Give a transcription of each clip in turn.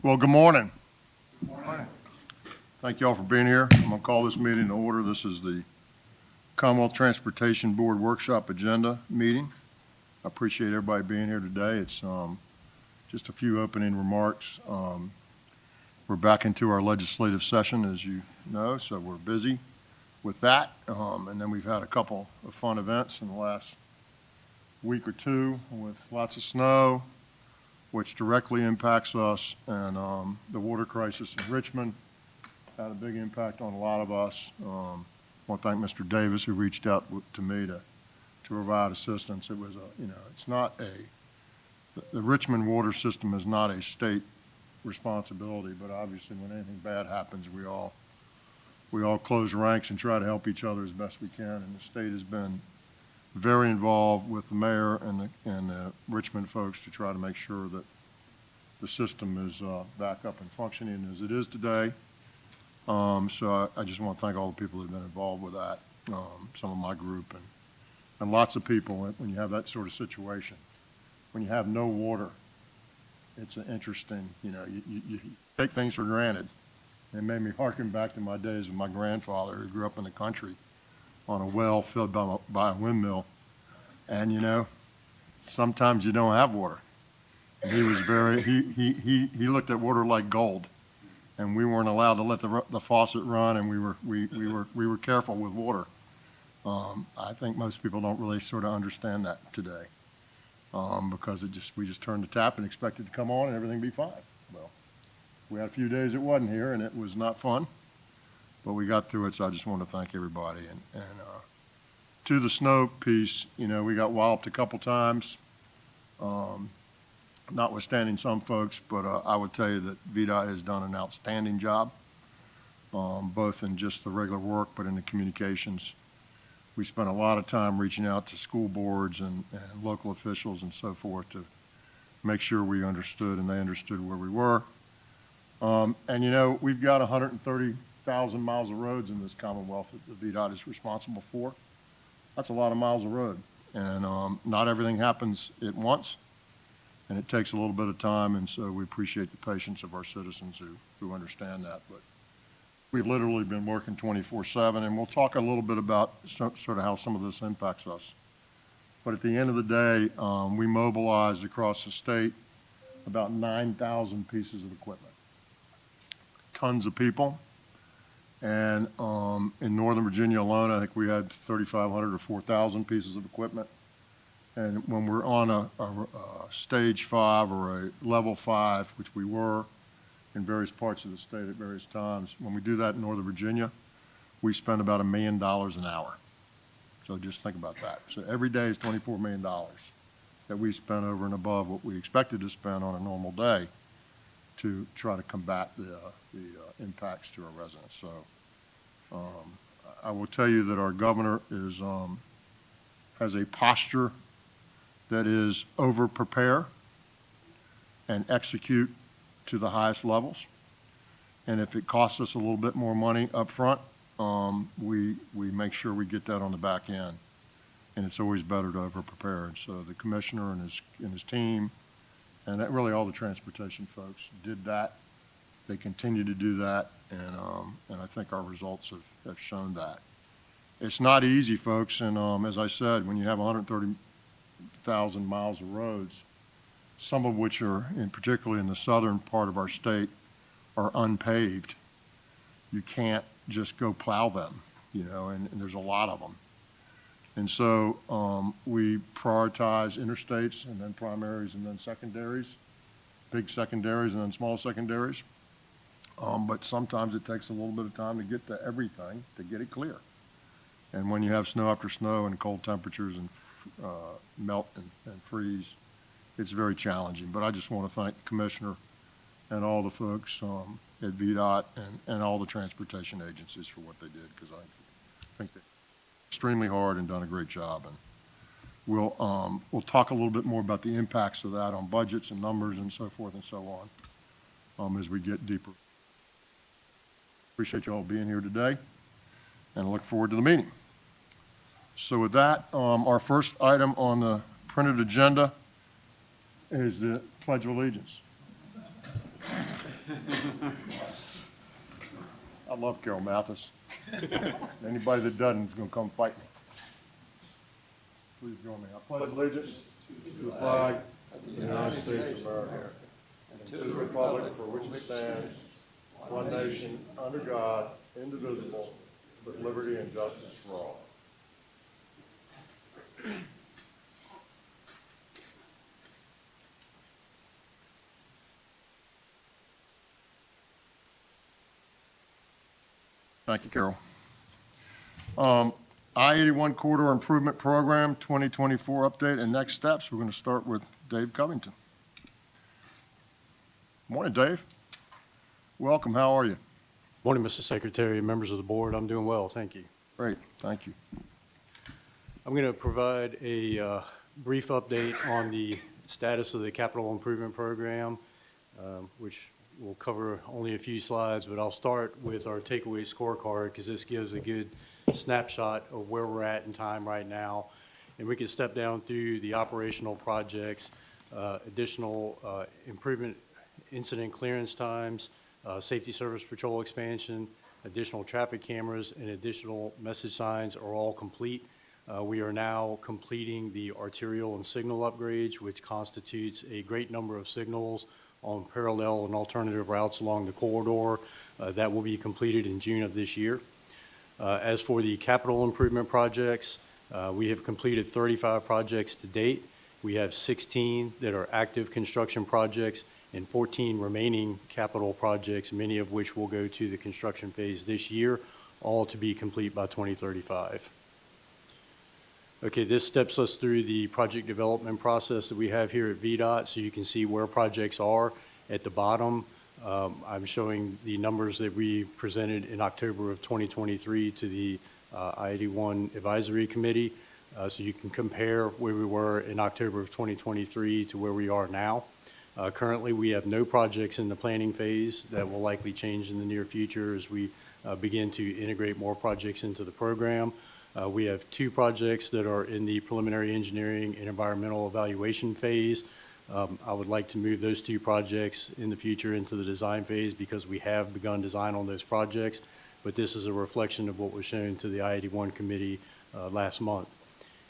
Well, good morning. Good morning. Thank you all for being here. I'm going to call this meeting to order. This is the Commonwealth Transportation Board Workshop Agenda meeting. I appreciate everybody being here today. It's just a few opening remarks. We're back into our legislative session, as you know, so we're busy with that. And then we've had a couple of fun events in the last week or two with lots of snow, which directly impacts us, and the water crisis in Richmond had a big impact on a lot of us. I want to thank Mr. Davis, who reached out to me to provide assistance. It was it's not the Richmond water system is not a state responsibility, but obviously when anything bad happens, we all close ranks and try to help each other as best we can, and the state has been very involved with the mayor and the Richmond folks to try to make sure that the system is back up and functioning as it is today. So I just want to thank all the people that have been involved with that, some of my group and lots of people. When you have that sort of situation, when you have no water, it's an interesting, you take things for granted. It made me harken back to my days with my grandfather, who grew up in the country on a well filled by a windmill. And sometimes you don't have water. And he was he looked at water like gold, and we weren't allowed to let the faucet run, and we were careful with water. I think most people don't really sort of understand that today, because we just turned the tap and expected it to come on and everything be fine. Well, we had a few days it wasn't here, and it was not fun. But we got through it, so I just want to thank everybody. And to the snow piece, we got walloped a couple times, notwithstanding some folks, but I would tell you that VDOT has done an outstanding job, both in just the regular work, but in the communications. We spent a lot of time reaching out to school boards and local officials and so forth to make sure we understood and they understood where we were. And we've got 130,000 miles of roads in this Commonwealth that the VDOT is responsible for. That's a lot of miles of road, and not everything happens at once, and it takes a little bit of time, and so we appreciate the patience of our citizens who understand that. But we've literally been working 24/7, and we'll talk a little bit about sort of how some of this impacts us. But at the end of the day, we mobilized across the state about 9,000 pieces of equipment, tons of people. And in Northern Virginia alone, I think we had 3,500 or 4,000 pieces of equipment. And when we're on a stage 5 or a level 5, which we were in various parts of the state at various times, when we do that in Northern Virginia, we spend about $1 million an hour. So just think about that. So every day is $24 million that we spend over and above what we expected to spend on a normal day to try to combat the impacts to our residents. So I will tell you that our governor has a posture that is over-prepare and execute to the highest levels. And if it costs us a little bit more money up front, we make sure we get that on the back end. And it's always better to over-prepare. And so the commissioner and his team, and that really all the transportation folks did that. They continue to do that, and I think our results have shown that. It's not easy, folks, and as I said, when you have 130,000 miles of roads, some of which are, particularly in the southern part of our state, are unpaved, you can't just go plow them, and there's a lot of them. And so we prioritize interstates and then primaries and then secondaries, big secondaries and then small secondaries. But sometimes it takes a little bit of time to get to everything to get it clear. And when you have snow after snow and cold temperatures and melt and freeze, it's very challenging. But I just want to thank the commissioner and all the folks at VDOT and all the transportation agencies for what they did, because I think they're extremely hard and done a great job. And we'll talk a little bit more about the impacts of that on budgets and numbers and so forth and so on as we get deeper. Appreciate you all being here today, and I look forward to the meeting. So with that, our first item on the printed agenda is the Pledge of Allegiance. I love Carol Mathis. Anybody that doesn't is going to come fight me. Please join me. I pledge allegiance to the flag of the United States of America and to the republic for which it stands, one nation, under God, indivisible, with liberty and justice for all. Thank you, Carol. I-81 Corridor Improvement Program 2024 update and next steps. We're going to start with Dave Covington. Morning, Dave. Welcome. How are you? Morning, Mr. Secretary and members of the board. I'm doing well, thank you. Great. Thank you. I'm going to provide a brief update on the status of the capital improvement program, which will cover only a few slides, but I'll start with our takeaway scorecard because this gives a good snapshot of where we're at in time right now. And we can step down through the operational projects, additional improvement incident clearance times, safety service patrol expansion, additional traffic cameras, and additional message signs are all complete. We are now completing the arterial and signal upgrades, which constitutes a great number of signals on parallel and alternative routes along the corridor. That will be completed in June of this year. As for the capital improvement projects, we have completed 35 projects to date. We have 16 that are active construction projects and 14 remaining capital projects, many of which will go to the construction phase this year, all to be complete by 2035. Okay, this steps us through the project development process that we have here at VDOT, so you can see where projects are. At the bottom, I'm showing the numbers that we presented in October of 2023 to the I-81 Advisory Committee, so you can compare where we were in October of 2023 to where we are now. Currently, we have no projects in the planning phase. That will likely change in the near future as we begin to integrate more projects into the program. We have 2 projects that are in the preliminary engineering and environmental evaluation phase. I would like to move those 2 projects in the future into the design phase because we have begun design on those projects, but this is a reflection of what was shown to the I-81 committee last month.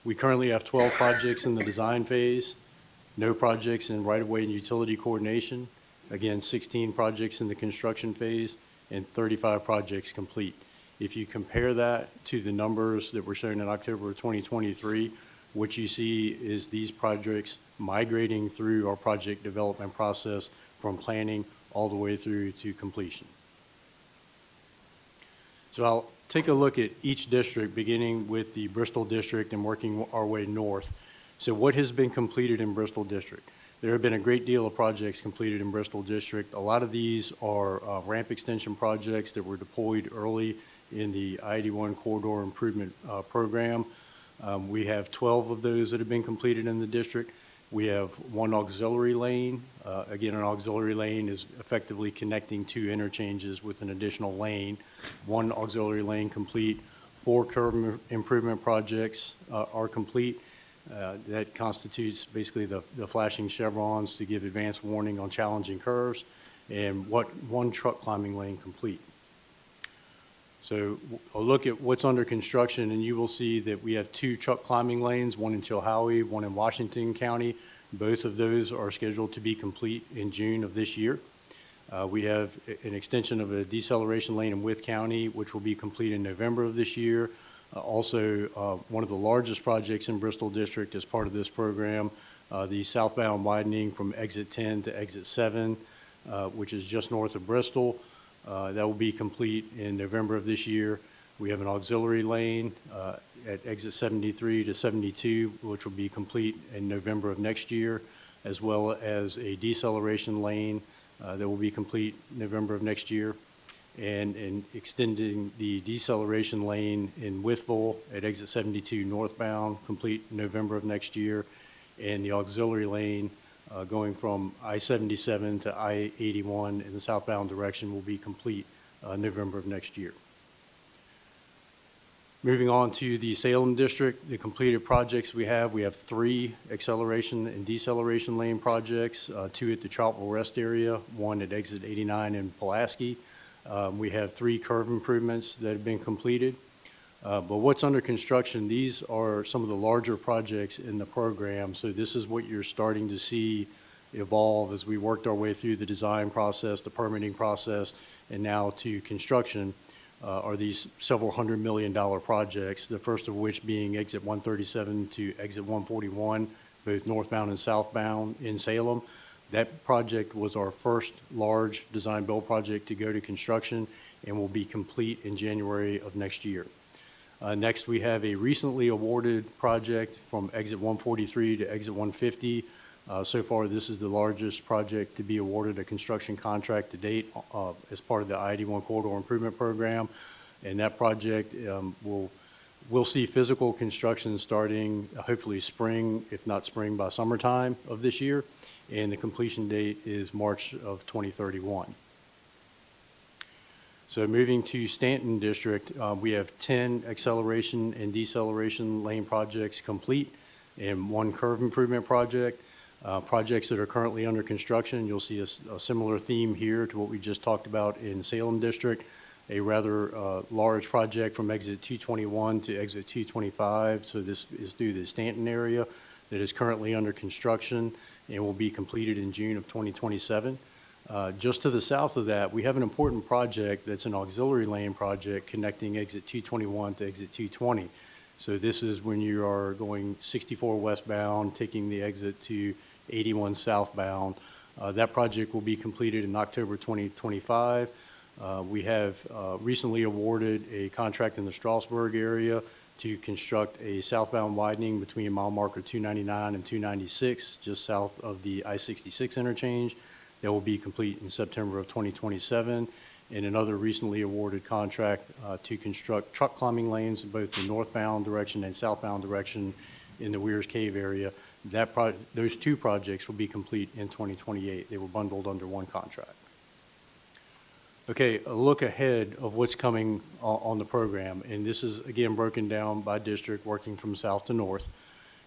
We currently have 12 projects in the design phase, no projects in right-of-way and utility coordination, again, 16 projects in the construction phase, and 35 projects complete. If you compare that to the numbers that were shown in October of 2023, what you see is these projects migrating through our project development process from planning all the way through to completion. So I'll take a look at each district, beginning with the Bristol district and working our way north. So what has been completed in Bristol district? There have been a great deal of projects completed in Bristol district. A lot of these are ramp extension projects that were deployed early in the I-81 corridor improvement program. We have 12 of those that have been completed in the district. We have 1 auxiliary lane. Again, an auxiliary lane is effectively connecting 2 interchanges with an additional lane. 1 auxiliary lane complete. 4 curb improvement projects are complete. That constitutes basically the flashing chevrons to give advance warning on challenging curves, and 1 truck climbing lane complete. So I'll look at what's under construction, and you will see that we have 2 truck climbing lanes, 1 in Chilhowie, 1 in Washington County. Both of those are scheduled to be complete in June of this year. We have an extension of a deceleration lane in Wythe County, which will be complete in November of this year. Also, one of the largest projects in Bristol District as part of this program, the southbound widening from exit 10 to exit 7, which is just north of Bristol. That will be complete in November of this year. We have an auxiliary lane at exit 73 to 72, which will be complete in November of next year, as well as a deceleration lane that will be complete November of next year, and extending the deceleration lane in Wytheville at exit 72 northbound, complete November of next year, and the auxiliary lane going from I-77 to I-81 in the southbound direction will be complete November of next year. Moving on to the Salem District, the completed projects we have 3 acceleration and deceleration lane projects, 2 at the Troutville Rest area, 1 at exit 89 in Pulaski. We have 3 curve improvements that have been completed. But what's under construction, these are some of the larger projects in the program. So this is what you're starting to see evolve as we worked our way through the design process, the permitting process, and now to construction. Are these several $100 million projects, the first of which being exit 137 to exit 141, both northbound and southbound in Salem. That project was our first large design build project to go to construction and will be complete in January of next year. Next, we have a recently awarded project from exit 143 to exit 150. So far, this is the largest project to be awarded a construction contract to date as part of the I-81 Corridor Improvement Program. And that project will see physical construction starting hopefully spring, if not spring by summertime of this year. And the completion date is March of 2031. So moving to Stanton District, we have 10 acceleration and deceleration lane projects complete and 1 curve improvement project. Projects that are currently under construction, you'll see a similar theme here to what we just talked about in Salem District, a rather large project from exit 221 to exit 225. So this is through the Stanton area that is currently under construction and will be completed in June of 2027. Just to the south of that, we have an important project that's an auxiliary lane project connecting exit 221 to exit 220. So this is when you are going 64 westbound, taking the exit to 81 southbound. That project will be completed in October 2025. We have recently awarded a contract in the Strasburg area to construct a southbound widening between mile marker 299 and 296, just south of the I-66 interchange. That will be complete in September of 2027. And another recently awarded contract to construct truck climbing lanes in both the northbound direction and southbound direction in the Weir's Cave area. Those 2 projects will be complete in 2028. They were bundled under 1 contract. Okay, a look ahead of what's coming on the program. And this is, again, broken down by district, working from south to north.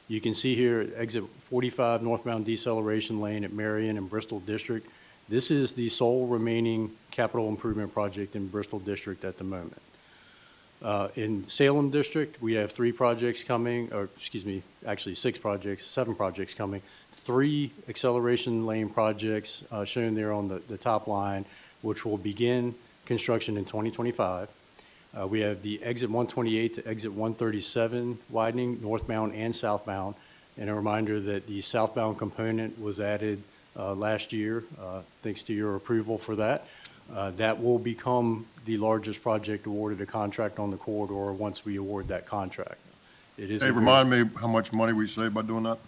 You can see here exit 45 northbound deceleration lane at Marion and Bristol District. This is the sole remaining capital improvement project in Bristol District at the moment. In Salem District, we have 3 projects coming, or excuse me, actually 7 projects coming. 3 acceleration lane projects shown there on the top line, which will begin construction in 2025. We have the exit 128 to exit 137 widening, northbound and southbound. And a reminder that the southbound component was added last year, thanks to your approval for that. That will become the largest project awarded a contract on the corridor once we award that contract. It is. Hey, remind me how much money we saved by doing that?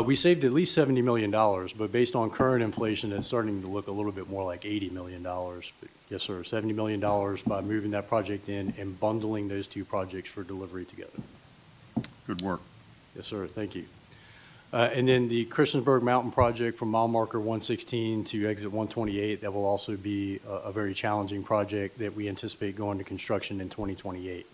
We saved at least $70 million, but based on current inflation, it's starting to look a little bit more like $80 million. But yes, sir, $70 million by moving that project in and bundling those 2 projects for delivery together. Good work. Yes, sir, thank you. And then the Christiansburg Mountain project from mile marker 116 to exit 128, that will also be a very challenging project that we anticipate going to construction in 2028.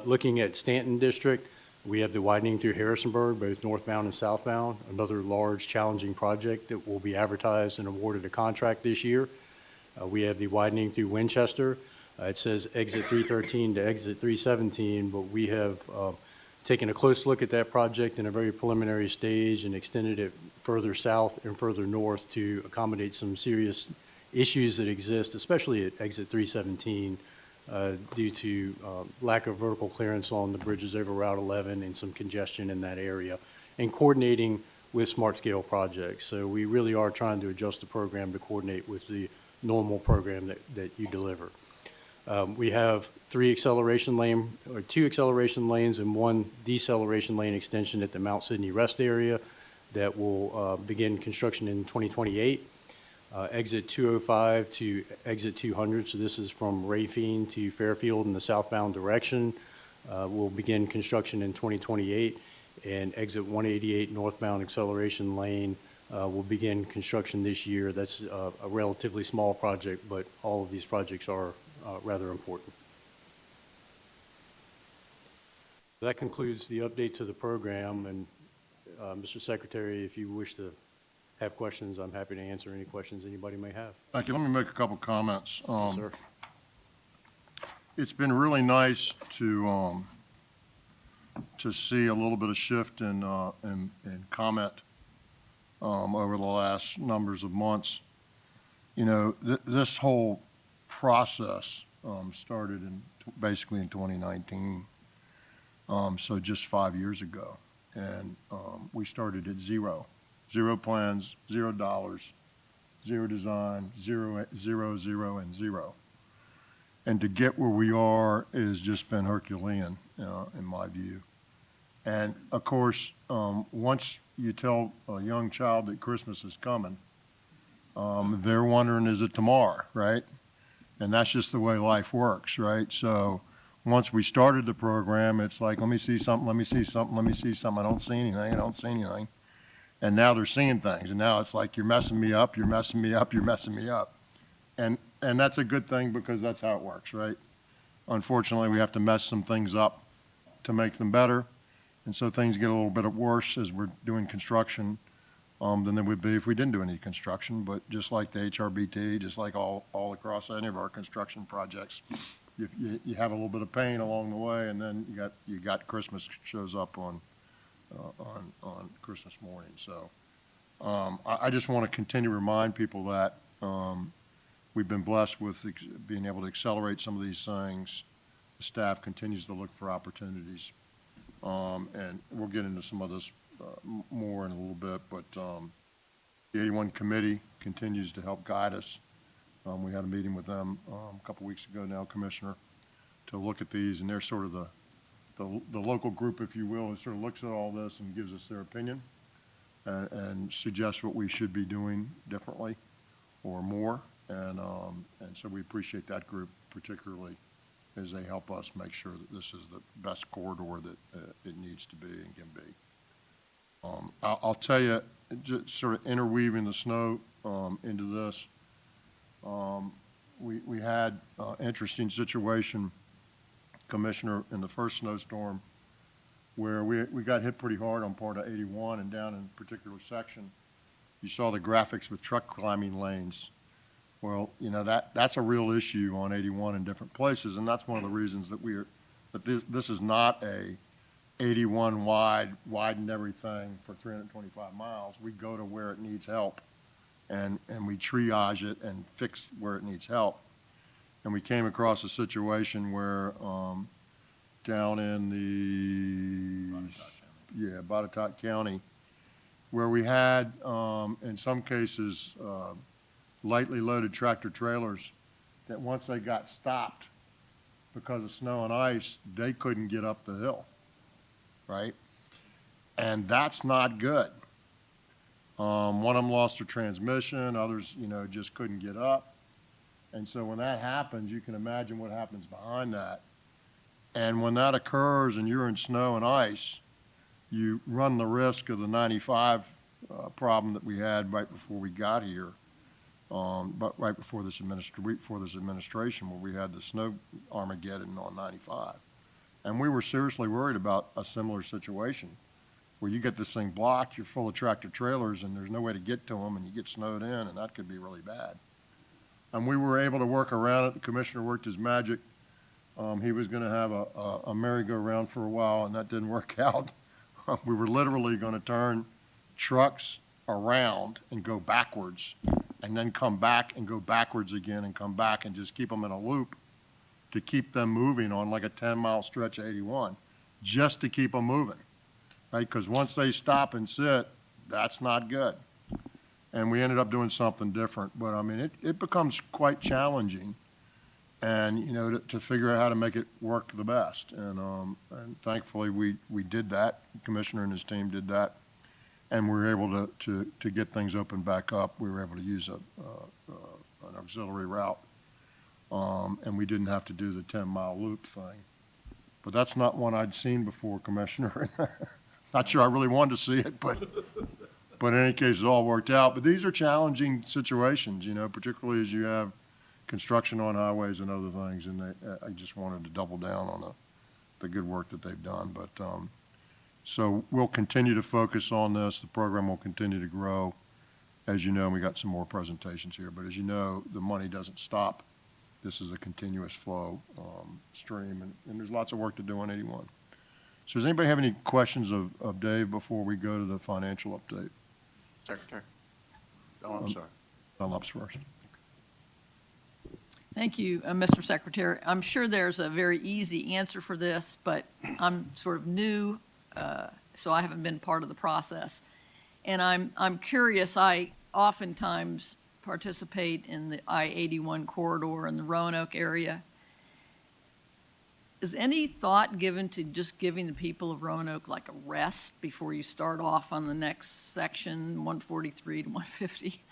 Looking at Stanton District, we have the widening through Harrisonburg, both northbound and southbound, another large challenging project that will be advertised and awarded a contract this year. We have the widening through Winchester. It says exit 313 to exit 317, but we have taken a close look at that project in a very preliminary stage and extended it further south and further north to accommodate some serious issues that exist, especially at exit 317, due to lack of vertical clearance on the bridges over Route 11 and some congestion in that area, and coordinating with smart scale projects. So we really are trying to adjust the program to coordinate with the normal program that you deliver. We have 2 acceleration lanes and 1 deceleration lane extension at the Mount Sidney Rest area that will begin construction in 2028. Exit 205 to exit 200, so this is from Rafine to Fairfield in the southbound direction, will begin construction in 2028. And exit 188 northbound acceleration lane will begin construction this year. That's a relatively small project, but all of these projects are rather important. That concludes the update to the program, and Mr. Secretary, if you wish to have questions, I'm happy to answer any questions anybody may have. Thank you. Let me make a couple comments. Yes, sir. It's been really nice to see a little bit of shift in comment over the last numbers of months. You know, this whole process started basically in 2019, so just 5 years ago, and we started at zero plans, $0, zero design, zero, and zero. And to get where we are has just been Herculean, in my view. And of course, once you tell a young child that Christmas is coming, they're wondering, is it tomorrow, right? And that's just the way life works, right? So once we started the program, it's like, let me see something, let me see something, let me see something. I don't see anything, I don't see anything. And now they're seeing things. And now it's like, you're messing me up, you're messing me up, you're messing me up. And that's a good thing because that's how it works, right? Unfortunately, we have to mess some things up to make them better. And so things get a little bit worse as we're doing construction than they would be if we didn't do any construction. But just like the HRBT, just like all across any of our construction projects, you have a little bit of pain along the way, and then you got Christmas shows up on Christmas morning. So I just want to continue to remind people that we've been blessed with being able to accelerate some of these things. The staff continues to look for opportunities. And we'll get into some of this more in a little bit, but the 81 committee continues to help guide us. We had a meeting with them a couple weeks ago now, Commissioner, to look at these, and they're sort of the local group, if you will, who sort of looks at all this and gives us their opinion and suggests what we should be doing differently or more. And so we appreciate that group particularly as they help us make sure that this is the best corridor that it needs to be and can be. I'll tell you, just sort of interweaving the snow into this, we had an interesting situation, Commissioner, in the first snowstorm where we got hit pretty hard on part of 81 and down in a particular section. You saw the graphics with truck climbing lanes. Well, you know, that's a real issue on 81 in different places, and that's one of the reasons that this is not a 81 widen everything for 325 miles. We go to where it needs help, and we triage it and fix where it needs help. And we came across a situation where down in Botetourt County, where we had, in some cases, lightly loaded tractor trailers that once they got stopped because of snow and ice, they couldn't get up the hill, right? And that's not good. One of them lost their transmission, others, you know, just couldn't get up. And so when that happens, you can imagine what happens behind that. And when that occurs and you're in snow and ice, you run the risk of the 95 problem that we had right before we got here. But right before this administration, where we had the snow Armageddon on 95. And we were seriously worried about a similar situation where you get this thing blocked, you're full of tractor trailers, and there's no way to get to them, and you get snowed in, and that could be really bad. And we were able to work around it. The commissioner worked his magic. He was going to have a merry-go-round for a while, and that didn't work out. We were literally going to turn trucks around and go backwards, and then come back and go backwards again and come back and just keep them in a loop to keep them moving on like a 10-mile stretch of 81, just to keep them moving, right? Because once they stop and sit, that's not good. And we ended up doing something different. But, I mean, it becomes quite challenging and, you know, to figure out how to make it work the best. And thankfully, we did that. The commissioner and his team did that. And we were able to get things open back up. We were able to use an auxiliary route, and we didn't have to do the 10-mile loop thing. But that's not one I'd seen before, Commissioner. Not sure I really wanted to see it, but in any case, it all worked out. But these are challenging situations, you know, particularly as you have construction on highways and other things. And I just wanted to double down the good work that they've done. But, so we'll continue to focus on this. The program will continue to grow. As you know, and we got some more presentations here, but as you know, the money doesn't stop. This is a continuous flow stream, and there's lots of work to do on 81. So does anybody have any questions of Dave before we go to the financial update? Secretary? Oh, I'm sorry. Dunlap's first. Thank you, Mr. Secretary. I'm sure there's a very easy answer for this, but I'm sort of new, so I haven't been part of the process. And I'm curious, I oftentimes participate in the I-81 corridor in the Roanoke area. Is any thought given to just giving the people of Roanoke like a rest before you start off on the next section, 143 to 150?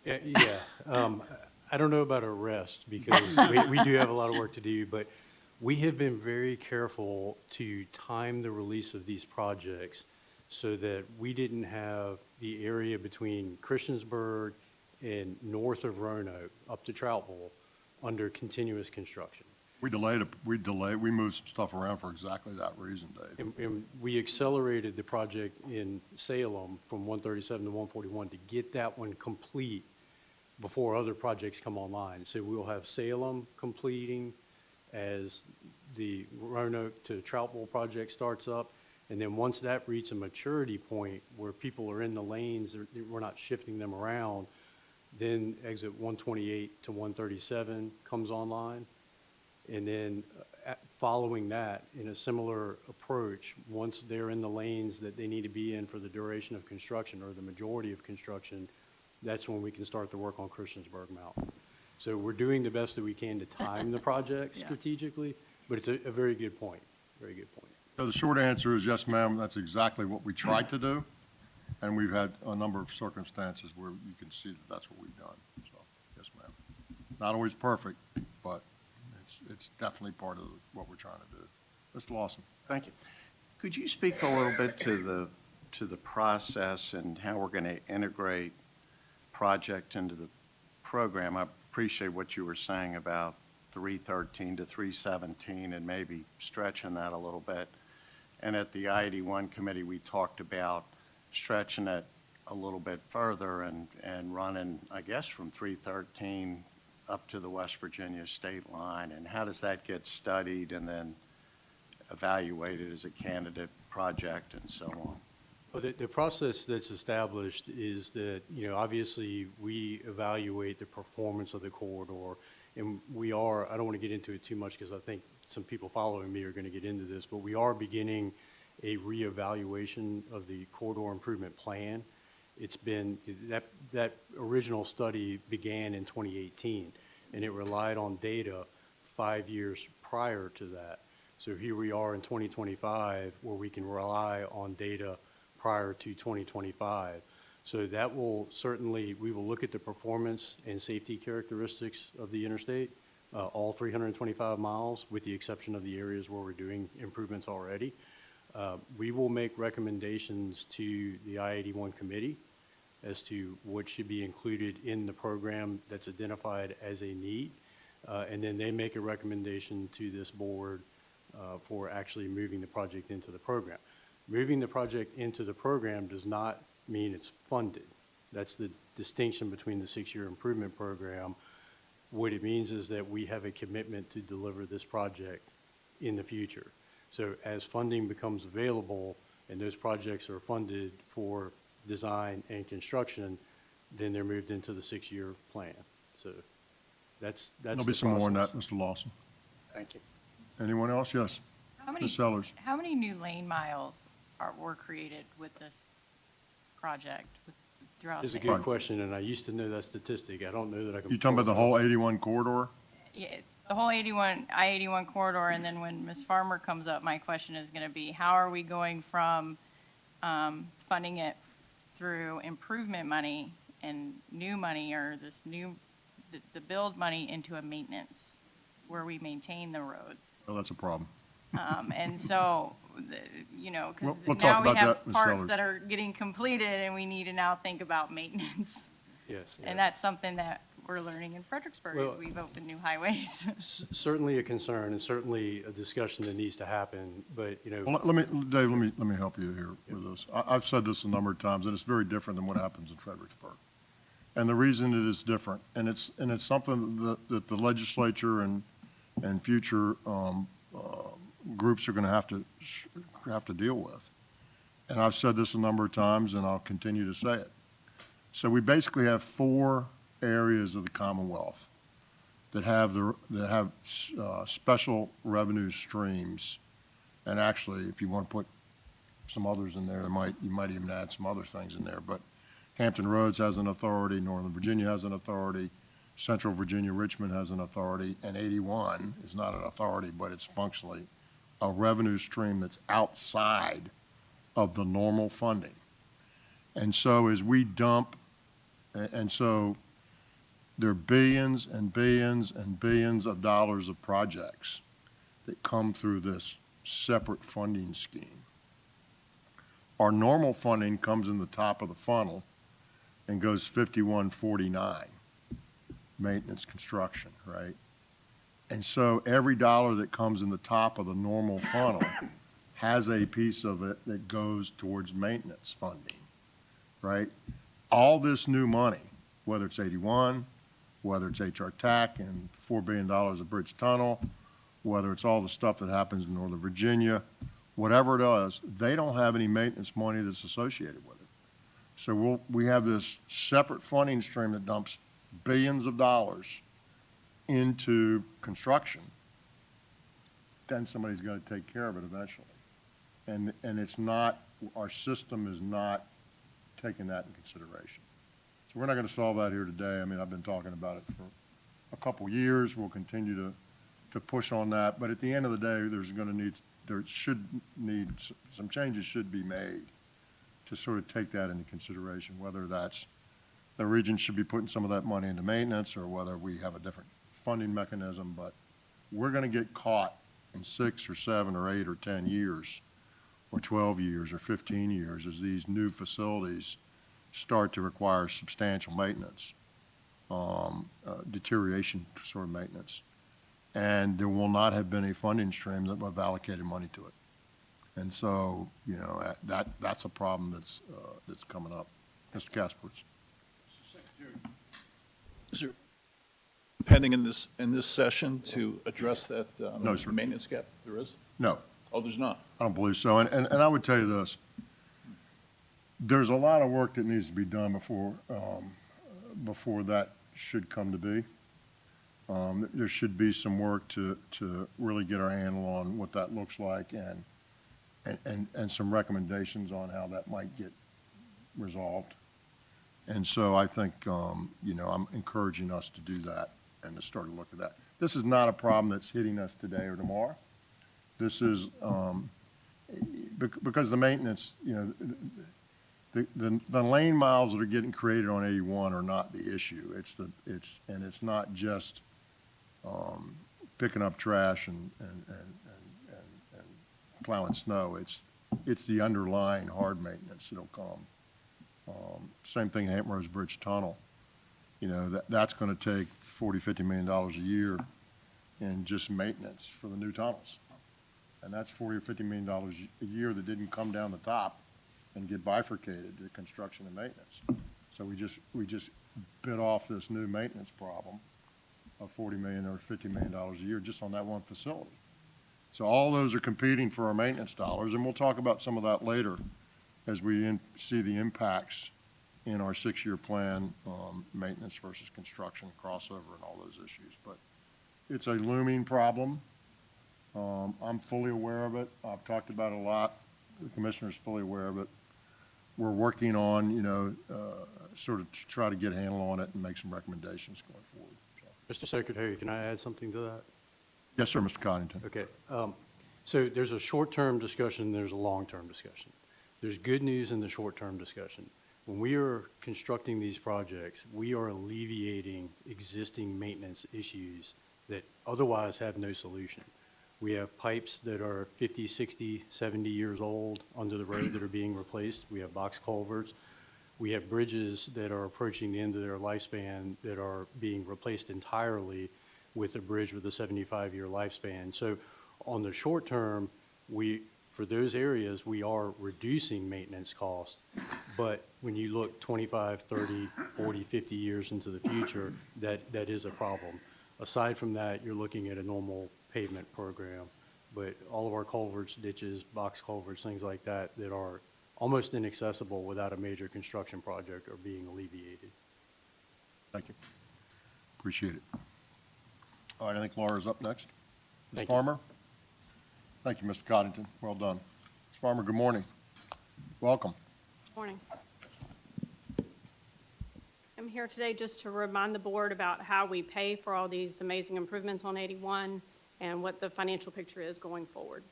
Yeah, I don't know about a rest because we do have a lot of work to do, but we have been very careful to time the release of these projects so that we didn't have the area between Christiansburg and north of Roanoke up to Trout Bowl under continuous construction. We moved some stuff around for exactly that reason, Dave. And we accelerated the project in Salem from 137 to 141 to get that one complete before other projects come online. So we'll have Salem completing as the Roanoke to Trout Bowl project starts up. And then once that reaches a maturity point where people are in the lanes, we're not shifting them around, then exit 128 to 137 comes online. And then following that, in a similar approach, once they're in the lanes that they need to be in for the duration of construction or the majority of construction, that's when we can start the work on Christiansburg Mountain. So we're doing the best that we can to time the project Yeah. strategically, but it's a very good point, very good point. So the short answer is yes, ma'am, that's exactly what we tried to do. And we've had a number of circumstances where you can see that that's what we've done. So, yes, ma'am. Not always perfect, but it's definitely part of what we're trying to do. Mr. Lawson. Thank you. Could you speak a little bit to the process and how we're going to integrate project into the program? I appreciate what you were saying about 313 to 317 and maybe stretching that a little bit. And at the I-81 committee, we talked about stretching it a little bit further and running, I guess, from 313 up to the West Virginia state line. And how does that get studied and then evaluated as a candidate project and so on? Well, the process that's established is that, obviously, we evaluate the performance of the corridor, and we are, I don't want to get into it too much because I think some people following me are going to get into this, but we are beginning a reevaluation of the corridor improvement plan. It's been, that original study began in 2018, and it relied on data 5 years prior to that. So here we are in 2025 where we can rely on data prior to 2025. So that will certainly, we will look at the performance and safety characteristics of the interstate, all 325 miles, with the exception of the areas where we're doing improvements already. We will make recommendations to the I-81 committee as to what should be included in the program that's identified as a need. And then they make a recommendation to this board for actually moving the project into the program. Moving the project into the program does not mean it's funded. That's the distinction between the 6-year improvement program. What it means is that we have a commitment to deliver this project in the future. So as funding becomes available and those projects are funded for design and construction, then they're moved into the 6-year plan. So that's There'll be some more on that, Mr. Lawson. Thank you. Anyone else? Yes. Ms. Sellers. How many new lane miles were created with this project throughout? It's a the- good question, and I used to know that statistic. I don't know that I can. You talking about the whole 81 corridor? Yeah, the whole I-81 corridor, and then when Ms. Farmer comes up, my question is going to be, how are we going from funding it through improvement money and new money, or the build money, into a maintenance where we maintain the roads? Oh, that's a problem. And so, because We'll talk now we about have that, Ms. parks Sellers. that are getting completed, and we need to now think about maintenance. Yes. And that's something that we're learning in Fredericksburg Well- as we've opened new highways. Certainly a concern and certainly a discussion that needs to happen, but, you know, Well, let me, Dave, let me help you here with this. I've said this a number of times, and it's very different than what happens in Fredericksburg. And the reason it is different, and it's something that the legislature and future groups are going to have to deal with. And I've said this a number of times, and I'll continue to say it. So we basically have 4 areas of the Commonwealth that have special revenue streams. And actually, if you want to put some others in there, you might even add some other things in there. But Hampton Roads has an authority, Northern Virginia has an authority, Central Virginia, Richmond has an authority, and 81 is not an authority, but it's functionally a revenue stream that's outside of the normal funding. And so as we dump, and so there are billions and billions and billions of dollars of projects that come through this separate funding scheme. Our normal funding comes in the top of the funnel and goes 5149, maintenance construction, right? And so every dollar that comes in the top of the normal funnel has a piece of it that goes towards maintenance funding, right? All this new money, whether it's 81, whether it's HR TAC and $4 billion of bridge tunnel, whether it's all the stuff that happens in Northern Virginia, whatever it is, they don't have any maintenance money that's associated with it. So we have this separate funding stream that dumps billions of dollars into construction. Then somebody's got to take care of it eventually. And it's not, our system is not taking that in consideration. So we're not going to solve that here today. I mean, I've been talking about it for a couple years. We'll continue to push on that. But at the end of the day, some changes should be made to sort of take that into consideration, whether that's the region should be putting some of that money into maintenance or whether we have a different funding mechanism. But we're going to get caught in 6 or 7 or 8 or 10 years or 12 years or 15 years as these new facilities start to require substantial maintenance, deterioration sort of maintenance. And there will not have been a funding stream that will have allocated money to it. And so, you know, that's a problem that's coming up. Mr. Kaspertz. Is there pending in this session to address that No, sir. maintenance gap? There is? No, Oh, there's not? I don't believe so. And I would tell you this. There's a lot of work that needs to be done before that should come to be. There should be some work to really get our handle on what that looks like and some recommendations on how that might get resolved. And so I think, you know, I'm encouraging us to do that and to start to look at that. This is not a problem that's hitting us today or tomorrow. This is, because the maintenance, you know, the lane miles that are getting created on 81 are not the issue. It's not just picking up trash and plowing snow. It's the underlying hard maintenance that'll come. Same thing in Hampton Roads Bridge Tunnel. You know, that's going to take $40-50 million a year in just maintenance for the new tunnels. And that's $40 or $50 million a year that didn't come down the top and get bifurcated to construction and maintenance. So we just bit off this new maintenance problem of $40 million or $50 million a year just on that one facility. So all those are competing for our maintenance dollars, and we'll talk about some of that later as we see the impacts in our 6-year plan, maintenance versus construction, crossover, and all those issues. But it's a looming problem. I'm fully aware of it. I've talked about it a lot. The commissioner's fully aware of it. We're working on, you know, sort of to try to get a handle on it and make some recommendations going forward. So. Mr. Secretary, can I add something to that? Yes, sir, Mr. Coddington. Okay. So there's a short-term discussion, and there's a long-term discussion. There's good news in the short-term discussion. When we are constructing these projects, we are alleviating existing maintenance issues that otherwise have no solution. We have pipes that are 50, 60, 70 years old under the road that are being replaced. We have box culverts. We have bridges that are approaching the end of their lifespan that are being replaced entirely with a bridge with a 75-year lifespan. So on the short term, for those areas, we are reducing maintenance costs. But when you look 25, 30, 40, 50 years into the future, that is a problem. Aside from that, you're looking at a normal pavement program. But all of our culverts, ditches, box culverts, things like that, that are almost inaccessible without a major construction project are being alleviated. Thank you. Appreciate it. All right, I think Laura's up next. Ms. Thank you. Farmer? Thank you, Mr. Coddington. Well done. Ms. Farmer, good morning. Welcome. Morning. I'm here today just to remind the board about how we pay for all these amazing improvements on 81 and what the financial picture is going forward.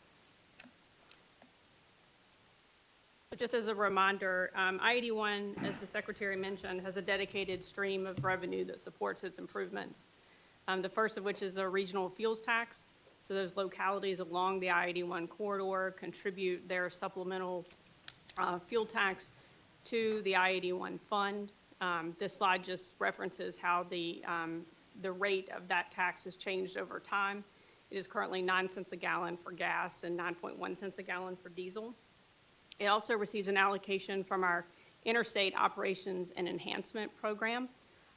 So just as a reminder, I-81, as the secretary mentioned, has a dedicated stream of revenue that supports its improvements. The first of which is a regional fuels tax. So those localities along the I-81 corridor contribute their supplemental fuel tax to the I-81 fund. This slide just references how the rate of that tax has changed over time. It is currently 9 cents a gallon for gas and 9.1 cents a gallon for diesel. It also receives an allocation from our Interstate Operations and Enhancement Program.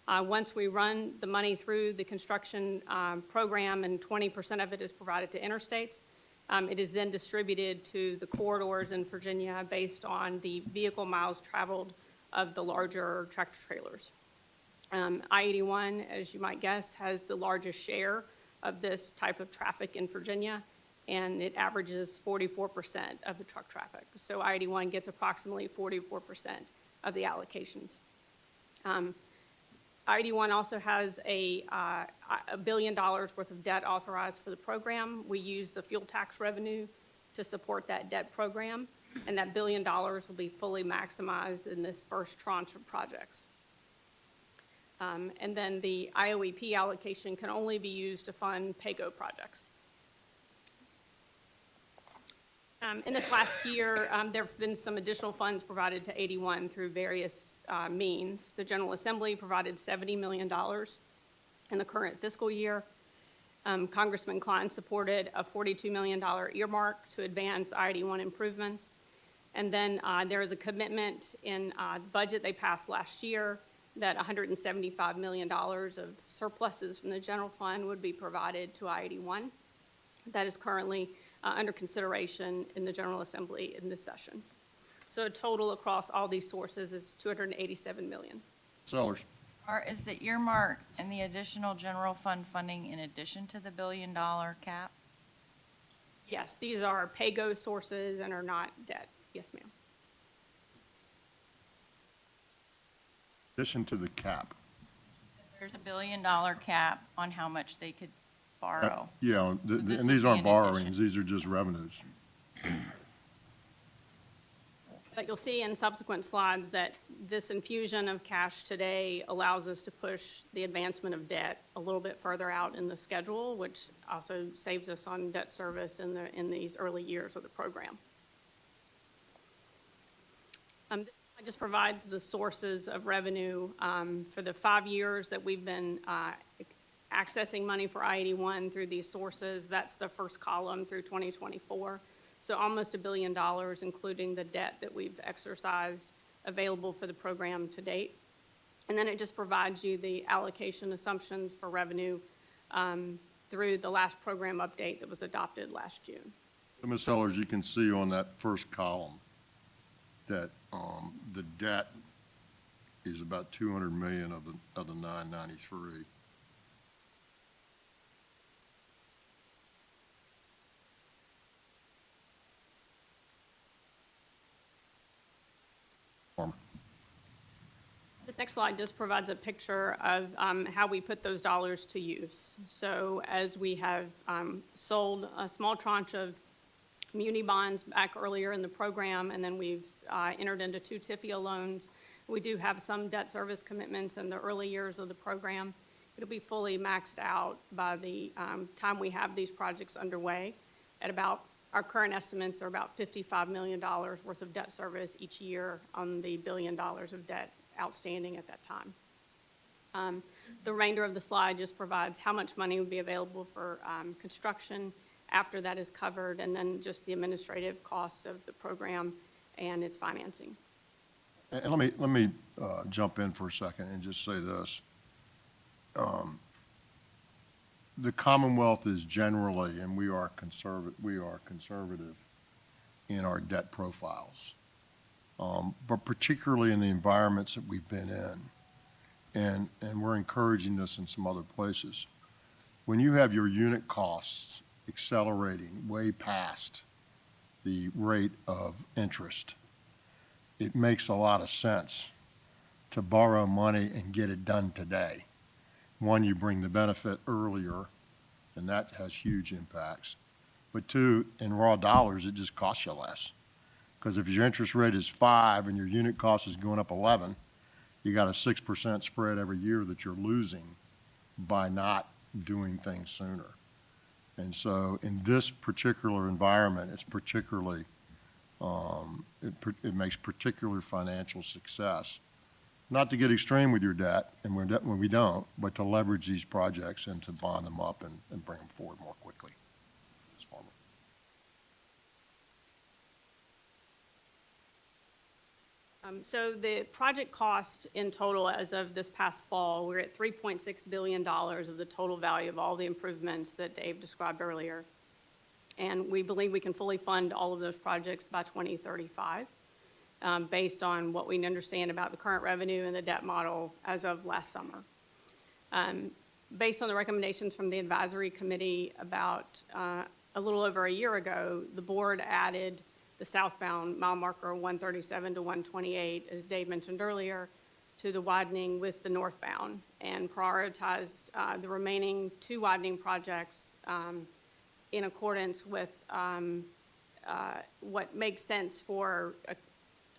Once we run the money through the construction program and 20% of it is provided to interstates, it is then distributed to the corridors in Virginia based on the vehicle miles traveled of the larger tractor trailers. I-81, as you might guess, has the largest share of this type of traffic in Virginia, and it averages 44% of the truck traffic. So I-81 gets approximately 44% of the allocations. I-81 also has $1 billion worth of debt authorized for the program. We use the fuel tax revenue to support that debt program, and that $1 billion will be fully maximized in this first tranche of projects. And then the IOEP allocation can only be used to fund PAYGO projects. In this last year, there have been some additional funds provided to 81 through various means. The General Assembly provided $70 million in the current fiscal year. Congressman Klein supported a $42 million earmark to advance I-81 improvements. And then there is a commitment in the budget they passed last year that $175 million of surpluses from the general fund would be provided to I-81. That is currently under consideration in the General Assembly in this session. So a total across all these sources is $287 million. Sellers. Is the earmark and the additional general fund funding in addition to the $1 billion cap? Yes, these are PAYGO sources and are not debt. Yes, ma'am. Addition to the cap. There's a $1 billion cap on how much they could borrow. Yeah, So this and would these be aren't in borrowings, addition. these are just revenues. But you'll see in subsequent slides that this infusion of cash today allows us to push the advancement of debt a little bit further out in the schedule, which also saves us on debt service in these early years of the program. This slide just provides the sources of revenue for the 5 years that we've been accessing money for I-81 through these sources. That's the first column through 2024. So almost $1 billion, including the debt that we've exercised available for the program to date. And then it just provides you the allocation assumptions for revenue through the last program update that was adopted last June. So, Ms. Sellers, you can see on that first column that the debt is about 200 million of the 993. This next slide just provides a picture of how we put those dollars to use. So as we have sold a small tranche of muni bonds back earlier in the program, and then we've entered into 2 TIFIA loans, we do have some debt service commitments in the early years of the program. It'll be fully maxed out by the time we have these projects underway at about Our current estimates are about $55 million worth of debt service each year on the $1 billion of debt outstanding at that time. The remainder of the slide just provides how much money would be available for construction after that is covered, and then just the administrative costs of the program and its financing. And let me jump in for a second and just say this. The Commonwealth is generally, and we are conservative in our debt profiles, but particularly in the environments that we've been in. And we're encouraging this in some other places. When you have your unit costs accelerating way past the rate of interest, it makes a lot of sense to borrow money and get it done today. One, you bring the benefit earlier, and that has huge impacts. But two, in raw dollars, it just costs you less. Because if your interest rate is 5 and your unit cost is going up 11, you got a 6% spread every year that you're losing by not doing things sooner. And so in this particular environment, it's particularly, it makes particular financial success, not to get extreme with your debt, and when we don't, but to leverage these projects and to bond them up and bring them forward more quickly. Ms. Farmer. So the project cost in total as of this past fall, we're at $3.6 billion of the total value of all the improvements that Dave described earlier. And we believe we can fully fund all of those projects by 2035, based on what we understand about the current revenue and the debt model as of last summer. Based on the recommendations from the advisory committee about a little over a year ago, the board added the southbound mile marker 137 to 128, as Dave mentioned earlier, to the widening with the northbound, and prioritized the remaining 2 widening projects in accordance with what makes sense for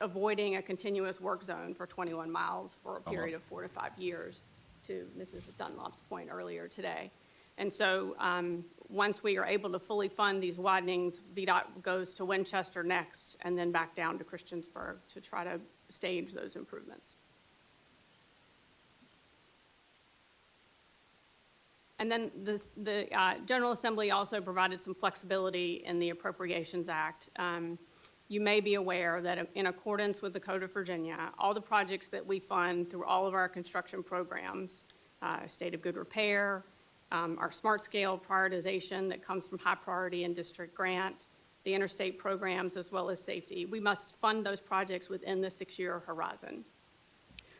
avoiding a continuous work zone for 21 miles for a period of 4 to 5 years, to Mrs. Dunlop's point earlier today. And so once we are able to fully fund these widenings, VDOT goes to Winchester next, and then back down to Christiansburg to try to stage those improvements. And then the General Assembly also provided some flexibility in the Appropriations Act. You may be aware that in accordance with the Code of Virginia, all the projects that we fund through all of our construction programs, State of Good Repair, our smart scale prioritization that comes from high priority and district grant, the interstate programs, as well as safety, we must fund those projects within the 6-year horizon.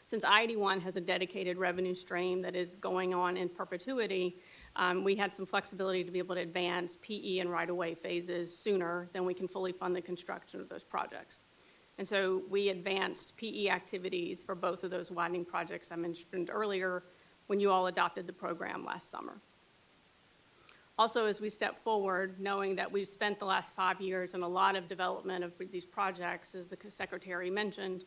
Since I-81 has a dedicated revenue stream that is going on in perpetuity, we had some flexibility to be able to advance PE and right-of-way phases sooner than we can fully fund the construction of those projects. And so we advanced PE activities for both of those widening projects I mentioned earlier when you all adopted the program last summer. Also, as we step forward, knowing that we've spent the last 5 years in a lot of development of these projects, as the Secretary mentioned,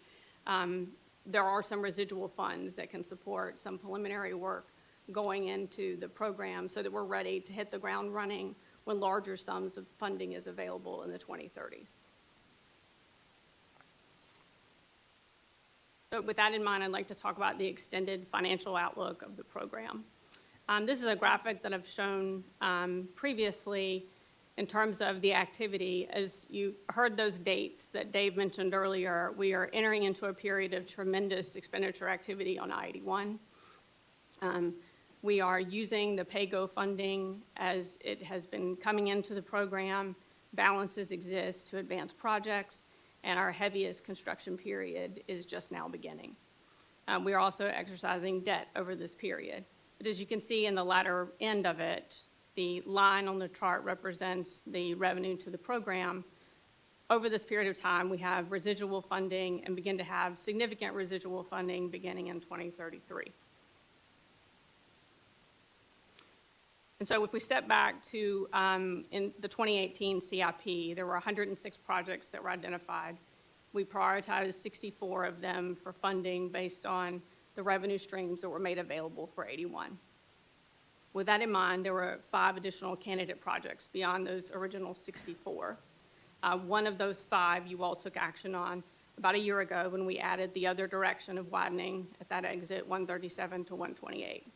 there are some residual funds that can support some preliminary work going into the program so that we're ready to hit the ground running when larger sums of funding is available in the 2030s. So with that in mind, I'd like to talk about the extended financial outlook of the program. This is a graphic that I've shown previously in terms of the activity. As you heard those dates that Dave mentioned earlier, we are entering into a period of tremendous expenditure activity on I-81. We are using the PAYGO funding as it has been coming into the program. Balances exist to advance projects, and our heaviest construction period is just now beginning. We are also exercising debt over this period. But as you can see in the latter end of it, the line on the chart represents the revenue to the program. Over this period of time, we have residual funding and begin to have significant residual funding beginning in 2033. And so if we step back to in the 2018 CIP, there were 106 projects that were identified. We prioritized 64 of them for funding based on the revenue streams that were made available for 81. With that in mind, there were 5 additional candidate projects beyond those original 64. One of those 5 you all took action on about a year ago when we added the other direction of widening at that exit 137 to 128.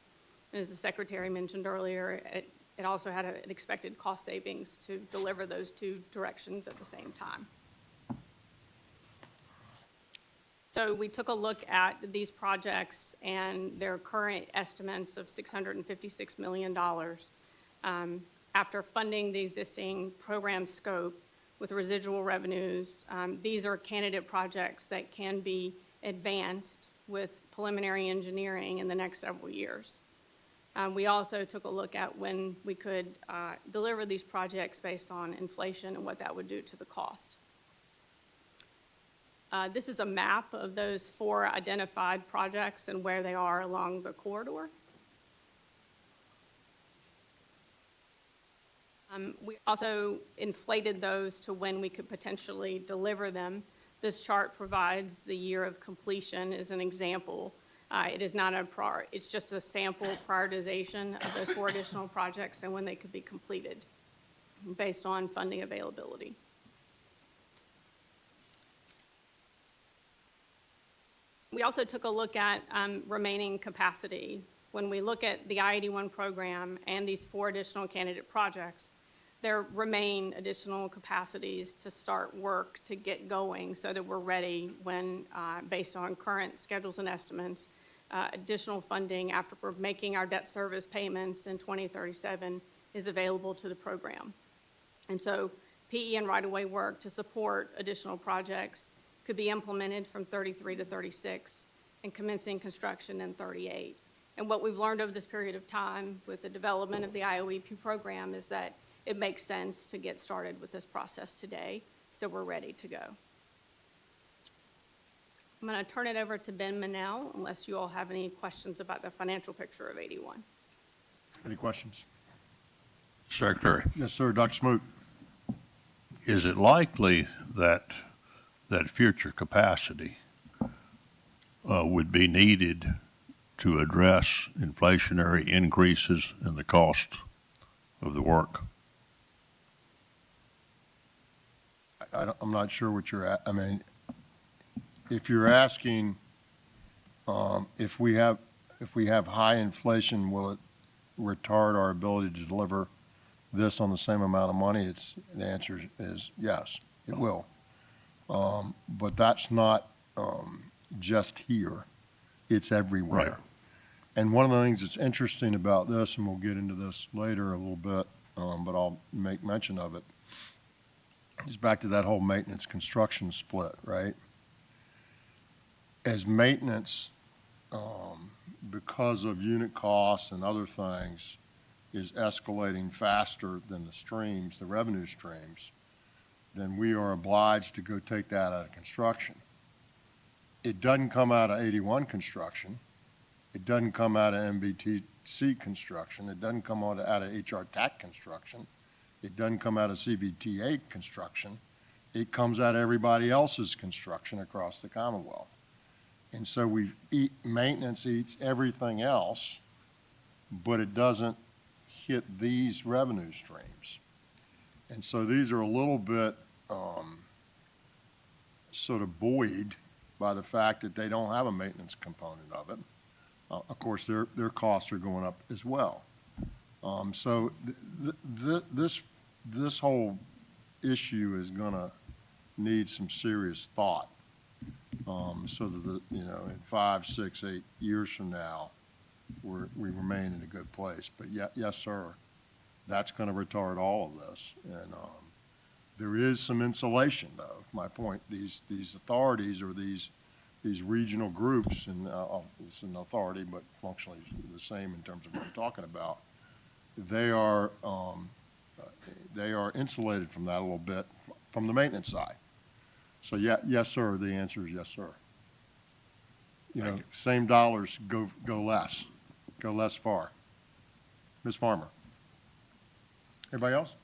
And as the Secretary mentioned earlier, it also had an expected cost savings to deliver those 2 directions at the same time. So we took a look at these projects and their current estimates of $656 million. After funding the existing program scope with residual revenues, these are candidate projects that can be advanced with preliminary engineering in the next several years. We also took a look at when we could deliver these projects based on inflation and what that would do to the cost. This is a map of those 4 identified projects and where they are along the corridor. We also inflated those to when we could potentially deliver them. This chart provides the year of completion as an example. It is not it's just a sample prioritization of those 4 additional projects and when they could be completed based on funding availability. We also took a look at remaining capacity. When we look at the I-81 program and these 4 additional candidate projects, there remain additional capacities to start work to get going so that we're ready when, based on current schedules and estimates, additional funding after we're making our debt service payments in 2037 is available to the program. And so PE and right-of-way work to support additional projects could be implemented from 33 to 36 and commencing construction in 38. And what we've learned over this period of time with the development of the IOEP program is that it makes sense to get started with this process today, so we're ready to go. I'm going to turn it over to Ben Manel, unless you all have any questions about the financial picture of 81. Any questions? Secretary, Yes, sir. Dr. Smoot. is it likely that future capacity would be needed to address inflationary increases in the cost of the work? I'm not sure what you're at. I mean, if you're asking if we have high inflation, will it retard our ability to deliver this on the same amount of money? The answer is yes, it will. But that's not just here. It's everywhere. Right. And one of the things that's interesting about this, and we'll get into this later a little bit, but I'll make mention of it, is back to that whole maintenance construction split, right? As maintenance, because of unit costs and other things, is escalating faster than the revenue streams, then we are obliged to go take that out of construction. It doesn't come out of 81 construction. It doesn't come out of MVTC construction. It doesn't come out of HR TAC construction. It doesn't come out of CBTA construction. It comes out of everybody else's construction across the Commonwealth. And so maintenance eats everything else, but it doesn't hit these revenue streams. And so these are a little bit sort of buoyed by the fact that they don't have a maintenance component of it. Of course, their costs are going up as well. So this whole issue is going to need some serious thought, so that in 5, 6, 8 years from now, we remain in a good place. But yes, sir, that's going to retard all of this. And there is some insulation, though. My point: these authorities or these regional groups, and it's an authority, but functionally the same in terms of what I'm talking about. They are insulated from that a little bit from the maintenance side. So yes, sir. The answer is yes, sir. Same dollars go less far. Ms. Farmer. Everybody else?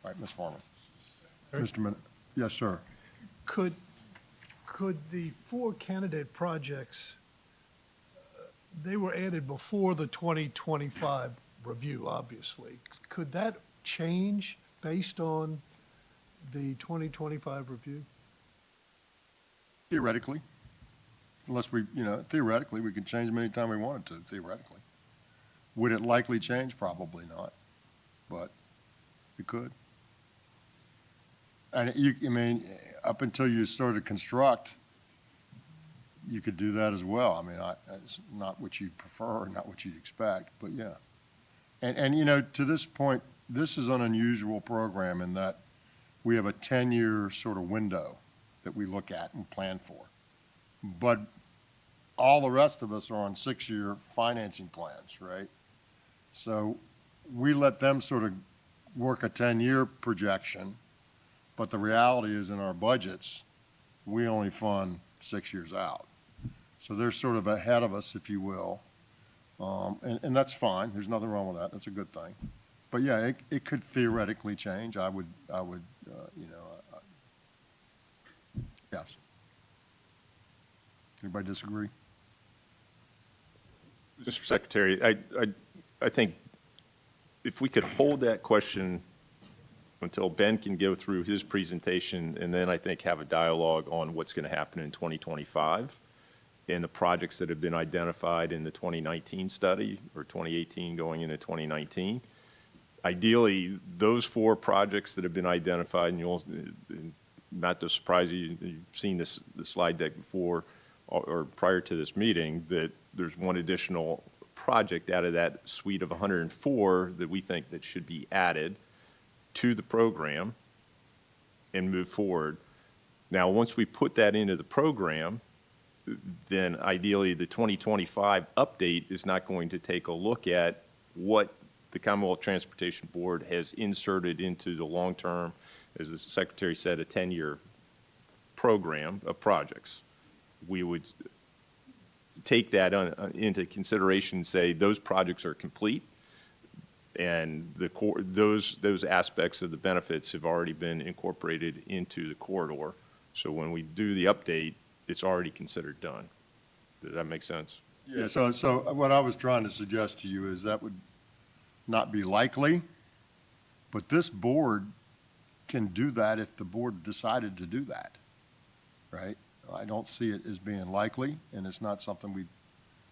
All right, Ms. Farmer. Mr. Min, yes, sir. Could the 4 candidate projects, they were added before the 2025 review, obviously. Could that change based on the 2025 review? Theoretically, unless we, theoretically, we could change them anytime we wanted to, theoretically. Would it likely change? Probably not, but it could. And up until you started to construct, you could do that as well. I mean, it's not what you'd prefer, not what you'd expect, but yeah. And to this point, this is an unusual program in that we have a 10-year sort of window that we look at and plan for. But all the rest of us are on 6-year financing plans, right? So we let them sort of work a 10-year projection, but the reality is in our budgets, we only fund 6 years out. So they're sort of ahead of us, if you will. And that's fine. There's nothing wrong with that. That's a good thing. But yeah, it could theoretically change. I would, yes. Anybody disagree? Mr. Secretary, I think if we could hold that question until Ben can go through his presentation, and then I think have a dialogue on what's going to happen in 2025 and the projects that have been identified in the 2019 study or 2018 going into 2019. Ideally, those 4 projects that have been identified, and you'll, not to surprise you, you've seen the slide deck before or prior to this meeting, that there's one additional project out of that suite of 104 that we think that should be added to the program and move forward. Now, once we put that into the program, then ideally the 2025 update is not going to take a look at what the Commonwealth Transportation Board has inserted into the long-term, as the Secretary said, a 10-year program of projects. We would take that into consideration and say those projects are complete, and those aspects of the benefits have already been incorporated into the corridor. So when we do the update, it's already considered done. Does that make sense? Yeah, so what I was trying to suggest to you is that would not be likely, but this board can do that if the board decided to do that, right? I don't see it as being likely, and it's not something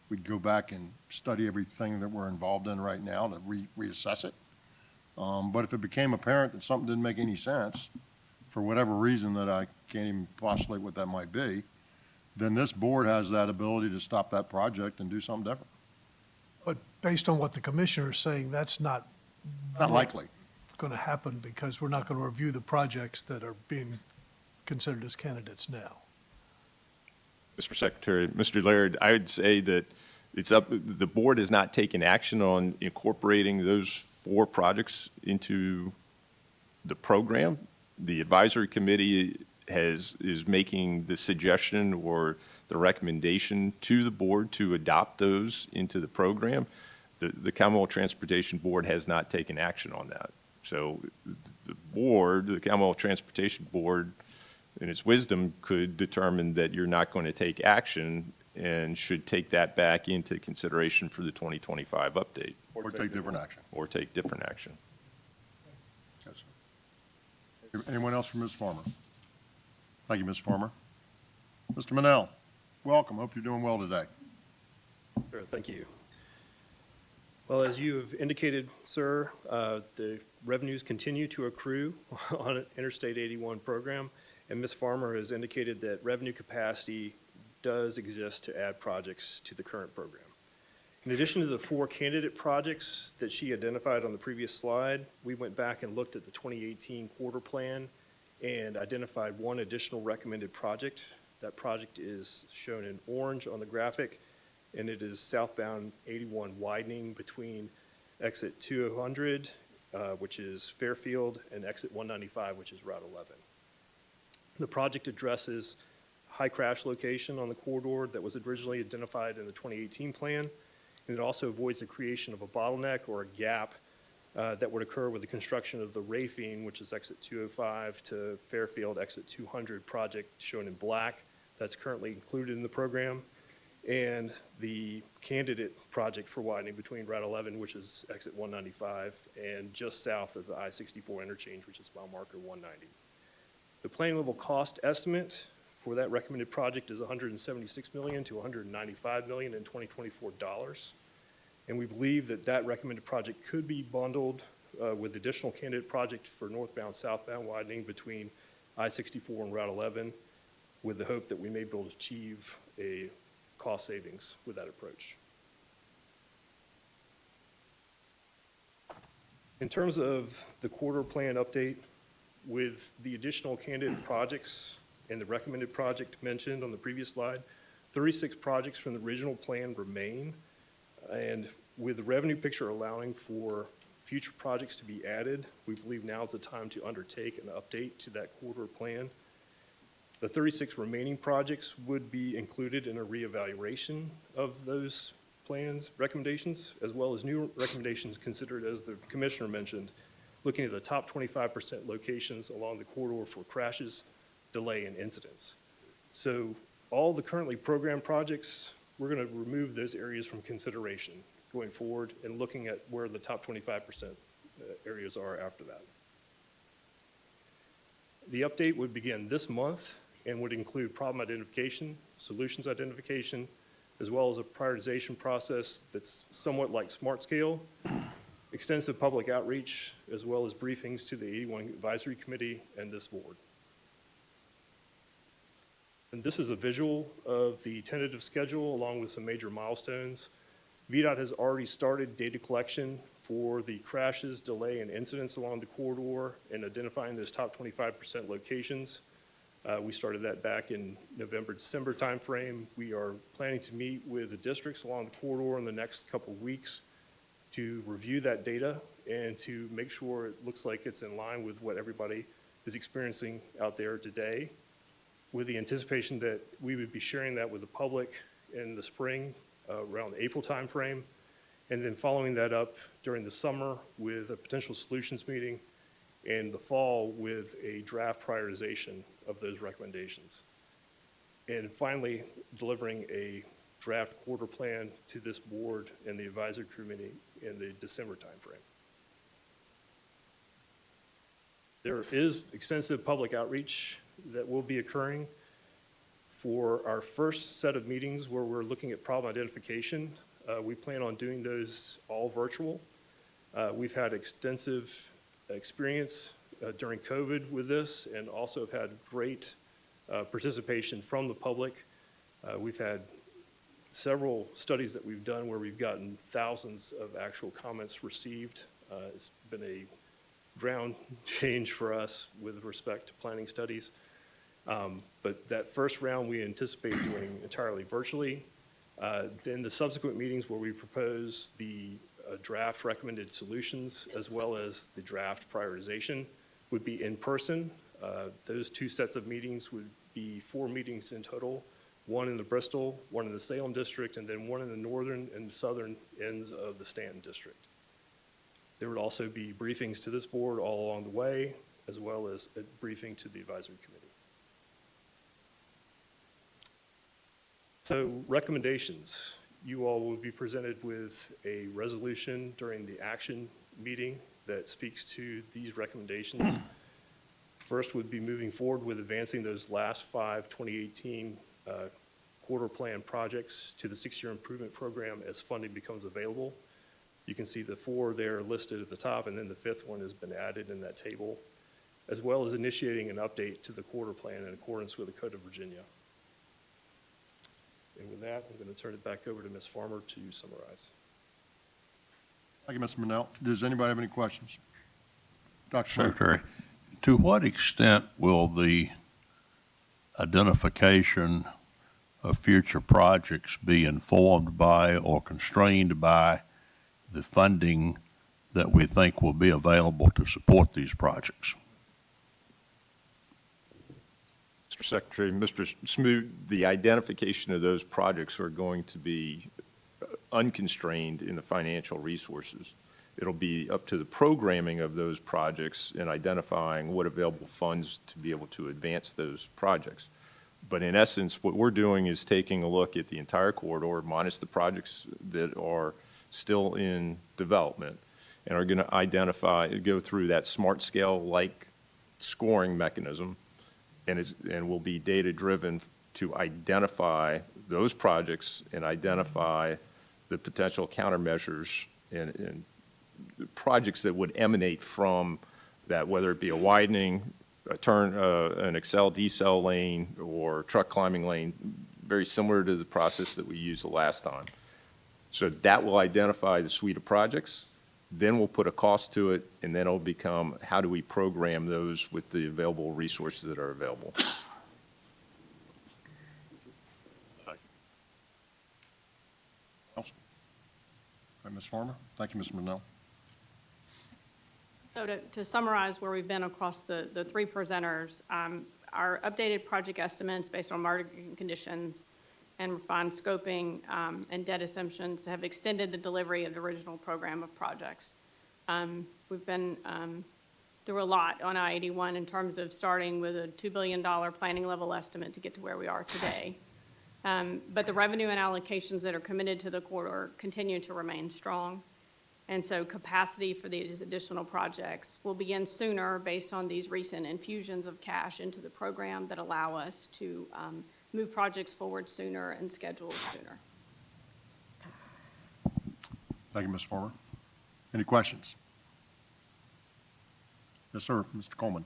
we'd go back and study everything that we're involved in right now to reassess it. But if it became apparent that something didn't make any sense, for whatever reason that I can't even postulate what that might be, then this board has that ability to stop that project and do something different. But based on what the commissioner is saying, that's not Not likely. going to happen because we're not going to review the projects that are being considered as candidates now. Mr. Secretary, Mr. Laird, I would say that the board has not taken action on incorporating those 4 projects into the program. The advisory committee is making the suggestion or the recommendation to the board to adopt those into the program. The Commonwealth Transportation Board has not taken action on that. So the Commonwealth Transportation Board, in its wisdom, could determine that you're not going to take action and should take that back into consideration for the 2025 update. Or take different action. Or take different action. Yes, sir. Anyone else from Ms. Farmer? Thank you, Ms. Farmer. Mr. Manel, welcome. Hope you're doing well today. Sure, thank you. Well, as you have indicated, sir, the revenues continue to accrue on Interstate 81 program, and Ms. Farmer has indicated that revenue capacity does exist to add projects to the current program. In addition to the 4 candidate projects that she identified on the previous slide, we went back and looked at the 2018 quarter plan and identified 1 additional recommended project. That project is shown in orange on the graphic, and it is southbound 81 widening between exit 200, which is Fairfield, and exit 195, which is Route 11. The project addresses high crash location on the corridor that was originally identified in the 2018 plan, and it also avoids the creation of a bottleneck or a gap that would occur with the construction of the Rafine, which is exit 205 to Fairfield exit 200 project shown in black that's currently included in the program. and the candidate project for widening between Route 11, which is exit 195, and just south of the I-64 interchange, which is mile marker 190. The plan level cost estimate for that recommended project is $176 million to $195 million in 2024 dollars. And we believe that that recommended project could be bundled with additional candidate project for northbound, southbound widening between I-64 and Route 11, with the hope that we may be able to achieve a cost savings with that approach. In terms of the quarter plan update, with the additional candidate projects and the recommended project mentioned on the previous slide, 36 projects from the original plan remain. And with the revenue picture allowing for future projects to be added, we believe now is the time to undertake an update to that quarter plan. The 36 remaining projects would be included in a reevaluation of those plans, recommendations, as well as new recommendations considered, as the commissioner mentioned, looking at the top 25% locations along the corridor for crashes, delay, and incidents. So all the currently programmed projects, we're going to remove those areas from consideration going forward and looking at where the top 25% areas are after that. The update would begin this month and would include problem identification, solutions identification, as well as a prioritization process that's somewhat like SmartScale, extensive public outreach, as well as briefings to the 81 Advisory Committee and this board. And this is a visual of the tentative schedule along with some major milestones. VDOT has already started data collection for the crashes, delay, and incidents along the corridor and identifying those top 25% locations. We started that back in November, December timeframe. We are planning to meet with the districts along the corridor in the next couple of weeks to review that data and to make sure it looks like it's in line with what everybody is experiencing out there today, with the anticipation that we would be sharing that with the public in the spring, around the April timeframe, and then following that up during the summer with a potential solutions meeting, and the fall with a draft prioritization of those recommendations. And finally, delivering a draft quarter plan to this board and the advisory committee in the December timeframe. There is extensive public outreach that will be occurring for our first set of meetings where we're looking at problem identification. We plan on doing those all virtual. We've had extensive experience during COVID with this and also have had great participation from the public. We've had several studies that we've done where we've gotten thousands of actual comments received. It's been a ground change for us with respect to planning studies. But that first round we anticipate doing entirely virtually. Then the subsequent meetings where we propose the draft recommended solutions as well as the draft prioritization would be in person. Those two sets of meetings would be 4 meetings in total, one in the Bristol, one in the Salem district, and then one in the northern and southern ends of the Stanton district. There would also be briefings to this board all along the way, as well as a briefing to the advisory committee. So recommendations, you all will be presented with a resolution during the action meeting that speaks to these recommendations. First would be moving forward with advancing those last 5 2018 quarter plan projects to the 6-year improvement program as funding becomes available. You can see the 4 there listed at the top, and then the 5th one has been added in that table, as well as initiating an update to the quarter plan in accordance with the Code of Virginia. And with that, I'm going to turn it back over to Ms. Farmer to summarize. Thank you, Mr. Manel. Does anybody have any questions? Dr. Secretary, to what extent will the identification of future projects be informed by or constrained by the funding that we think will be available to support these projects? Mr. Secretary, Mr. Smoot, the identification of those projects are going to be unconstrained in the financial resources. It'll be up to the programming of those projects and identifying what available funds to be able to advance those projects. But in essence, what we're doing is taking a look at the entire corridor minus the projects that are still in development and are going to go through that smart scale-like scoring mechanism and will be data-driven to identify those projects and identify the potential countermeasures and projects that would emanate from that, whether it be a widening, a turn, an accel decel lane, or truck climbing lane, very similar to the process that we used the last time. So that will identify the suite of projects, then we'll put a cost to it, and then it'll become, how do we program those with the available resources that are available? Ms. Farmer? Thank you, Ms. Manel. So to summarize where we've been across the three presenters, our updated project estimates based on market conditions and refined scoping and debt assumptions have extended the delivery of the original program of projects. We've been through a lot on I-81 in terms of starting with a $2 billion planning level estimate to get to where we are today. But the revenue and allocations that are committed to the corridor continue to remain strong. And so capacity for these additional projects will begin sooner based on these recent infusions of cash into the program that allow us to move projects forward sooner and schedule sooner. Thank you, Ms. Farmer. Any questions? Yes, sir, Mr. Coleman.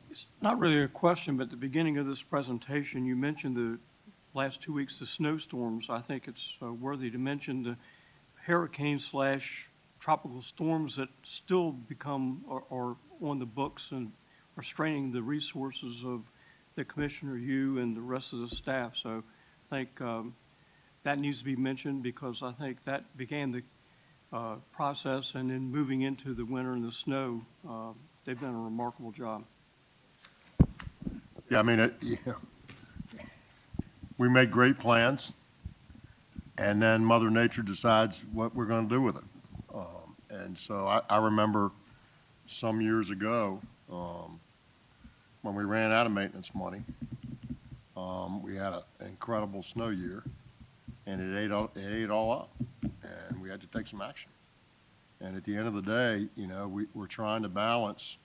It's not really a question, but at the beginning of this presentation, you mentioned the last 2 weeks, the snowstorms. I think it's worthy to mention the hurricane/tropical storms that still become are on the books and are straining the resources of the commissioner, you, and the rest of the staff. So I think that needs to be mentioned because I think that began the process, and then moving into the winter and the snow, they've done a remarkable job. Yeah, I mean, we make great plans, and then Mother Nature decides what we're going to do with it. And so I remember some years ago, when we ran out of maintenance money, we had an incredible snow year, and it ate all up, and we had to take some action. And at the end of the day, we're trying to balance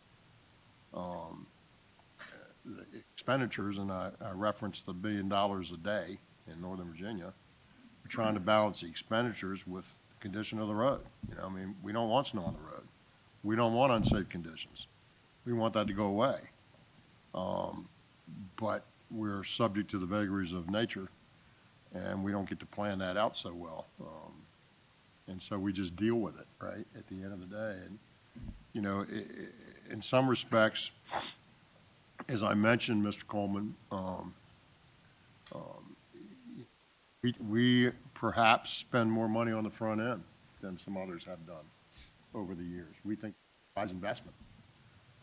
the expenditures, and I referenced the $1 billion a day in Northern Virginia. We're trying to balance the expenditures with the condition of the road. I mean, we don't want snow on the road. We don't want unsafe conditions. We want that to go away. But we're subject to the vagaries of nature, and we don't get to plan that out so well. And so we just deal with it, right, at the end of the day. And, in some respects, as I mentioned, Mr. Coleman, we perhaps spend more money on the front end than some others have done over the years. We think it's investment.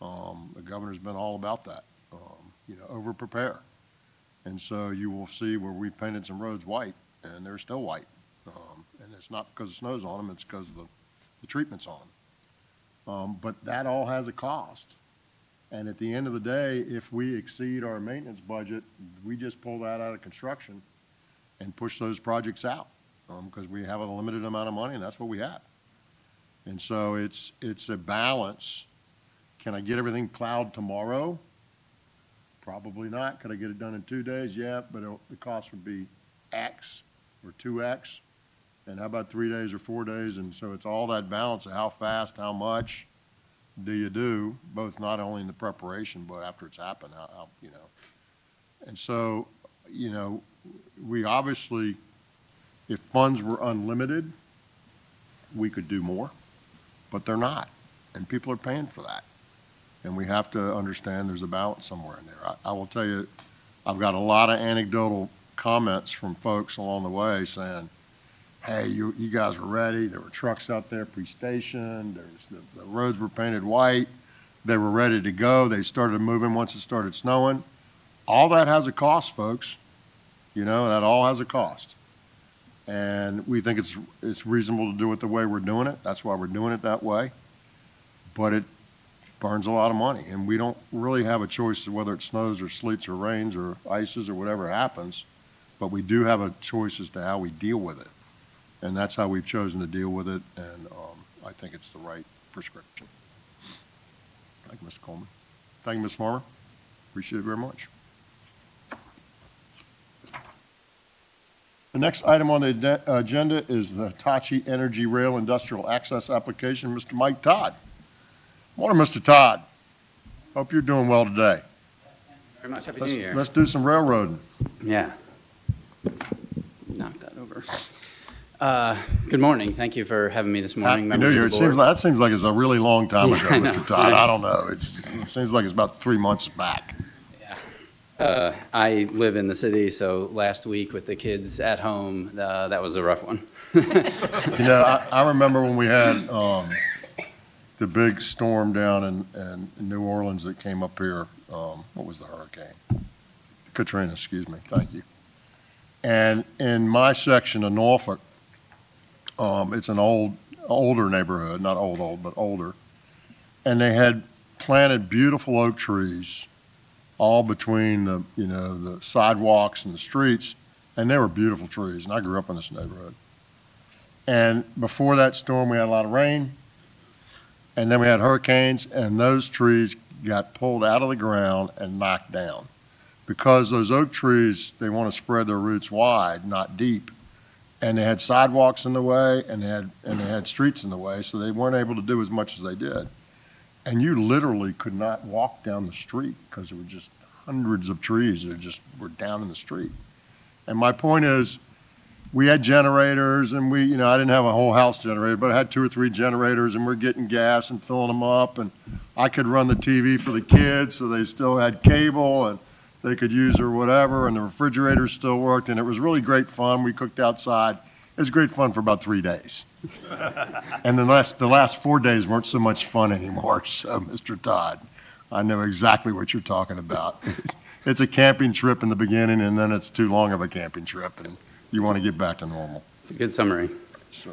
The governor's been all about that, over-prepare. And so you will see where we painted some roads white, and they're still white. And it's not because the snow's on them, it's because the treatment's on them. But that all has a cost. And at the end of the day, if we exceed our maintenance budget, we just pull that out of construction and push those projects out, because we have a limited amount of money, and that's what we have. And so it's a balance. Can I get everything plowed tomorrow? Probably not. Could I get it done in 2 days? Yeah, but the cost would be X or 2X. And how about 3 days or 4 days? And so it's all that balance of how fast, how much do you do, both not only in the preparation, but after it's happened, And so, we obviously, if funds were unlimited, we could do more, but they're not. And people are paying for that. And we have to understand there's a balance somewhere in there. I will tell you, I've got a lot of anecdotal comments from folks along the way saying, hey, you guys were ready. There were trucks out there pre-stationed. The roads were painted white. They were ready to go. They started moving once it started snowing. All that has a cost, folks. That all has a cost. And we think it's reasonable to do it the way we're doing it. That's why we're doing it that way. But burns a lot of money, and we don't really have a choice whether it snows or sleets or rains or ices or whatever happens, but we do have a choice as to how we deal with it. And that's how we've chosen to deal with it, and I think it's the right prescription. Thank you, Mr. Coleman. Thank you, Ms. Farmer. Appreciate it very much. The next item on the agenda is the Hitachi Energy Rail Industrial Access Application. Mr. Mike Todd. Morning, Mr. Todd. Hope you're doing well today. Very much. Happy New Year. Let's do some railroading. Yeah. Knock that over. Good morning. Thank you for having me this morning. Happy New Year. That seems like it's a really long time ago, Yeah, I know. Mr. Todd. I don't know. It seems like it's about 3 months back. I live in the city, so last week with the kids at home, that was a rough one. You know, I remember when we had the big storm down in New Orleans that came up here. What was the hurricane? Katrina, excuse me. Thank you. And in my section of Norfolk, it's an older neighborhood, not old, but older. And they had planted beautiful oak trees all between the sidewalks and the streets, and they were beautiful trees. And I grew up in this neighborhood. And before that storm, we had a lot of rain, and then we had hurricanes, and those trees got pulled out of the ground and knocked down. Because those oak trees, they want to spread their roots wide, not deep. And they had sidewalks in the way, and they had streets in the way, so they weren't able to do as much as they did. And you literally could not walk down the street because there were just hundreds of trees that just were down in the street. And my point is, we had generators, and I didn't have a whole house generator, but I had 2 or 3 generators, and we're getting gas and filling them up, and I could run the TV for the kids, so they still had cable, and they could use or whatever, and the refrigerator still worked, and it was really great fun. We cooked outside. It was great fun for about 3 days. And the last 4 days weren't so much fun anymore. So, Mr. Todd, I know exactly what you're talking about. It's a camping trip in the beginning, and then it's too long of a camping trip, and you want to get back to normal. It's a good summary. So,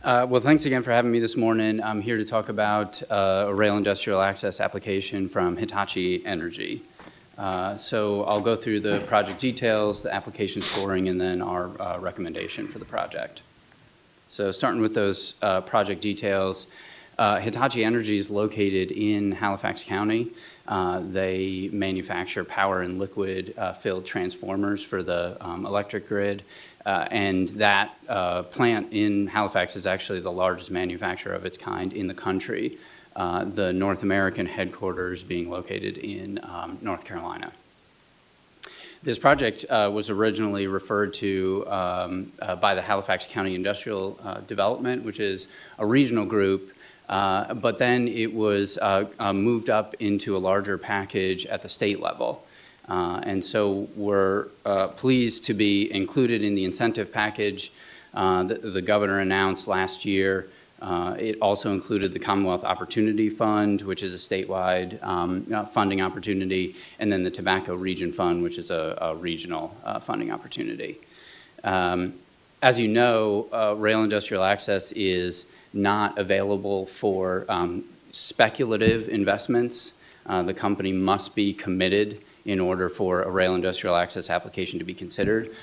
Well, thanks again for having me this morning. I'm here to talk about a rail industrial access application from Hitachi Energy. So I'll go through the project details, the application scoring, and then our recommendation for the project. So starting with those project details, Hitachi Energy is located in Halifax County. They manufacture power and liquid filled transformers for the electric grid. And that plant in Halifax is actually the largest manufacturer of its kind in the country. The North American headquarters being located in North Carolina. This project was originally referred to by the Halifax County Industrial Development, which is a regional group, but then it was moved up into a larger package at the state level. And so we're pleased to be included in the incentive package that the governor announced last year. It also included the Commonwealth Opportunity Fund, which is a statewide funding opportunity, and then the Tobacco Region Fund, which is a regional funding opportunity. As you know, rail industrial access is not available for speculative investments. The company must be committed in order for a rail industrial access application to be considered.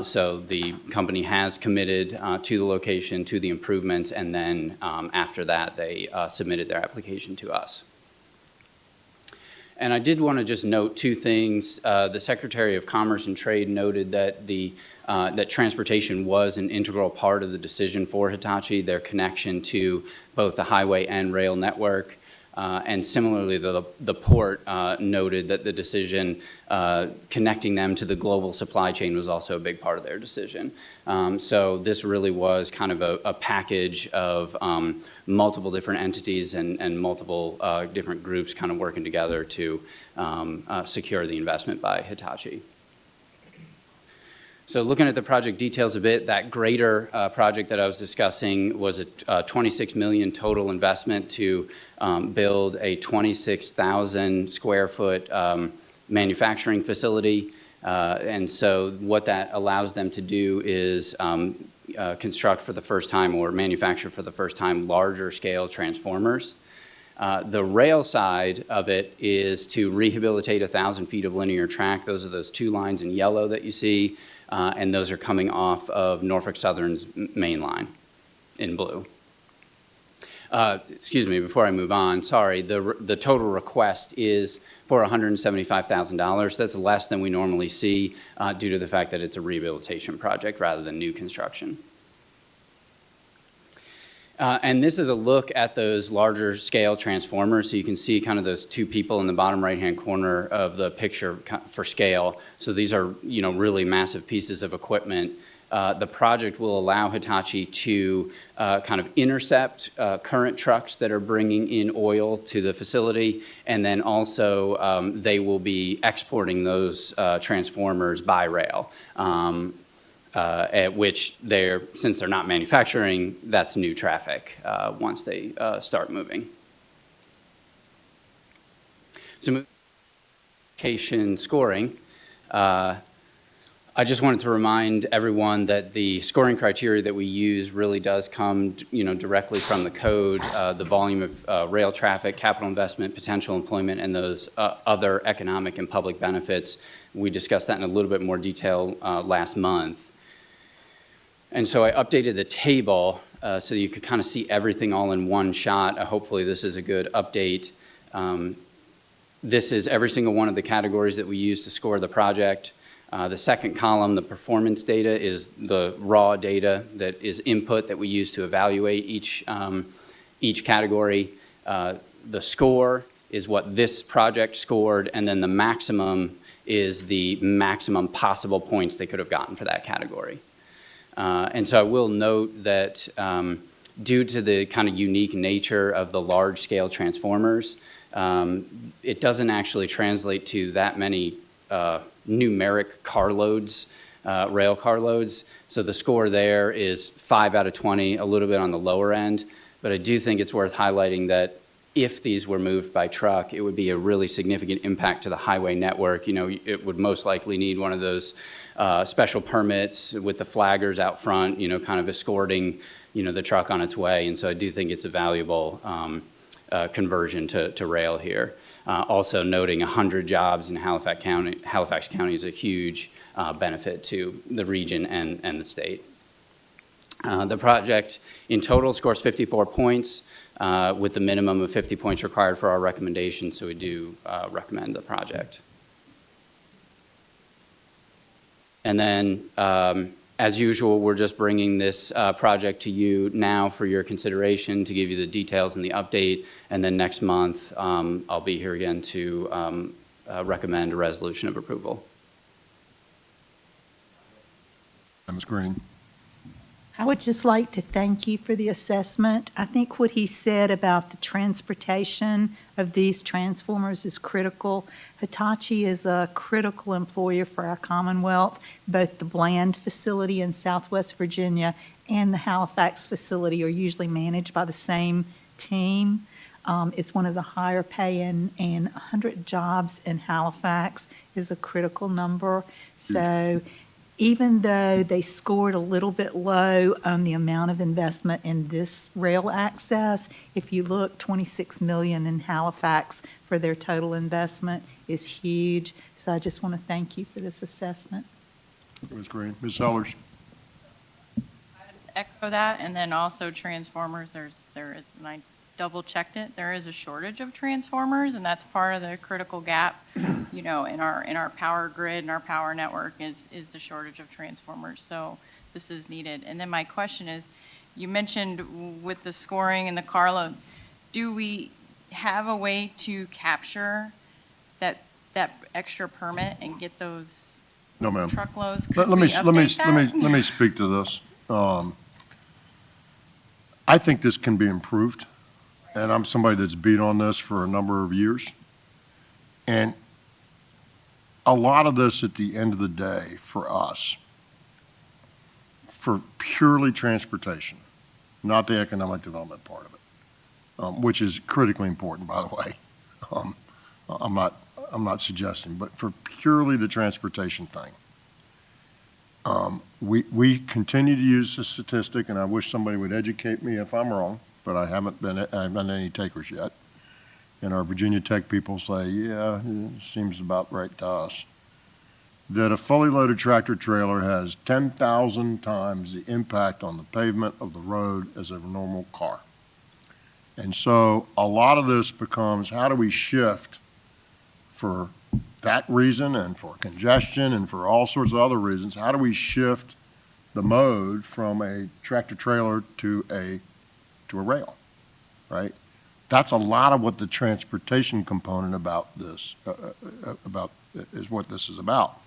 So the company has committed to the location, to the improvements, and then after that, they submitted their application to us. And I did want to just note 2 things. The Secretary of Commerce and Trade noted that that transportation was an integral part of the decision for Hitachi, their connection to both the highway and rail network. And similarly, the port noted that the decision connecting them to the global supply chain was also a big part of their decision. So this really was kind of a package of multiple different entities and multiple different groups kind of working together to secure the investment by Hitachi. So looking at the project details a bit, that greater project that I was discussing was a $26 million total investment to build a 26,000 square foot manufacturing facility. And so what that allows them to do is construct for the first time or manufacture for the first time larger scale transformers. The rail side of it is to rehabilitate 1,000 feet of linear track. Those are those two lines in yellow that you see, and those are coming off of Norfolk Southern's main line in blue. Excuse me, before I move on, sorry, the total request is for $175,000. That's less than we normally see due to the fact that it's a rehabilitation project rather than new construction. And this is a look at those larger scale transformers. So you can see kind of those two people in the bottom right-hand corner of the picture for scale. So these are, really massive pieces of equipment. The project will allow Hitachi to kind of intercept current trucks that are bringing in oil to the facility, and then also they will be exporting those transformers by rail, at which since they're not manufacturing, that's new traffic once they start moving. So location scoring. I just wanted to remind everyone that the scoring criteria that we use really does come, directly from the code, the volume of rail traffic, capital investment, potential employment, and those other economic and public benefits. We discussed that in a little bit more detail last month. And so I updated the table so you could kind of see everything all in one shot. Hopefully this is a good update. This is every single one of the categories that we use to score the project. The second column, the performance data, is the raw data that is input that we use to evaluate each category. The score is what this project scored, and then the maximum is the maximum possible points they could have gotten for that category. And so I will note that due to the kind of unique nature of the large-scale transformers, it doesn't actually translate to that many numeric carloads, rail carloads. So the score there is 5 out of 20, a little bit on the lower end. But I do think it's worth highlighting that if these were moved by truck, it would be a really significant impact to the highway network. It would most likely need one of those special permits with the flaggers out front, kind of escorting, the truck on its way. And so I do think it's a valuable conversion to rail here. Also noting 100 jobs in Halifax County is a huge benefit to the region and the state. The project in total scores 54 points with the minimum of 50 points required for our recommendation, so we do recommend the project. And then, as usual, we're just bringing this project to you now for your consideration, to give you the details and the update, and then next month I'll be here again to recommend a resolution of approval. Ms. Green. I would just like to thank you for the assessment. I think what he said about the transportation of these transformers is critical. Hitachi is a critical employer for our Commonwealth. Both the Bland facility in Southwest Virginia and the Halifax facility are usually managed by the same team. It's one of the higher paying, and 100 jobs in Halifax is a critical number. So even though they scored a little bit low on the amount of investment in this rail access, if you look, $26 million in Halifax for their total investment is huge. So I just want to thank you for this assessment. Ms. Green. Ms. Sellers. Echo that, and then also transformers, there is, and I double checked it, there is a shortage of transformers, and that's part of the critical gap, in our power grid and our power network is the shortage of transformers. So this is needed. And then my question is, you mentioned with the scoring and the carload, do we have a way to capture that extra permit and get those No, ma'am. truckloads? Let me speak to this. I think this can be improved, and I'm somebody that's beat on this for a number of years. And a lot of this at the end of the day for us, for purely transportation, not the economic development part of it, which is critically important, by the way. I'm not suggesting, but for purely the transportation thing, we continue to use the statistic, and I wish somebody would educate me if I'm wrong, but I haven't any takers yet. and our Virginia Tech people say, yeah, it seems about right to us, that a fully loaded tractor trailer has 10,000 times the impact on the pavement of the road as a normal car. And so a lot of this becomes, how do we shift for that reason and for congestion and for all sorts of other reasons? How do we shift the mode from a tractor trailer to a rail, right? That's a lot of what the transportation component about this, is what this is about.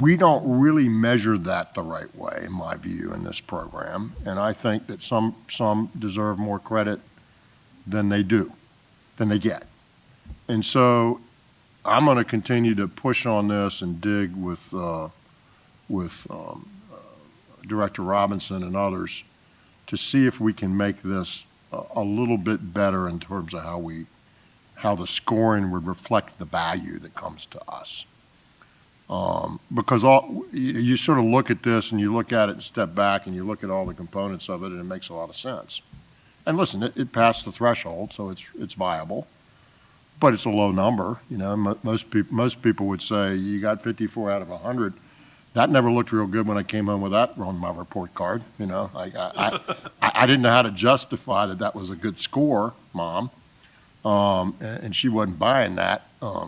We don't really measure that the right way, in my view, in this program, and I think that some deserve more credit than they get. And so I'm going to continue to push on this and dig with Director Robinson and others to see if we can make this a little bit better in terms of how the scoring would reflect the value that comes to us. Because you sort of look at this and you look at it and step back and you look at all the components of it and it makes a lot of sense. And listen, it passed the threshold, so it's viable, but it's a low number. You know, most people would say you got 54 out of 100. That never looked real good when I came home with that on my report card. You know, I didn't know how to justify that was a good score, Mom, and she wasn't buying that. I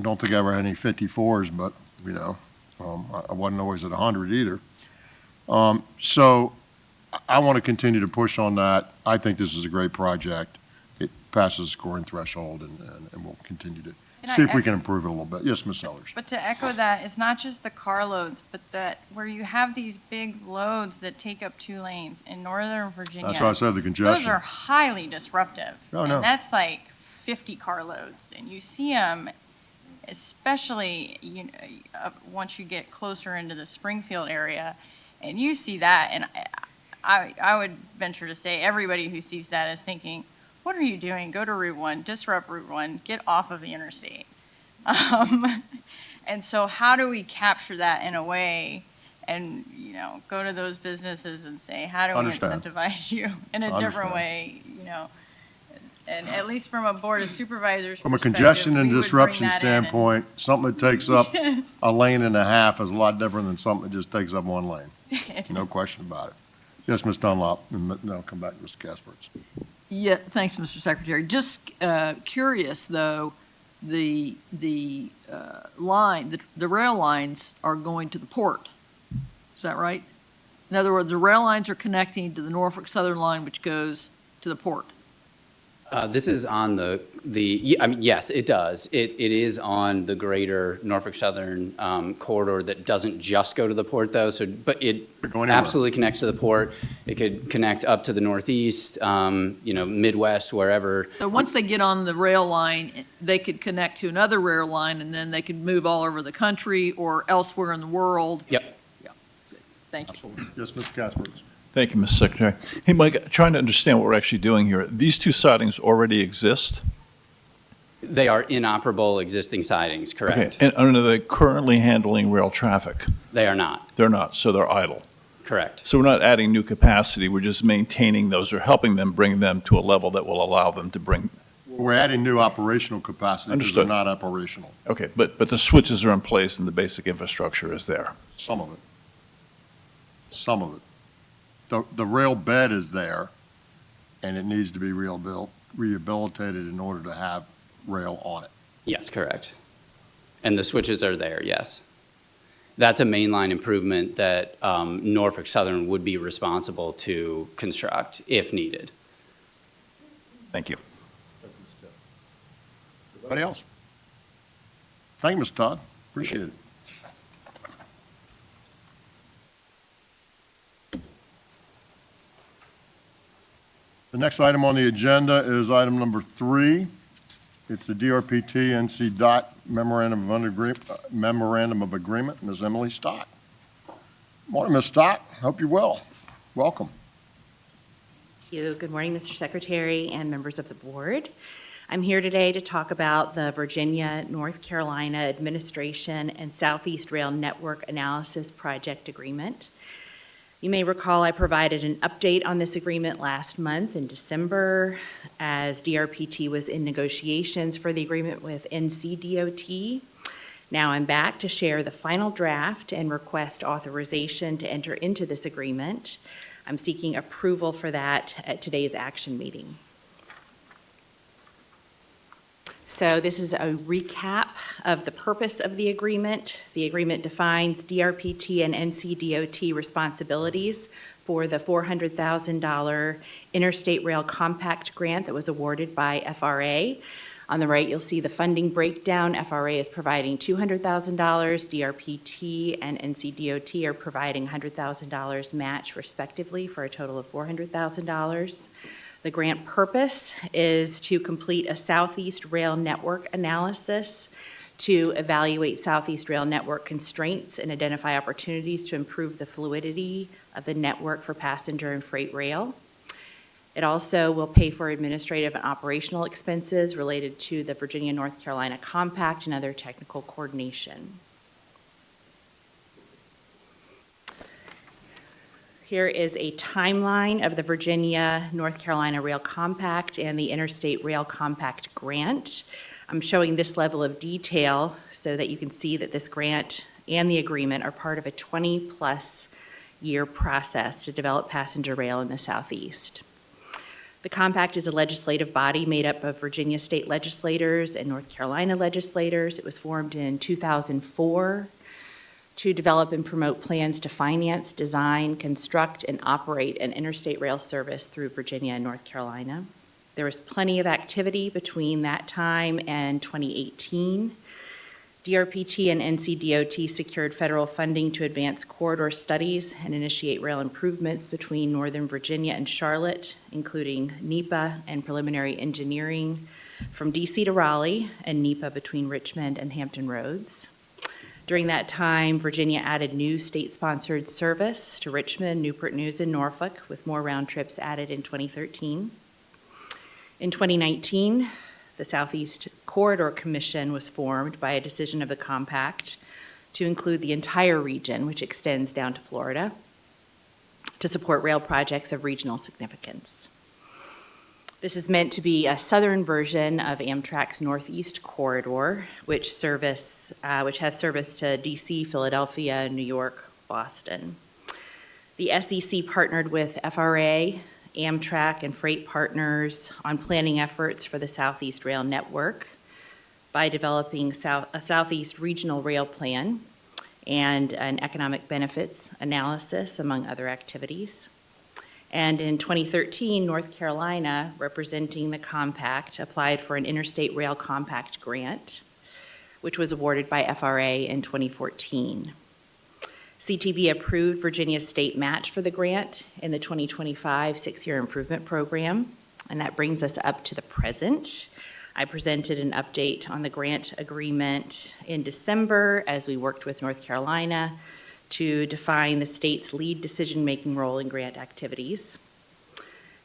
don't think I ever had any 54s, but, you know, I wasn't always at 100 either. So I want to continue to push on that. I think this is a great project. It passes the scoring threshold, and we'll continue to see if we can improve it a little bit. Yes, Ms. Sellers. But to echo that, it's not just the carloads, but that where you have these big loads that take up 2 lanes in Northern Virginia. That's why I said the congestion. Those are highly disruptive. Oh, no. And that's like 50 carloads, and you see them, especially, you know, once you get closer into the Springfield area, and you see that, and I would venture to say everybody who sees that is thinking, what are you doing? Go to Route 1, disrupt Route 1, get off of the interstate. And so how do we capture that in a way and, you know, go to those businesses and say, how do we Understand. incentivize you in a different way, you know? And at least from a Board of Supervisors From a perspective, congestion and we would bring disruption that in and- standpoint, something that takes up Yes. a lane and a half is a lot different than something that just takes up 1 lane. It No is. question about it. Yes, Ms. Dunlop, and then I'll come back to Mr. Casperts. Yeah, thanks, Mr. Secretary. Just curious, though, the rail lines are going to the port. Is that right? In other words, the rail lines are connecting to the Norfolk Southern line, which goes to the port. This is on I mean, yes, it does. It is on the greater Norfolk Southern corridor that doesn't just go to the port, though, but it go anywhere. absolutely connects to the port. It could connect up to the northeast, you know, Midwest, wherever. So once they get on the rail line, they could connect to another rail line, and then they could move all over the country or elsewhere in the world. Yep. Yeah. Thank you. Yes, Mr. Casperts. Thank you, Mr. Secretary. Hey, Mike, trying to understand what we're actually doing here. These 2 sidings already exist? They are inoperable existing sidings, correct? Okay, and are they currently handling rail traffic? They are not, They're not, so they're idle. correct. So we're not adding new capacity, we're just maintaining those or helping them bring them to a level that will allow them to bring, We're adding new operational capacity because they're Understood. not operational, okay, but the switches are in place and the basic infrastructure is there. some of it. Some of it. The rail bed is there, and it needs to be rehabilitated in order to have rail on it. Yes, correct. And the switches are there, yes. That's a mainline improvement that Norfolk Southern would be responsible to construct if needed. Thank you. Anybody else? Thank you, Mr. Todd. Appreciate it. The next item on the agenda is item number 3. It's the DRPT NC DOT Memorandum of Agreement. Ms. Emily Stott. Morning, Ms. Stott. Hope you're well. Welcome. Thank you. Good morning, Mr. Secretary and members of the board. I'm here today to talk about the Virginia, North Carolina Administration and Southeast Rail Network Analysis Project Agreement. You may recall I provided an update on this agreement last month in December as DRPT was in negotiations for the agreement with NCDOT. Now I'm back to share the final draft and request authorization to enter into this agreement. I'm seeking approval for that at today's action meeting. So this is a recap of the purpose of the agreement. The agreement defines DRPT and NCDOT responsibilities for the $400,000 Interstate Rail Compact grant that was awarded by FRA. On the right, you'll see the funding breakdown. FRA is providing $200,000. DRPT and NCDOT are providing $100,000 match respectively for a total of $400,000. The grant purpose is to complete a Southeast Rail Network analysis to evaluate Southeast Rail Network constraints and identify opportunities to improve the fluidity of the network for passenger and freight rail. It also will pay for administrative and operational expenses related to the Virginia-North Carolina Compact and other technical coordination. Here is a timeline of the Virginia-North Carolina Rail Compact and the Interstate Rail Compact grant. I'm showing this level of detail so that you can see that this grant and the agreement are part of a 20-plus year process to develop passenger rail in the Southeast. The compact is a legislative body made up of Virginia state legislators and North Carolina legislators. It was formed in 2004 to develop and promote plans to finance, design, construct, and operate an interstate rail service through Virginia and North Carolina. There was plenty of activity between that time and 2018. DRPT and NCDOT secured federal funding to advance corridor studies and initiate rail improvements between Northern Virginia and Charlotte, including NEPA and preliminary engineering from DC to Raleigh and NEPA between Richmond and Hampton Roads. During that time, Virginia added new state-sponsored service to Richmond, Newport News, and Norfolk, with more round trips added in 2013. In 2019, the Southeast Corridor Commission was formed by a decision of the compact to include the entire region, which extends down to Florida, to support rail projects of regional significance. This is meant to be a southern version of Amtrak's Northeast Corridor, which has service to DC, Philadelphia, New York, Boston. The SEC partnered with FRA, Amtrak, and freight partners on planning efforts for the Southeast Rail Network by developing a Southeast Regional Rail Plan and an economic benefits analysis, among other activities. And in 2013, North Carolina, representing the compact, applied for an Interstate Rail Compact grant, which was awarded by FRA in 2014. CTB approved Virginia's state match for the grant in the 2025 six-year improvement program, and that brings us up to the present. I presented an update on the grant agreement in December as we worked with North Carolina to define the state's lead decision-making role in grant activities.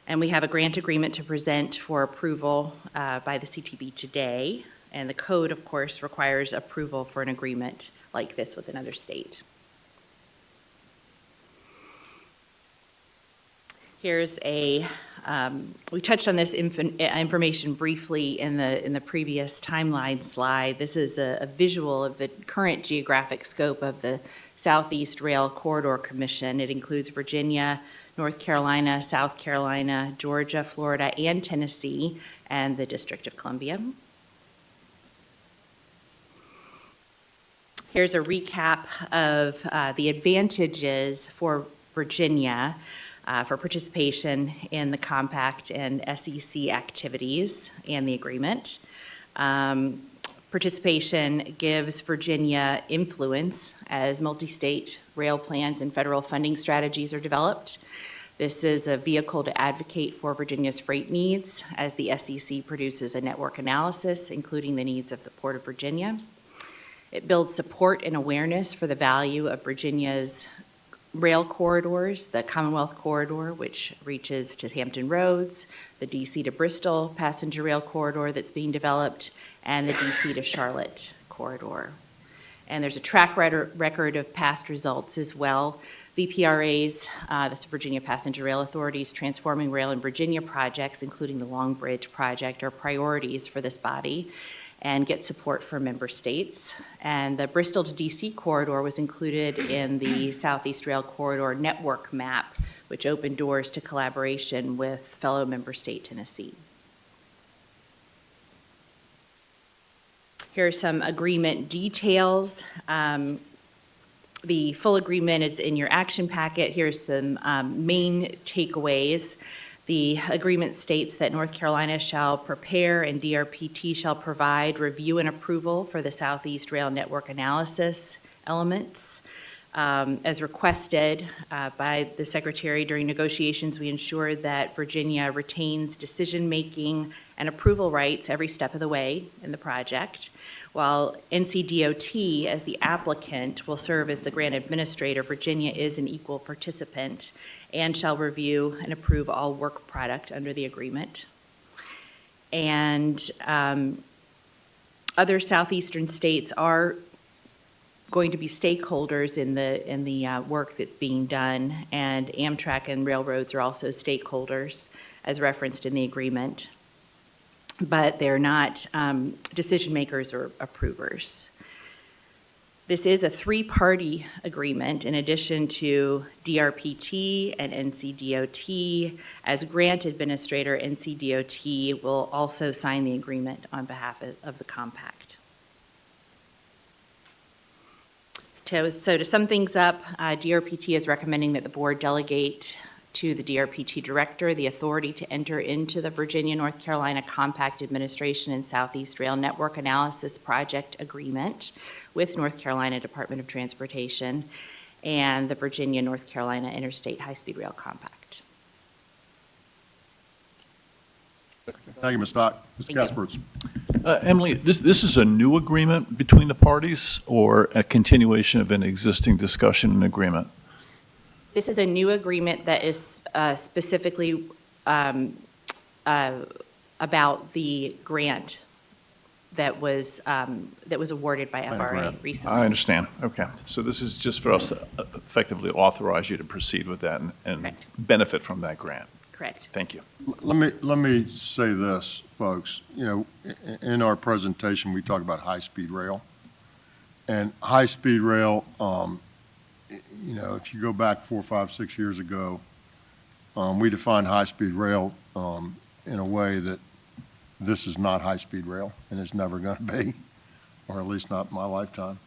And we have a grant agreement to present for approval by the CTB today. And the code, of course, requires approval for an agreement like this with another state. Here's we touched on this information briefly in the previous timeline slide. This is a visual of the current geographic scope of the Southeast Rail Corridor Commission. It includes Virginia, North Carolina, South Carolina, Georgia, Florida, and Tennessee, and the District of Columbia. Here's a recap of the advantages for Virginia for participation in the compact and SEC activities and the agreement. Participation gives Virginia influence as multi-state rail plans and federal funding strategies are developed. This is a vehicle to advocate for Virginia's freight needs as the SEC produces a network analysis, including the needs of the Port of Virginia. It builds support and awareness for the value of Virginia's rail corridors, the Commonwealth corridor, which reaches to Hampton Roads, the DC to Bristol passenger rail corridor that's being developed, and the DC to Charlotte corridor. And there's a track record of past results as well. VPRA's, that's the Virginia Passenger Rail Authority's Transforming Rail in Virginia projects, including the Long Bridge project, are priorities for this body and get support from member states. And the Bristol to DC corridor was included in the Southeast Rail Corridor Network map, which opened doors to collaboration with fellow member state Tennessee. Here are some agreement details. The full agreement is in your action packet. Here's some main takeaways. The agreement states that North Carolina shall prepare and DRPT shall provide review and approval for the Southeast Rail Network analysis elements. As requested by the Secretary during negotiations, we ensure that Virginia retains decision-making and approval rights every step of the way in the project, while NCDOT, as the applicant, will serve as the grant administrator. Virginia is an equal participant and shall review and approve all work product under the agreement. And other southeastern states are going to be stakeholders in the work that's being done, and Amtrak and railroads are also stakeholders, as referenced in the agreement, but they're not decision makers or approvers. This is a three-party agreement in addition to DRPT and NCDOT. As grant administrator, NCDOT will also sign the agreement on behalf of the compact. So to sum things up, DRPT is recommending that the board delegate to the DRPT director the authority to enter into the Virginia-North Carolina Compact Administration and Southeast Rail Network Analysis Project Agreement with North Carolina Department of Transportation and the Virginia-North Carolina Interstate High-Speed Rail Compact. Thank you, Ms. Stock. Mr. Casperts. Emily, this is a new agreement between the parties or a continuation of an existing discussion and agreement? This is a new agreement that is specifically about the grant that was awarded by FRA recently. I understand. Okay. So this is just for us to effectively authorize you to proceed with that and benefit from that grant. Correct. Thank you. Let me say this, folks. You know, in our presentation, we talk about high-speed rail. And high-speed rail, you know, if you go back 4, 5, 6 years ago, we defined high-speed rail in a way that this is not high-speed rail, and it's never going to be, or at least not in my lifetime.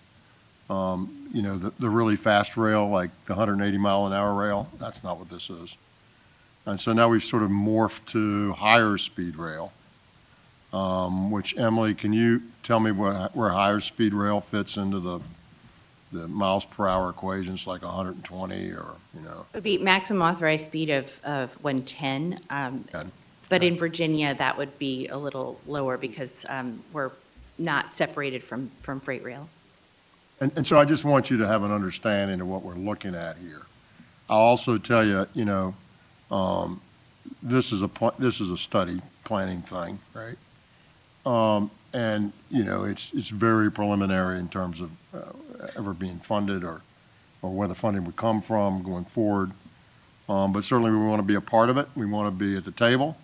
You know, the really fast rail, like the 180-mile-an-hour rail, that's not what this is. And so now we've sort of morphed to higher speed rail, which, Emily, can you tell me where higher speed rail fits into the miles per hour equations, like 120 or, you know? It would be maximum authorized speed of 110. But in Virginia, that would be a little lower because we're not separated from freight rail. And so I just want you to have an understanding of what we're looking at here. I'll also tell you, you know, this is a study planning thing, right? And, you know, it's very preliminary in terms of ever being funded or where the funding would come from going forward. But certainly we want to be a part of it. We want to be at the table,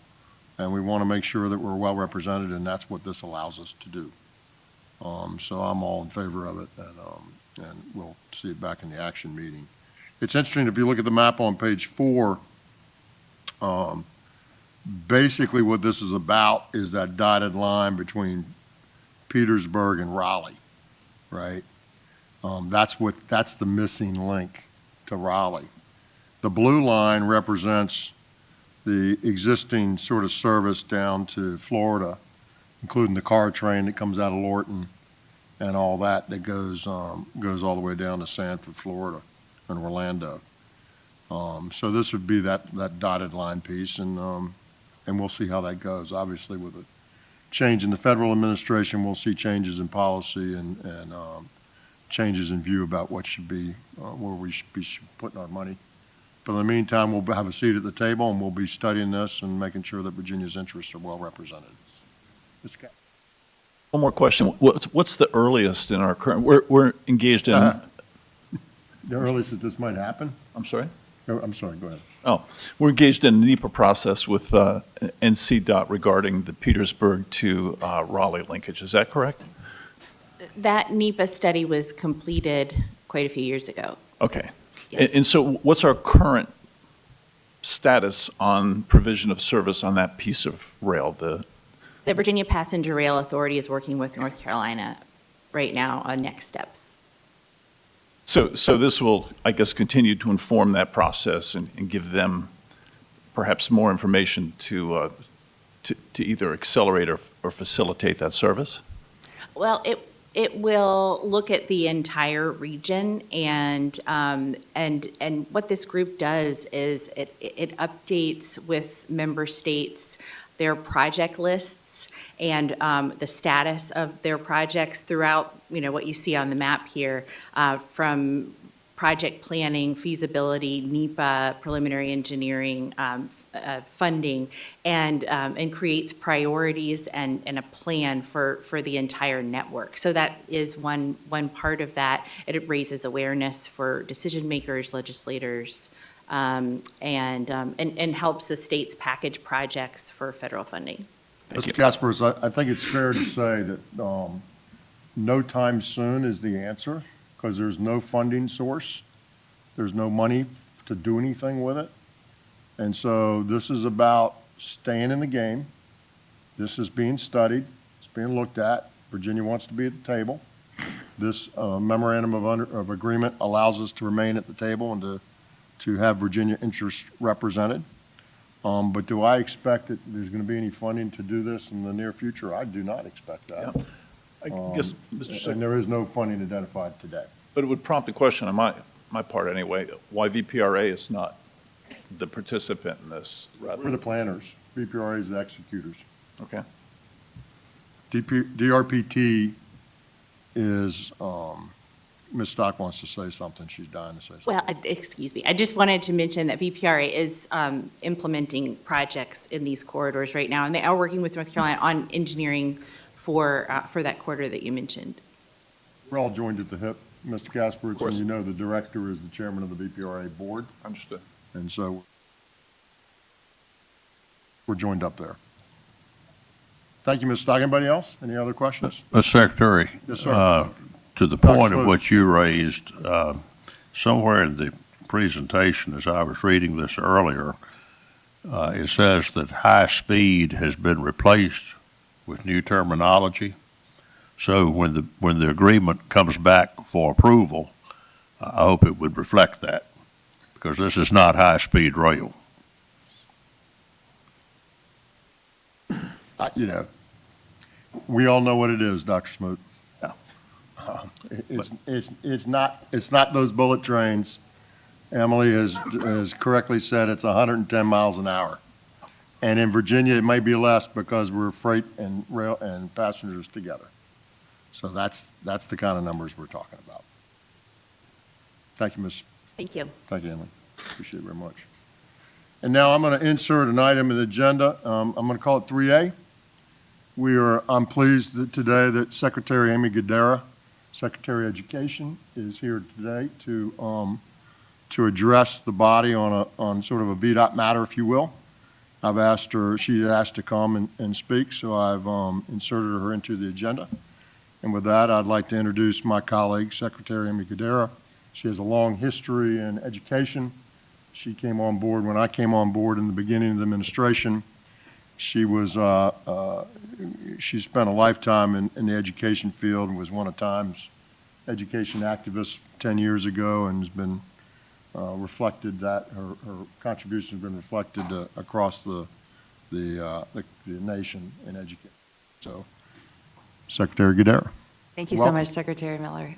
and we want to make sure that we're well represented, and that's what this allows us to do. So I'm all in favor of it, and we'll see it back in the action meeting. It's interesting, if you look at the map on page 4, basically what this is about is that dotted line between Petersburg and Raleigh, right? That's the missing link to Raleigh. The blue line represents the existing sort of service down to Florida, including the car train that comes out of Lorton and all that goes all the way down to Sanford, Florida, and Orlando. So this would be that dotted line piece, and we'll see how that goes. Obviously, with a change in the federal administration, we'll see changes in policy and changes in view about what should be, where we should be putting our money. But in the meantime, we'll have a seat at the table, and we'll be studying this and making sure that Virginia's interests are well represented. One more question. What's the earliest in our current, we're engaged in, The earliest that this might happen? I'm sorry? Oh, I'm sorry, go ahead. Oh, we're engaged in a NEPA process with NCDOT regarding the Petersburg to Raleigh linkage. Is that correct? That NEPA study was completed quite a few years ago. Okay. Yes. And so what's our current status on provision of service on that piece of rail? The Virginia Passenger Rail Authority is working with North Carolina right now on next steps. So this will, I guess, continue to inform that process and give them perhaps more information to either accelerate or facilitate that service? Well, it will look at the entire region, and what this group does is it updates with member states their project lists and the status of their projects throughout, what you see on the map here, from project planning, feasibility, NEPA, preliminary engineering, funding, and creates priorities and a plan for the entire network. So that is one part of that. It raises awareness for decision makers, legislators, and helps the states package projects for federal funding. Mr. Caspers, I think it's fair to say that no time soon is the answer, because there's no funding source. There's no money to do anything with it. And so this is about staying in the game. This is being studied. It's being looked at. Virginia wants to be at the table. This memorandum of agreement allows us to remain at the table and to have Virginia interests represented. But do I expect that there's going to be any funding to do this in the near future? I do not expect that. Yeah. I guess, Mr. Secretary. And there is no funding identified today. But it would prompt a question on my part anyway, why VPRA is not the participant in this rather? We're the planners. VPRA is the executors. Okay. DRPT is, Ms. Stock wants to say something. She's dying to say something. Well, excuse me, I just wanted to mention that VPRA is implementing projects in these corridors right now, and they are working with North Carolina on engineering for that corridor that you mentioned. We're all joined at the hip, Mr. Caspers, course. and you know the director is the chairman of the VPRA board, Understood. and so we're joined up there. Thank you, Ms. Stock. Anybody else? Any other questions? Mr. Secretary. Yes, sir. To the Dr. point of Smoot. what you raised, somewhere in the presentation, as I was reading this earlier, it says that high speed has been replaced with new terminology. So when the agreement comes back for approval, I hope it would reflect that, because this is not high-speed rail. We all know what it is, Dr. Smoot. It's not those bullet trains. Emily has correctly said it's 110 miles an hour. And in Virginia, it may be less because we're freight and rail and passengers together. So that's the kind of numbers we're talking about. Thank you, Ms. Thank you. Thank you, Emily. Appreciate it very much. And now I'm going to insert an item in the agenda. I'm going to call it 3A. I'm pleased today that Secretary Amy Gadara, Secretary of Education, is here today to address the body on sort of a VDOT matter, if you will. I've asked her, she asked to come and speak, so I've inserted her into the agenda. And with that, I'd like to introduce my colleague, Secretary Amy Gadara. She has a long history in education. She came on board when I came on board in the beginning of the administration. She spent a lifetime in the education field and was one of Time's education activists 10 years ago, and has been reflected that her contribution has been reflected across the nation in education. So, Secretary Gadara. Thank you Welcome. so much, Secretary Miller.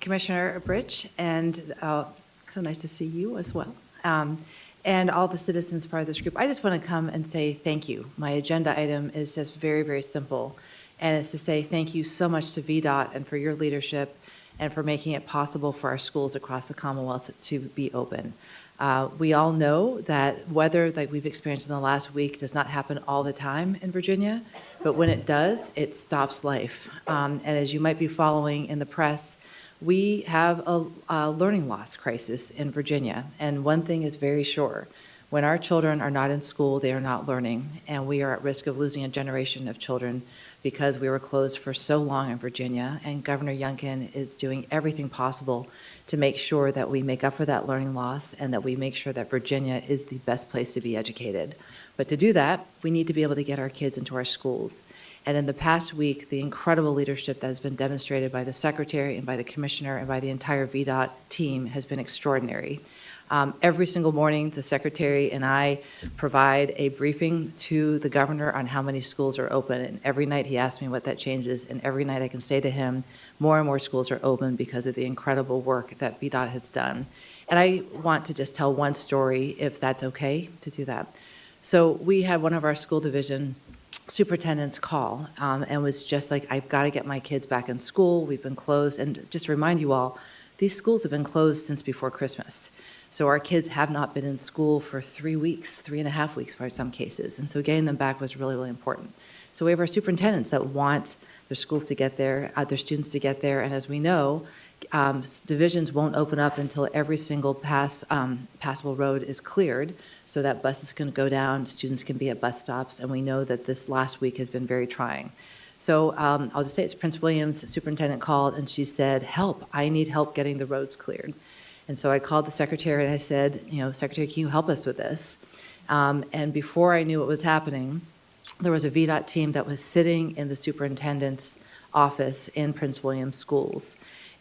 Commissioner Bridge, and so nice to see you as well. And all the citizens part of this group. I just want to come and say thank you. My agenda item is just very, very simple. And it's to say thank you so much to VDOT and for your leadership and for making it possible for our schools across the Commonwealth to be open. We all know that weather like we've experienced in the last week does not happen all the time in Virginia, but when it does, it stops life. And as you might be following in the press, we have a learning loss crisis in Virginia. And one thing is very sure. When our children are not in school, they are not learning, and we are at risk of losing a generation of children because we were closed for so long in Virginia, and Governor Youngkin is doing everything possible to make sure that we make up for that learning loss and that we make sure that Virginia is the best place to be educated. But to do that, we need to be able to get our kids into our schools. And in the past week, the incredible leadership that has been demonstrated by the Secretary and by the Commissioner and by the entire VDOT team has been extraordinary. Every single morning, the Secretary and I provide a briefing to the Governor on how many schools are open, and every night he asks me what that change is, and every night I can say to him, more and more schools are open because of the incredible work that VDOT has done. And I want to just tell one story, if that's okay to do that. So we had one of our school division superintendents call and was just like, I've got to get my kids back in school. We've been closed. And just to remind you all, these schools have been closed since before Christmas. So our kids have not been in school for 3 weeks, 3.5 weeks for some cases. And so getting them back was really, really important. So we have our superintendents that want their schools to get there, their students to get there. And as we know, divisions won't open up until every single passable road is cleared so that buses can go down, students can be at bus stops. And we know that this last week has been very trying. So I'll just say it's Prince William's superintendent called and she said, help, I need help getting the roads cleared. And so I called the Secretary and I said, Secretary, can you help us with this? And before I knew what was happening, there was a VDOT team that was sitting in the superintendent's office in Prince William schools.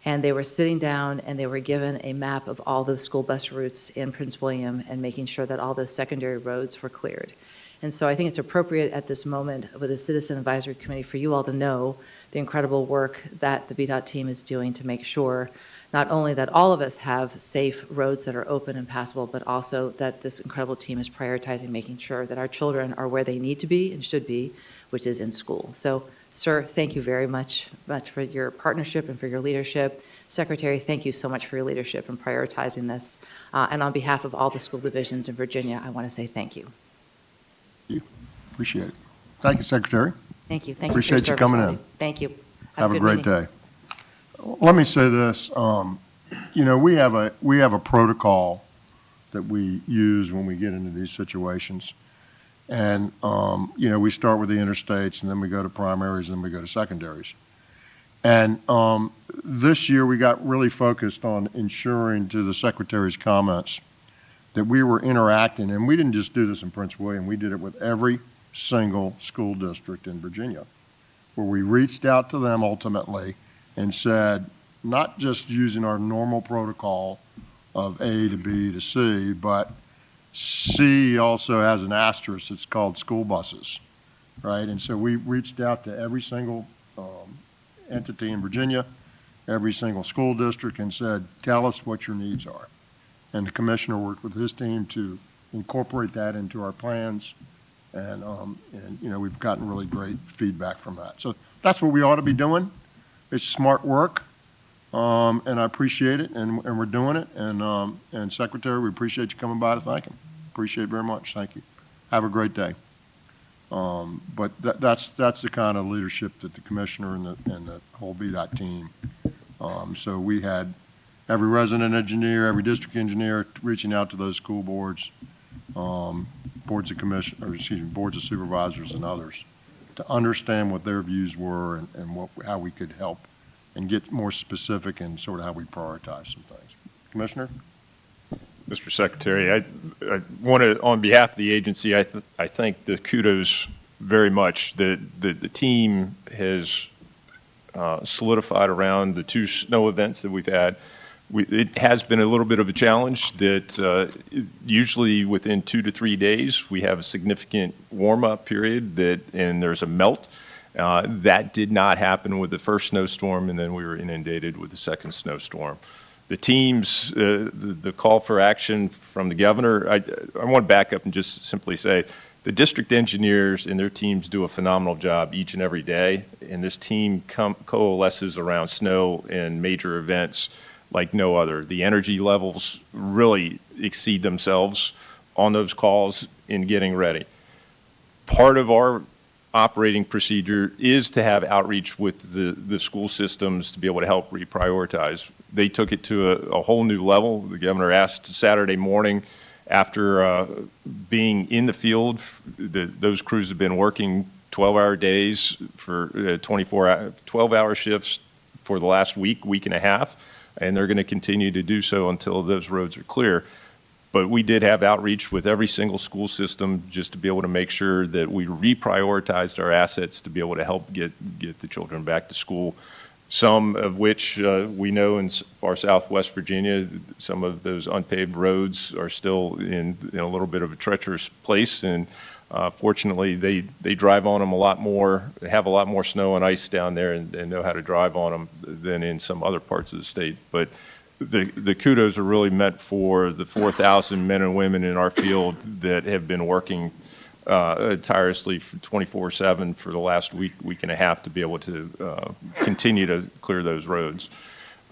And they were sitting down and they were given a map of all the school bus routes in Prince William and making sure that all those secondary roads were cleared. And so I think it's appropriate at this moment with the Citizen Advisory Committee for you all to know the incredible work that the VDOT team is doing to make sure not only that all of us have safe roads that are open and passable, but also that this incredible team is prioritizing making sure that our children are where they need to be and should be, which is in school. So, sir, thank you very much for your partnership and for your leadership. Secretary, thank you so much for your leadership in prioritizing this. And on behalf of all the school divisions in Virginia, I want to say thank you. Appreciate it. Thank you, Secretary. Thank you. Thank you for your Appreciate you service, coming Lottie. in. Thank you. Have a good great meeting. day. Let me say this, we have a protocol that we use when we get into these situations. And, we start with the interstates and then we go to primaries and then we go to secondaries. And this year we got really focused on ensuring, to the Secretary's comments, that we were interacting, and we didn't just do this in Prince William, we did it with every single school district in Virginia, where we reached out to them ultimately and said, not just using our normal protocol of A to B to C, but C also has an asterisk, it's called school buses, right? And so we reached out to every single entity in Virginia, every single school district, and said, tell us what your needs are. And the commissioner worked with his team to incorporate that into our plans. And we've gotten really great feedback from that. So that's what we ought to be doing. It's smart work, and I appreciate it, and we're doing it. And Secretary, we appreciate you coming by to thank him. Appreciate it very much. Thank you. Have a great day. But that's the kind of leadership that the commissioner and the whole VDOT team. So we had every resident engineer, every district engineer reaching out to those school boards, boards of supervisors and others to understand what their views were and how we could help and get more specific in sort of how we prioritize some things. Commissioner? Mr. Secretary, I want to, on behalf of the agency, I thank the kudos very much. The team has solidified around the 2 snow events that we've had. It has been a little bit of a challenge that usually within 2 to 3 days, we have a significant warm-up period and there's a melt. That did not happen with the first snowstorm, and then we were inundated with the second snowstorm. The teams, the call for action from the governor, I want to back up and just simply say, the district engineers and their teams do a phenomenal job each and every day, and this team coalesces around snow and major events like no other. The energy levels really exceed themselves on those calls in getting ready. Part of our operating procedure is to have outreach with the school systems to be able to help reprioritize. They took it to a whole new level. The governor asked Saturday morning, after being in the field, those crews have been working 12-hour days for 12-hour shifts for the last week and a half, and they're going to continue to do so until those roads are clear. But we did have outreach with every single school system just to be able to make sure that we reprioritized our assets to be able to help get the children back to school. Some of which we know in far southwest Virginia, some of those unpaved roads are still in a little bit of a treacherous place. And fortunately, they drive on them a lot more, have a lot more snow and ice down there and know how to drive on them than in some other parts of the state. But the kudos are really meant for the 4,000 men and women in our field that have been working tirelessly for 24/7 for the last week and a half to be able to continue to clear those roads.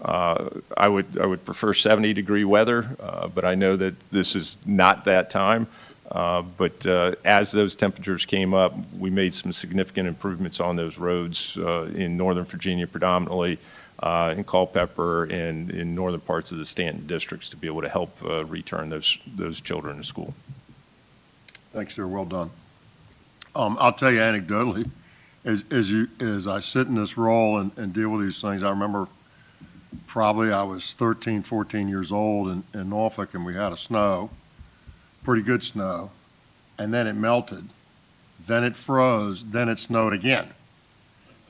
I would prefer 70-degree weather, but I know that this is not that time. But as those temperatures came up, we made some significant improvements on those roads in Northern Virginia predominantly, in Culpeper and in northern parts of the Stanton districts to be able to help return those children to school. Thanks, sir. Well done. I'll tell you anecdotally, as I sit in this role and deal with these things, I remember probably I was 13, 14 years old in Norfolk, and we had a snow, pretty good snow, and then it melted, then it froze, then it snowed again.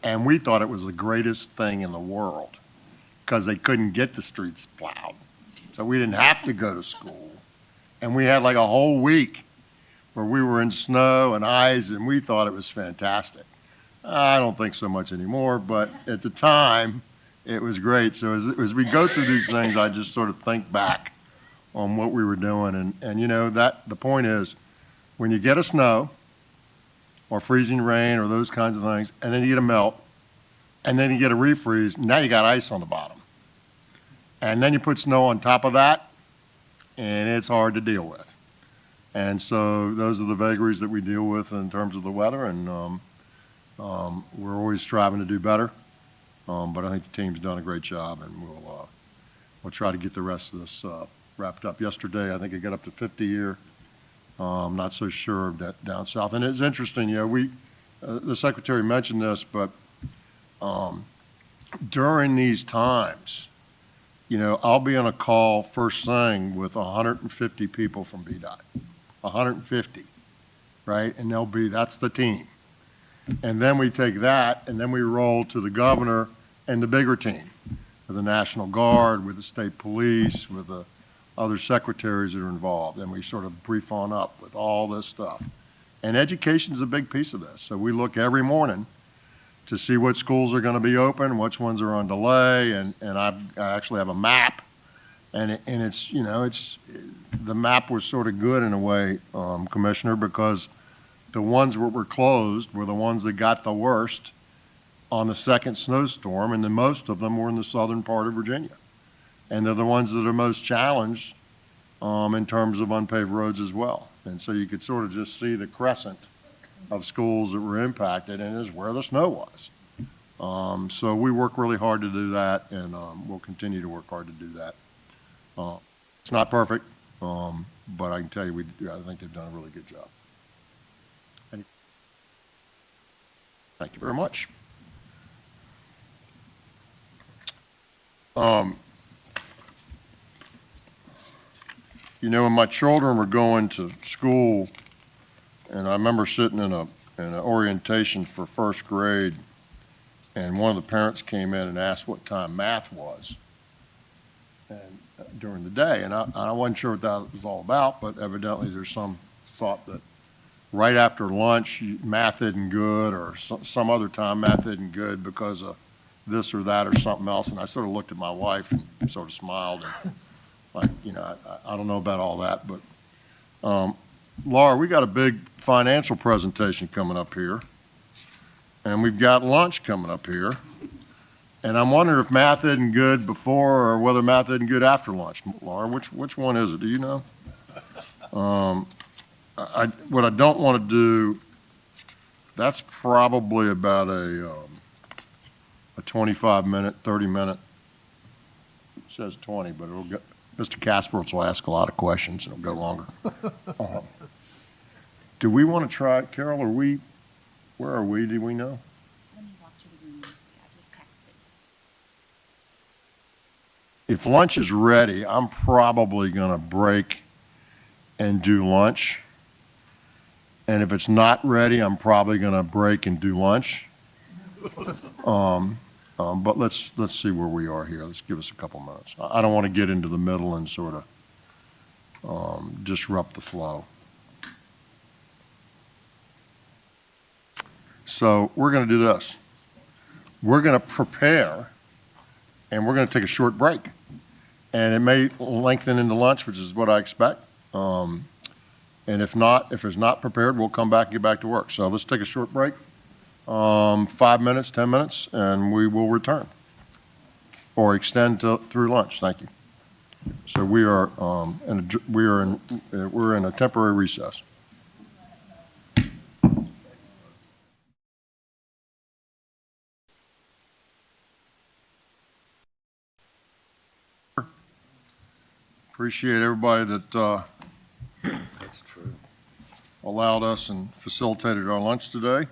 And we thought it was the greatest thing in the world because they couldn't get the streets plowed. So we didn't have to go to school. And we had like a whole week where we were in snow and ice, and we thought it was fantastic. I don't think so much anymore, but at the time, it was great. So as we go through these things, I just sort of think back on what we were doing. And you know, the point is, when you get a snow or freezing rain or those kinds of things, and then you get a melt, and then you get a refreeze, now you got ice on the bottom. And then you put snow on top of that, and it's hard to deal with. And so those are the vagaries that we deal with in terms of the weather, and we're always striving to do better. But I think the team's done a great job, and we'll try to get the rest of this wrapped up. Yesterday, I think it got up to 50 here. I'm not so sure of that down south. And it's interesting, you know, the Secretary mentioned this, but during these times, you know, I'll be on a call first thing with 150 people from VDOT, 150, right? And that's the team. And then we take that and then we roll to the governor and the bigger team, with the National Guard, with the state police, with the other secretaries that are involved. And we sort of brief on up with all this stuff. And education's a big piece of this. So we look every morning to see what schools are going to be open, which ones are on delay, and I actually have a map, and it's, you know, the map was sort of good in a way, Commissioner, because the ones that were closed were the ones that got the worst on the second snowstorm, and then most of them were in the southern part of Virginia. And they're the ones that are most challenged in terms of unpaved roads as well. And so you could sort of just see the crescent of schools that were impacted, and is where the snow was. So we work really hard to do that, and we'll continue to work hard to do that. It's not perfect, but I can tell you, I think they've done a really good job. Thank you very much. You know, when my children were going to school, and I remember sitting in an orientation for first grade, and one of the parents came in and asked what time math was during the day. And I wasn't sure what that was all about, but evidently there's some thought that right after lunch, math isn't good, or some other time math isn't good because of this or that or something else. And I sort of looked at my wife and sort of smiled, and like, you know, I don't know about all that, but Laura, we got a big financial presentation coming up here, and we've got lunch coming up here, And I'm wondering if math isn't good before or whether math isn't good after lunch. Laura, which one is it? Do you know? What I don't want to do, that's probably about a 25-minute, 30-minute. It says 20, but it'll go, Mr. Casper's will ask a lot of questions and it'll go longer. Do we want to try it, Carol? Where are we? Do we know? Let me watch it again. I just texted. If lunch is ready, I'm probably going to break and do lunch. And if it's not ready, I'm probably going to break and do lunch. But let's see where we are here. Let's give us a couple minutes. I don't want to get into the middle and sort of disrupt the flow. So we're going to do this. We're going to prepare, and we're going to take a short break. And it may lengthen into lunch, which is what I expect. And if it's not prepared, we'll come back and get back to work. So let's take a short break, 5 minutes, 10 minutes, and we will return or extend through lunch. Thank you. So we're in a temporary recess. Appreciate everybody that allowed us and facilitated our lunch today.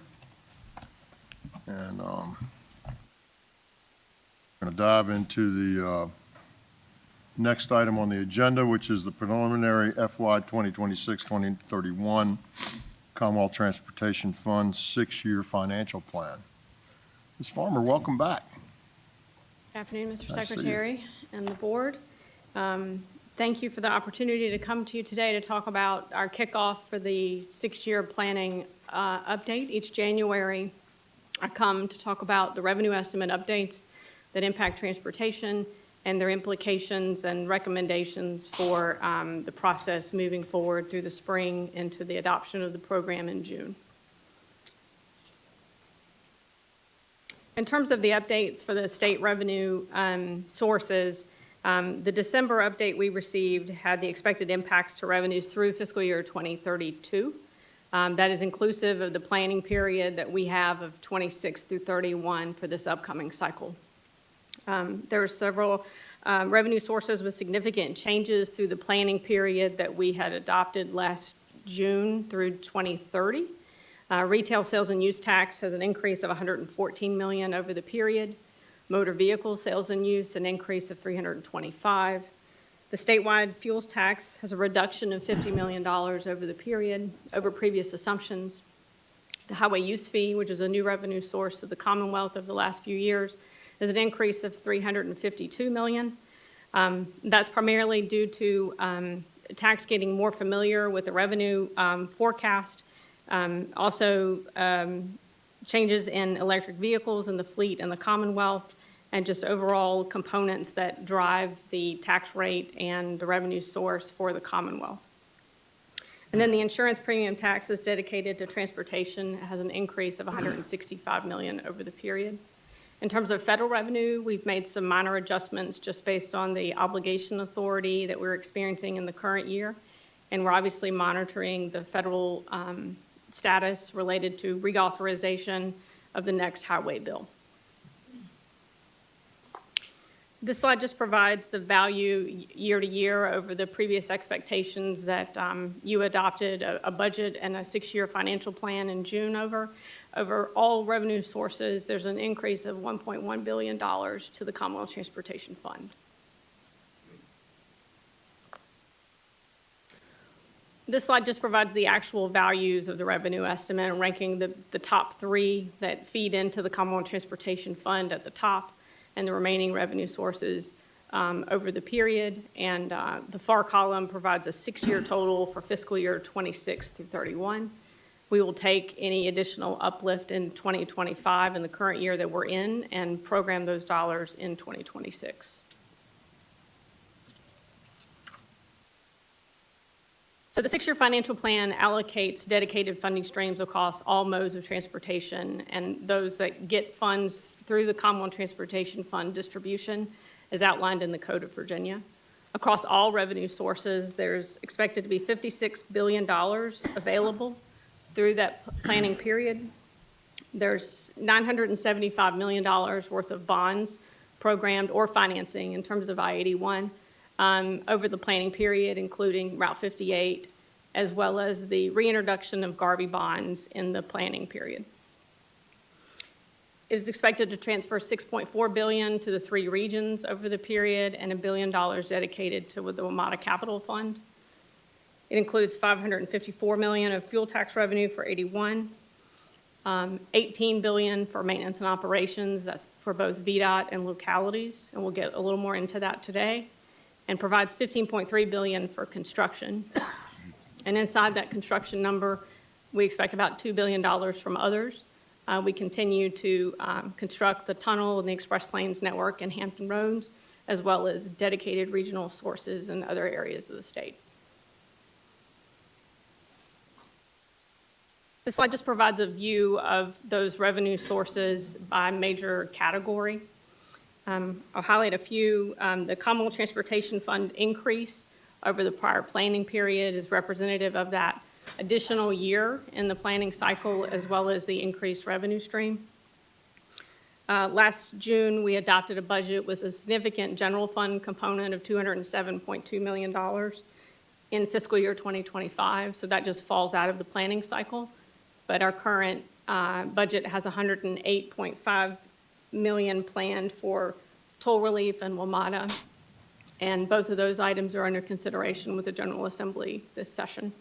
And I'm going to dive into the next item on the agenda, which is the preliminary FY 2026-2031 Commonwealth Transportation Fund 6-year financial plan. Ms. Farmer, welcome back. Good afternoon, Mr. Nice to see you. Secretary and the board. Thank you for the opportunity to come to you today to talk about our kickoff for the 6-year planning update. Each January, I come to talk about the revenue estimate updates that impact transportation and their implications and recommendations for the process moving forward through the spring into the adoption of the program in June. In terms of the updates for the state revenue sources, the December update we received had the expected impacts to revenues through fiscal year 2032. That is inclusive of the planning period that we have of 26 through 31 for this upcoming cycle. There are several revenue sources with significant changes through the planning period that we had adopted last June through 2030. Retail sales and use tax has an increase of $114 million over the period. Motor vehicle sales and use, an increase of $325. The statewide fuels tax has a reduction of $50 million over the period, over previous assumptions. The highway use fee, which is a new revenue source of the Commonwealth over the last few years, is an increase of $352 million. That's primarily due to tax getting more familiar with the revenue forecast. Also, changes in electric vehicles in the fleet and the Commonwealth, and just overall components that drive the tax rate and the revenue source for the Commonwealth. And then the insurance premium tax is dedicated to transportation. It has an increase of $165 million over the period. In terms of federal revenue, we've made some minor adjustments just based on the obligation authority that we're experiencing in the current year. And we're obviously monitoring the federal status related to reauthorization of the next highway bill. This slide just provides the value year to year over the previous expectations that you adopted a budget and a 6-year financial plan in June over. Over all revenue sources, there's an increase of $1.1 billion to the Commonwealth Transportation Fund. This slide just provides the actual values of the revenue estimate and ranking the top 3 that feed into the Commonwealth Transportation Fund at the top, and the remaining revenue sources over the period. And the far column provides a 6-year total for fiscal year 26 through 31. We will take any additional uplift in 2025 in the current year that we're in and program those dollars in 2026. So the six-year financial plan allocates dedicated funding streams across all modes of transportation, and those that get funds through the Commonwealth Transportation Fund distribution is outlined in the Code of Virginia. Across all revenue sources, there's expected to be $56 billion available through that planning period. There's $975 million worth of bonds programmed or financing in terms of I-81 over the planning period, including Route 58, as well as the reintroduction of Garvey bonds in the planning period. It is expected to transfer $6.4 billion to the three regions over the period and $1 billion dedicated to the WMATA Capital Fund. It includes $554 million of fuel tax revenue for 81, $18 billion for maintenance and operations, that's for both VDOT and localities, and we'll get a little more into that today, and provides $15.3 billion for construction. And inside that construction number, we expect about $2 billion from others. We continue to construct the tunnel and the express lanes network in Hampton Roads, as well as dedicated regional sources in other areas of the state. This slide just provides a view of those revenue sources by major category. I'll highlight a few. The Commonwealth Transportation Fund increase over the prior planning period is representative of that additional year in the planning cycle, as well as the increased revenue stream. Last June, we adopted a budget with a significant general fund component of $207.2 million in fiscal year 2025, so that just falls out of the planning cycle. But our current budget has $108.5 million planned for toll relief and WMATA, and both of those items are under consideration with the General Assembly this session.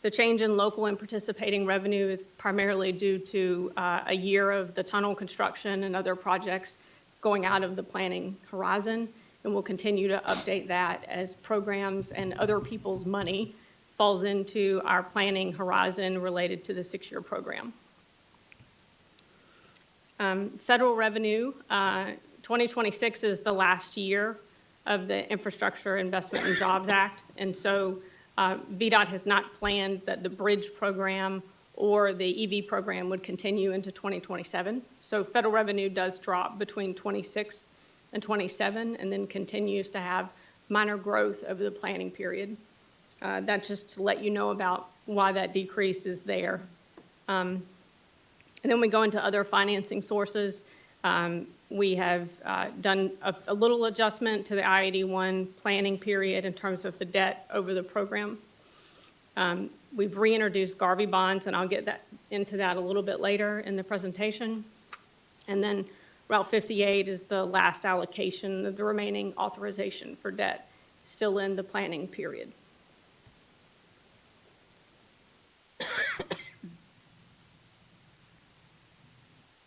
The change in local and participating revenue is primarily due to a year of the tunnel construction and other projects going out of the planning horizon, and we'll continue to update that as programs and other people's money falls into our planning horizon related to the six-year program. Federal revenue, 2026 is the last year of the Infrastructure Investment and Jobs Act, and so VDOT has not planned that the bridge program or the EV program would continue into 2027. So federal revenue does drop between 26 and 27 and then continues to have minor growth over the planning period. That's just to let you know about why that decrease is there. And then we go into other financing sources. We have done a little adjustment to the I-81 planning period in terms of the debt over the program. We've reintroduced Garvey bonds, and I'll get into that a little bit later in the presentation. And then Route 58 is the last allocation of the remaining authorization for debt, still in the planning period.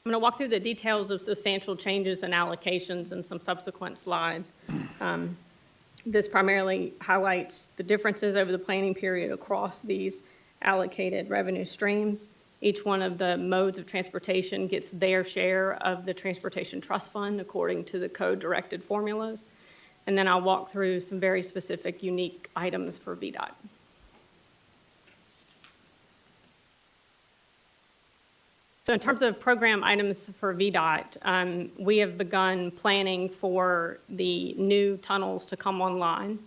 I'm going to walk through the details of substantial changes and allocations in some subsequent slides. This primarily highlights the differences over the planning period across these allocated revenue streams. Each one of the modes of transportation gets their share of the Transportation Trust Fund according to the code-directed formulas. And then I'll walk through some very specific, unique items for VDOT. So in terms of program items for VDOT, we have begun planning for the new tunnels to come online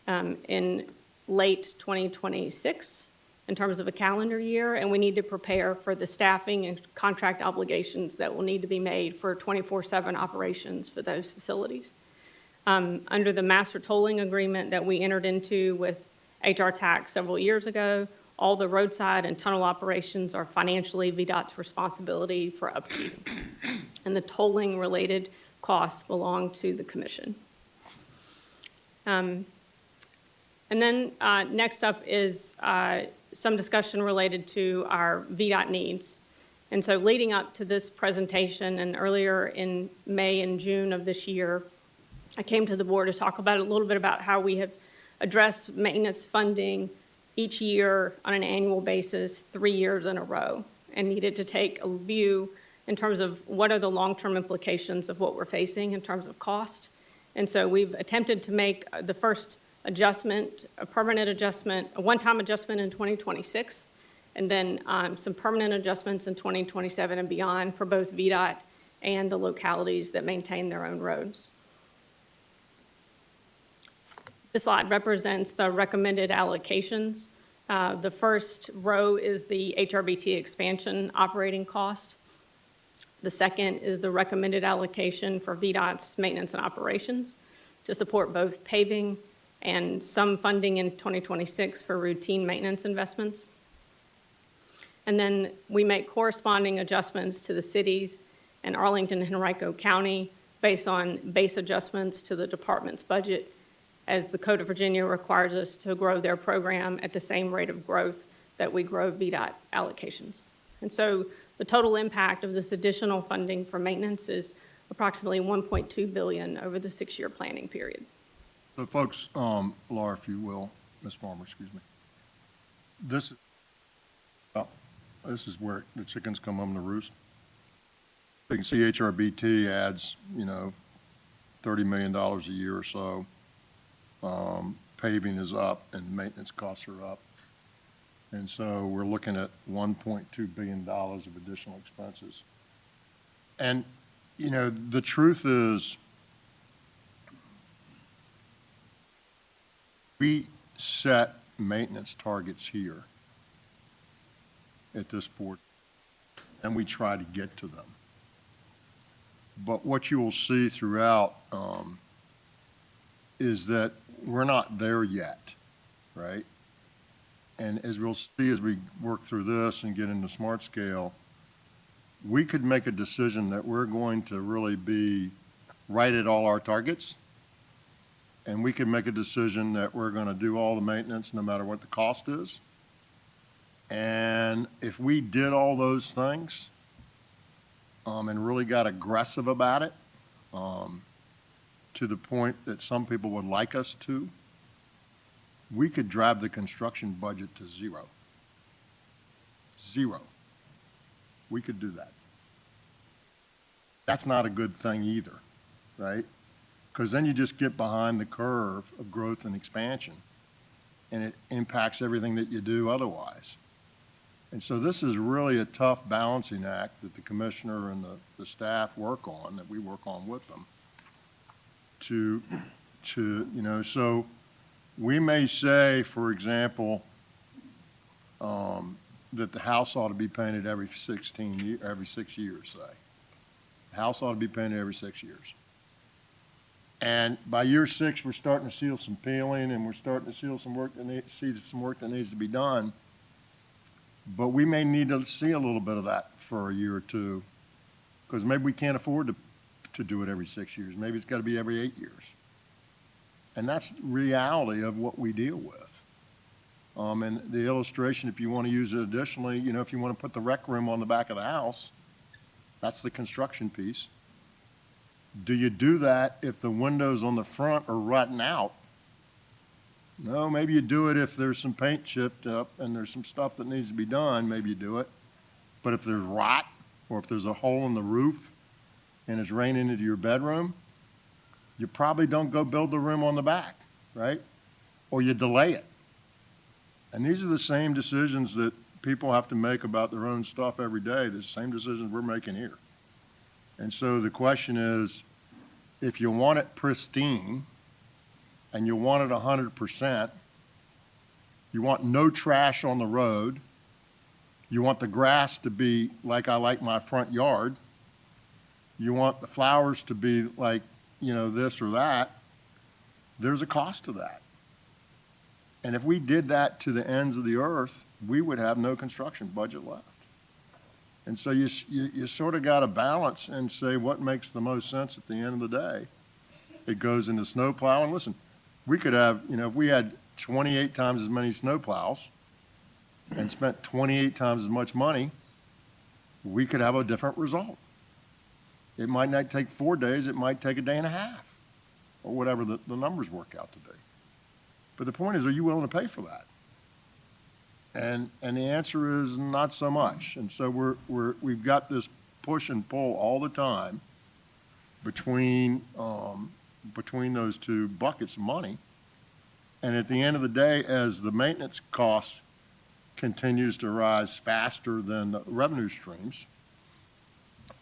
in late 2026 in terms of a calendar year, and we need to prepare for the staffing and contract obligations that will need to be made for 24/7 operations for those facilities. Under the master tolling agreement that we entered into with HR Tax several years ago, all the roadside and tunnel operations are financially VDOT's responsibility for upkeep, and the tolling-related costs belong to the commission. And then next up is some discussion related to our VDOT needs. And so leading up to this presentation and earlier in May and June of this year, I came to the board to talk about a little bit about how we have addressed maintenance funding each year on an annual basis, 3 years in a row, and needed to take a view in terms of what are the long-term implications of what we're facing in terms of cost. And so we've attempted to make the first adjustment, a permanent adjustment, a one-time adjustment in 2026, and then some permanent adjustments in 2027 and beyond for both VDOT and the localities that maintain their own roads. This slide represents the recommended allocations. The first row is the HRBT expansion operating cost. The second is the recommended allocation for VDOT's maintenance and operations to support both paving and some funding in 2026 for routine maintenance investments. And then we make corresponding adjustments to the cities and Arlington and Henrico County based on base adjustments to the department's budget, as the Code of Virginia requires us to grow their program at the same rate of growth that we grow VDOT allocations. And so the total impact of this additional funding for maintenance is approximately $1.2 billion over the 6-year planning period. So folks, Laura, if you will, Ms. Farmer, excuse me. This is where the chickens come home to roost. You can see HRBT adds, $30 million a year or so. Paving is up and maintenance costs are up. And so we're looking at $1.2 billion of additional expenses. And, the truth is, we set maintenance targets here at this board, and we try to get to them. But what you will see throughout is that we're not there yet, right? And as we'll see as we work through this and get into smart scale, we could make a decision that we're going to really be right at all our targets. And we could make a decision that we're going to do all the maintenance no matter what the cost is. And if we did all those things and really got aggressive about it to the point that some people would like us to, we could drive the construction budget to zero. Zero. We could do that. That's not a good thing either, right? Because then you just get behind the curve of growth and expansion, and it impacts everything that you do otherwise. And so this is really a tough balancing act that the commissioner and the staff work on, that we work on with them, so we may say, for example, that the house ought to be painted every 6 years, say. The house ought to be painted every 6 years. And by year 6, we're starting to see some peeling, and we're starting to see some work that needs to be done. But we may need to see a little bit of that for a year or two, because maybe we can't afford to do it every 6 years. Maybe it's got to be every 8 years. And that's the reality of what we deal with. And the illustration, if you want to use it additionally, if you want to put the rec room on the back of the house, that's the construction piece. Do you do that if the windows on the front are rotting out? No, maybe you do it if there's some paint chipped up and there's some stuff that needs to be done, maybe you do it. But if there's rot, or if there's a hole in the roof and it's raining into your bedroom, you probably don't go build the room on the back, right? Or you delay it. And these are the same decisions that people have to make about their own stuff every day, the same decisions we're making here. And so the question is, if you want it pristine and you want it 100%, you want no trash on the road, you want the grass to be like I like my front yard, you want the flowers to be like, this or that, there's a cost to that. And if we did that to the ends of the earth, we would have no construction budget left. And so you sort of got to balance and say what makes the most sense at the end of the day. It goes into snow plowing. Listen, we could have, if we had 28 times as many snow plows and spent 28 times as much money, we could have a different result. It might not take 4 days, it might take a day and a half, or whatever the numbers work out to be. But the point is, are you willing to pay for that? And the answer is not so much. And so we've got this push and pull all the time between those two buckets of money. And at the end of the day, as the maintenance cost continues to rise faster than the revenue streams,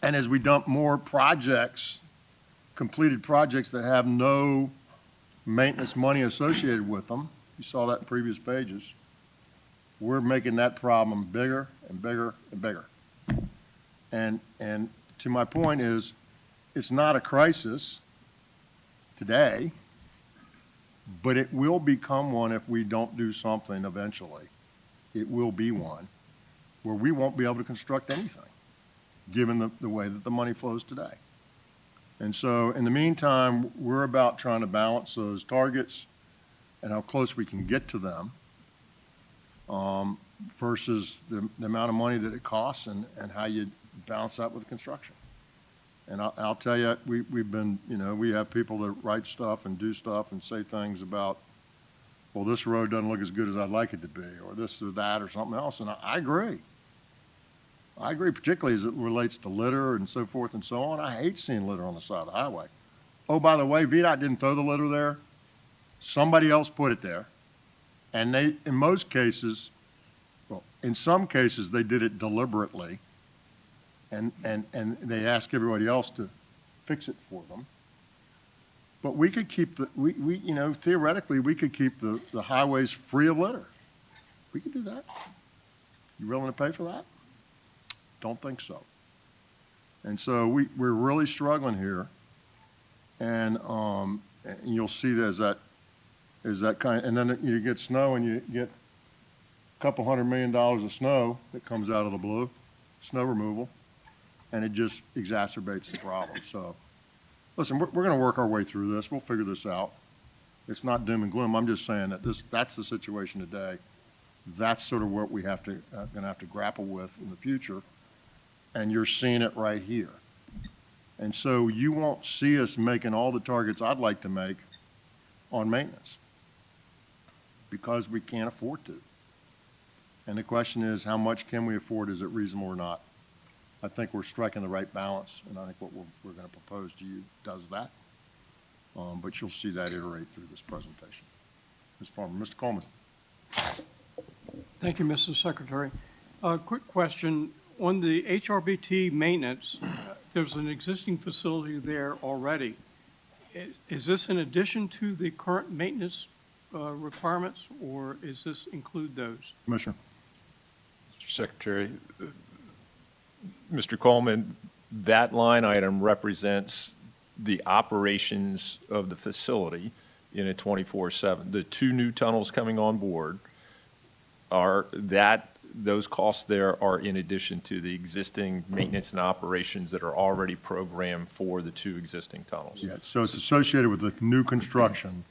and as we dump more projects, completed projects that have no maintenance money associated with them, you saw that in previous pages, we're making that problem bigger and bigger and bigger. And to my point is, it's not a crisis today, but it will become one if we don't do something eventually. It will be one where we won't be able to construct anything, given the way that the money flows today. And so in the meantime, we're about trying to balance those targets and how close we can get to them versus the amount of money that it costs and how you balance that with construction. And I'll tell you, we've been, we have people that write stuff and do stuff and say things about, well, this road doesn't look as good as I'd like it to be, or this or that or something else, and I agree. I agree, particularly as it relates to litter and so forth and so on. I hate seeing litter on the side of the highway. Oh, by the way, VDOT didn't throw the litter there. Somebody else put it there. And they, in most cases, well, in some cases, they did it deliberately. And they ask everybody else to fix it for them. But we could keep theoretically, we could keep the highways free of litter. We could do that. You willing to pay for that? Don't think so. And so we're really struggling here. And you'll see that as that kind, and then you get snow and you get a couple $100 million of snow that comes out of the blue, snow removal. And it just exacerbates the problem. So, listen, we're going to work our way through this. We'll figure this out. It's not doom and gloom. I'm just saying that that's the situation today. That's sort of what we have to going to have to grapple with in the future. And you're seeing it right here. And so you won't see us making all the targets I'd like to make on maintenance because we can't afford to. And the question is, how much can we afford? Is it reasonable or not? I think we're striking the right balance, and I think what we're going to propose to you does that. But you'll see that iterate through this presentation. Ms. Farmer, Mr. Coleman. Thank you, Mr. Secretary. Quick question. On the HRBT maintenance, there's an existing facility there already. Is this in addition to the current maintenance requirements, or is this include those? Commissioner. Mr. Secretary, Mr. Coleman, that line item represents the operations of the facility in a 24/7. The 2 new tunnels coming on board those costs there are in addition to the existing maintenance and operations that are already programmed for the 2 existing tunnels. Yeah, so it's associated with the new construction,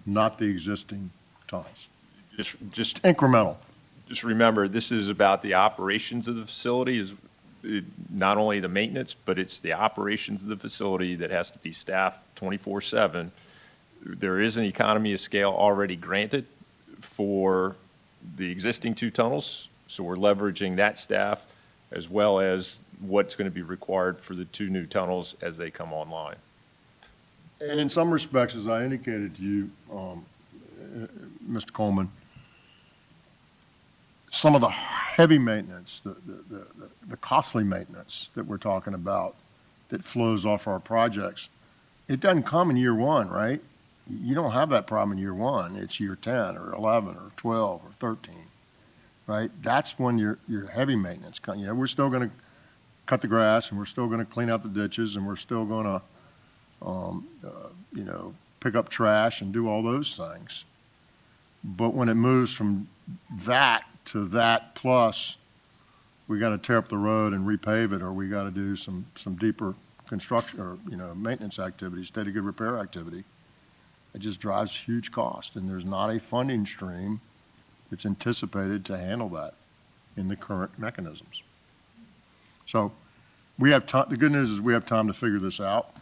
not the existing tunnels. Just incremental. Just remember, this is about the operations of the facility, not only the maintenance, but it's the operations of the facility that has to be staffed 24/7. There is an economy of scale already granted for the existing 2 tunnels, so we're leveraging that staff as well as what's going to be required for the 2 new tunnels as they come online. And in some respects, as I indicated to you, Mr. Coleman, some of the heavy maintenance, the costly maintenance that we're talking about that flows off our projects, it doesn't come in year 1, right? You don't have that problem in year 1. It's year 10 or 11 or 12 or 13, right? That's when your heavy maintenance comes. We're still going to cut the grass and we're still going to clean out the ditches and we're still going to, pick up trash and do all those things. But when it moves from that to that plus, we got to tear up the road and repave it, or we got to do some deeper construction or, maintenance activity, steady good repair activity. It just drives huge cost, and there's not a funding stream that's anticipated to handle that in the current mechanisms. So we have time. The good news is we have time to figure this out.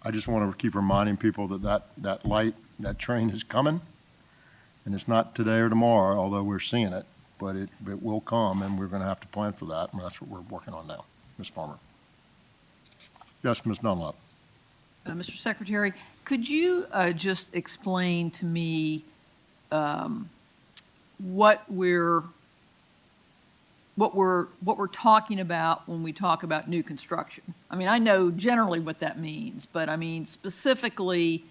I just want to keep reminding people that train is coming, and it's not today or tomorrow, although we're seeing it, but it will come, and we're going to have to plan for that, and that's what we're working on now. Ms. Farmer. Yes, Ms. Dunlap. Mr. Secretary, could you just explain to me what we're talking about when we talk about new construction. I mean, I know generally what that means, but I mean specifically,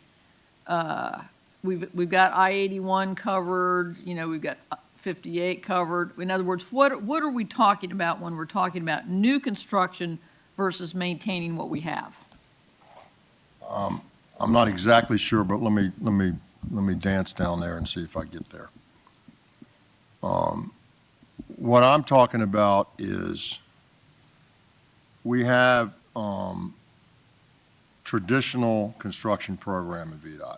we've got I-81 covered, you know, we've got 58 covered. In other words, what are we talking about when we're talking about new construction versus maintaining what we have? I'm not exactly sure, but let me dance down there and see if I get there. What I'm talking about is we have traditional construction program in VDOT,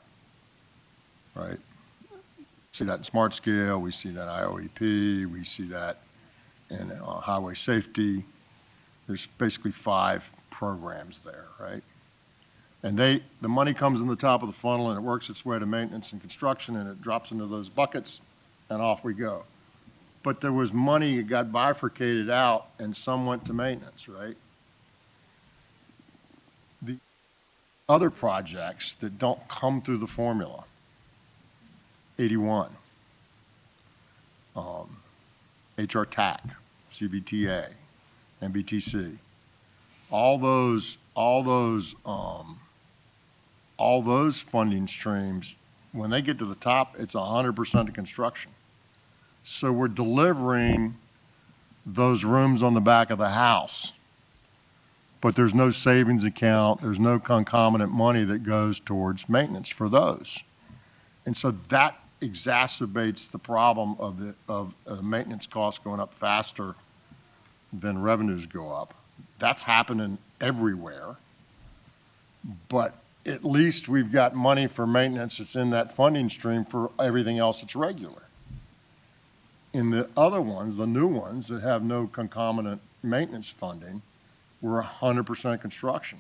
right? See that in Smart Scale, we see that IOEP, we see that in highway safety. There's basically 5 programs there, right? And the money comes in the top of the funnel and it works its way to maintenance and construction and it drops into those buckets and off we go. But there was money that got bifurcated out and some went to maintenance, right? The other projects that don't come through the formula, 81, HR TAC, CVTA, MBTC, all those funding streams, when they get to the top, it's 100% of construction. So we're delivering those rooms on the back of the house, but there's no savings account, there's no concomitant money that goes towards maintenance for those. And so that exacerbates the problem of maintenance costs going up faster than revenues go up. That's happening everywhere. But at least we've got money for maintenance that's in that funding stream for everything else that's regular. In the other ones, the new ones that have no concomitant maintenance funding, we're 100% construction.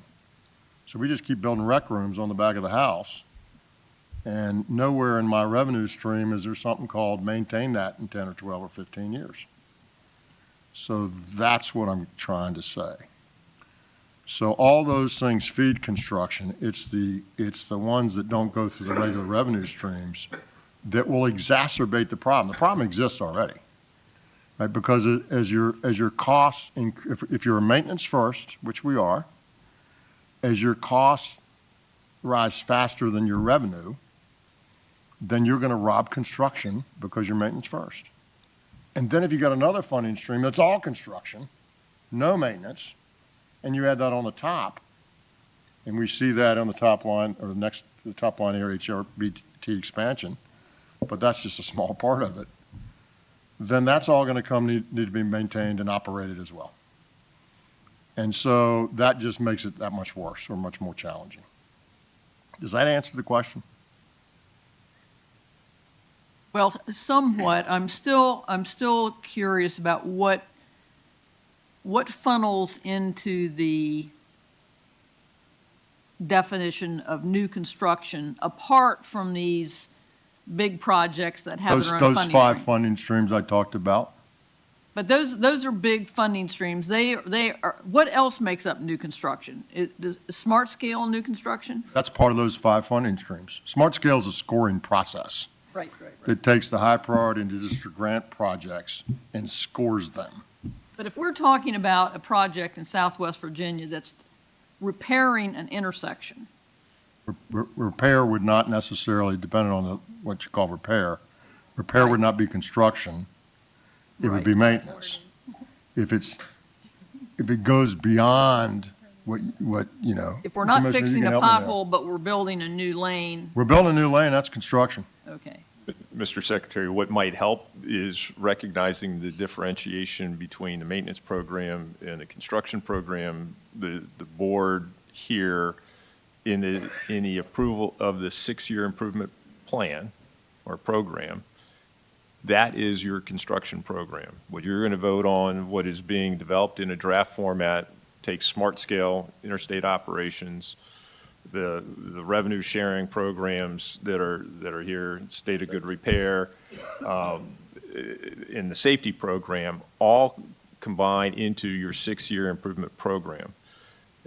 So we just keep building rec rooms on the back of the house. And nowhere in my revenue stream is there something called maintain that in 10 or 12 or 15 years. So that's what I'm trying to say. So all those things feed construction. It's the ones that don't go through the regular revenue streams that will exacerbate the problem. The problem exists already, right? Because as your costs, if you're a maintenance first, which we are, as your costs rise faster than your revenue, then you're going to rob construction because you're maintenance first. And then if you got another funding stream that's all construction, no maintenance, and you add that on the top, and we see that on the top line, or the top line here, HRBT expansion, but that's just a small part of it, then that's all going to need to be maintained and operated as well. And so that just makes it that much worse or much more challenging. Does that answer the question? Well, somewhat. I'm still curious about what funnels into the definition of new construction apart from these big projects that have their own funding Those 5 stream. funding streams I talked about. But those are big funding streams. They are. What else makes up new construction? Is Smart Scale new construction? That's part of those 5 funding streams. Smart Scale is a scoring process. Right. It takes the high priority and district grant projects and scores them. But if we're talking about a project in Southwest Virginia that's repairing an intersection, Repair would not necessarily, depending on what you call repair would not be construction. It would be maintenance. If it goes beyond what, you know. if we're not Commissioner, you fixing can a help me there. pothole, but we're building a new lane, We're building a new lane, that's construction. okay. Mr. Secretary, what might help is recognizing the differentiation between the maintenance program and the construction program. The board here in the approval of the 6-year improvement plan or program, that is your construction program. What you're going to vote on, what is being developed in a draft format, takes Smart Scale, interstate operations, the revenue sharing programs that are here, state of good repair, in the safety program, all combine into your 6-year improvement program.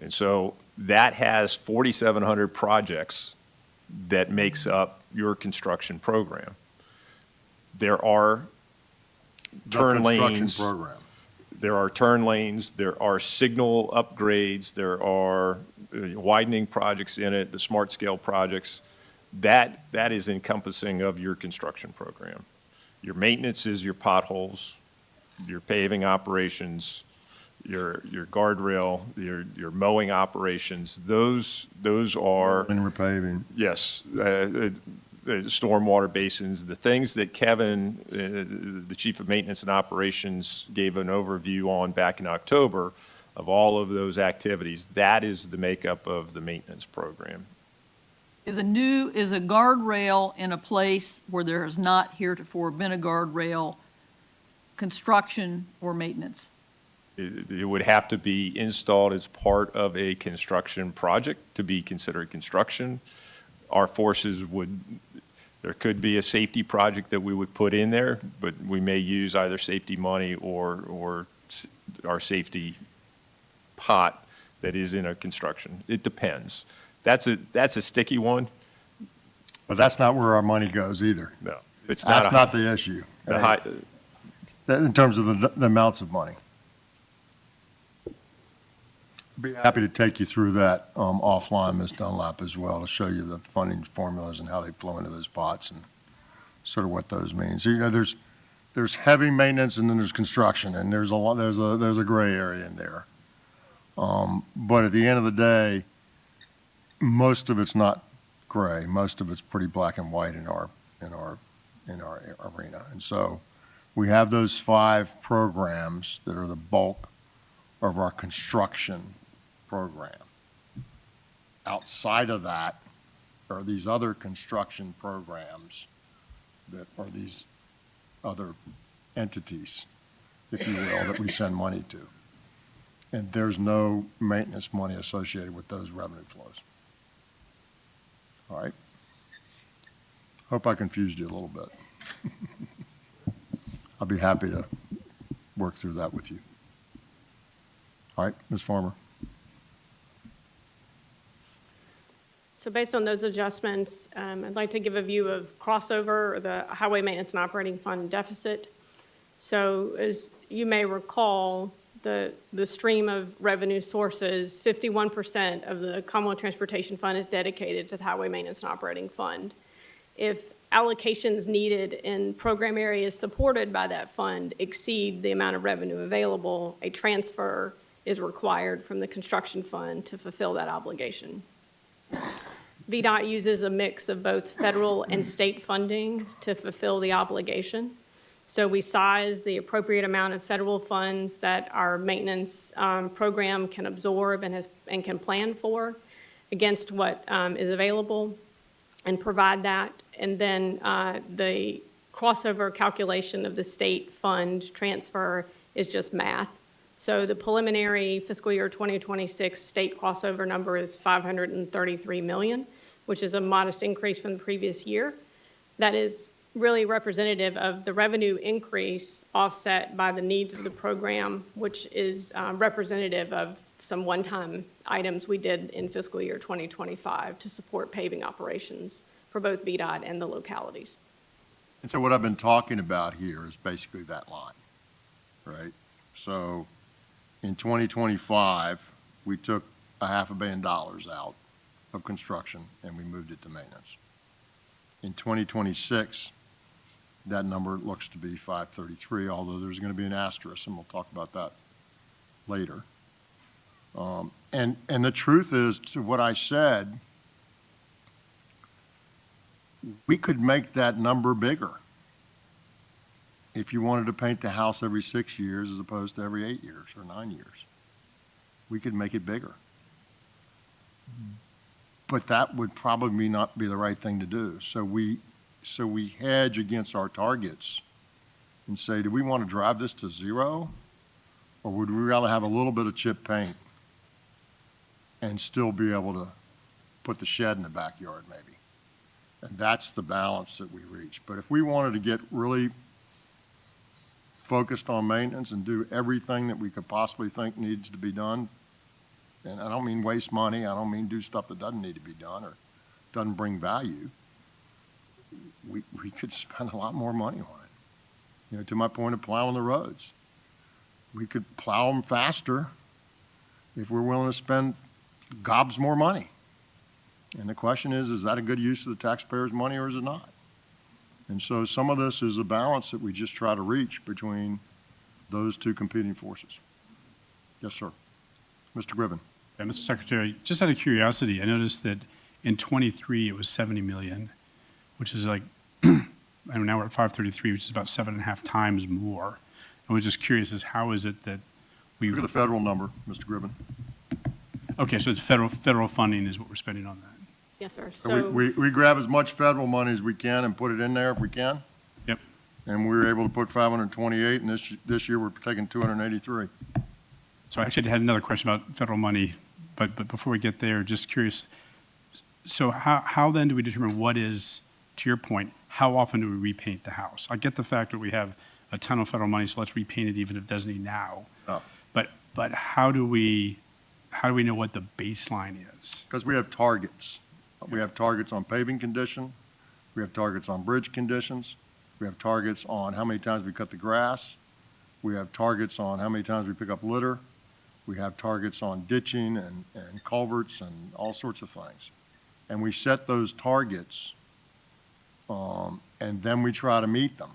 And so that has 4,700 projects that makes up your construction program. There are The turn construction lanes. program. There are turn lanes, there are signal upgrades, there are widening projects in it, the smart scale projects. That is encompassing of your construction program. Your maintenance is your potholes, your paving operations, your guardrail, your mowing operations. Those are, And repaving. yes, stormwater basins, the things that Kevin, the Chief of Maintenance and Operations, gave an overview on back in October of all of those activities. That is the makeup of the maintenance program. Is a guardrail in a place where there has not heretofore been a guardrail, construction or maintenance? It would have to be installed as part of a construction project to be considered construction. Our forces there could be a safety project that we would put in there, but we may use either safety money or our safety pot that is in a construction. It depends. That's a sticky one. But that's not where our money goes either. No, it's not. That's not the issue. In terms of the amounts of money. Be happy to take you through that offline, Ms. Dunlap, as well, to show you the funding formulas and how they flow into those pots and sort of what those mean. So, there's heavy maintenance and then there's construction, and there's a gray area in there. But at the end of the day, most of it's not gray. Most of it's pretty black and white in our arena. And so we have those 5 programs that are the bulk of our construction program. Outside of that are these other construction programs that are these other entities, if you will, that we send money to. And there's no maintenance money associated with those revenue flows. All right? Hope I confused you a little bit. I'll be happy to work through that with you. All right, Ms. Farmer. So based on those adjustments, I'd like to give a view of crossover, the Highway Maintenance and Operating Fund deficit. So as you may recall, the stream of revenue sources, 51% of the Commonwealth Transportation Fund is dedicated to the Highway Maintenance and Operating Fund. If allocations needed in program areas supported by that fund exceed the amount of revenue available, a transfer is required from the construction fund to fulfill that obligation. VDOT uses a mix of both federal and state funding to fulfill the obligation. So we size the appropriate amount of federal funds that our maintenance program can absorb and can plan for against what is available and provide that. And then the crossover calculation of the state fund transfer is just math. So the preliminary fiscal year 2026 state crossover number is $533 million, which is a modest increase from the previous year. That is really representative of the revenue increase offset by the needs of the program, which is representative of some one-time items we did in fiscal year 2025 to support paving operations for both VDOT and the localities. And so what I've been talking about here is basically that line, right? So in 2025, we took $500 million out of construction and we moved it to maintenance. In 2026, that number looks to be 533, although there's going to be an asterisk, and we'll talk about that later. And the truth is, to what I said, we could make that number bigger if you wanted to paint the house every 6 years as opposed to every 8 years or 9 years. We could make it bigger. But that would probably not be the right thing to do. So we hedge against our targets and say, do we want to drive this to zero? Or would we rather have a little bit of chip paint and still be able to put the shed in the backyard maybe? And that's the balance that we reach. But if we wanted to get really focused on maintenance and do everything that we could possibly think needs to be done, and I don't mean waste money, I don't mean do stuff that doesn't need to be done or doesn't bring value, we could spend a lot more money on it. You know, to my point of plowing the roads. We could plow them faster if we're willing to spend gobs more money. And the question is that a good use of the taxpayers' money or is it not? And so some of this is a balance that we just try to reach between those two competing forces. Yes, sir. Mr. Gribbin. Yeah, Mr. Secretary, just out of curiosity, I noticed that in '23 it was 70 million, which is like, I mean, now we're at 533, which is about 7.5 times more. I was just curious as how is it that we... Look at the federal number, Mr. Gribbin. Okay, so it's federal funding is what we're spending on that. Yes, sir. So we grab as much federal money as we can and put it in there if we can. Yep. And we were able to put 528, and this year we're taking 283. So I actually had another question about federal money, but before we get there, just curious. So how then do we determine what is, to your point, how often do we repaint the house? I get the fact that we have a ton of federal money, so let's repaint it even if it doesn't need now. Oh. But how do we know what the baseline is? Because we have targets. We have targets on paving condition. We have targets on bridge conditions. We have targets on how many times we cut the grass. We have targets on how many times we pick up litter. We have targets on ditching and culverts and all sorts of things. And we set those targets, and then we try to meet them.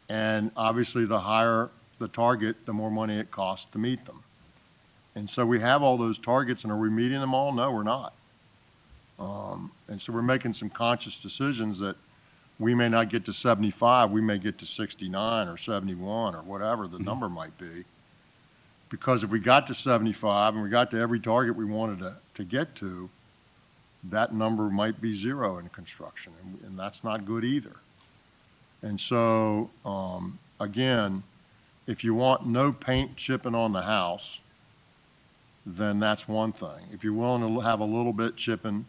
And obviously, the higher the target, the more money it costs to meet them. And so we have all those targets, and are we meeting them all? No, we're not. And so we're making some conscious decisions that we may not get to 75, we may get to 69 or 71 or whatever the number might be. Because if we got to 75 and we got to every target we wanted to get to, that number might be zero in construction, and that's not good either. And so, again, if you want no paint chipping on the house, then that's one thing. If you're willing to have a little bit chipping,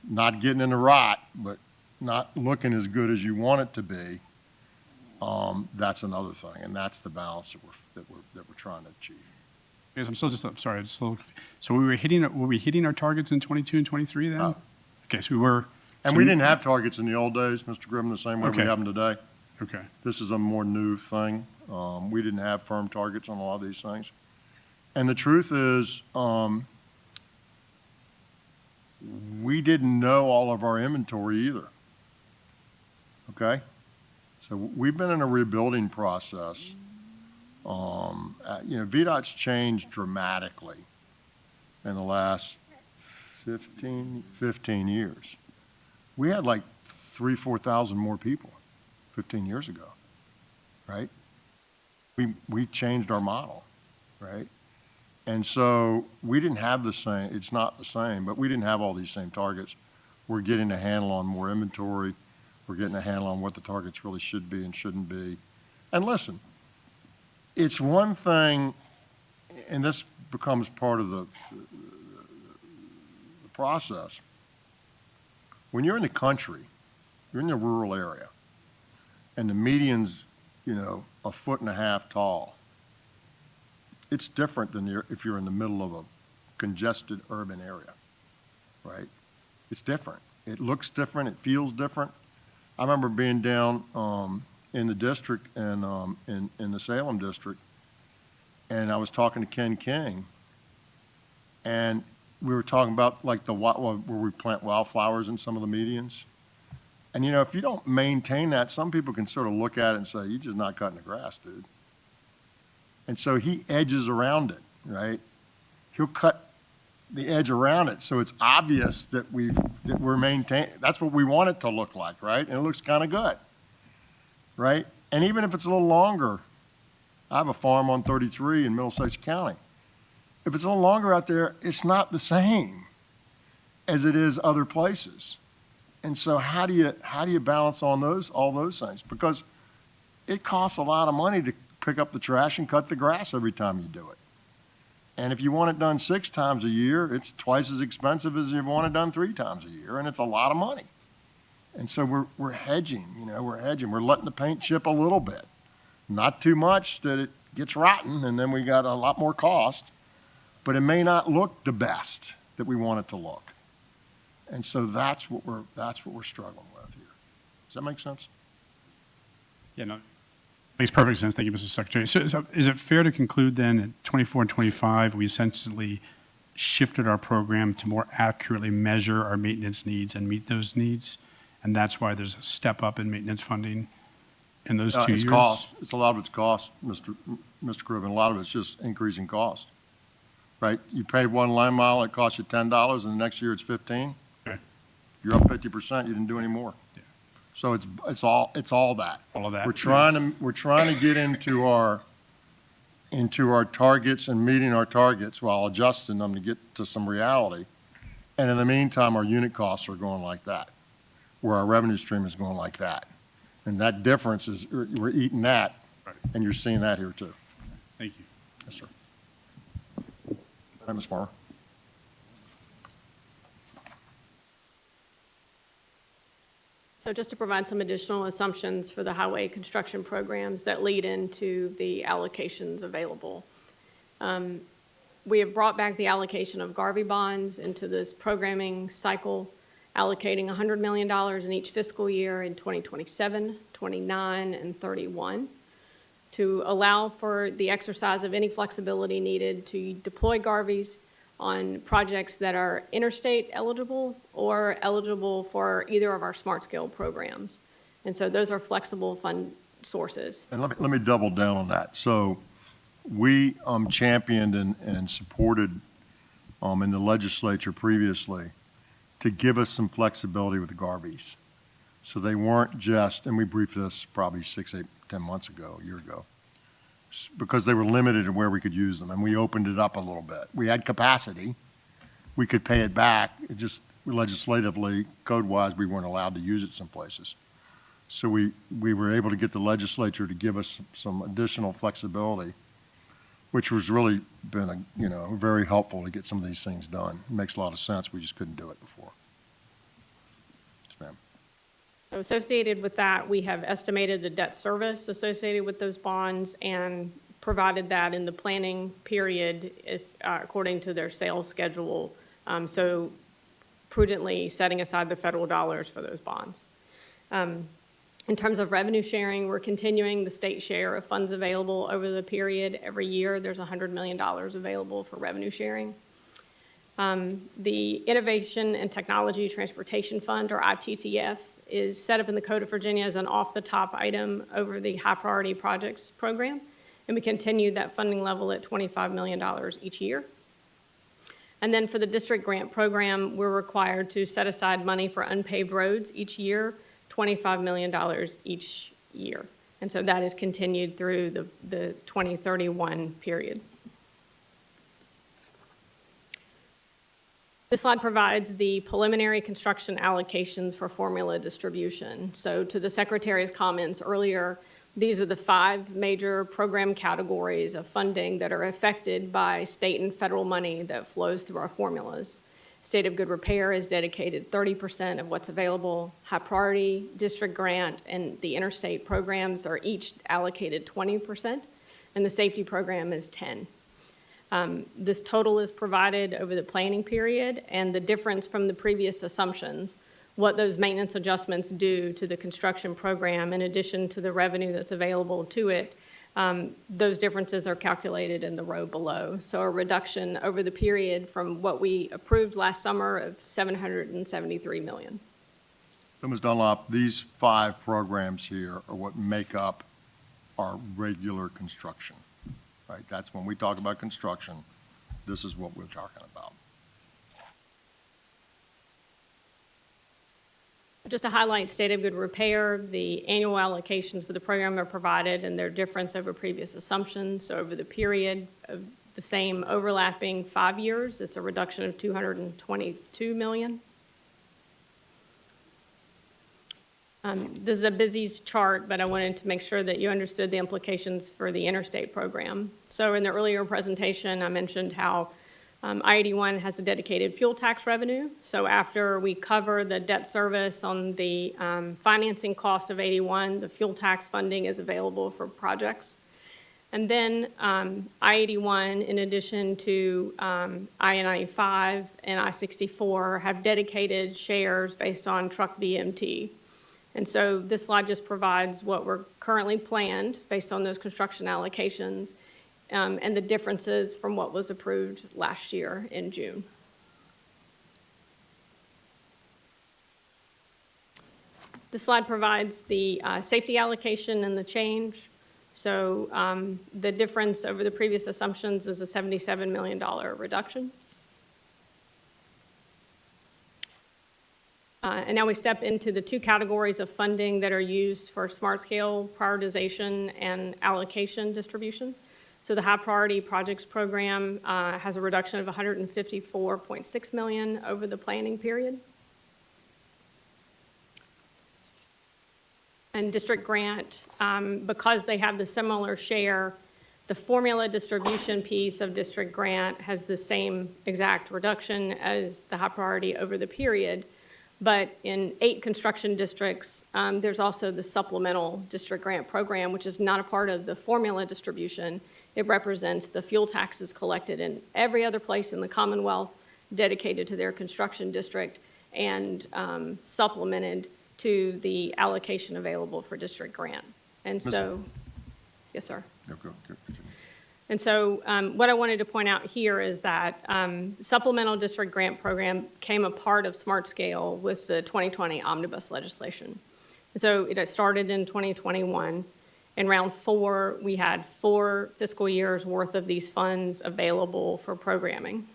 not getting in the rot, but not looking as good as you want it to be, that's another thing, and that's the balance that we're trying to achieve. Yes, I'm sorry, I'm just a little confused. So were we hitting our targets in 22 and 23 then? Oh. Okay, so we were. And so we didn't have targets in the old days, Mr. Grimm, the same way we Okay. have them today. Okay. This is a more new thing. We didn't have firm targets on a lot of these things. And the truth is, we didn't know all of our inventory either. Okay? So we've been in a rebuilding process. VDOT's changed dramatically in the last 15 years. We had like 4,000 more people 15 years ago, right? We changed our model, right? And so we didn't have the same, it's not the same, but we didn't have all these same targets. We're getting a handle on more inventory. We're getting a handle on what the targets really should be and shouldn't be. And listen, it's one thing, and this becomes part of the process. When you're in the country, you're in the rural area, and the median's, 1.5 feet tall. It's different than if you're in the middle of a congested urban area, right? It's different. It looks different. It feels different. I remember being down in the district and in the Salem district, and I was talking to Ken King, and we were talking about like where we plant wildflowers in some of the medians. And if you don't maintain that, some people can sort of look at it and say, "You're just not cutting the grass, dude." And so he edges around it, right? He'll cut the edge around it so it's obvious that we're maintaining. That's what we want it to look like, right? And it looks kind of good, right? And even if it's a little longer, I have a farm on 33 in Middlesex County. If it's a little longer out there, it's not the same as it is other places. And so how do you balance on all those things? Because it costs a lot of money to pick up the trash and cut the grass every time you do it. And if you want it done 6 times a year, it's twice as expensive as if you want it done 3 times a year, and it's a lot of money. And so we're hedging, we're hedging. We're letting the paint chip a little bit. Not too much that it gets rotten, and then we got a lot more cost. But it may not look the best that we want it to look. And so that's what we're struggling with here. Does that make sense? Yeah, no, makes perfect sense. Thank you, Mr. Secretary. So is it fair to conclude then at 24 and 25, we essentially shifted our program to more accurately measure our maintenance needs and meet those needs? And that's why there's a step up in maintenance funding in those 2 years? It's cost. It's a lot of it's cost, Mr. Criven. A lot of it's just increasing cost, right? You pay one line mile, it costs you $10, and the next year it's 15. Okay. You're up 50%, you didn't do any more. Yeah. So it's all that. All of that. We're trying to get into our targets and meeting our targets while adjusting them to get to some reality. And in the meantime, our unit costs are going like that, where our revenue stream is going like that. And that difference is, we're eating that, Right. and you're seeing that here too. Thank you. Yes, sir. Hi, Ms. Farmer. So just to provide some additional assumptions for the highway construction programs that lead into the allocations available. We have brought back the allocation of Garvey bonds into this programming cycle, allocating $100 million in each fiscal year in 2027, 29, and 31, to allow for the exercise of any flexibility needed to deploy Garveys on projects that are interstate eligible or eligible for either of our smart scale programs. And so those are flexible fund sources. And let me double down on that. So we championed and supported in the legislature previously to give us some flexibility with the Garveys. So they weren't just, and we briefed this probably 6, 8, 10 months ago, a year ago, because they were limited in where we could use them, and we opened it up a little bit. We had capacity. We could pay it back. It just legislatively, code-wise, we weren't allowed to use it some places. So we were able to get the legislature to give us some additional flexibility, which was really been, very helpful to get some of these things done. It makes a lot of sense. We just couldn't do it before. Yes, ma'am. So associated with that, we have estimated the debt service associated with those bonds and provided that in the planning period according to their sales schedule. So prudently setting aside the federal dollars for those bonds. In terms of revenue sharing, we're continuing the state share of funds available over the period. Every year, there's $100 million available for revenue sharing. The Innovation and Technology Transportation Fund, or ITTF, is set up in the Code of Virginia as an off-the-top item over the High Priority Projects Program, and we continue that funding level at $25 million each year. And then for the district grant program, we're required to set aside money for unpaved roads each year, $25 million each year. And so that is continued through the 2031 period. This slide provides the preliminary construction allocations for formula distribution. So to the Secretary's comments earlier, these are the 5 major program categories of funding that are affected by state and federal money that flows through our formulas. State of good repair is dedicated 30% of what's available. High priority, district grant, and the interstate programs are each allocated 20%, and the safety program is 10%. This total is provided over the planning period, and the difference from the previous assumptions, what those maintenance adjustments do to the construction program in addition to the revenue that's available to it, those differences are calculated in the row below. So a reduction over the period from what we approved last summer of $773 million. So, Ms. Dunlop, these 5 programs here are what make up our regular construction, right? That's when we talk about construction, this is what we're talking about. Just to highlight state of good repair, the annual allocations for the program are provided and their difference over previous assumptions. So over the period of the same overlapping 5 years, it's a reduction of $222 million. This is a busy chart, but I wanted to make sure that you understood the implications for the interstate program. So in the earlier presentation, I mentioned how I-81 has a dedicated fuel tax revenue. So after we cover the debt service on the financing cost of 81, the fuel tax funding is available for projects. And then I-81, in addition to I-95 and I-64, have dedicated shares based on truck BMT. And so this slide just provides what we're currently currently planned based on those construction allocations, and the differences from what was approved last year in June. This slide provides the safety allocation and the change. So the difference over the previous assumptions is a $77 million reduction. And now we step into the two categories of funding that are used for smart scale prioritization and allocation distribution. So the high priority projects program has a reduction of $154.6 million over the planning period. And district grant, because they have the similar share, the formula distribution piece of district grant has the same exact reduction as the high priority over the period. But in 8 construction districts, there's also the supplemental district grant program, which is not a part of the formula distribution. It represents the fuel taxes collected in every other place in the Commonwealth dedicated to their construction district and supplemented to the allocation available for district grant. And so, yes, sir. Okay. And so what I wanted to point out here is that supplemental district grant program came a part of Smart Scale with the 2020 omnibus legislation. And so it started in 2021. In round 4, we had 4 fiscal years worth of these funds available for programming.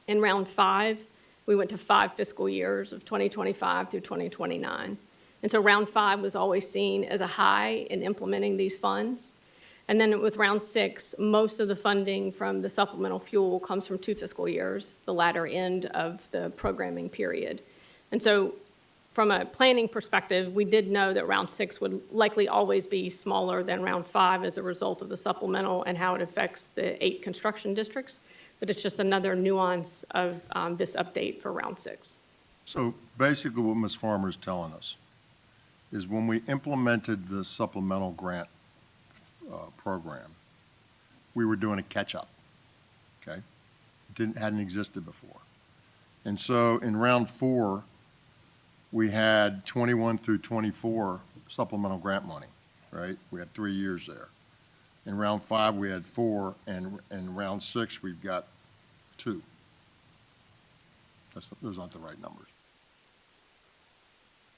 In round 5, we went to 5 fiscal years of 2025 through 2029. And so round 5 was always seen as a high in implementing these funds. And then with round 6, most of the funding from the supplemental fuel comes from 2 fiscal years, the latter end of the programming period. And so from a planning perspective, we did know that round 6 would likely always be smaller than round 5 as a result of the supplemental and how it affects the 8 construction districts. But it's just another nuance of this update for round 6. So basically what Ms. Farmer's telling us is when we implemented the supplemental grant program, we were doing a catch-up, okay? Hadn't existed before. And so in round 4, we had 21 through 24 supplemental grant money, right? We had 3 years there. In round 5, we had 4, and in round 6, we've got 2. Those aren't the right numbers.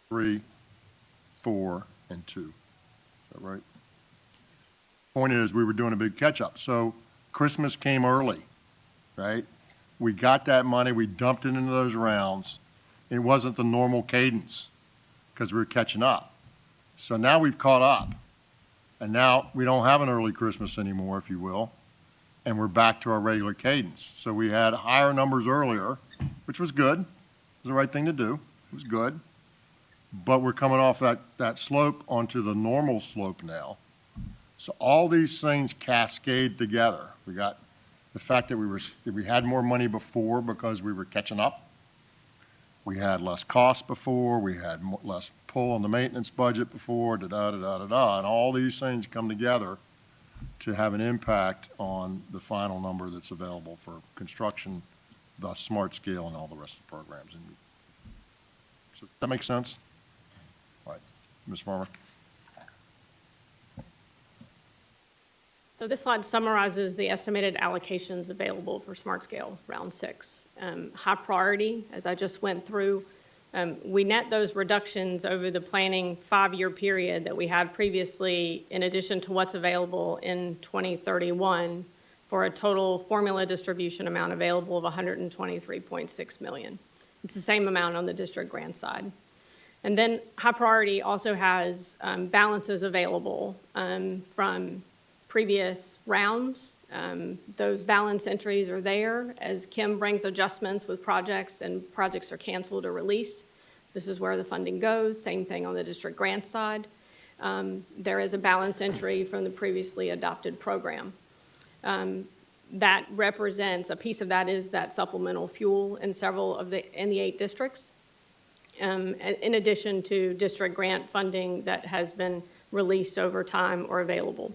3, 4, and 2. Is that right? Point is, we were doing a big catch-up. So Christmas came early, right? We got that money, we dumped it into those rounds. It wasn't the normal cadence because we were catching up. So now we've caught up. And now we don't have an early Christmas anymore, if you will, and we're back to our regular cadence. So we had higher numbers earlier, which was good. It was the right thing to do. It was good. But we're coming off that slope onto the normal slope now. So all these things cascade together. We got the fact that we had more money before because we were catching up. We had less cost before. We had less pull on the maintenance budget before, and all these things come together to have an impact on the final number that's available for construction, the smart scale, and all the rest of the programs. And so that makes sense? All right, Ms. Farmer. So this slide summarizes the estimated allocations available for Smart Scale Round 6. High priority, as I just went through, we net those reductions over the planning 5-year period that we had previously, in addition to what's available in 2031, for a total formula distribution amount available of $123.6 million. It's the same amount on the district grant side. And then high priority also has balances available from previous rounds. Those balance entries are there as Kim brings adjustments with projects and projects are canceled or released. This is where the funding goes. Same thing on the district grant side. There is a balance entry from the previously adopted program. That represents, a piece of that is that supplemental fuel in in the 8 districts, in addition to district grant funding that has been released over time or available.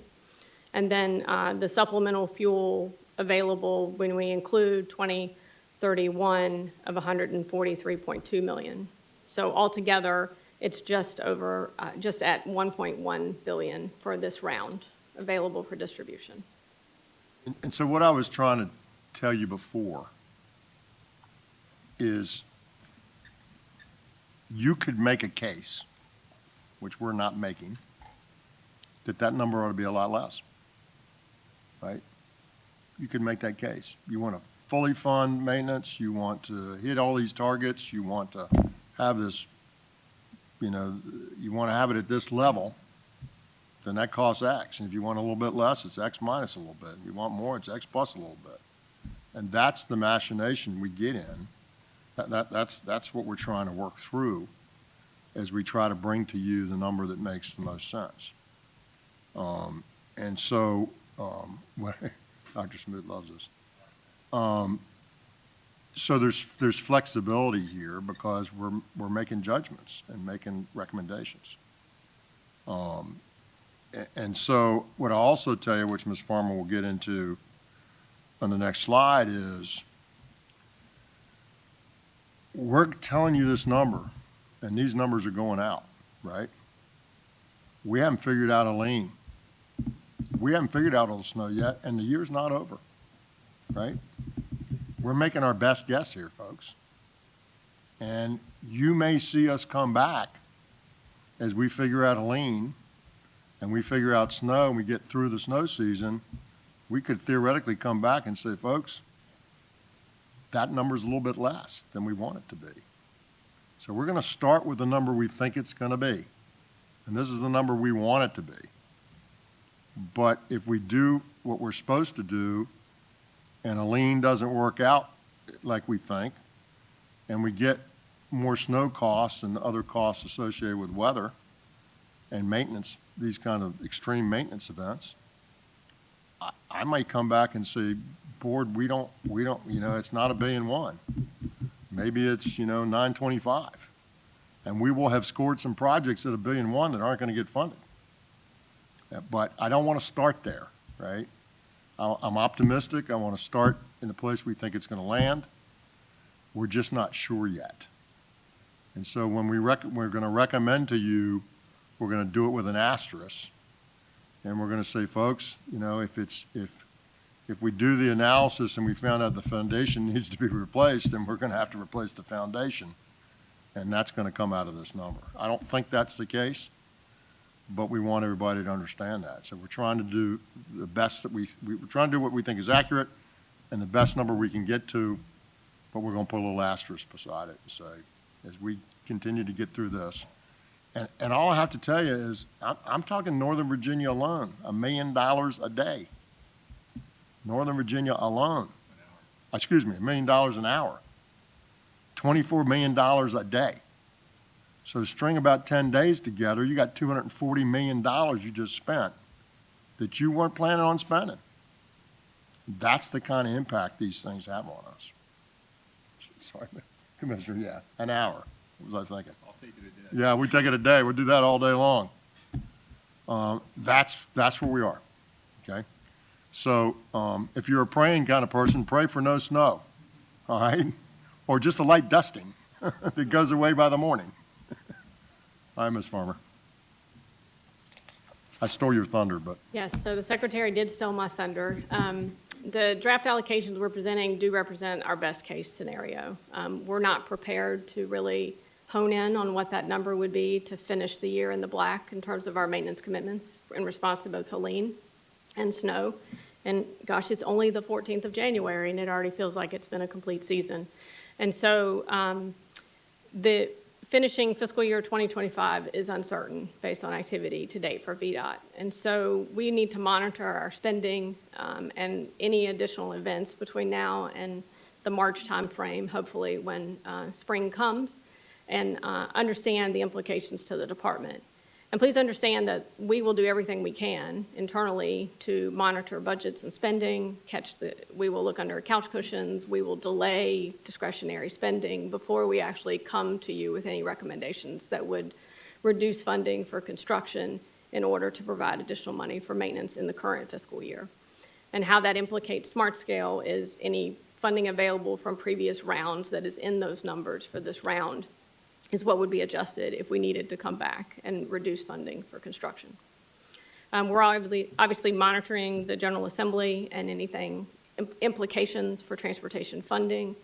And then the supplemental fuel available when we include 2031 of $143.2 million. So altogether, It's just over, just at 1.1 billion for this round, available for distribution. And so what I was trying to tell you before is you could make a case, which we're not making, that that number ought to be a lot less, right? You could make that case. You want to fully fund maintenance, you want to hit all these targets, you want to have this, you know, you want to have it at this level, then that costs X. And if you want a little bit less, it's X minus a little bit. If you want more, it's X plus a little bit. And that's the machination we get in. That's what we're trying to work through as we try to bring to you the number that makes the most sense. And so, Dr. Smoot loves this. So there's flexibility here because we're making judgments and making recommendations. And so what I'll also tell you, which Ms. Farmer will get into on the next slide, is we're telling you this number, and these numbers are going out, right? We haven't figured out a lien. We haven't figured out all the snow yet, and the year's not over, right? We're making our best guess here, folks. And you may see us come back as we figure out a lien and we figure out snow and we get through the snow season. We could theoretically come back and say, folks, that number's a little bit less than we want it to be. So we're going to start with the number we think it's going to be. And this is the number we want it to be. But if we do what we're supposed to do and a lien doesn't work out like we think, and we get more snow costs and other costs associated with weather and maintenance, these kind of extreme maintenance events, I might come back and say, board, we don't, it's not $1.1 billion. Maybe it's, 925. And we will have scored some projects at $1.1 billion that aren't going to get funded. But I don't want to start there, right? I'm optimistic. I want to start in the place we think it's going to land. We're just not sure yet. And so when we're going to recommend to you, we're going to do it with an asterisk. And we're going to say, folks, if we do the analysis and we found out the foundation needs to be replaced, then we're going to have to replace the foundation. And that's going to come out of this number. I don't think that's the case, but we want everybody to understand that. So we're trying to do the best that we're trying to do what we think is accurate and the best number we can get to, but we're going to put a little asterisk beside it and say, as we continue to get through this. And all I have to tell you is, I'm talking Northern Virginia alone, $1 million a day. Northern Virginia alone. Excuse me, $1 million an hour. $24 million a day. So string about 10 days together, you got $240 million you just spent that you weren't planning on spending. That's the kind of impact these things have on us. Sorry, Commissioner, yeah, an hour. What was I thinking? I'll take it a day. Yeah, we take it a day. We'll do that all day long. That's where we are, okay? So if you're a praying kind of person, pray for no snow, all right? Or just a light dusting that goes away by the morning. Hi, Ms. Farmer. I stole your thunder, but. Yes, so the secretary did steal my thunder. The draft allocations we're presenting do represent our best-case scenario. We're not prepared to really hone in on what that number would be to finish the year in the black in terms of our maintenance commitments in response to both Helene and snow. And gosh, it's only the 14th of January, and it already feels like it's been a complete season. And so the finishing fiscal year 2025 is uncertain based on activity to date for VDOT. And so we need to monitor our spending and any additional events between now and the March timeframe, hopefully when spring comes, and understand the implications to the department. And please understand that we will do everything we can internally to monitor budgets and spending, we will look under couch cushions, we will delay discretionary spending before we actually come to you with any recommendations that would reduce funding for construction in order to provide additional money for maintenance in the current fiscal year. And how that implicates Smart Scale is any funding available from previous rounds that is in those numbers for this round is what would be adjusted if we needed to come back and reduce funding for construction. We're obviously monitoring the General Assembly and anything implications for transportation funding.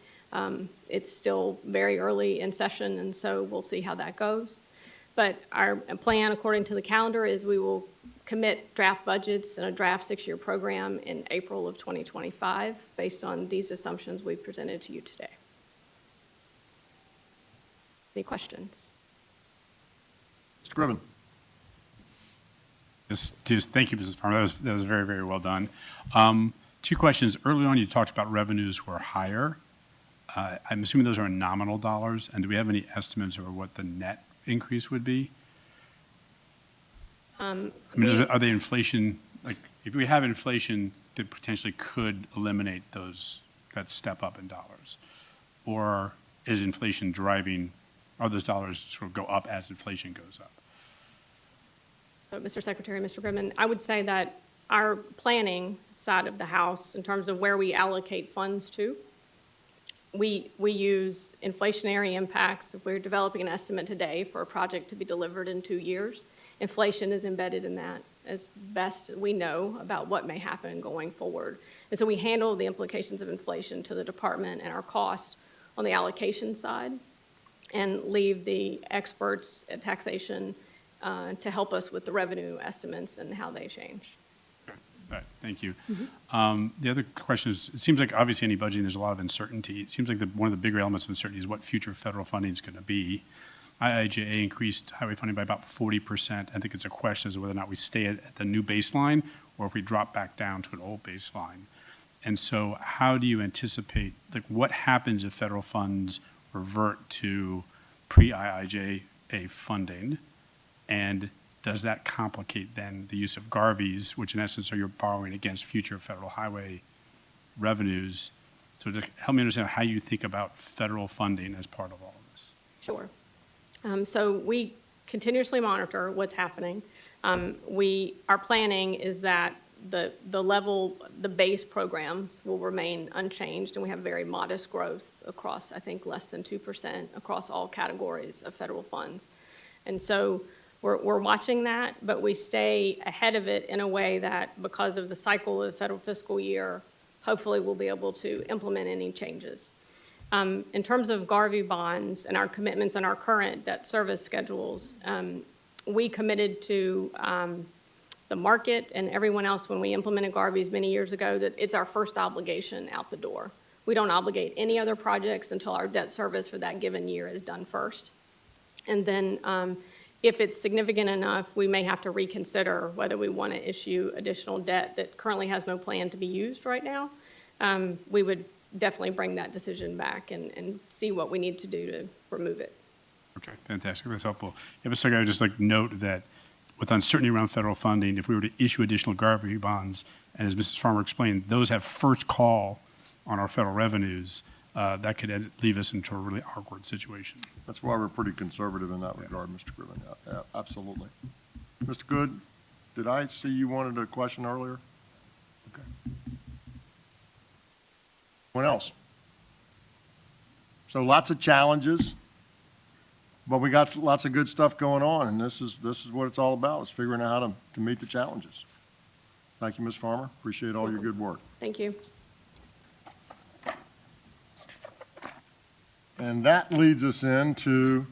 It's still very early in session, and so we'll see how that goes. But our plan, according to the calendar, is we will commit draft budgets and a draft 6-year program in April of 2025, based on these assumptions we presented to you today. Any questions? Mr. Griffin? Just thank you, Mrs. Farmer. That was very, very well done. 2 questions. Early on, you talked about revenues were higher. I'm assuming those are in nominal dollars, and do we have any estimates over what the net increase would be? Are they inflation, like, if we have inflation that potentially could eliminate that step up in dollars? Or is inflation driving, are those dollars sort of go up as inflation goes up? Mr. Secretary, Mr. Goodman, I would say that our planning side of the house, in terms of where we allocate funds to, we use inflationary impacts. If we're developing an estimate today for a project to be delivered in 2 years, inflation is embedded in that as best we know about what may happen going forward. And so we handle the implications of inflation to the department and our cost on the allocation side, and leave the experts at taxation to help us with the revenue estimates and how they change. All right, thank you. The other question is, it seems like obviously any budgeting, there's a lot of uncertainty. It seems like one of the bigger elements of uncertainty is what future federal funding is going to be. IIJA increased highway funding by about 40%. I think it's a question as to whether or not we stay at the new baseline or if we drop back down to an old baseline. And so how do you anticipate, like, what happens if federal funds revert to pre-IIJA funding? And does that complicate then the use of GARVES, which in essence are you're borrowing against future federal highway revenues? So to help me understand how you think about federal funding as part of all of this. Sure. So we continuously monitor what's happening. Our planning is that the base programs will remain unchanged, and we have very modest growth across, I think, less than 2% across all categories of federal funds. And so we're watching that, but we stay ahead of it in a way that, because of the cycle of the federal fiscal year, hopefully we'll be able to implement any changes. In terms of GARVE bonds and our commitments on our current debt service schedules, we committed to the market and everyone else when we implemented GARVES many years ago that it's our first obligation out the door. We don't obligate any other projects until our debt service for that given year is done first. And then if it's significant enough, we may have to reconsider whether we want to issue additional debt that currently has no plan to be used right now. We would definitely bring that decision back and see what we need to do to remove it. Okay, fantastic. That's helpful. Yeah, but second, I would just like to note that with uncertainty around federal funding, if we were to issue additional GARVE bonds, and as Mrs. Farmer explained, those have first call on our federal revenues, that could leave us into a really awkward situation. That's why we're pretty conservative in that regard, Mr. Griffin. Yeah, absolutely. Mr. Good, did I see you wanted a question earlier? Okay. What else? So lots of challenges, but we got lots of good stuff going on, and this is what it's all about, is figuring out how to meet the challenges. Thank you, Ms. Farmer. Appreciate all your good work. Thank you. And that leads us into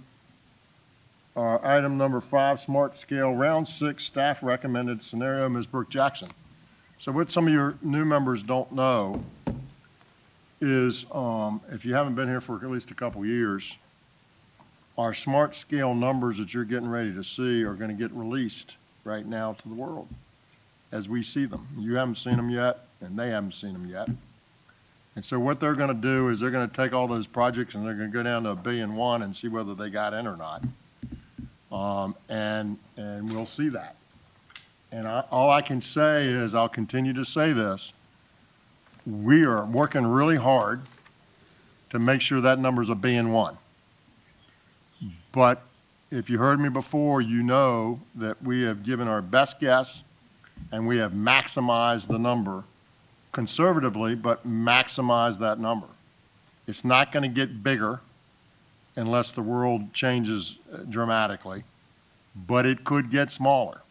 our item number 5, Smart Scale Round 6 Staff Recommended Scenario. Ms. Brooke Jackson. So what some of your new members don't know is, if you haven't been here for at least a couple years, our smart scale numbers that you're getting ready to see are going to get released right now to the world as we see them. You haven't seen them yet, and they haven't seen them yet. And so what they're going to do is they're going to take all those projects and they're going to go down to $1.1 billion and see whether they got in or not. And we'll see that. And all I can say is, I'll continue to say this, we are working really hard to make sure that number's $1.1 billion. But if you heard me before, you know that we have given our best guess and we have maximized the number conservatively, but maximize that number. It's not going to get bigger. unless the world changes dramatically, but it could get smaller.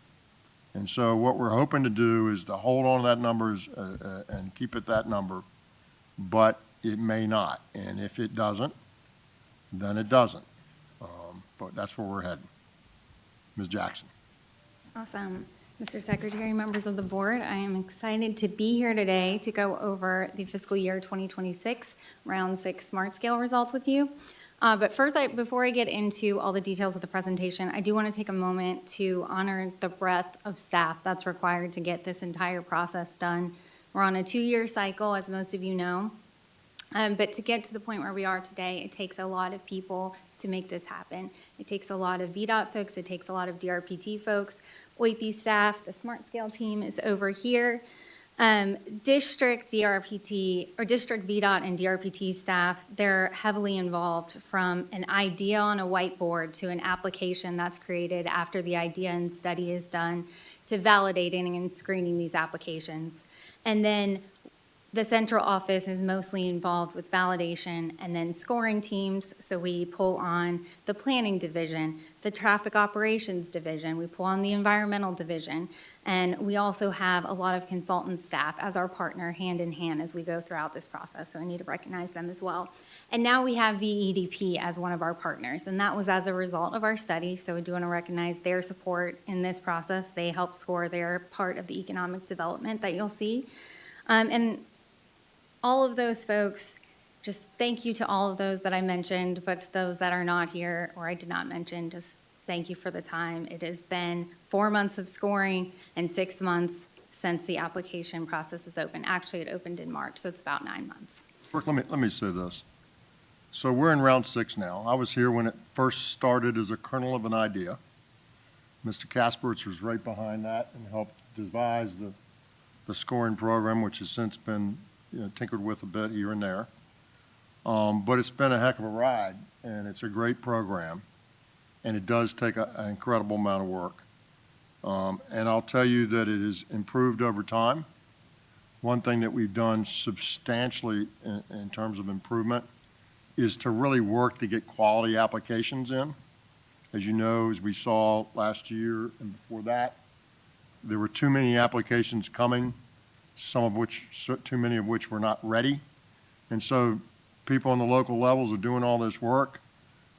And so what we're hoping to do is to hold on to that numbers and keep it that number, but it may not. And if it doesn't, then it doesn't. But that's where we're heading. Ms. Jackson. Awesome. Mr. Secretary, members of the board, I am excited to be here today to go over the fiscal year 2026 Round 6 Smart Scale results with you. But first, before I get into all the details of the presentation, I do want to take a moment to honor the breadth of staff that's required to get this entire process done. We're on a 2-year cycle, as most of you know. But to get to the point where we are today, it takes a lot of people to make this happen. It takes a lot of VDOT folks, it takes a lot of DRPT folks, OIP staff, the Smart Scale team is over here. District DRPT, or District VDOT and DRPT staff, they're heavily involved from an idea on a whiteboard to an application that's created after the idea and study is done, to validating and screening these applications. And then the central office is mostly involved with validation and then scoring teams. So we pull on the planning division, the traffic operations division, we pull on the environmental division, and we also have a lot of consultant staff as our partner hand in hand as we go throughout this process. So I need to recognize them as well. And now we have VEDP as one of our partners, and that was as a result of our study. So we do want to recognize their support in this process. They help score their part of the economic development that you'll see. And all of those folks, just thank you to all of those that I mentioned, but to those that are not here or I did not mention, just thank you for the time. It has been 4 months of scoring and 6 months since the application process is open. Actually, it opened in March, so it's about 9 months. Brooke, let me say this. So we're in round 6 now. I was here when it first started as a kernel of an idea. Mr. Kaspertz was right behind that and helped devise the scoring program, which has since been tinkered with a bit here and there. But it's been a heck of a ride, and it's a great program, and it does take an incredible amount of work. And I'll tell you that it has improved over time. One thing that we've done substantially in terms of improvement is to really work to get quality applications in. As you know, as we saw last year and before that, there were too many applications coming, too many of which were not ready. And so people on the local levels are doing all this work,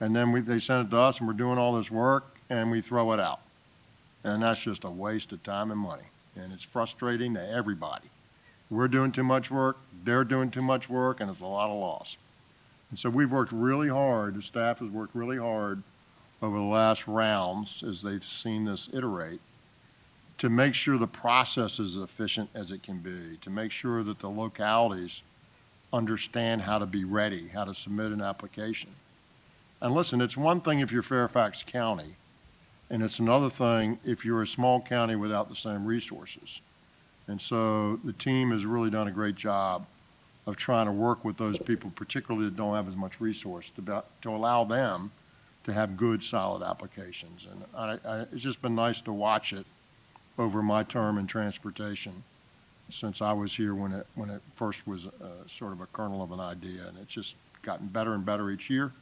and then they send it to us, and we're doing all this work, and we throw it out. And that's just a waste of time and money, and it's frustrating to everybody. We're doing too much work, they're doing too much work, and it's a lot of loss. And so we've worked really hard, the staff has worked really hard over the last rounds as they've seen this iterate, to make sure the process is as efficient as it can be, to make sure that the localities understand how to be ready, how to submit an application. And listen, it's one thing if you're Fairfax County, and it's another thing if you're a small county without the same resources. And so the team has really done a great job of trying to work with those people, particularly that don't have as much resource, to allow them to have good, solid applications. And it's just been nice to watch it over my term in transportation since I was here when it first was sort of a kernel of an idea. And it's just gotten better and better each year,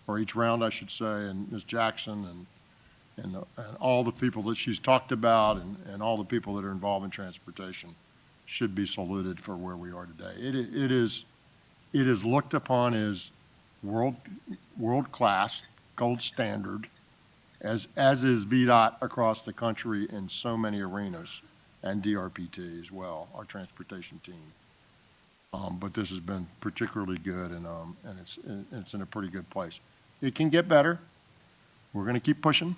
or each round, I should say. And Ms. Jackson and all the people that she's talked about and all the people that are involved in transportation should be saluted for where we are today. It is looked upon as world-class, gold standard, as is VDOT across the country in so many arenas, and DRPT as well, our transportation team. But this has been particularly good, and it's in a pretty good place. It can get better. We're going to keep pushing,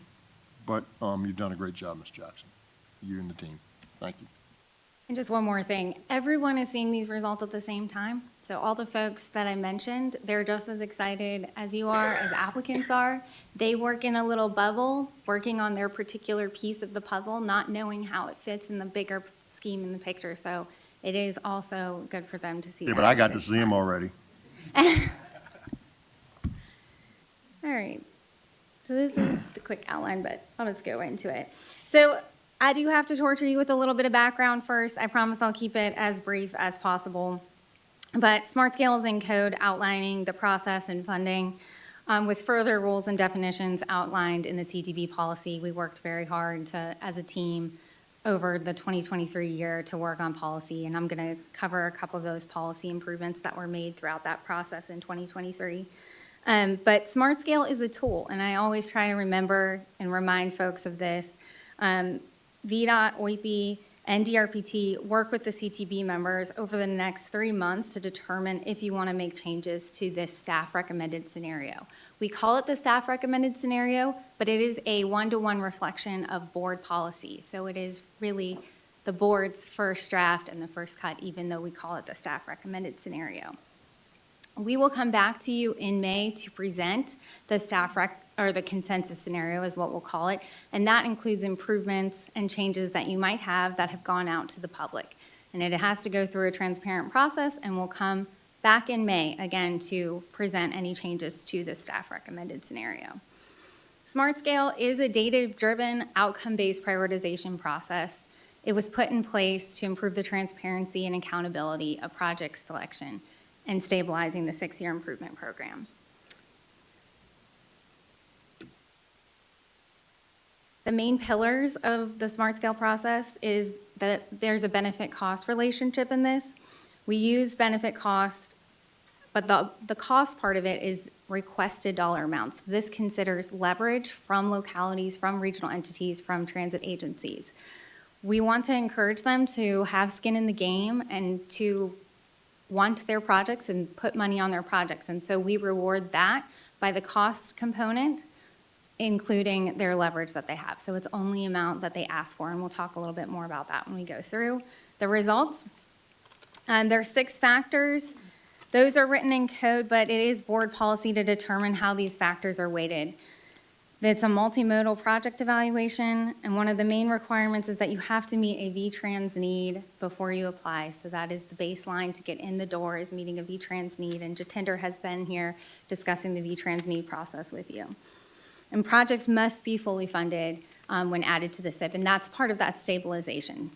but you've done a great job, Ms. Jackson, you and the team. Thank you. And just one more thing, everyone is seeing these results at the same time. So all the folks that I mentioned, they're just as excited as you are, as applicants are. They work in a little bubble, working on their particular piece of the puzzle, not knowing how it fits in the bigger scheme in the picture. So it is also good for them to see. Yeah, but I got to see them already. All right. So this is the quick outline, but I'll just go into it. So I do have to torture you with a little bit of background first. I promise I'll keep it as brief as possible. But Smart Scale is in code outlining the process and funding with further rules and definitions outlined in the CTB policy. We worked very hard as a team over the 2023 year to work on policy, and I'm going to cover a couple of those policy improvements that were made throughout that process in 2023. But Smart Scale is a tool, and I always try to remember and remind folks of this. VDOT, OIP, and DRPT work with the CTB members over the next 3 months to determine if you want to make changes to this staff recommended scenario. We call it the staff recommended scenario, but it is a one-to-one reflection of board policy. So it is really the board's first draft and the first cut, even though we call it the staff recommended scenario. We will come back to you in May to present the or the consensus scenario is what we'll call it, and that includes improvements and changes that you might have that have gone out to the public. And it has to go through a transparent process, and we'll come back in May again to present any changes to the staff recommended scenario. Smart Scale is a data-driven, outcome-based prioritization process. It was put in place to improve the transparency and accountability of project selection and stabilizing the 6-year improvement program. The main pillars of the Smart Scale process is that there's a benefit-cost relationship in this. We use benefit cost, but the cost part of it is requested dollar amounts. This considers leverage from localities, from regional entities, from transit agencies. We want to encourage them to have skin in the game and to want their projects and put money on their projects. And so we reward that by the cost component, including their leverage that they have. So it's only amount that they ask for, and we'll talk a little bit more about that when we go through the results. And there are 6 factors. Those are written in code, but it is board policy to determine how these factors are weighted. It's a multimodal project evaluation, and one of the main requirements is that you have to meet a V-Trans need before you apply. So that is the baseline to get in the door, is meeting a V-Trans need, and Jatinder has been here discussing the V-Trans need process with you. And projects must be fully funded when added to the SIP, and that's part of that stabilization.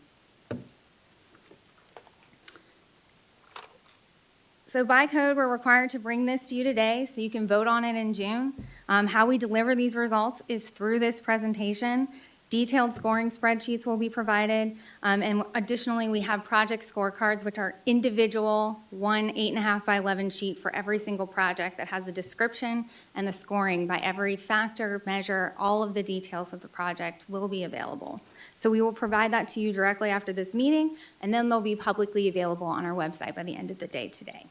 So by code, we're required to bring this to you today so you can vote on it in June. How we deliver these results is through this presentation. Detailed scoring spreadsheets will be provided. And additionally, we have project scorecards, which are individual, 1 8.5 by 11 sheet for every single project that has a description and the scoring by every factor, measure, all of the details of the project will be available. So we will provide that to you directly after this meeting, and then they'll be publicly available on our website by the end of the day today.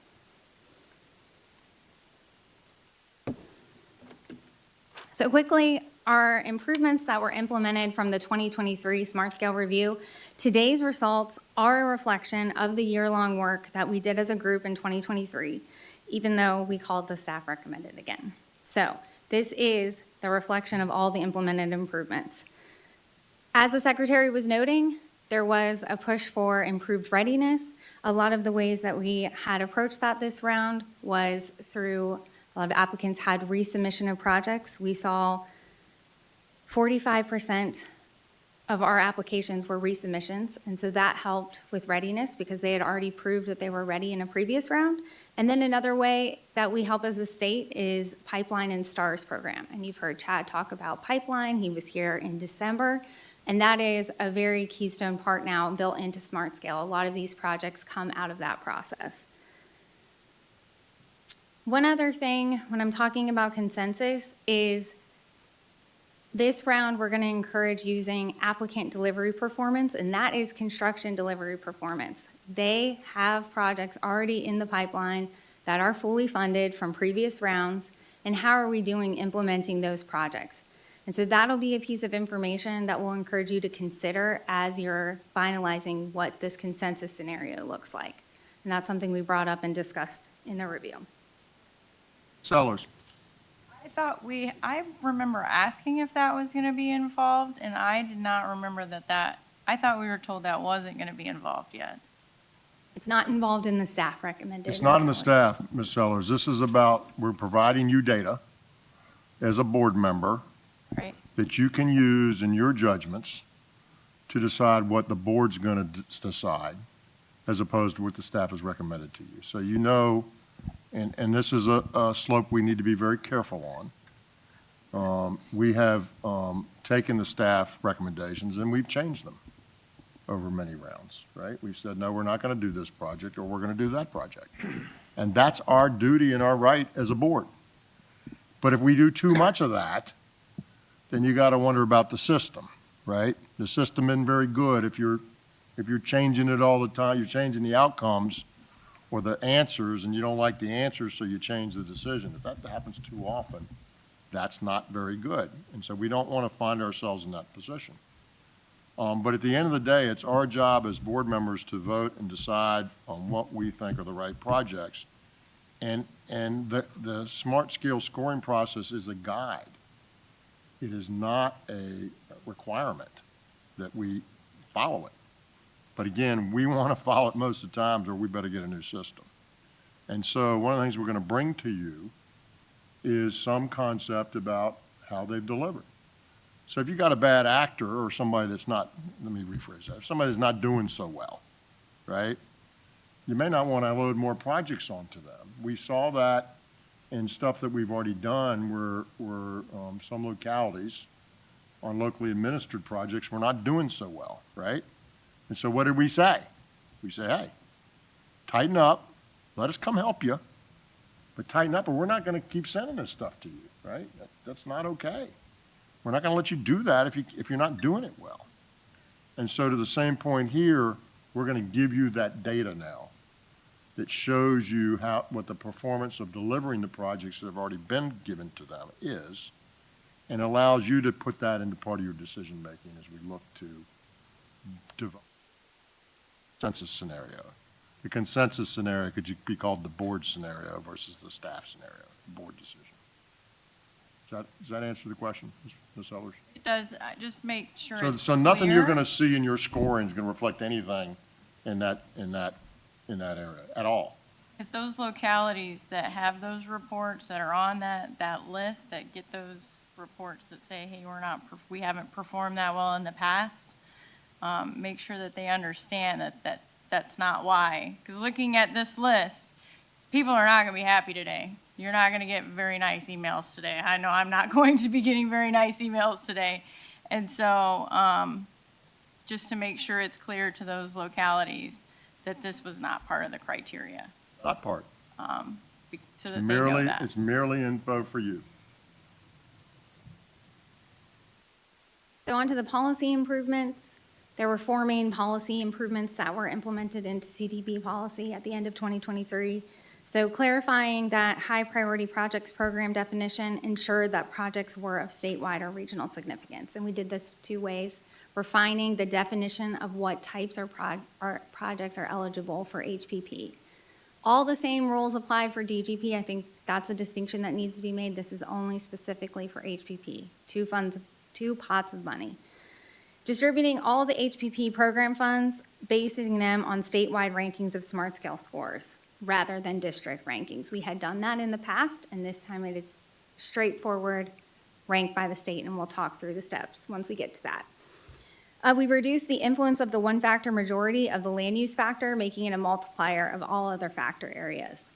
So quickly, our improvements that were implemented from the 2023 Smart Scale Review, today's results are a reflection of the year-long work that we did as a group in 2023, even though we called the staff recommended again. So this is the reflection of all the implemented improvements. As the Secretary was noting, there was a push for improved readiness. A lot of the ways that we had approached that this round was through a lot of applicants had resubmission of projects. We saw 45% of our applications were resubmissions, and so that helped with readiness because they had already proved that they were ready in a previous round. And then another way that we help as a state is Pipeline and STARS program. And you've heard Chad talk about Pipeline. He was here in December, and that is a very keystone part now built into Smart Scale. A lot of these projects come out of that process. One other thing when I'm talking about consensus is this round, we're going to encourage using applicant delivery performance, and that is construction delivery performance. They have projects already in the pipeline that are fully funded from previous rounds, and how are we doing implementing those projects? And so that'll be a piece of information that we'll encourage you to consider as you're finalizing what this consensus scenario looks like. And that's something we brought up and discussed in the review. Sellers. I remember asking if that was going to be involved, and I did not remember I thought we were told that wasn't going to be involved yet. It's not involved in the staff recommended. It's not in the staff, Ms. Sellers. This is about, we're providing you data as a board member Right. that you can use in your judgments to decide what the board's going to decide, as opposed to what the staff has recommended to you. So you know and this is a slope we need to be very careful on. We have taken the staff recommendations and we've changed them over many rounds, right? We've said, no, we're not going to do this project, or we're going to do that project. And that's our duty and our right as a board. But if we do too much of that, then you got to wonder about the system, right? The system isn't very good if you're changing it all the time, you're changing the outcomes or the answers, and you don't like the answers, so you change the decision. If that happens too often, that's not very good. And so we don't want to find ourselves in that position. But at the end of the day, it's our job as board members to vote and decide on what we think are the right projects. And the smart scale scoring process is a guide. It is not a requirement that we follow it. But again, we want to follow it most of the times, or we better get a new system. And so one of the things we're going to bring to you is some concept about how they've delivered. So if you got a bad actor or somebody that's not, let me rephrase that, if somebody that's not doing so well, right, you may not want to load more projects onto them. We saw that in stuff that we've already done where some localities on locally administered projects were not doing so well, right? And so what did we say? We say, hey, tighten up, let us come help you, but tighten up, or we're not going to keep sending this stuff to you, right? That's not okay. We're not going to let you do that if you're not doing it well. And so to the same point here, we're going to give you that data now that shows you what the performance of delivering the projects that have already been given to them is, and allows you to put that into part of your decision making as we look to develop a consensus scenario. The consensus scenario could be called the board scenario versus the staff scenario, the board decision. Does that answer the question, Ms. Ehlers? It does, just make sure So, it's so nothing you're clear. going to see in your scoring is going to reflect anything in that area at all. It's those localities that have those reports that are on that list, that get those reports that say, hey, we haven't performed that well in the past. Make sure that they understand that's not why. Because looking at this list, people are not going to be happy today. You're not going to get very nice emails today. I know I'm not going to be getting very nice emails today. And so just to make sure it's clear to those localities that this was not part of the criteria. Not part. So that they know that. It's merely info for you. So on to the policy improvements. There were 4 main policy improvements that were implemented into CTP policy at the end of 2023. So clarifying that high priority projects program definition ensured that projects were of statewide or regional significance. And we did this 2 ways. Refining the definition of what types of projects are eligible for HPP. All the same rules applied for DGP. I think that's a distinction that needs to be made. This is only specifically for HPP, 2 pots of money. Distributing all the HPP program funds, basing them on statewide rankings of smart scale scores rather than district rankings. We had done that in the past, and this time it is straightforward, ranked by the state, and we'll talk through the steps once we get to that. We reduced the influence of the 1-factor majority of the land use factor, making it a multiplier of all other factor areas.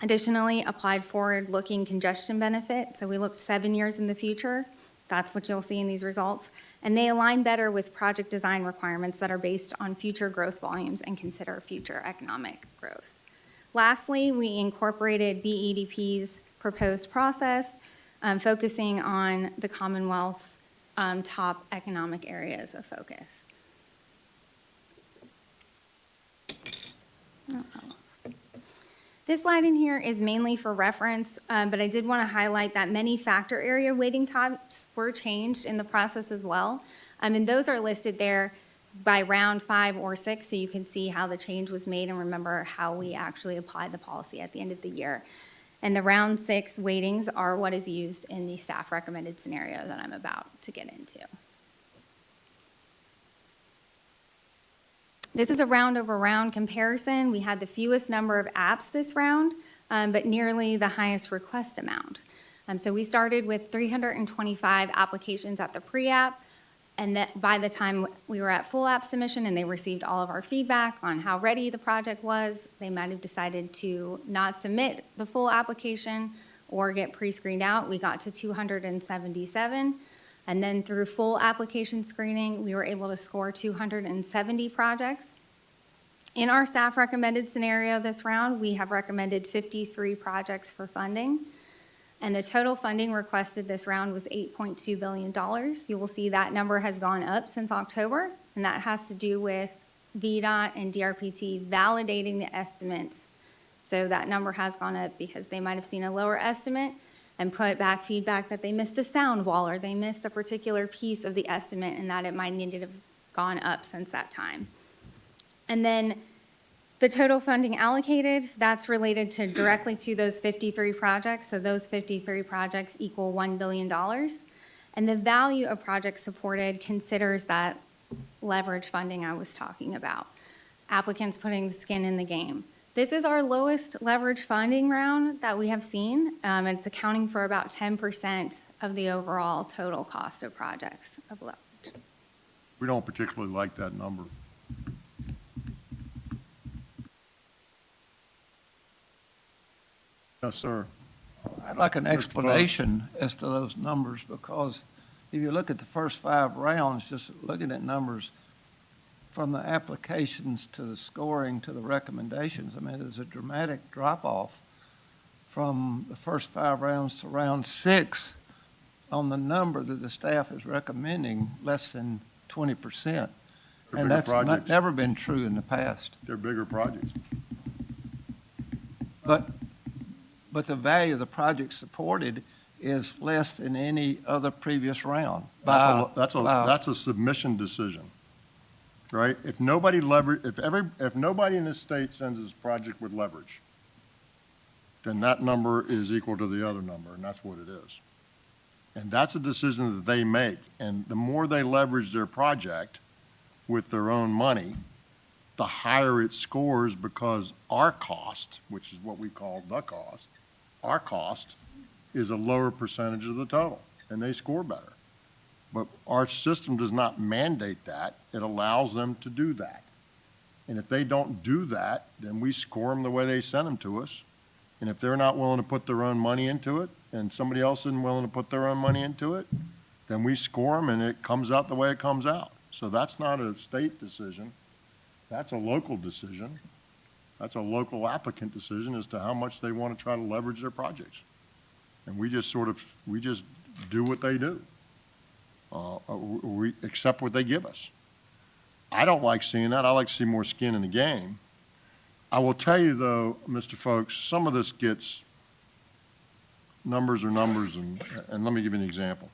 Additionally, applied forward-looking congestion benefit. So we looked 7 years in the future. That's what you'll see in these results. And they align better with project design requirements that are based on future growth volumes and consider future economic growth. Lastly, we incorporated VEDP's proposed process, focusing on the Commonwealth's top economic areas of focus. This slide in here is mainly for reference, but I did want to highlight that many factor area weighting types were changed in the process as well. And those are listed there by round 5 or 6, so you can see how the change was made and remember how we actually applied the policy at the end of the year. And the round 6 weightings are what is used in the staff recommended scenario that I'm about to get into. This is a round over round comparison. We had the fewest number of apps this round, but nearly the highest request amount. So we started with 325 applications at the pre-app, And that by the time we were at full app submission and they received all of our feedback on how ready the project was, they might have decided to not submit the full application or get pre-screened out. We got to 277. And then through full application screening, we were able to score 270 projects. In our staff recommended scenario this round, we have recommended 53 projects for funding. And the total funding requested this round was $8.2 billion. You will see that number has gone up since October, and that has to do with VDOT and DRPT validating the estimates. So that number has gone up because they might have seen a lower estimate and put back feedback that they missed a sound wall or they missed a particular piece of the estimate and that it might need to have gone up since that time. And then the total funding allocated, that's related to directly to those 53 projects. So those 53 projects equal $1 billion. And the value of projects supported considers that leverage funding I was talking about. Applicants putting the skin in the game. This is our lowest leverage funding round that we have seen. It's accounting for about 10% of the overall total cost of projects of leverage. We don't particularly like that number. Yes, sir. I'd like an Mr. explanation as to those numbers, because if you look at the first 5 rounds, just looking at numbers from the applications to the scoring to the recommendations, I mean, there's a dramatic drop-off from the first 5 rounds to round 6 on the number that the staff is recommending, less than 20%. They're bigger And that's projects. never been true in the past. They're bigger projects. But the value of the project supported is less than any other previous round. That's a submission decision, right? If nobody if nobody in this state sends this project with leverage, then that number is equal to the other number, and that's what it is. And that's a decision that they make. And the more they leverage their project with their own money, the higher it scores, because our cost, which is what we call the cost, our cost is a lower percentage of the total, and they score better. But our system does not mandate that. It allows them to do that. And if they don't do that, then we score them the way they send them to us. And if they're not willing to put their own money into it, and somebody else isn't willing to put their own money into it, then we score them, and it comes out the way it comes out. So that's not a state decision. That's a local decision. That's a local applicant decision as to how much they want to try to leverage their projects. And we just do what they do. We accept what they give us. I don't like seeing that. I like to see more skin in the game. I will tell you, though, Mr. Folks, some of this gets numbers are numbers, and let me give you an example.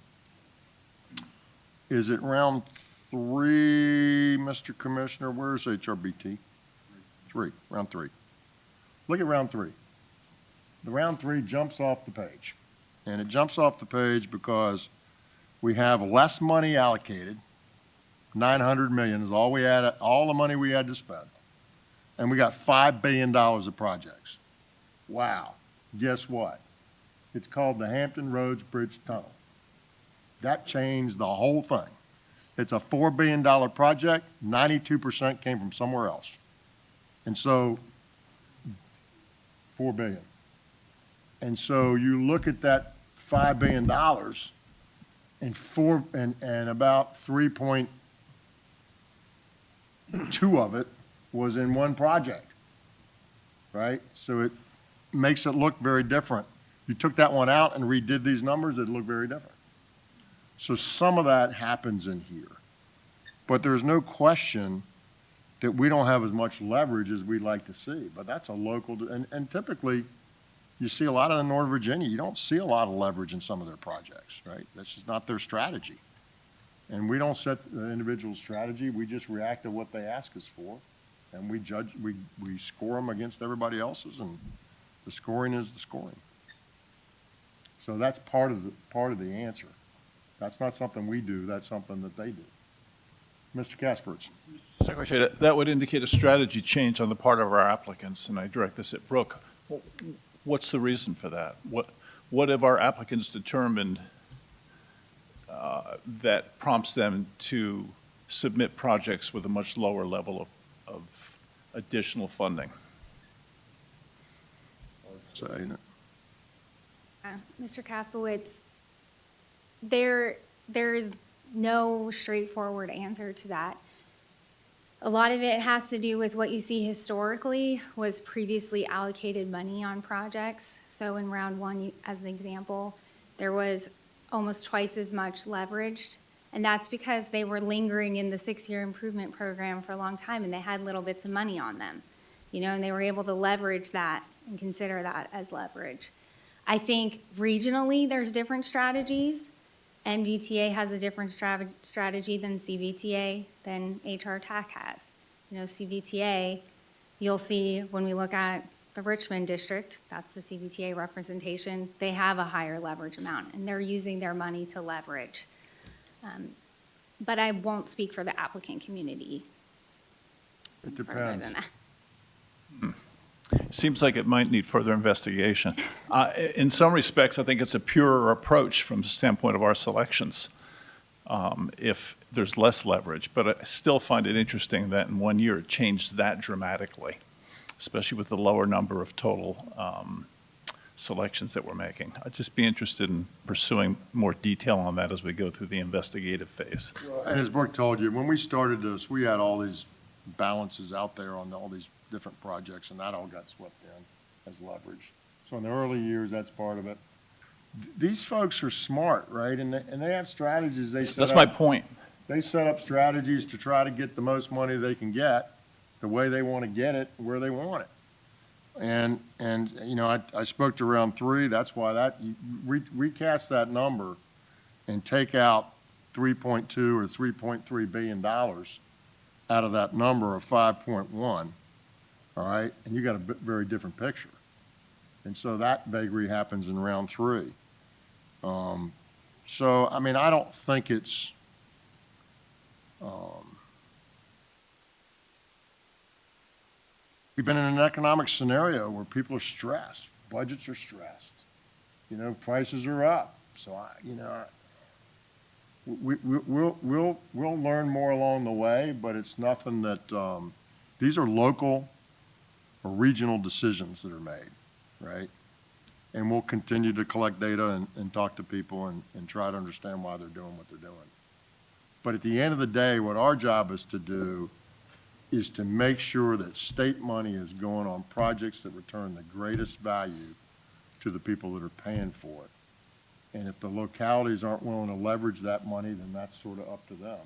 Is it round 3, Mr. Commissioner? Where's HRBT? 3, round 3. Look at round 3. The round 3 jumps off the page. And it jumps off the page because we have less money allocated. 900 million is all we had, all the money we had to spend. And we got $5 billion of projects. Wow. Guess what? It's called the Hampton Roads Bridge Tunnel. That changed the whole thing. It's a $4 billion project. 92% came from somewhere else. And so, $4 billion. And so you look at that $5 billion, and about 3.2 of it was in one project, right? So it makes it look very different. You took that one out and redid these numbers, it'd look very different. So some of that happens in here. But there's no question that we don't have as much leverage as we'd like to see. But that's a local, and typically, you see a lot of in Northern Virginia, you don't see a lot of leverage in some of their projects, right? That's just not their strategy. And we don't set the individual strategy, we just react to what they ask us for. And we judge, we score them against everybody else's, and the scoring is the scoring. So that's part of the answer. That's not something we do, that's something that they do. Mr. Kaspertz. Secretary, that would indicate a strategy change on the part of our applicants, and I direct this at Brooke. What's the reason for that? What have our applicants determined that prompts them to submit projects with a much lower level of additional funding. Saying it. Mr. Kaspowitz, there is no straightforward answer to that. A lot of it has to do with what you see historically was previously allocated money on projects. So in round one, as an example, there was almost twice as much leveraged. And that's because they were lingering in the 6-year improvement program for a long time and they had little bits of money on them, and they were able to leverage that and consider that as leverage. I think regionally, there's different strategies. MBTA has a different strategy than CVTA, than HR TAC has. CVTA, you'll see when we look at the Richmond district, that's the CVTA representation, they have a higher leverage amount, and they're using their money to leverage. But I won't speak for the applicant community. It further depends. than that. Seems like it might need further investigation. In some respects, I think it's a purer approach from the standpoint of our selections, if there's less leverage. But I still find it interesting that in 1 year it changed that dramatically, especially with the lower number of total selections that we're making. I'd just be interested in pursuing more detail on that as we go through the investigative phase. And as Brooke told you, when we started this, we had all these balances out there on all these different projects, and that all got swept in as leverage. So in the early years, that's part of it. These folks are smart, right? And they have strategies. That's my point. They set up strategies to try to get the most money they can get, the way they want to get it, where they want it. And I spoke to round 3. That's why you recast that number and take out $3.2 or $3.3 billion out of that number of 5.1. All right, and you got a very different picture. And so that vagary happens in round 3. So, I mean, I don't think it's, we've been in an economic scenario where people are stressed, budgets are stressed, prices are up. So, we'll learn more along the way, but it's nothing that, these are local or regional decisions that are made, right? And we'll continue to collect data and talk to people and try to understand why they're doing what they're doing. But at the end of the day, what our job is to do is to make sure that state money is going on projects that return the greatest value to the people that are paying for it. And if the localities aren't willing to leverage that money, then that's sort of up to them.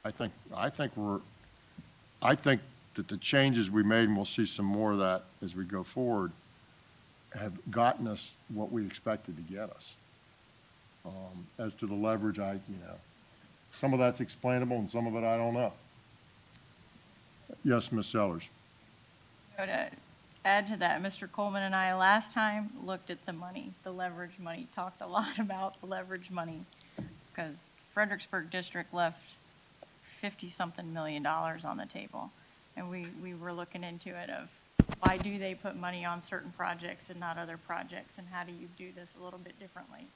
I think that the changes we made, and we'll see some more of that as we go forward, have gotten us what we expected to get us. As to the leverage, some of that's explainable and some of it I don't know. Yes, Ms. Sellers. To add to that, Mr. Coleman and I last time looked at the money, the leverage money, talked a lot about the leverage money, because Fredericksburg District left 50-something million on the table. And we were looking into it of why do they put money on certain projects and not other projects, and how do you do this a little bit differently?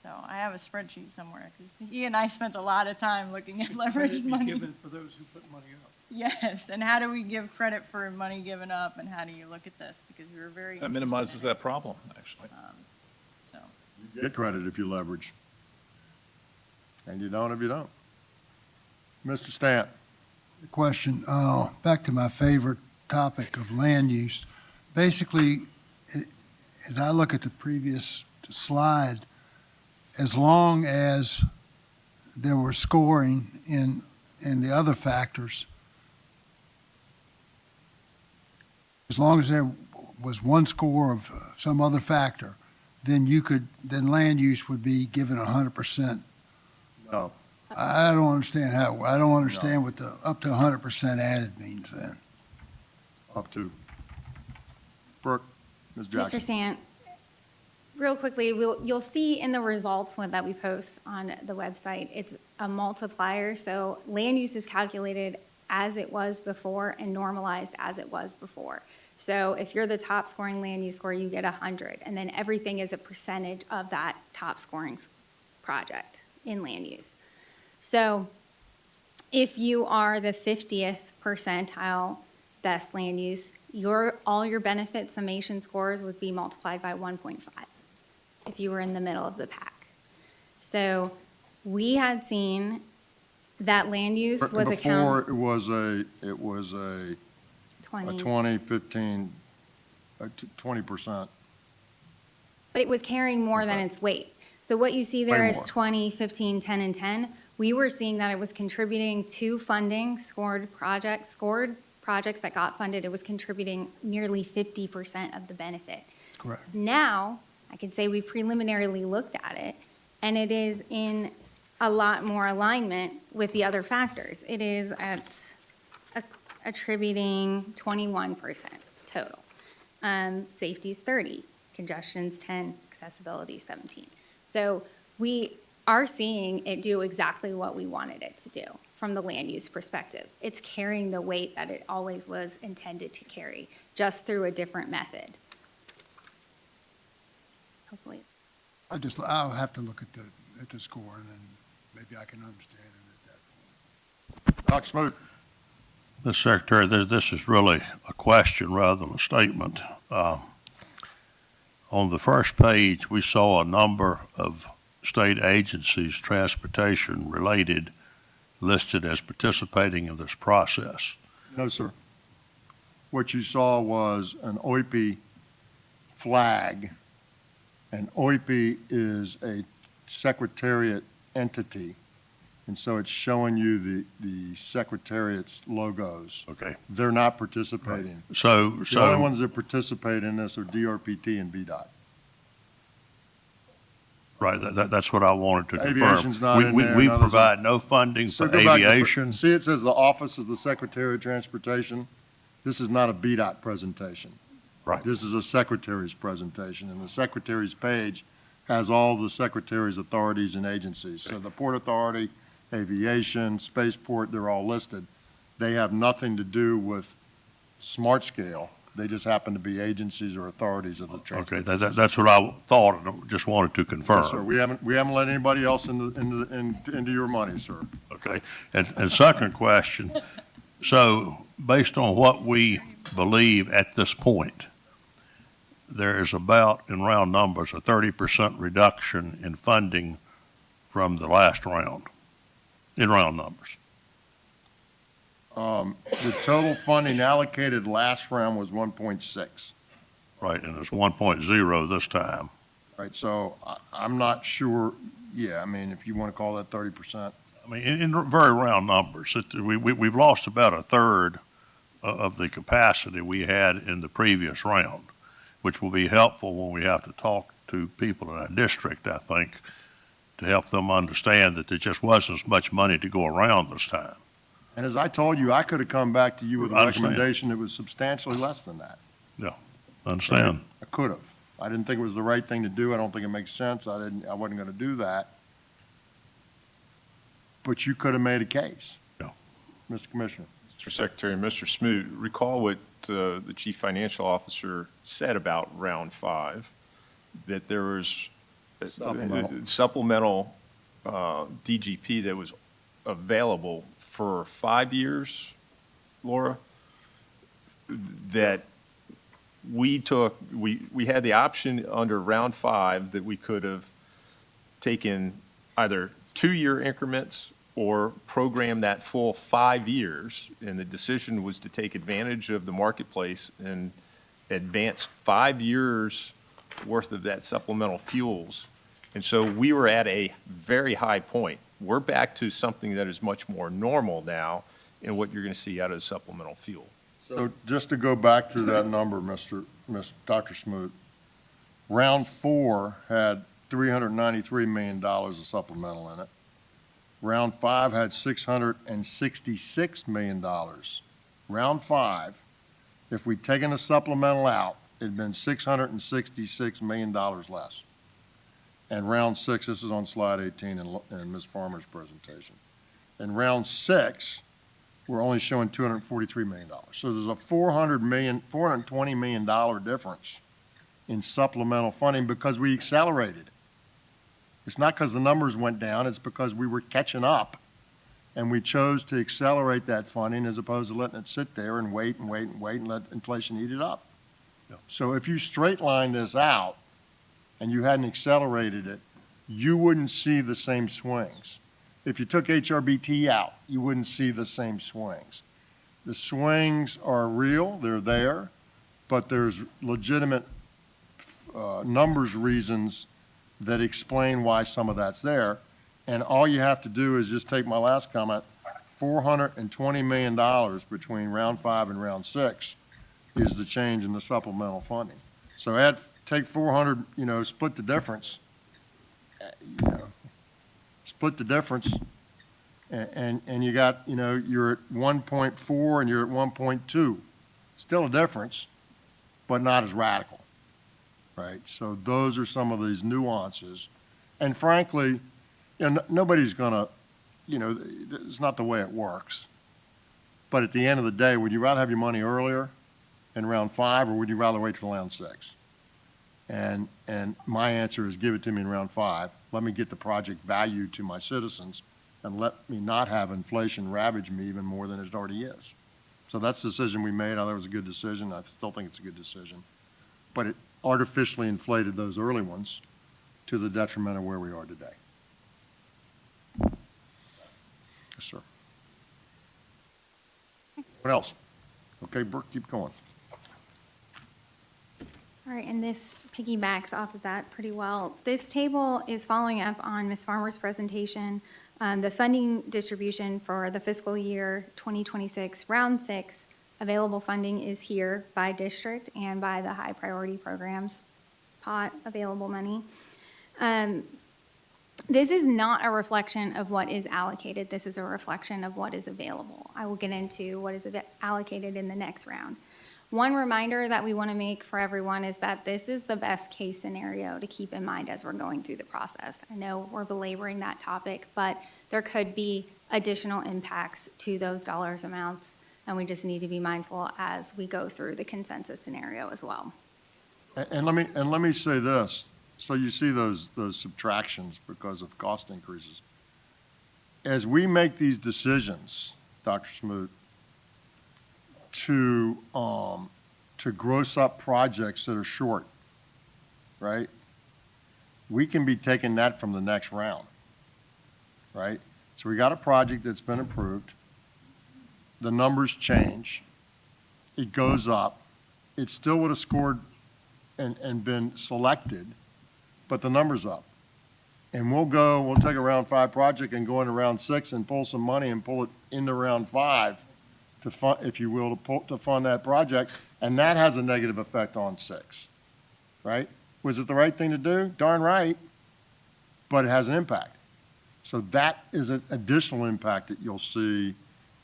So I have a spreadsheet somewhere, because he and I spent a lot of time looking at leverage money. Given for those who put money up. Yes, and how do we give credit for money given up, and how do you look at this? Because we were very That minimizes that problem, actually. So. You get credit if you leverage. And you don't if you don't. Mr. Stant. Question, back to my favorite topic of land use. Basically, as I look at the previous slide, as long as there were scoring in the other factors, as long as there was one score of some other factor, then land use would be given 100%. No. I don't understand what the up to 100% added means then. Up to. Brooke, Ms. Jackson. Mr. Sant, real quickly, you'll see in the results that we post on the website, it's a multiplier. So land use is calculated as it was before and normalized as it was before. So if you're the top scoring land use score, you get 100, and then everything is a percentage of that top scoring project in land use. So if you are the 50th percentile best land use, all your benefit summation scores would be multiplied by 1.5 if you were in the middle of the pack. So we had seen that land use was Before, account it was a 20. 20, 15, 20%. But it was carrying more than its weight. So what you see there Way is more. 20, 15, 10, and 10. We were seeing that it was contributing to funding scored projects that got funded. It was contributing nearly 50% of the benefit. Correct. Now, I can say we preliminarily looked at it, and it is in a lot more alignment with the other factors. It is at attributing 21% total. Safety's 30, congestion's 10, accessibility 17. So we are seeing it do exactly what we wanted it to do from the land use perspective. It's carrying the weight that it always was intended to carry, just through a different method. Hopefully. I'll have to look at the score and then maybe I can understand it at that point. Dr. Smoot? Mr. Secretary, this is really a question rather than a statement. On the first page, we saw a number of state agencies, transportation related, listed as participating in this process. No, sir. What you saw was an OIP flag. And OIP is a secretariat entity, and so it's showing you the secretariat's logos. Okay. They're not participating. So The only ones that participate in this are DRPT and VDOT. Right, that's what I wanted to confirm. Aviation's not in there, We and others provide no funding So for go back to aviation. See, it says the Office of the Secretary of Transportation. This is not a VDOT presentation. Right. This is a secretary's presentation, and the secretary's page has all the secretary's authorities and agencies. So the Port Authority, Aviation, Spaceport, they're all listed. They have nothing to do with smart scale. They just happen to be agencies or authorities of the Okay, transportation. that's what I thought, and just wanted to confirm. Yes, sir. We haven't let anybody else into your money, sir. Okay, and second question, so based on what we believe at this point, there is about, in round numbers, a 30% reduction in funding from the last round, in round numbers. The total funding allocated last round was 1.6. Right, and it's 1.0 this time. Right, so I'm not sure, yeah, I mean, if you want to call that 30%. I mean, in very round numbers, we've lost about a third of the capacity we had in the previous round, which will be helpful when we have to talk to people in our district, I think, to help them understand that there just wasn't as much money to go around this time. And as I told you, I could have come back to you with a I understand. recommendation that was substantially less than that. Understand? I could have. I didn't think it was the right thing to do. I don't think it makes sense. I wasn't going to do that. But you could have made a case. Yeah. Mr. Commissioner. Mr. Secretary, Mr. Smoot, recall what the Chief Financial Officer said about round 5, that there was supplemental DGP that was available for 5 years, Laura, that we took, we had the option under round 5 that we could have taken either 2-year increments or program that full 5 years, and the decision was to take advantage of the marketplace and advance 5 years worth of that supplemental fuels. And so we were at a very high point. We're back to something that is much more normal now in what you're going to see out of supplemental fuel. So just to go back through that number, Dr. Smoot, round 4 had $393 million of supplemental in it. Round 5 had $666 million. Round 5, if we'd taken the supplemental out, it'd been $666 million less. And round 6, this is on slide 18 in Ms. Farmer's presentation. In round 6, we're only showing $243 million. So there's a $420 million difference in supplemental funding because we accelerated. It's not because the numbers went down, it's because we were catching up. And we chose to accelerate that funding as opposed to letting it sit there and wait and wait and wait and let inflation eat it up. So if you straight line this out and you hadn't accelerated it, you wouldn't see the same swings. If you took HRBT out, you wouldn't see the same swings. The swings are real, they're there, but there's legitimate numbers reasons that explain why some of that's there. And all you have to do is just take my last comment, $420 million between round 5 and round 6 is the change in the supplemental funding. So take 400, split the difference, and you got, you're at 1.4 and you're at 1.2. Still a difference, but not as radical, right? So those are some of these nuances. And frankly, nobody's gonna, it's not the way it works. But at the end of the day, would you rather have your money earlier in round 5, or would you rather wait till round 6? And my answer is give it to me in round 5. Let me get the project value to my citizens, and let me not have inflation ravage me even more than it already is. So that's the decision we made. I thought it was a good decision. I still think it's a good decision. But it artificially inflated those early ones to the detriment of where we are today. Yes, sir. What else? Okay, Brooke, keep going. All right, and this piggybacks off of that pretty well. This table is following up on Ms. Farmer's presentation. The funding distribution for the fiscal year 2026, round 6, available funding is here by district and by the high priority programs pot available money. This is not a reflection of what is allocated. This is a reflection of what is available. I will get into what is allocated in the next round. One reminder that we want to make for everyone is that this is the best case scenario to keep in mind as we're going through the process. I know we're belaboring that topic, but there could be additional impacts to those dollars amounts, and we just need to be mindful as we go through the consensus scenario as well. And let me say this. So you see those subtractions because of cost increases. As we make these decisions, Dr. Smoot, to gross up projects that are short, right? We can be taking that from the next round, right? So we got a project that's been approved. The numbers change. It goes up. It still would have scored and been selected, but the number's up. And we'll take a round 5 project and go into round 6 and pull some money and pull it into round 5 to fund, if you will, to fund that project, and that has a negative effect on 6, right? Was it the right thing to do? Darn right, but it has an impact. So that is an additional impact that you'll see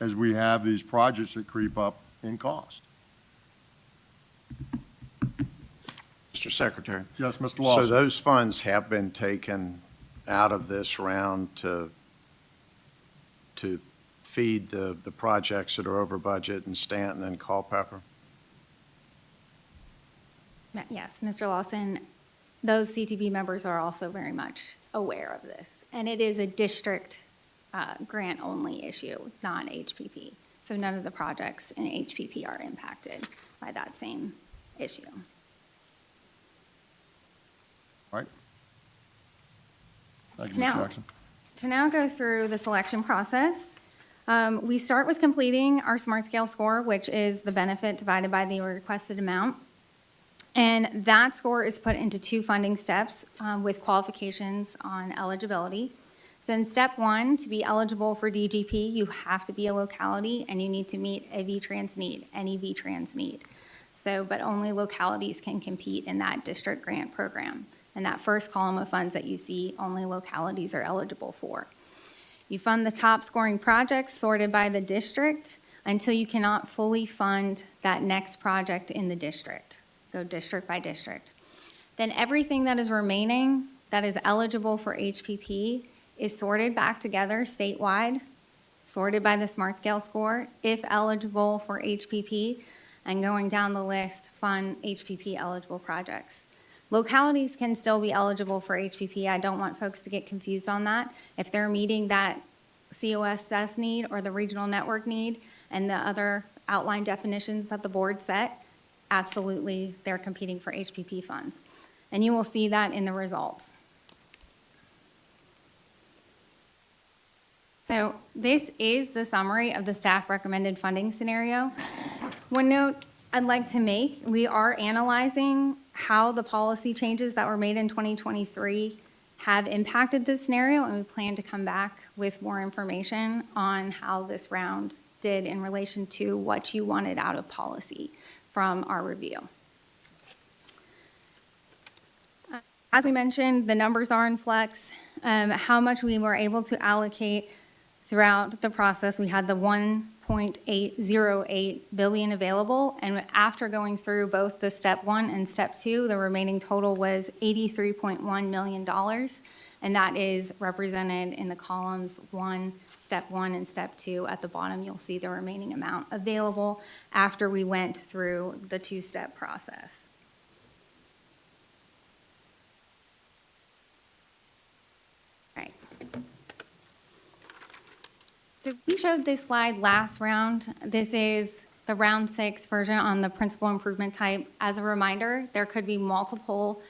as we have these projects that creep up in cost. Mr. Secretary? Yes, Mr. Lawson. So those funds have been taken out of this round to feed the projects that are over budget in Stanton and Culpeper? Yes, Mr. Lawson, those CTB members are also very much aware of this. And it is a district grant-only issue, not HPP. So none of the projects in HPP are impacted by that same issue. Right. Thank you, Ms. Jackson. To now go through the selection process, we start with completing our smart scale score, which is the benefit divided by the requested amount. And that score is put into 2 funding steps with qualifications on eligibility. So in step 1, to be eligible for DGP, you have to be a locality and you need to meet a VTrans need, any VTrans need. So, but only localities can compete in that district grant program. And that first column of funds that you see, only localities are eligible for. You fund the top scoring projects sorted by the district until you cannot fully fund that next project in the district. Go district by district. Then everything that is remaining that is eligible for HPP is sorted back together statewide sorted by the Smart Scale score, if eligible for HPP, and going down the list, fund HPP eligible projects. Localities can still be eligible for HPP. I don't want folks to get confused on that. If they're meeting that COSS need or the regional network need and the other outline definitions that the board set, absolutely, they're competing for HPP funds. And you will see that in the results. So this is the summary of the staff recommended funding scenario. One note I'd like to make, we are analyzing how the policy changes that were made in 2023 have impacted this scenario, and we plan to come back with more information on how this round did in relation to what you wanted out of policy from our review. As we mentioned, the numbers are in flux. How much we were able to allocate throughout the process, we had the 1.808 billion available, and after going through both the step 1 and step 2, the remaining total was $83.1 million, and that is represented in the columns step 1 and step 2. At the bottom, you'll see the remaining amount available after we went through the two-step process. Right. So we showed this slide last round. This is the round 6 version on the principal improvement type. As a reminder, there could be multiple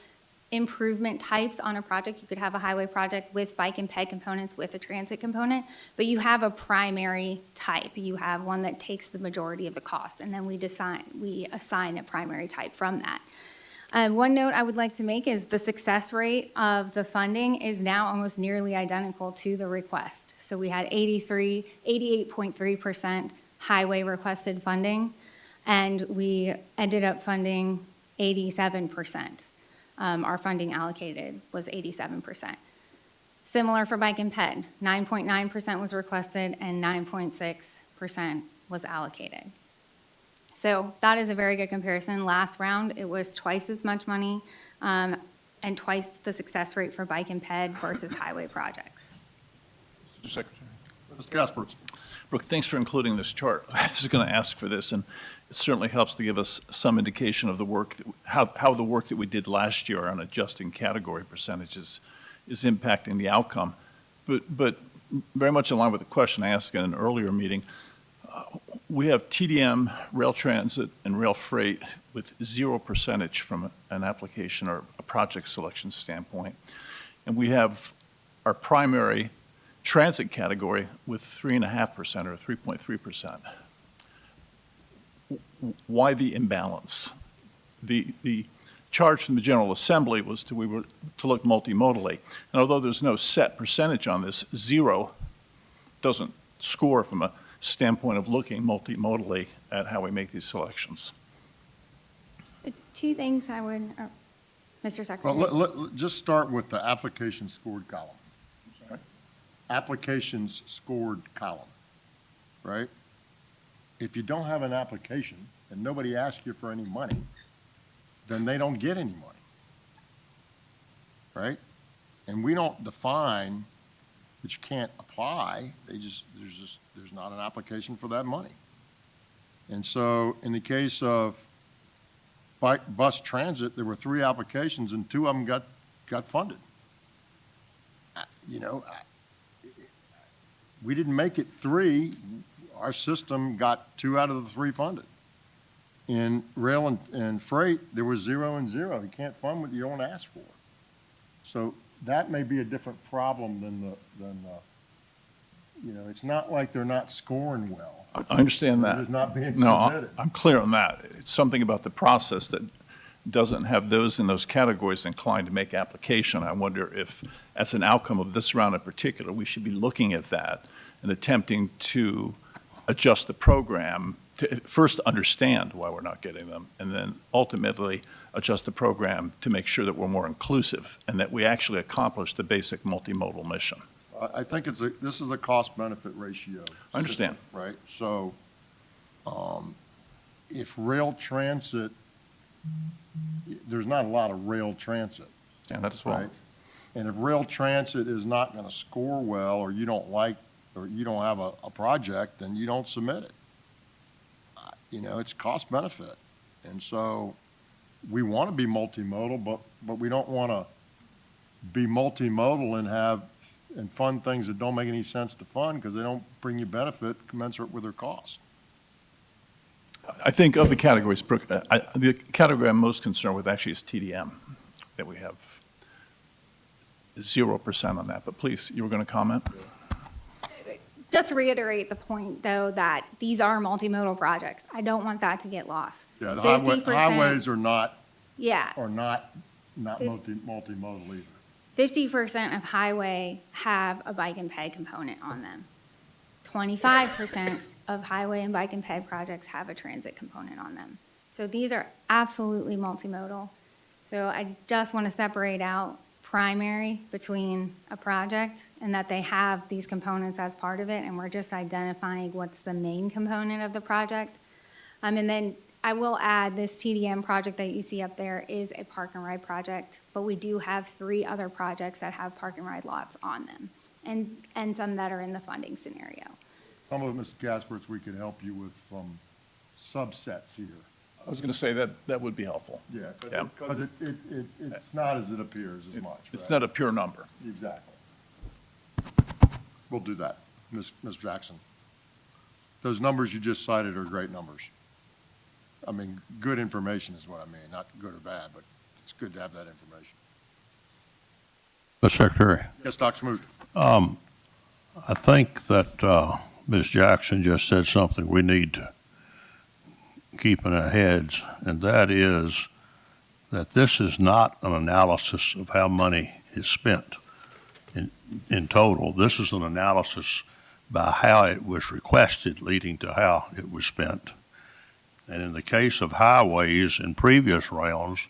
improvement types on a project. You could have a highway project with bike and ped components with a transit component, but you have a primary type. You have one that takes the majority of the cost, and then we assign a primary type from that. One note I would like to make is the success rate of the funding is now almost nearly identical to the request. So we had 88.3% highway requested funding, and we ended up funding 87%. Our funding allocated was 87%. Similar for bike and ped, 9.9% was requested and 9.6% was allocated. So that is a very good comparison. Last round, it was twice as much money and twice the success rate for bike and ped versus highway projects. Mr. Secretary. Mr. Gaspers. Brooke, thanks for including this chart. I was going to ask for this, and it certainly helps to give us some indication of the work, how the work that we did last year on adjusting category percentages is impacting the outcome. But very much in line with the question I asked in an earlier meeting, we have TDM, rail transit, and rail freight with 0% from an application or a project selection standpoint. And we have our primary transit category with 3.5% or 3.3%. Why the imbalance? The charge from the General Assembly was we were to look multimodally. And although there's no set percentage on this, 0 doesn't score from a standpoint of looking multimodally at how we make these selections. Two things I would, Mr. Secretary. Well, just start with the application scored column. Sorry? Applications scored column, right? If you don't have an application and nobody asks you for any money, then they don't get any money, right? And we don't define that you can't apply. There's not an application for that money. And so in the case of bus transit, there were 3 applications and 2 of them got funded. We didn't make it 3. Our system got 2 out of the 3 funded. In rail and freight, there was 0 and 0. You can't fund what you don't ask for. So that may be a different problem than it's not like they're not scoring well. I understand that. It is not being No, submitted. I'm clear on that. It's something about the process that doesn't have those in those categories inclined to make application. I wonder if, as an outcome of this round in particular, we should be looking at that and attempting to adjust the program to first understand why we're not getting them, and then ultimately adjust the program to make sure that we're more inclusive and that we actually accomplish the basic multimodal mission. I think this is a cost-benefit ratio. I understand. System, right? So if rail transit, there's not a lot of rail transit. And that as well. Right? And if rail transit is not going to score well, or you don't like or you don't have a project, then you don't submit it. You know, it's cost benefit. And so we want to be multimodal, but we don't want to be multimodal and fund things that don't make any sense to fund because they don't bring you benefit commensurate with their cost. I think of the categories, Brooke, the category I'm most concerned with actually is TDM, that we have 0% on that. But please, you were going to comment? Just to reiterate the point, though, that these are multimodal projects. I don't want that to get lost. Yeah, the 50%. highways are not Yeah. multimodal either. 50% of highway have a bike and ped component on them. 25% of highway and bike and ped projects have a transit component on them. So these are absolutely multimodal. So I just want to separate out primary between a project and that they have these components as part of it, and we're just identifying what's the main component of the project. And then I will add, this TDM project that you see up there is a park and ride project, but we do have 3 other projects that have park and ride lots on them, and some that are in the funding scenario. Some of it, Mr. Casperts, we could help you with some subsets here. I was going to say that would be helpful. Yeah, Yeah. because it's not as it appears as much, It's right? not a pure number. Exactly. We'll do that, Ms. Jackson. Those numbers you just cited are great numbers. I mean, good information is what I mean, not good or bad, but it's good to have that information. Mr. Secretary, Yes, Dr. Smoot. I think that Ms. Jackson just said something we need to keep in our heads, and that is that this is not an analysis of how money is spent in total. This is an analysis by how it was requested, leading to how it was spent. And in the case of highways in previous rounds,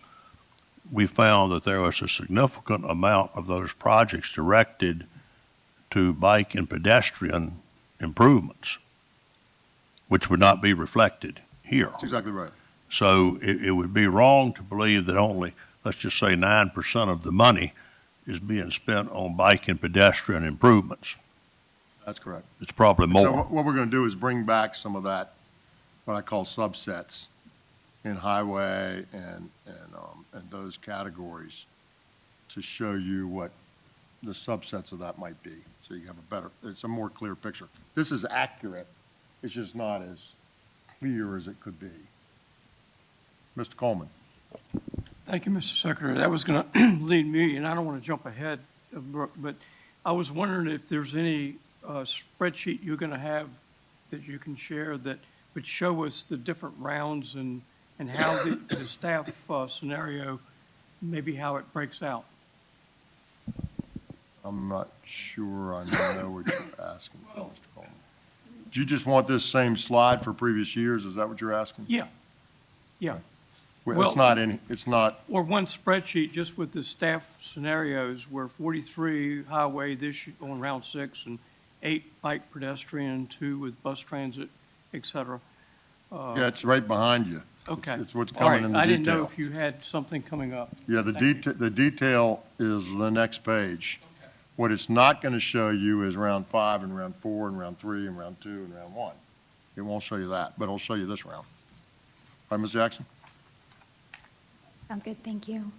we found that there was a significant amount of those projects directed to bike and pedestrian improvements, which would not be reflected here. That's exactly right. So it would be wrong to believe that only, let's just say 9% of the money is being spent on bike and pedestrian improvements. That's correct. It's probably So more. what we're going to do is bring back some of that, what I call subsets in highway and those categories to show you what the subsets of that might be. So you have it's a more clear picture. This is accurate. It's just not as clear as it could be. Mr. Coleman. Thank you, Mr. Secretary. That was going to lead me, and I don't want to jump ahead of Brooke, but I was wondering if there's any spreadsheet you're going to have that you can share that would show us the different rounds and how the staff scenario, maybe how it breaks out. I'm not sure I know what you're asking for, Mr. Coleman. Do you just want this same slide for previous years? Is that what you're asking? Yeah, yeah. Well, it's not, Or one spreadsheet just with the staff scenarios where 43 highway on round 6 and 8 bike pedestrian, 2 with bus transit, et cetera. yeah, it's right behind you. Okay. It's what's All coming right. in the I didn't know detail. if you had something coming up. Yeah, the detail is the next page. What it's not going to show you is round 5 and round 4 and round 3 and round 2 and round 1. It won't show you that, but it'll show you this round. All right, Ms. Jackson? Sounds good, thank you.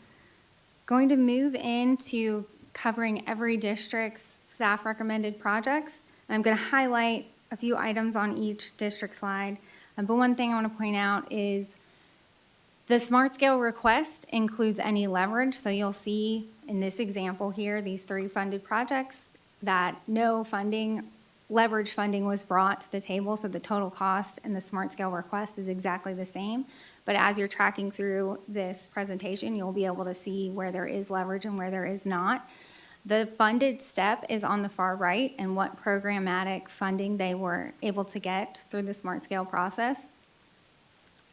Going to move into covering every district's staff recommended projects. I'm going to highlight a few items on each district slide. But one thing I want to point out is the Smart Scale request includes any leverage. So you'll see in this example here, these 3 funded projects, that no funding, leverage funding was brought to the table. So the total cost and the Smart Scale request is exactly the same. But as you're tracking through this presentation, you'll be able to see where there is leverage and where there is not. The funded step is on the far right and what programmatic funding they were able to get through the Smart Scale process.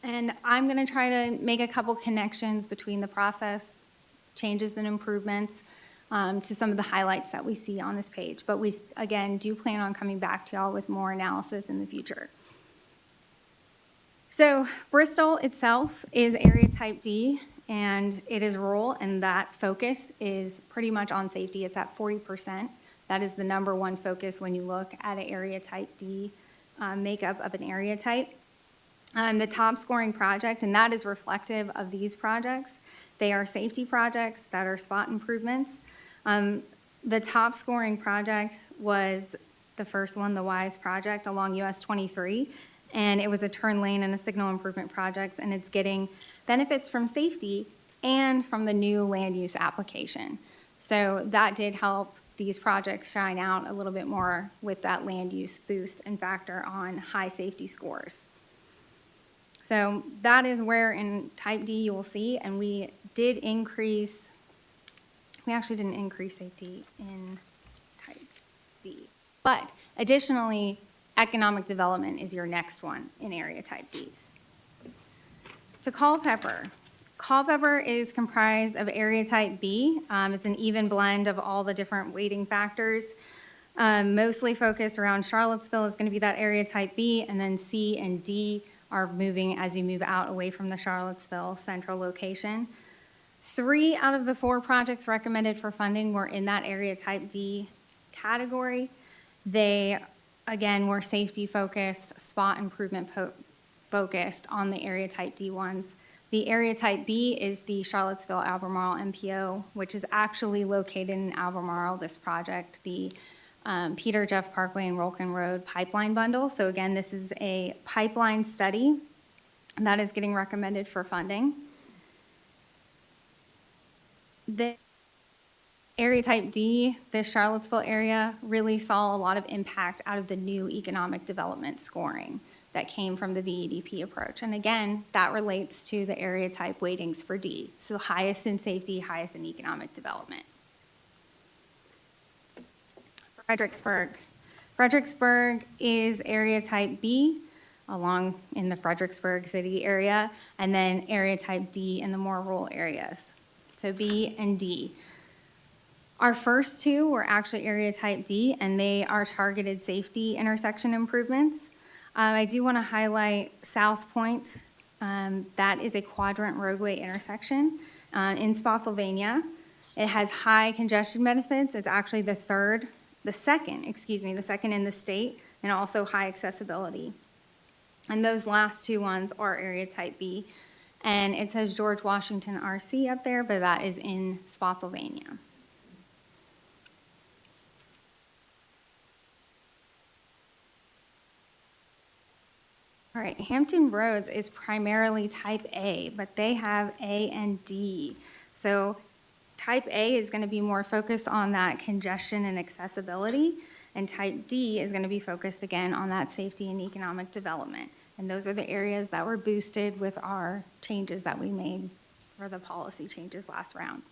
And I'm going to try to make a couple connections between the process changes and improvements to some of the highlights that we see on this page. But we, again, do plan on coming back to y'all with more analysis in the future. So Bristol itself is area type D, and it is rural, and that focus is pretty much on safety. It's at 40%. That is the number one focus when you look at an area type D makeup of an area type. The top scoring project, and that is reflective of these projects, they are safety projects that are spot improvements. The top scoring project was the first one, the WISE project along US 23, and it was a turn lane and a signal improvement project, and it's getting benefits from safety and from the new land use application. So that did help these projects shine out a little bit more with that land use boost and factor on high safety scores. So that is where in type D you will see, and we actually didn't increase safety in type D. But additionally, economic development is your next one in area type Ds. To Culpeper is comprised of area type B. It's an even blend of all the different weighting factors. Mostly focused around Charlottesville is going to be that area type B, and then C and D are moving as you move out away from the Charlottesville central location. 3 out of the 4 projects recommended for funding were in that area type D category. They, again, were safety focused, spot improvement focused on the area type D ones. The area type B is the Charlottesville Albemarle MPO, which is actually located in Albemarle, this project, the Peter Jeff Parkway and Rolkin Road pipeline bundle. So again, this is a pipeline study that is getting recommended for funding. The area type D, this Charlottesville area, really saw a lot of impact out of the new economic development scoring that came from the VEDP approach. And again, that relates to the area type weightings for D. So highest in safety, highest in economic development. Fredericksburg is area type B, along in the Fredericksburg city area, and then area type D in the more rural areas. So B and D. Our first 2 were actually area type D, and they are targeted safety intersection improvements. I do want to highlight South Point. That is a quadrant roadway intersection in Spotsylvania. It has high congestion benefits. It's actually the second in the state, and also high accessibility. And those last 2 ones are area type B. And it says George Washington RC up there, but that is in Spotsylvania. All right, Hampton Roads is primarily type A, but they have A and D. So type A is going to be more focused on that congestion and accessibility, and type D is going to be focused again on that safety and economic development. And those are the areas that were boosted with our changes that we made for the policy changes last round.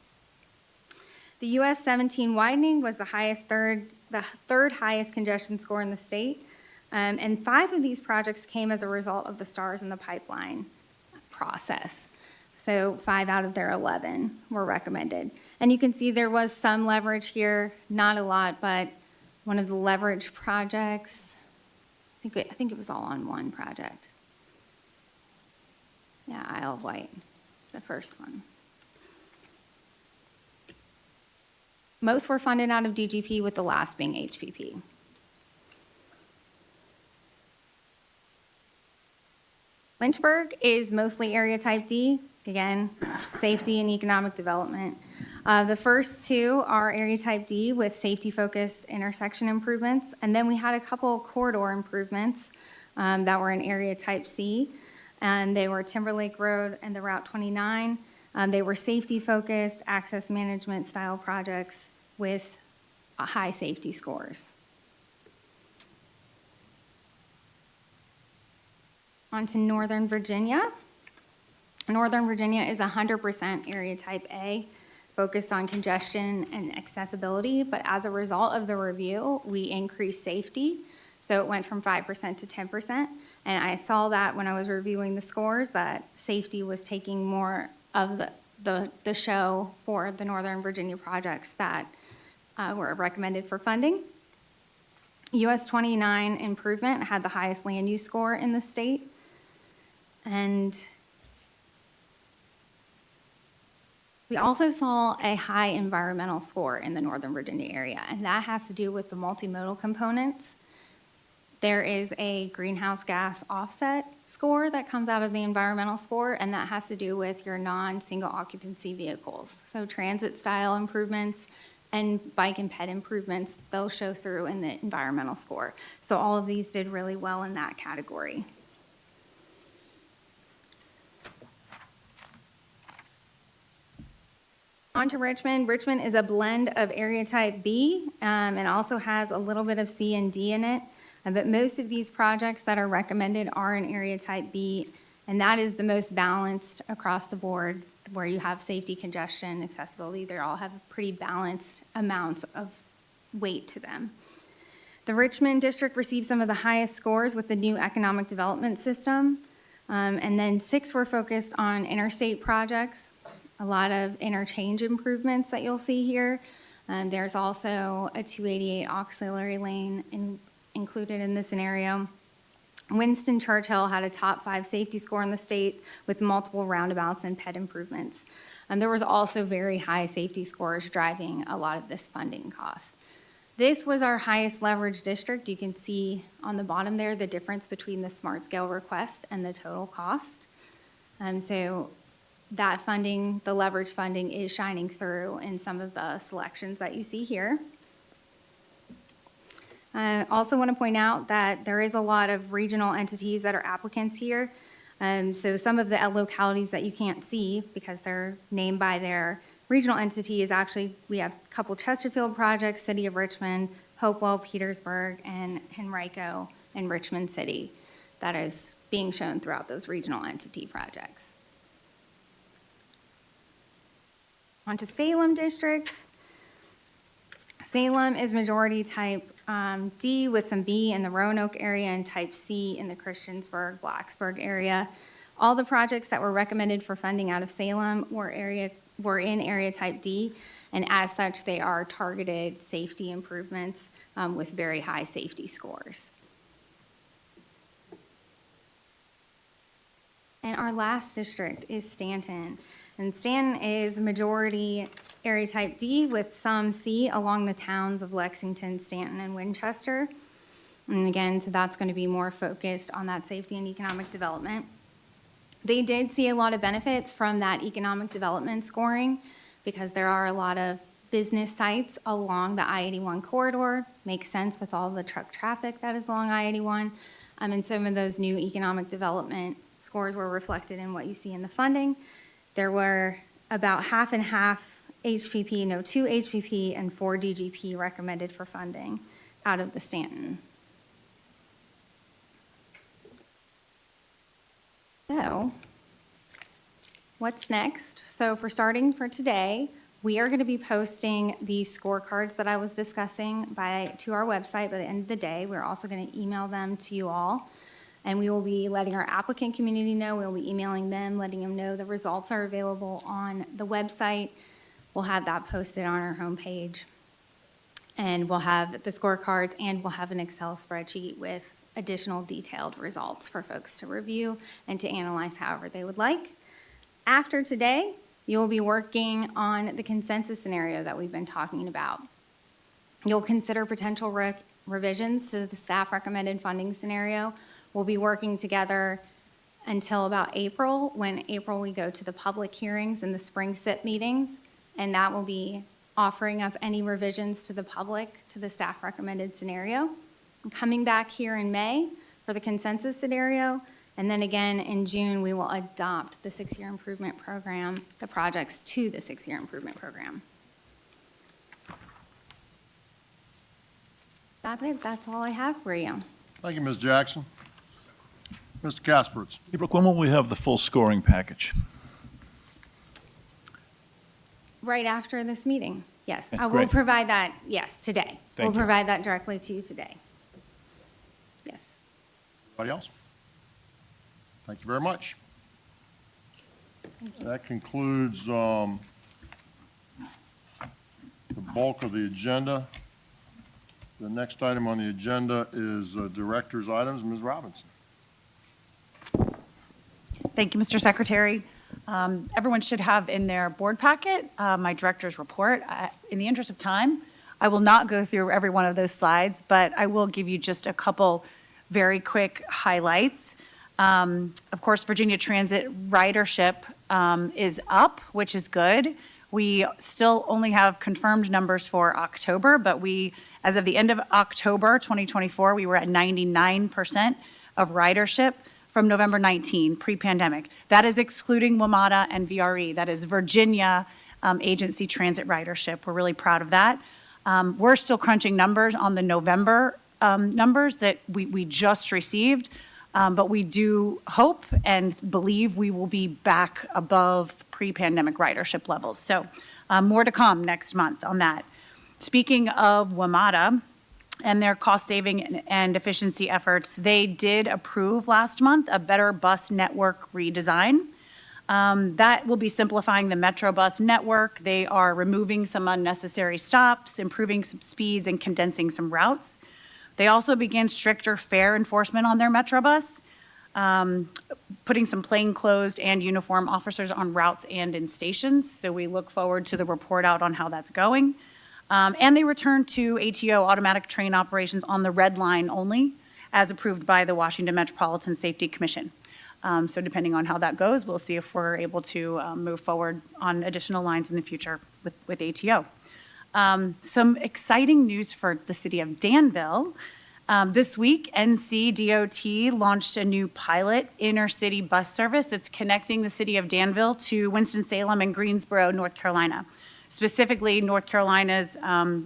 The US 17 widening was the third highest congestion score in the state. And 5 of these projects came as a result of the stars in the pipeline process. So 5 out of their 11 were recommended. And you can see there was some leverage here, not a lot, but one of the leverage projects, I think it was all on one project. Yeah, Isle of Wight, the first one. Most were funded out of DGP, with the last being HPP. Lynchburg is mostly area type D, again, safety and economic development. The first 2 are area type D with safety-focused intersection improvements, and then we had a couple corridor improvements that were in area type C, and they were Timberlake Road and the Route 29. They were safety-focused, access management style projects with high safety scores. On to Northern Virginia. Northern Virginia is 100% area type A, focused on congestion and accessibility, but as a result of the review, we increased safety. So it went from 5% to 10%, and I saw that when I was reviewing the scores, that safety was taking more of the show for the Northern Virginia projects that were recommended for funding. US 29 improvement had the highest land use score in the state. And We also saw a high environmental score in the Northern Virginia area, and that has to do with the multimodal components. There is a greenhouse gas offset score that comes out of the environmental score, and that has to do with your non-single occupancy vehicles. So transit style improvements and bike and ped improvements, they'll show through in the environmental score. So all of these did really well in that category. On to Richmond. Richmond is a blend of area type B and also has a little bit of C and D in it. But most of these projects that are recommended are in area type B, and that is the most balanced across the board, where you have safety, congestion, accessibility. They all have pretty balanced amounts of weight to them. The Richmond district received some of the highest scores with the new economic development system. And then 6 were focused on interstate projects, a lot of interchange improvements that you'll see here. There's also a 288 auxiliary lane included in this scenario. Winston Churchill had a top 5 safety score in the state with multiple roundabouts and ped improvements. And there was also very high safety scores driving a lot of this funding cost. This was our highest leverage district. You can see on the bottom there the difference between the smart scale request and the total cost. So that funding, the leverage funding, is shining through in some of the selections that you see here. I also want to point out that there is a lot of regional entities that are applicants here. So some of the localities that you can't see because they're named by their regional entity is actually, we have a couple Chesterfield projects, City of Richmond, Hopewell, Petersburg, and Henrico and Richmond City that is being shown throughout those regional entity projects. On to Salem District. Salem is majority type D with some B in the Roanoke area and type C in the Christiansburg, Blacksburg area. All the projects that were recommended for funding out of Salem were in area type D, and as such, they are targeted safety improvements with very high safety scores. And our last district is Stanton. And Stanton is majority area type D with some C along the towns of Lexington, Stanton, and Winchester. And again, so that's going to be more focused on that safety and economic development. They did see a lot of benefits from that economic development scoring because there are a lot of business sites along the I-81 corridor. Makes sense with all the truck traffic that is along I-81. And some of those new economic development scores were reflected in what you see in the funding. There were about half and half HPP, 2 HPP and 4 DGP recommended for funding out of the Stanton. So, what's next? So starting for today, we are going to be posting the scorecards that I was discussing to our website by the end of the day. We're also going to email them to you all. And we will be letting our applicant community know. We'll be emailing them, letting them know the results are available on the website. We'll have that posted on our homepage. And we'll have the scorecards, and we'll have an Excel spreadsheet with additional detailed results for folks to review and to analyze however they would like. After today, you'll be working on the consensus scenario that we've been talking about. You'll consider potential revisions to the staff recommended funding scenario. We'll be working together until about April. When April, we go to the public hearings and the spring SIP meetings, and that will be offering up any revisions to the public to the staff recommended scenario. Coming back here in May for the consensus scenario, and then again in June, we will adopt the 6-year improvement program, the projects to the 6-year improvement program. That's it. That's all I have for you. Thank you, Ms. Jackson. Mr. Kaspertz. Hey, Brooke, when will we have the full scoring package? Right after this meeting, yes. Okay, I will great. provide that, yes, today. Thank We'll you. provide that directly to you today. Yes. Anybody else? Thank you very much. Thank you. That concludes the bulk of the agenda. The next item on the agenda is director's items. Ms. Robinson. Thank you, Mr. Secretary. Everyone should have in their board packet my director's report. In the interest of time, I will not go through every one of those slides, but I will give you just a couple very quick highlights. Of course, Virginia Transit ridership is up, which is good. We still only have confirmed numbers for October, but as of the end of October 2024, we were at 99% of ridership from November 19, pre-pandemic. That is excluding WMATA and VRE. That is Virginia agency transit ridership. We're really proud of that. We're still crunching numbers on the November numbers that we just received, but we do hope and believe we will be back above pre-pandemic ridership levels. So more to come next month on that. Speaking of WMATA and their cost-saving and efficiency efforts, they did approve last month a better bus network redesign. That will be simplifying the Metro bus network. They are removing some unnecessary stops, improving some speeds, and condensing some routes. They also began stricter fare enforcement on their Metro bus, putting some plainclothes and uniform officers on routes and in stations. So we look forward to the report out on how that's going. And they returned to ATO, automatic train operations, on the red line only, as approved by the Washington Metropolitan Safety Commission. So depending on how that goes, we'll see if we're able to move forward on additional lines in the future with ATO. Some exciting news for the city of Danville. This week, NCDOT launched a new pilot inner-city bus service that's connecting the city of Danville to Winston-Salem and Greensboro, North Carolina. Specifically, North Carolina's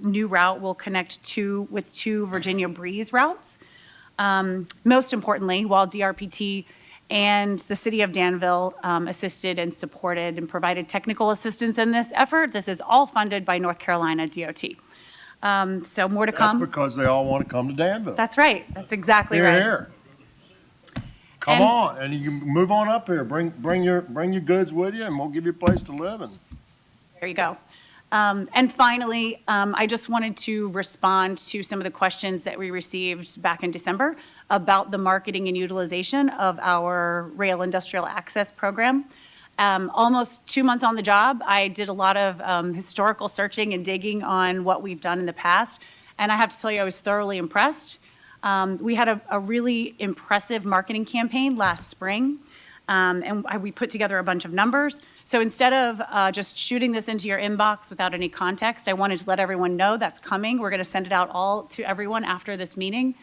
new route will connect with two Virginia Breeze routes. Most importantly, while DRPT and the city of Danville assisted and supported and provided technical assistance in this effort, this is all funded by North Carolina DOT. So more to come. That's because they all want to come to Danville. That's right. That's exactly Here, right. here. Come on, and you can move on up here. Bring your goods with you, and we'll give you a place to live. And There you go. And finally, I just wanted to respond to some of the questions that we received back in December about the marketing and utilization of our rail industrial access program. Almost 2 months on the job, I did a lot of historical searching and digging on what we've done in the past, and I have to tell you, I was thoroughly impressed. We had a really impressive marketing campaign last spring, and we put together a bunch of numbers. So instead of just shooting this into your inbox without any context, I wanted to let everyone know that's coming. We're going to send it out all to everyone after this meeting.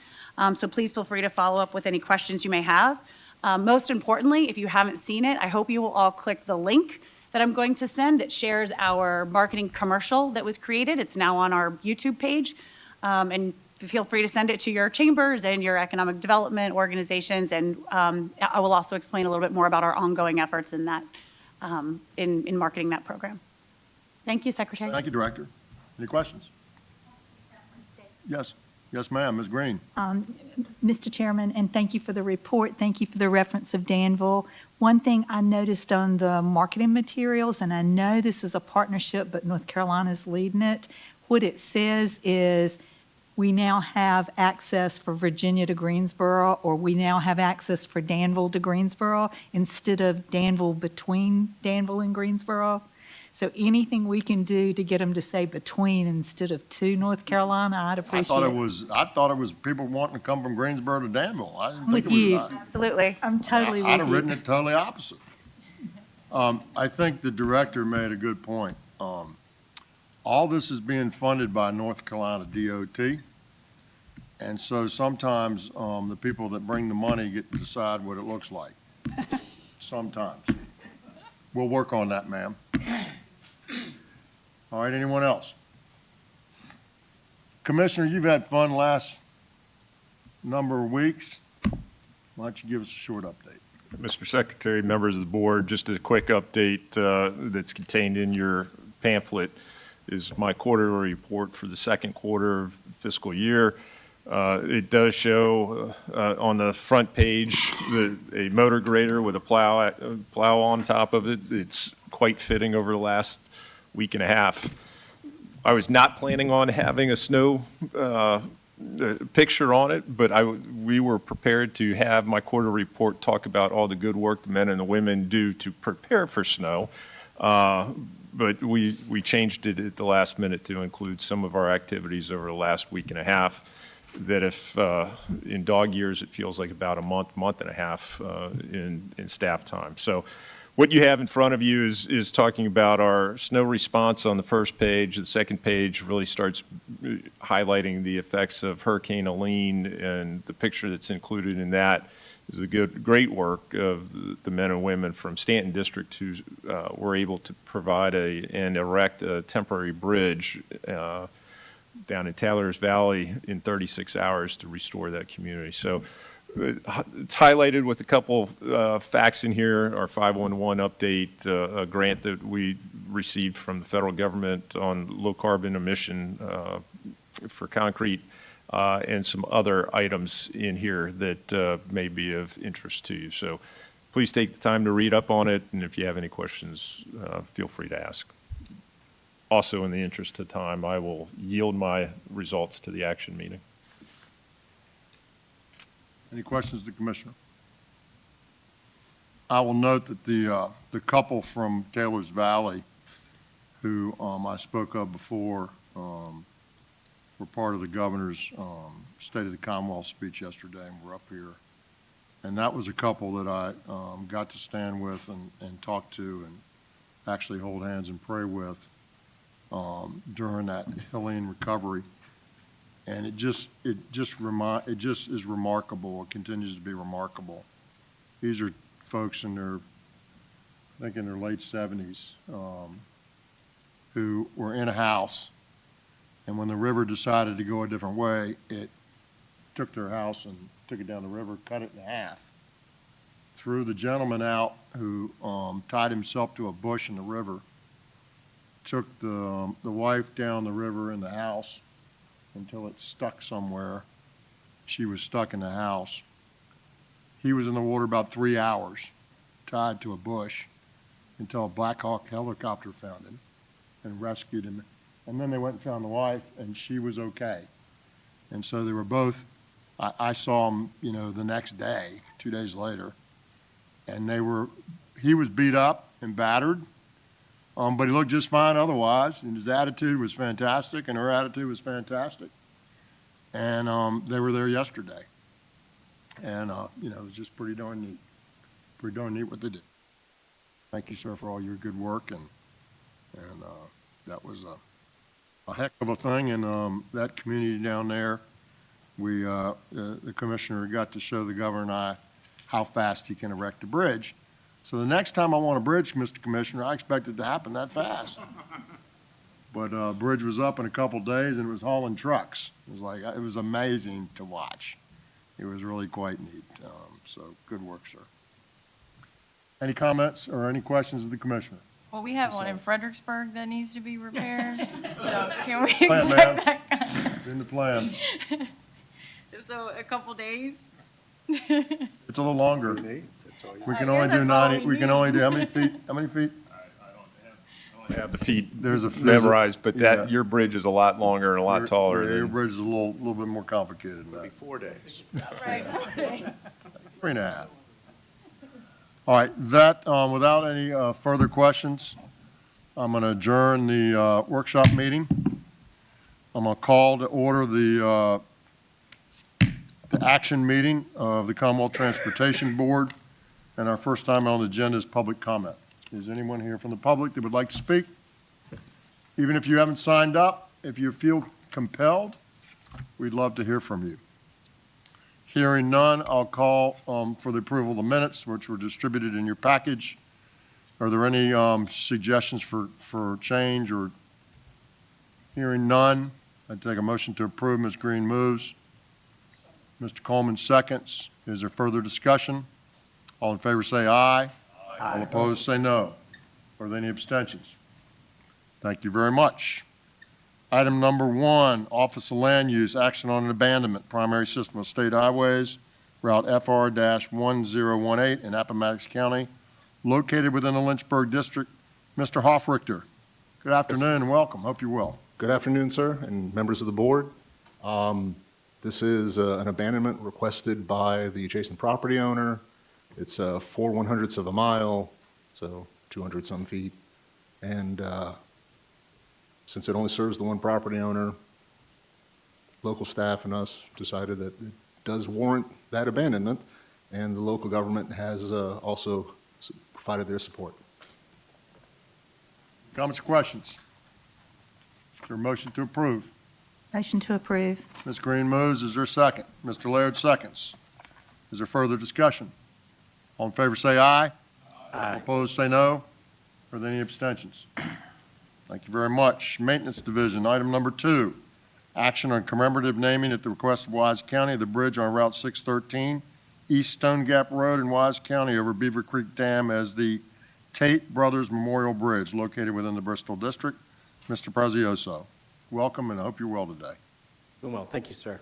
So please feel free to follow up with any questions you may have. Most importantly, if you haven't seen it, I hope you will all click the link that I'm going to send that shares our marketing commercial that was created. It's now on our YouTube page. And feel free to send it to your chambers and your economic development organizations. And I will also explain a little bit more about our ongoing efforts in that, in marketing that program. Thank you, Secretary. thank you, Director. Any questions? Yes. Yes, ma'am. Ms. Green. Mr. Chairman, and thank you for the report. Thank you for the reference of Danville. One thing I noticed on the marketing materials, and I know this is a partnership, but North Carolina's leading it, what it says is we now have access for Virginia to Greensboro, or we now have access for Danville to Greensboro instead of Danville between Danville and Greensboro. So anything we can do to get them to say between instead of to North Carolina, I'd appreciate it. I thought it was people wanting to come from Greensboro to Danville. I didn't think With it was you. that. Absolutely. I'm totally with I'd have you. written it totally opposite. I think the director made a good point. All this is being funded by North Carolina DOT. And so sometimes the people that bring the money get to decide what it looks like. Sometimes. We'll work on that, ma'am. All right, anyone else? Commissioner, you've had fun last number of weeks. Why don't you give us a short update? Mr. Secretary, members of the board, just a quick update that's contained in your pamphlet is my quarterly report for the second quarter of fiscal year. It does show on the front page a motor grader with a plow on top of it. It's quite fitting over the last week and a half. I was not planning on having a snow picture on it, but we were prepared to have my quarter report talk about all the good work the men and the women do to prepare for snow. But we changed it at the last minute to include some of our activities over the last week and a half, that if, in dog years, it feels like about a month and a half in staff time. So what you have in front of you is talking about our snow response on the first page. The second page really starts highlighting the effects of Hurricane Helene, and the picture that's included in that is the great work of the men and women from Stanton District who were able to provide and erect a temporary bridge down in Taylor's Valley in 36 hours to restore that community. So it's highlighted with a couple facts in here. Our 511 update, a grant that we received from the federal government on low carbon emission for concrete, and some other items in here that may be of interest to you. So please take the time to read up on it, and if you have any questions, feel free to ask. Also, in the interest of time, I will yield my results to the action meeting. Any questions to the commissioner? I will note that the couple from Taylor's Valley who I spoke of before were part of the governor's State of the Commonwealth speech yesterday, and were up here. And that was a couple that I got to stand with and talk to and actually hold hands and pray with during that Helene recovery. And it just is remarkable. It continues to be remarkable. These are folks in their, I think in their late 70s, who were in a house, and when the river decided to go a different way, it took their house and took it down the river, cut it in half, threw the gentleman out who tied himself to a bush in the river, took the wife down the river in the house until it stuck somewhere. She was stuck in the house. He was in the water about 3 hours, tied to a bush, until a Black Hawk helicopter found him and rescued him. And then they went and found the wife, and she was okay. And so they were both, I saw them, the next day, 2 days later, and he was beat up and battered, but he looked just fine otherwise, and his attitude was fantastic, and her attitude was fantastic. And they were there yesterday. And, it was just pretty darn neat. Pretty darn neat what they did. Thank you, sir, for all your good work, and that was a heck of a thing. And that community down there, the commissioner got to show the governor and I how fast he can erect a bridge. So the next time I want a bridge, Mr. Commissioner, I expect it to happen that fast. But bridge was up in a couple days, and it was hauling trucks. It was amazing to watch. It was really quite neat. So good work, sir. Any comments or any questions of the commissioner? Well, we have one in Fredericksburg that needs to be repaired, so can we Plan, expect ma'am. that? It's in the plan. So a couple days? It's a little longer. We can only do that's all 90, we we can need. only do, how many feet? How many feet? I have the feet There's a memorized, but yeah. your bridge is a lot longer and a lot taller Yeah, your than. bridge is a little bit more complicated than that. 4 days. Right. 3.5. All right, that, without any further questions, I'm going to adjourn the workshop meeting. I'm going to call to order the action meeting of the Commonwealth Transportation Board, and our first time on the agenda is public comment. Is anyone here from the public that would like to speak? Even if you haven't signed up, if you feel compelled, we'd love to hear from you. Hearing none, I'll call for the approval of the minutes, which were distributed in your package. Are there any suggestions for change? Or hearing none, I'd take a motion to approve. Ms. Green moves. Mr. Coleman seconds. Is there further discussion? All in favor say aye. All opposed say no. Are there any abstentions? Thank you very much. Item number 1, Office of Land Use, action on an abandonment, primary system of state highways, Route FR-1018 in Appomattox County, located within the Lynchburg District. Mr. Hoffrichter, good afternoon and welcome. Hope you're well. Good afternoon, sir, and members of the board. This is an abandonment requested by the adjacent property owner. It's 4/100ths of a mile, so 200 some feet. And since it only serves the one property owner, local staff and us decided that it does warrant that abandonment, and the local government has also provided their support. Comments or questions? Is there a motion to approve? Motion to approve. Ms. Green moves. Is there a second? Mr. Laird seconds. Is there further discussion? All in favor say aye. Aye. Opposed say no. Are there any abstentions? Thank you very much. Maintenance Division, item number 2, action on commemorative naming at the request of Wise County of the bridge on Route 613, East Stone Gap Road in Wise County over Beaver Creek Dam as the Tate Brothers Memorial Bridge located within the Bristol District. Mr. Prezioso, welcome, and I hope you're well today. Doing well, thank you, sir.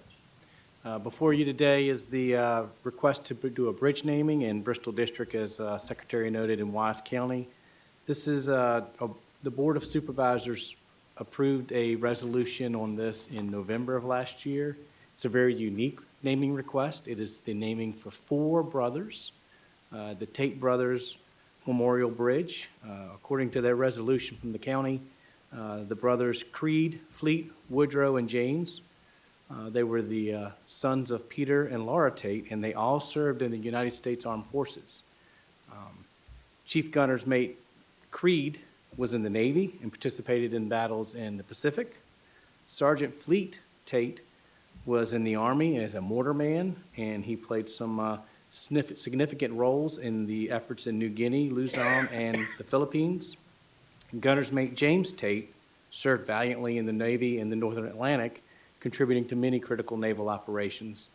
Before you today is the request to do a bridge naming in Bristol District, as Secretary noted, in Wise County. This is, the Board of Supervisors approved a resolution on this in November of last year. It's a very unique naming request. It is the naming for 4 brothers, the Tate Brothers Memorial Bridge. According to their resolution from the county, the brothers Creed, Fleet, Woodrow, and James. They were the sons of Peter and Laura Tate, and they all served in the United States Armed Forces. Chief Gunner's Mate Creed was in the Navy and participated in battles in the Pacific. Sergeant Fleet Tate was in the Army as a mortarman, and he played some significant roles in the efforts in New Guinea, Luzon, and the Philippines. Gunner's Mate James Tate served valiantly in the Navy in the Northern Atlantic, contributing to many critical naval operations.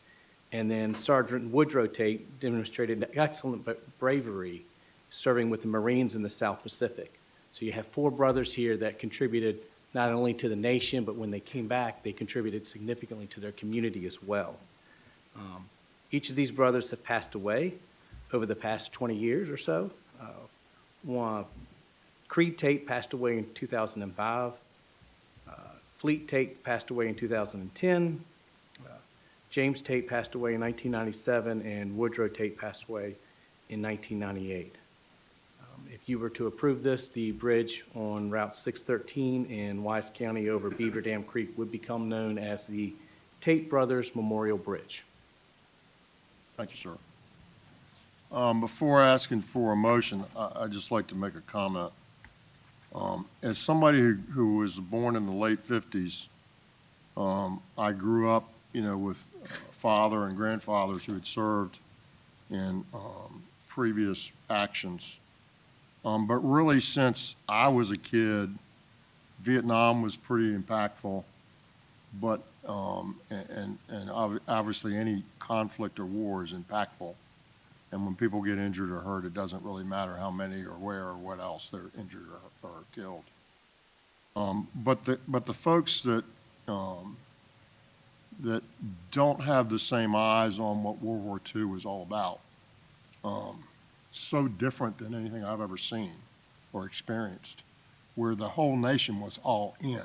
And then Sergeant Woodrow Tate demonstrated excellent bravery serving with the Marines in the South Pacific. So you have 4 brothers here that contributed not only to the nation, but when they came back, they contributed significantly to their community as well. Each of these brothers have passed away over the past 20 years or so. Creed Tate passed away in 2005. Fleet Tate passed away in 2010. James Tate passed away in 1997, and Woodrow Tate passed away in 1998. If you were to approve this, the bridge on Route 613 in Wise County over Beaver Dam Creek would become known as the Tate Brothers Memorial Bridge. Thank you, sir. Before asking for a motion, I'd just like to make a comment. As somebody who was born in the late 50s, I grew up, with father and grandfathers who had served in previous actions. But really, since I was a kid, Vietnam was pretty impactful. But and obviously, any conflict or war is impactful. And when people get injured or hurt, it doesn't really matter how many or where or what else they're injured or killed. But the folks that that don't have the same eyes on what World War II was all about, so different than anything I've ever seen or experienced, where the whole nation was all in,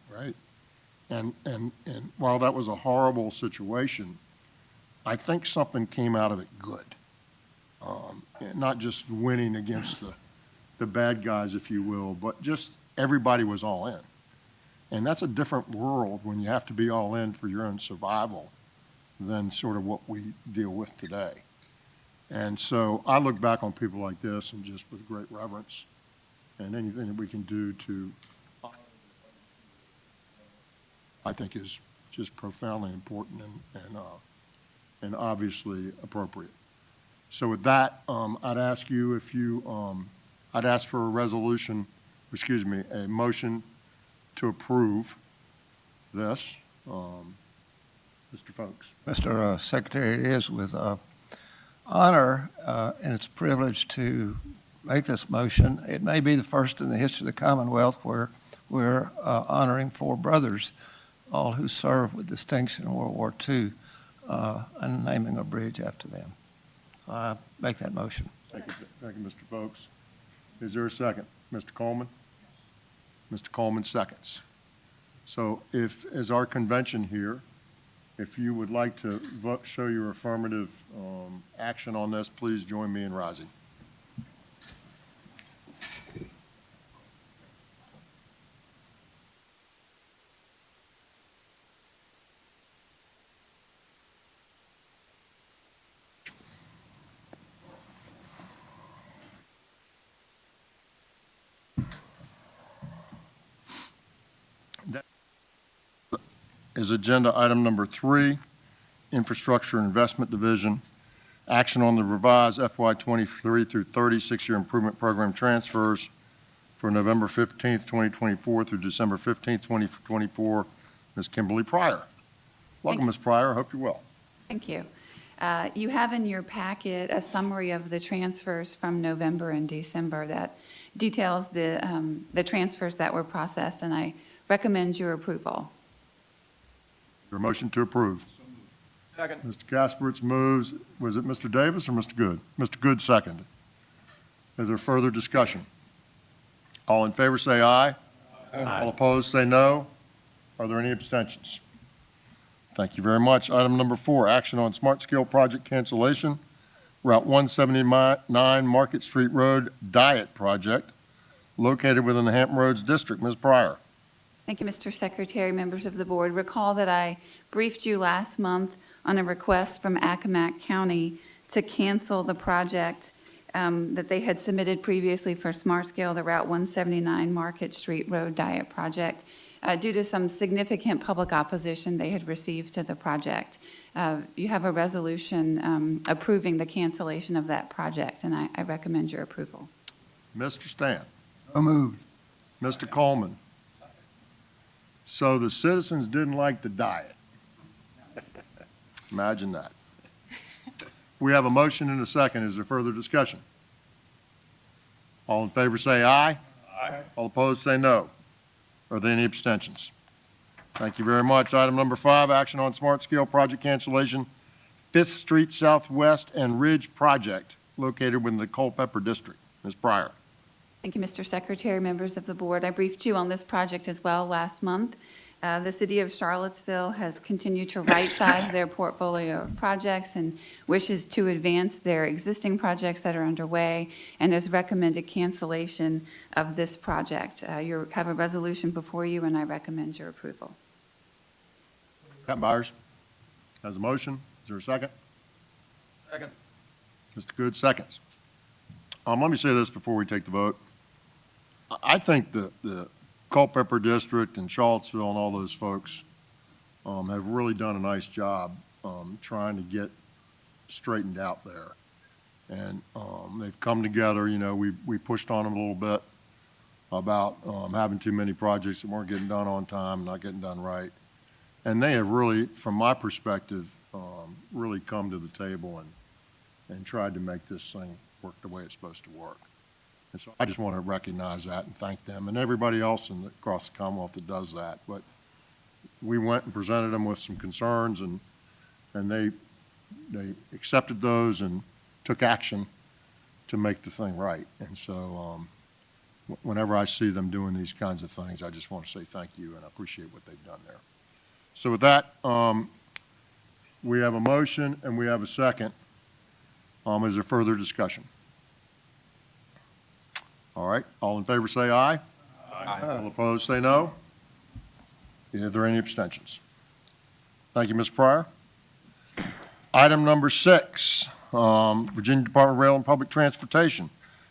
right? And while that was a horrible situation, I think something came out of it good. Not just winning against the bad guys, if you will, but just everybody was all in. And that's a different world when you have to be all in for your own survival than sort of what we deal with today. And so I look back on people like this and just with great reverence, and anything that we can do to, I think, is just profoundly important and obviously appropriate. So with that, I'd ask you if you, I'd ask for a motion to approve this. Mr. Folks. Mr. Secretary, it is with honor and it's a privilege to make this motion. It may be the first in the history of the Commonwealth where we're honoring 4 brothers, all who served with distinction in World War II, and naming a bridge after them. I make that motion. Thank you, Mr. Folks. Is there a second? Mr. Coleman? Mr. Coleman seconds. So if, as our convention here, If you would like to vote, show your affirmative action on this, please join me in rising. Is agenda item number 3, Infrastructure Investment Division. Action on the revised FY 23 through 30 6-year improvement program transfers for November 15th, 2024 through December 15th, 2024. Ms. Kimberly Pryor. Welcome, Ms. Pryor. I hope you're well. Thank you. You have in your packet a summary of the transfers from November and December that details the transfers that were processed, and I recommend your approval. Your motion to approve. Second. Mr. Kasperitz moves. Was it Mr. Davis or Mr. Good? Mr. Good second. Is there further discussion? All in favor say aye. All opposed say no. Are there any abstentions? Thank you very much. Item number 4, action on smart scale project cancellation, Route 179 Market Street Road Diet Project, located within the Hampton Roads District. Ms. Pryor. Thank you, Mr. Secretary, members of the board. Recall that I briefed you last month on a request from Accomack County to cancel the project that they had submitted previously for Smart Scale, the Route 179 Market Street Road Diet Project, due to some significant public opposition they had received to the project. You have a resolution approving the cancellation of that project, and I recommend your approval. Mr. Stan. So moved. Mr. Coleman. So the citizens didn't like the diet. Imagine that. We have a motion and a second. Is there further discussion? All in favor say aye. Aye. All opposed say no. Are there any abstentions? Thank you very much. Item number 5, action on smart scale project cancellation, 5th Street Southwest and Ridge Project, located within the Culpeper District. Ms. Pryor. Thank you, Mr. Secretary, members of the board. I briefed you on this project as well last month. The city of Charlottesville has continued to right-size their portfolio of projects and wishes to advance their existing projects that are underway and has recommended cancellation of this project. You have a resolution before you, and I recommend your approval. Captain Byers has a motion. Is there a second? Second. Mr. Good seconds. Let me say this before we take the vote. I think the Culpeper District and Charlottesville and all those folks have really done a nice job trying to get straightened out there. And they've come together. You know, we pushed on them a little bit about having too many projects that weren't getting done on time, not getting done right. And they have really, from my perspective, really come to the table and tried to make this thing work the way it's supposed to work. And so I just want to recognize that and thank them and everybody else across the Commonwealth that does that. But we went and presented them with some concerns, and they accepted those and took action to make the thing right. And so whenever I see them doing these kinds of things, I just want to say thank you, and I appreciate what they've done there. So with that, we have a motion and we have a second. Is there further discussion? All right, all in favor say aye. Aye. All opposed say no. Are there any abstentions? Thank you, Ms. Pryor. Item number 6, Virginia Department of Rail and Public Transportation.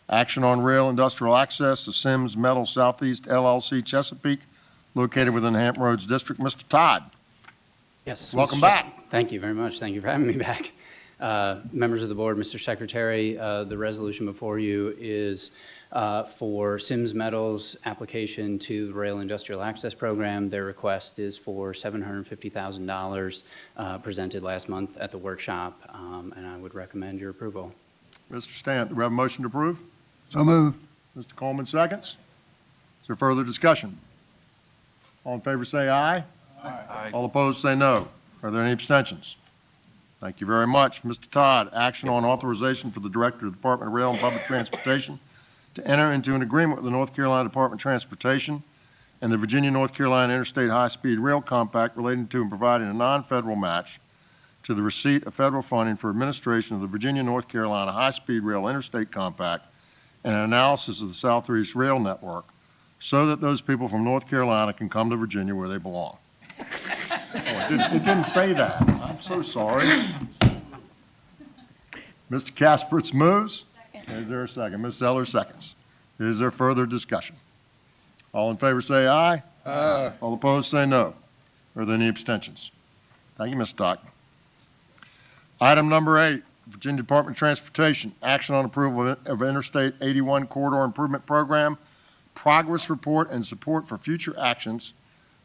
Action on rail industrial access to Sims Metal Southeast LLC Chesapeake, located within the Hampton Roads District. Mr. Todd. Yes. Welcome back. Thank you very much. Thank you for having me back. Members of the board, Mr. Secretary, the resolution before you is for Sims Metal's application to the Rail Industrial Access Program. Their request is for $750,000 presented last month at the workshop, and I would recommend your approval. Mr. Stant, do we have a motion to approve? So moved. Mr. Coleman seconds. Is there further discussion? All in favor say aye. Aye. All opposed say no. Are there any abstentions? Thank you very much. Mr. Todd, action on authorization for the Director of the Department of Rail and Public Transportation to enter into an agreement with the North Carolina Department of Transportation and the Virginia-North Carolina Interstate High-Speed Rail Compact relating to and providing a non-federal match to the receipt of federal funding for administration of the Virginia-North Carolina High-Speed Rail Interstate Compact and an analysis of the Southeast Rail Network so that those people from North Carolina can come to Virginia where they belong. It didn't say that. I'm so sorry. Mr. Casperitz moves. Is there a second? Ms. Zeller seconds. Is there further discussion? All in favor say aye. Aye. All opposed say no. Are there any abstentions? Thank you, Ms. Stockton. Item number 8, Virginia Department of Transportation, action on approval of Interstate 81 Corridor Improvement Program, progress report, and support for future actions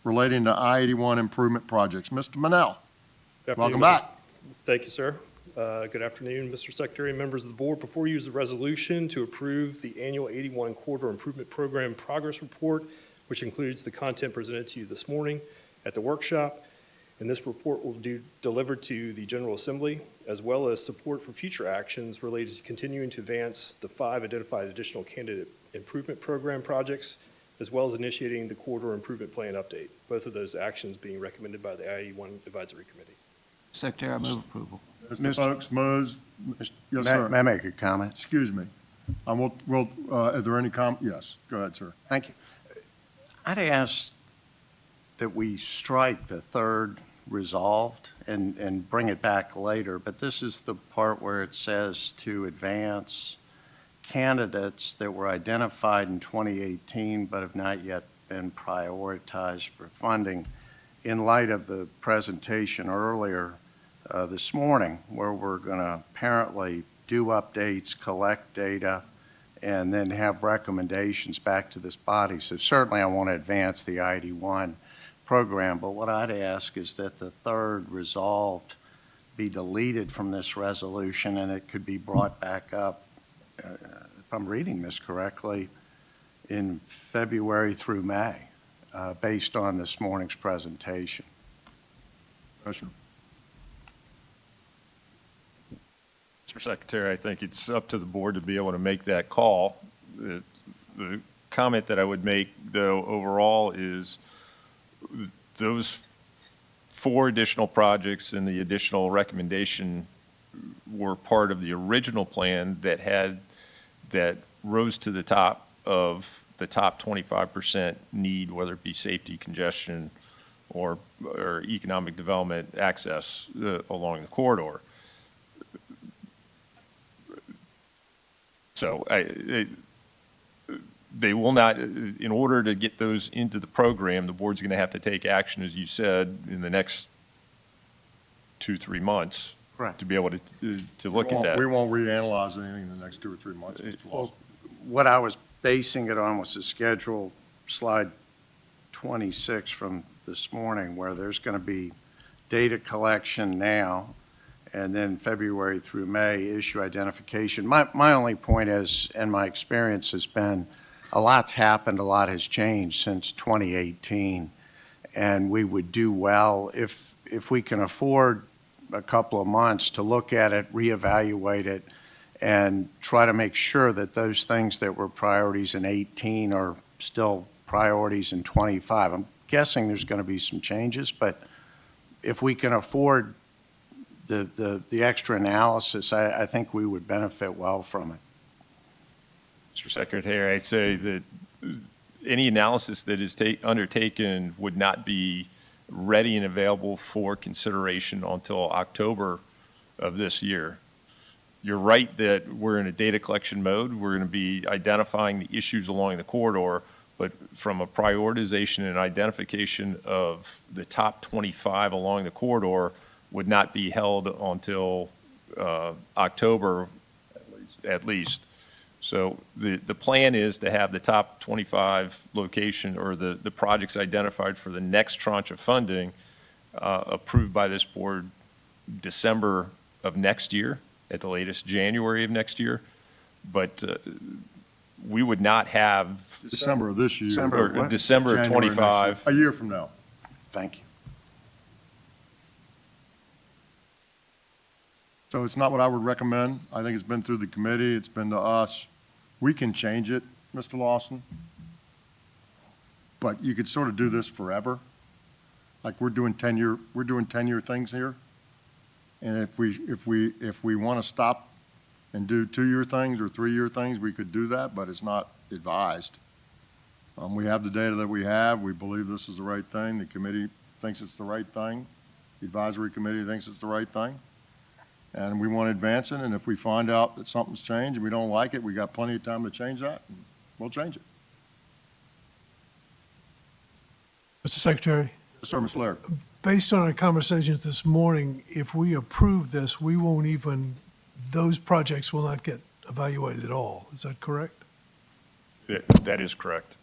relating to I-81 improvement projects. Mr. Manel, welcome back. Thank you, sir. Good afternoon, Mr. Secretary and members of the board. Before you use the resolution to approve the annual 81 Corridor Improvement Program progress report, which includes the content presented to you this morning at the workshop, and this report will be delivered to the General Assembly, as well as support for future actions related to continuing to advance the 5 identified additional candidate improvement program projects, as well as initiating the Corridor Improvement Plan update, both of those actions being recommended by the I-81 Advisory Committee. Secretary, I move approval. Mr. Folks moves. Yes, sir. May I make a comment? Excuse me. Are there any yes, go ahead, sir. Thank you. I'd ask that we strike the third resolved and bring it back later, but this is the part where it says to advance candidates that were identified in 2018 but have not yet been prioritized for funding in light of the presentation earlier this morning, where we're going to apparently do updates, collect data, and then have recommendations back to this body. So certainly I want to advance the I-81 program, but what I'd ask is that the third resolved be deleted from this resolution, and it could be brought back up, if I'm reading this correctly, in February through May, based on this morning's presentation. Commissioner. Mr. Secretary, I think it's up to the board to be able to make that call. The comment that I would make, though, overall is those 4 additional projects and the additional recommendation were part of the original plan that rose to the top of the top 25% need, whether it be safety, congestion, or economic development access along the corridor. So they will not, in order to get those into the program, the board's going to have to take action, as you said, in the next 2-3 months. Correct. To be able to look at that. We won't reanalyze anything in the next 2 or 3 months, Mr. Lawson. What I was basing it on was the schedule, slide 26 from this morning, where there's going to be data collection now, and then February through May, issue identification. My only point is, and my experience has been, a lot's happened, a lot has changed since 2018, and we would do well if we can afford a couple of months to look at it, reevaluate it, and try to make sure that those things that were priorities in 18 are still priorities in 25. I'm guessing there's going to be some changes, but if we can afford the extra analysis, I think we would benefit well from it. Mr. Secretary, I say that any analysis that is undertaken would not be ready and available for consideration until October of this year. You're right that we're in a data collection mode. We're going to be identifying the issues along the corridor, but from a prioritization and identification of the top 25 along the corridor would not be held until October at least. So the plan is to have the top 25 location or the projects identified for the next tranche of funding approved by this board December of next year, at the latest January of next year. But we would not have December of this year. December of 25. A year from now. Thank you. So it's not what I would recommend. I think it's been through the committee, it's been to us. We can change it, Mr. Lawson. but you could sort of do this forever. Like we're doing 10-year things here. And if we want to stop and do 2-year things or 3-year things, we could do that, but it's not advised. We have the data that we have. We believe this is the right thing. The committee thinks it's the right thing. The advisory committee thinks it's the right thing. And we want to advance it, and if we find out that something's changed and we don't like it, we got plenty of time to change that, and we'll change it. Mr. Secretary, Yes, sir, Mr. Laird. based on our conversations this morning, if we approve this, we won't even, those projects will not get evaluated at all. Is that correct? That is correct.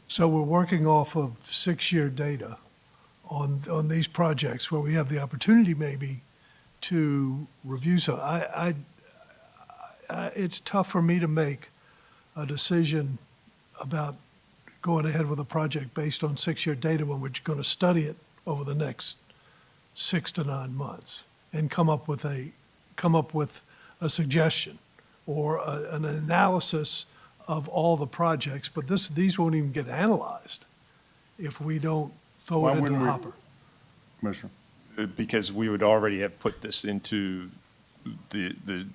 So we're working off of 6-year data on these projects where we have the opportunity maybe to review. So it's tough for me to make a decision about going ahead with a project based on 6-year data when we're going to study it over the next 6 to 9 months and come up with a suggestion or an analysis of all the projects. But these won't even get analyzed if we don't throw it into the hopper. Commissioner. Because we would already have put this into the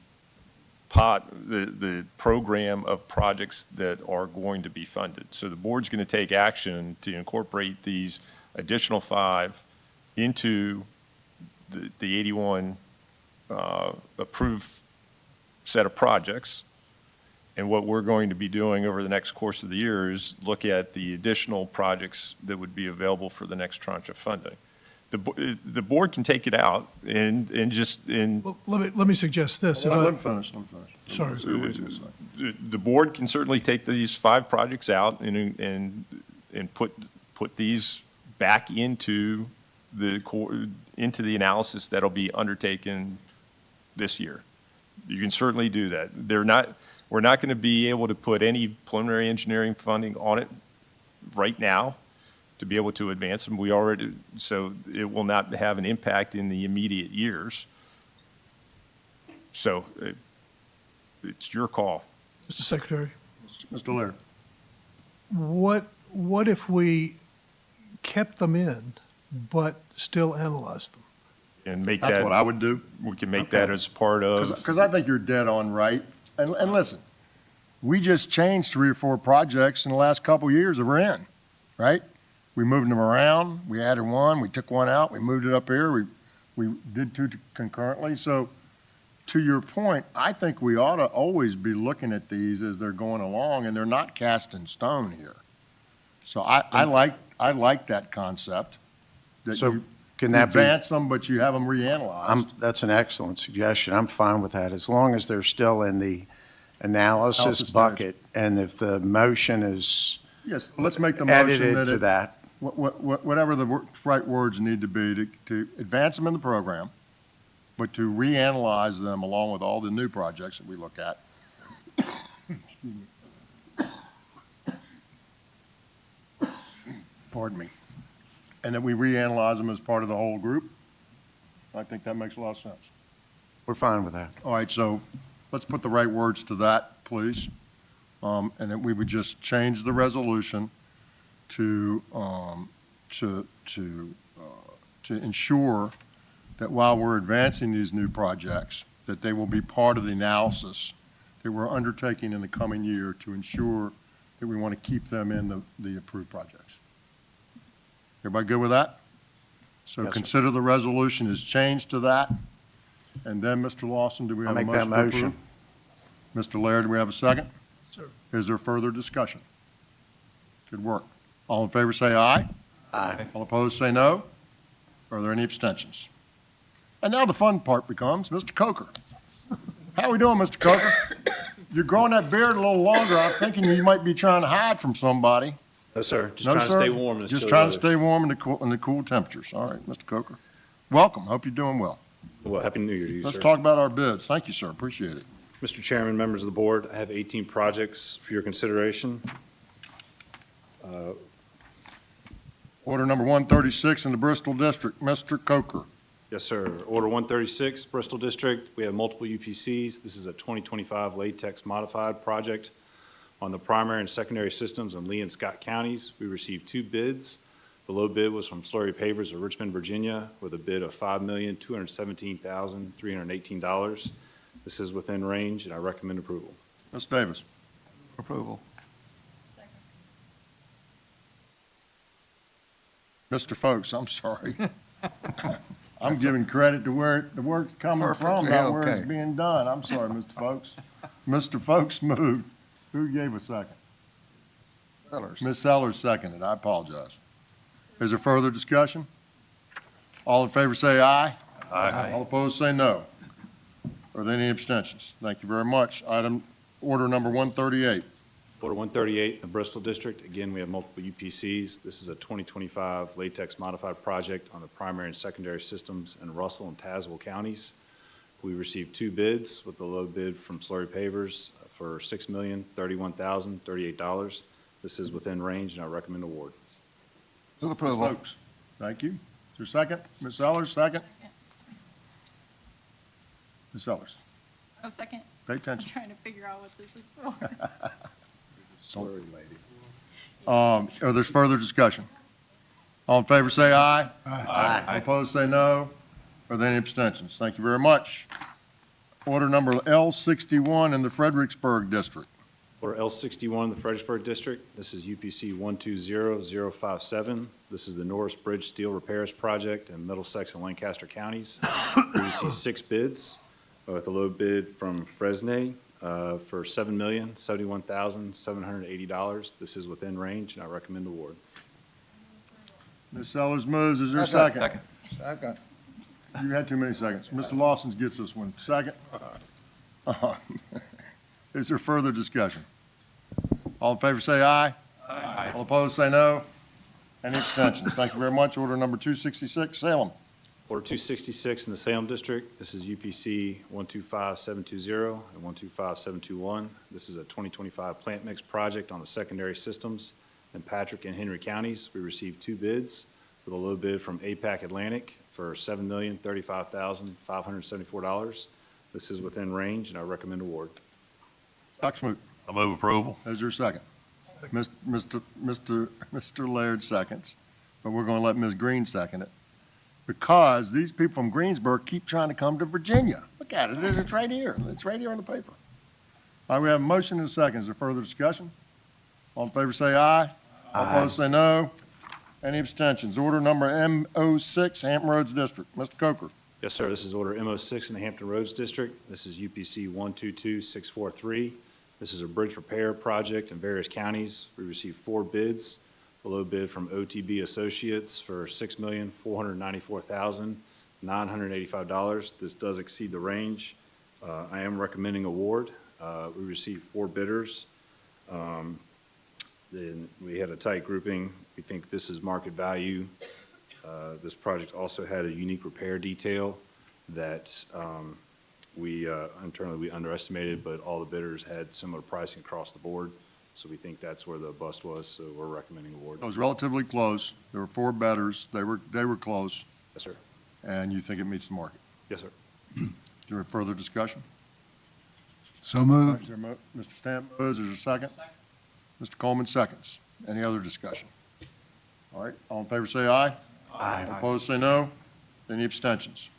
pot, the program of projects that are going to be funded. So the board's going to take action to incorporate these additional 5 into the 81 approved set of projects. And what we're going to be doing over the next course of the year is look at the additional projects that would be available for the next tranche of funding. The board can take it out and just. Well, let me suggest this. Let me finish. Sorry. The board can certainly take these 5 projects out and put these back into the analysis that'll be undertaken this year. You can certainly do that. We're not going to be able to put any preliminary engineering funding on it right now to be able to advance them. So it will not have an impact in the immediate years. So it's your call. Mr. Secretary, Mr. Laird. What if we kept them in but still analyzed them? And make That's that. what I would do. We can make that as part of. Because I think you're dead on right. And listen, we just changed 3 or 4 projects in the last couple of years that we're in, right? We moved them around, we added one, we took one out, we moved it up here, we did 2 concurrently. So to your point, I think we ought to always be looking at these as they're going along, and they're not cast in stone here. So I like that concept, that So you can that be? advance them, but you have them reanalyzed. That's an excellent suggestion. I'm fine with that, as long as they're still in the analysis Analysis bucket, and if the motion is Yes, let's make the motion edited to that. whatever the right words need to be to advance them in the program, but to reanalyze them along with all the new projects that we look at. Pardon me. And that we reanalyze them as part of the whole group. I think that makes a lot of sense. We're fine with that. All right, so let's put the right words to that, please. And that we would just change the resolution to ensure that while we're advancing these new projects, that they will be part of the analysis that we're undertaking in the coming year to ensure that we want to keep them in the approved projects. Everybody good with that? So Yes, sir. consider the resolution as changed to that. And then, Mr. Lawson, do we I'll have a make that motion to approve? motion. Mr. Laird, do we have a second? Sir. Is there further discussion? Good work. All in favor say aye. Aye. All opposed say no. Are there any abstentions? And now the fun part becomes Mr. Coker. How are we doing, Mr. Coker? You're growing that beard a little longer. I'm thinking you might be trying to hide from somebody. No, sir. Just No, trying to sir? stay warm in this Just chilly trying to weather. stay warm in the cool temperatures. All right, Mr. Coker. Welcome. Hope you're doing well. Well, Happy New Year to you, Let's sir. talk about our bids. Thank you, sir. Appreciate it. Mr. Chairman, members of the board, I have 18 projects for your consideration. Order number 136 in the Bristol District. Mr. Coker. Yes, sir. Order 136, Bristol District. We have multiple UPCs. This is a 2025 latex modified project. On the primary and secondary systems in Lee and Scott counties, we received 2 bids. The low bid was from Slurry Pavers of Richmond, Virginia, with a bid of $5,217,318. This is within range, and I recommend approval. Ms. Davis. Approval. Mr. Folks, I'm sorry. I'm giving credit to where the work's coming from, Perfectly not where it's okay. being done. I'm sorry, Mr. Folks. Mr. Folks moved. Who gave a second? Sellers. Ms. Sellers seconded. I apologize. Is there further discussion? All in favor say aye. Aye. All opposed say no. Are there any abstentions? Thank you very much. Order number 138. Order 138, the Bristol District. Again, we have multiple UPCs. This is a 2025 latex modified project on the primary and secondary systems in Russell and Tazewell counties. We received 2 bids, with the low bid from Slurry Pavers for $6,031,038. This is within range, and I recommend award. Move approval. Folks, thank you. Is there a second? Ms. Sellers, second? Ms. Sellers, Oh, second? pay I'm attention. trying to figure out what this is for. Slurry lady. Are there further discussion? All in favor say aye. Aye. All opposed say no. Are there any abstentions? Thank you very much. Order number L61 in the Fredericksburg District. Order L61 in the Fredericksburg District. This is UPC 120057. This is the Norris Bridge Steel Repairs Project in Middlesex and Lancaster counties. We received 6 bids, with a low bid from Fresnay for $7,071,780. This is within range, and I recommend award. Ms. Sellers moves. Is there a second? Second. You had too many seconds. Mr. Lawson gets this one. Second? Is there further discussion? All in favor say aye. Aye. All opposed say no. Any abstentions? Thank you very much. Order number 266, Salem. Order 266 in the Salem District. This is UPC 125720 and 125721. This is a 2025 plant mix project on the secondary systems in Patrick and Henry counties. We received 2 bids, with a low bid from APAC Atlantic for $7,035,574. This is within range, and I recommend award. Dr. Smoot. I move approval. Is there a second? Mr. Laird seconds, but we're going to let Ms. Green second it, because these people from Greensburg keep trying to come to Virginia. Look at it. It's right here. It's right here on the paper. All right, we have a motion and a second. Is there further discussion? All in favor say aye. All opposed say no. Any abstentions? Order number M06, Hampton Roads District. Mr. Coker. Yes, sir. This is Order M06 in the Hampton Roads District. This is UPC 122643. This is a bridge repair project in various counties. We received 4 bids. The low bid from OTB Associates for $6,494,985. This does exceed the range. I am recommending award. We received 4 bidders. Then we had a tight grouping. We think this is market value. This project also had a unique repair detail that we internally underestimated, but all the bidders had similar pricing across the board. So we think that's where the bust was, so we're recommending award. It was relatively close. There were 4 bettors. They were close, Yes, sir. and you think it meets the market. Yes, sir. Is there further discussion? So moved. Is there Mr. Stamp moves. Is there a second? Mr. Coleman seconds. Any other discussion? All right, all in favor say aye. Aye. Opposed say no. Any abstentions?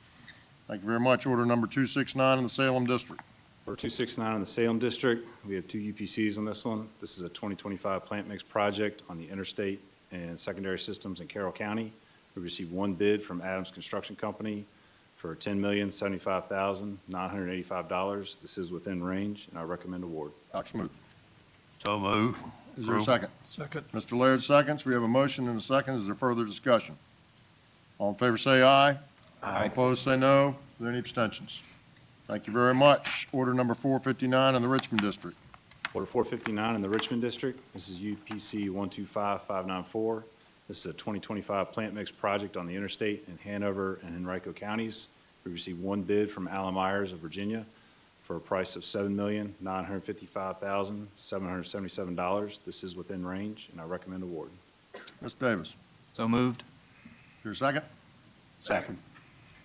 Thank you very much. Order number 269 in the Salem District. Order 269 in the Salem District. We have 2 UPCs on this one. This is a 2025 plant mix project on the interstate and secondary systems in Carroll County. We received 1 bid from Adams Construction Company for $10,075,985. This is within range, and I recommend award. Dr. Smoot. So move. Is there a second? Second. Mr. Laird seconds. We have a motion and a second. Is there further discussion? All in favor say aye. Aye. Opposed say no. Are there any abstentions? Thank you very much. Order number 459 in the Richmond District. Order 459 in the Richmond District. This is UPC 125594. This is a 2025 plant mix project on the interstate in Hanover and Henrico counties. We received 1 bid from Allen Myers of Virginia for a price of $7,955,777. This is within range, and I recommend award. Mr. Davis. So moved. Is there a second? Second.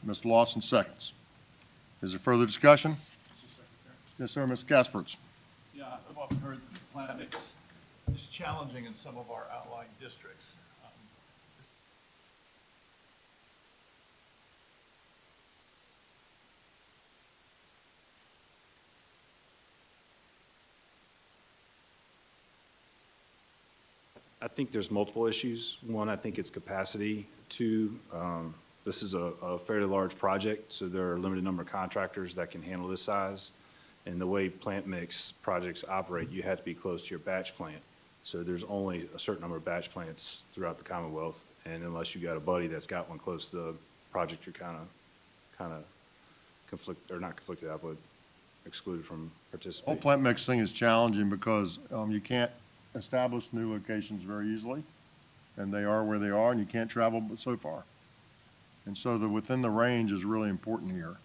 Mr. Lawson seconds. Is there further discussion? Yes, sir, Mr. Casperts. Yeah, I've often heard that the plant mix is challenging in some of our outlying districts. I think there's multiple issues. One, I think it's capacity. Two, this is a fairly large project, so there are a limited number of contractors that can handle this size. And the way plant mix projects operate, you have to be close to your batch plant. So there's only a certain number of batch plants throughout the Commonwealth, and unless you got a buddy that's got one close to the project, you're kind of not conflicted out, but excluded from Whole participating. plant mix thing is challenging because you can't establish new locations very easily, and they are where they are, and you can't travel but so far. And so the within the range is really important here.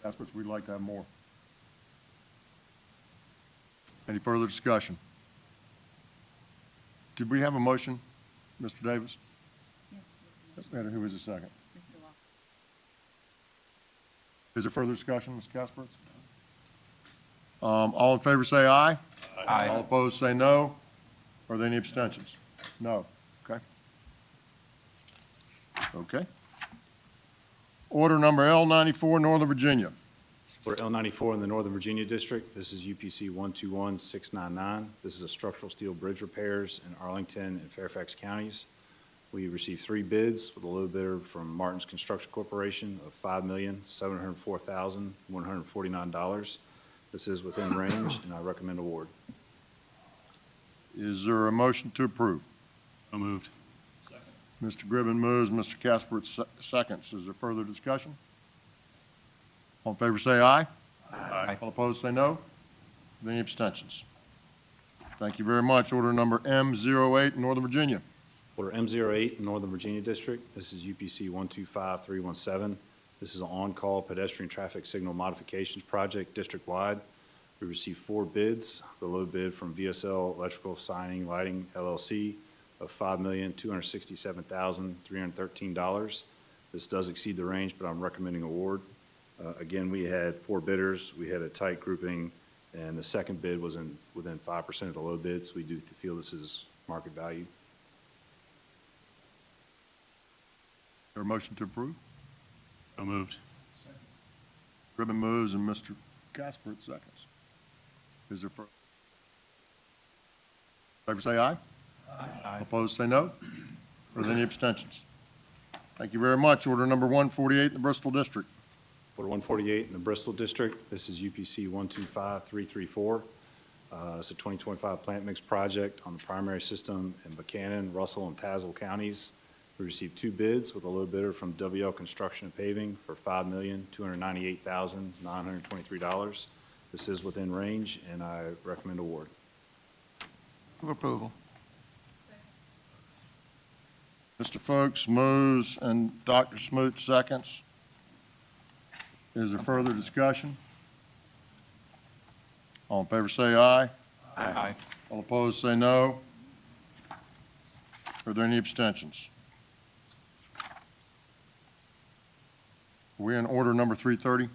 That's what we'd like to have more. Any further discussion? Did we have a motion, Mr. Davis? Yes. And who was the second? Mr. Walker. Is there further discussion, Ms. Casper? All in favor say aye. Aye. All opposed say no. Are there any abstentions? No. Okay. Okay. Order number L94, Northern Virginia. Order L94 in the Northern Virginia District. This is UPC 121699. This is a structural steel bridge repairs in Arlington and Fairfax counties. We received 3 bids with a low bidder from Martin's Construction Corporation of $5,704,149. This is within range, and I recommend award. Is there a motion to approve? So moved. Mr. Gribben moves, Mr. Casper seconds. Is there further discussion? All in favor say aye. Aye. All opposed say no. Are there any abstentions? Thank you very much. Order number M08, Northern Virginia. Order M08 in Northern Virginia District. This is UPC 125317. This is an on-call pedestrian traffic signal modifications project district-wide. We received 4 bids. The low bid from VSL Electrical Signing Lighting LLC of $5,267,313. This does exceed the range, but I'm recommending award. Again, we had 4 bidders. We had a tight grouping, and the second bid was within 5% of the low bids. We do feel this is market value. Is there a motion to approve? So moved. Gribben moves and Mr. Casper seconds. Is there further? Favor say aye. Aye. Opposed say no. Are there any abstentions? Thank you very much. Order number 148 in the Bristol District. Order 148 in the Bristol District. This is UPC 125334. It's a 2025 plant mix project on the primary system in Buchanan, Russell, and Tazewell counties. We received 2 bids with a low bidder from WL Construction and Paving for $5,298,923. This is within range, and I recommend award. Move approval. Mr. Folks moves and Dr. Smoot seconds. Is there further discussion? All in favor say aye. Aye. All opposed say no. Are there any abstentions? Are we in order number 330?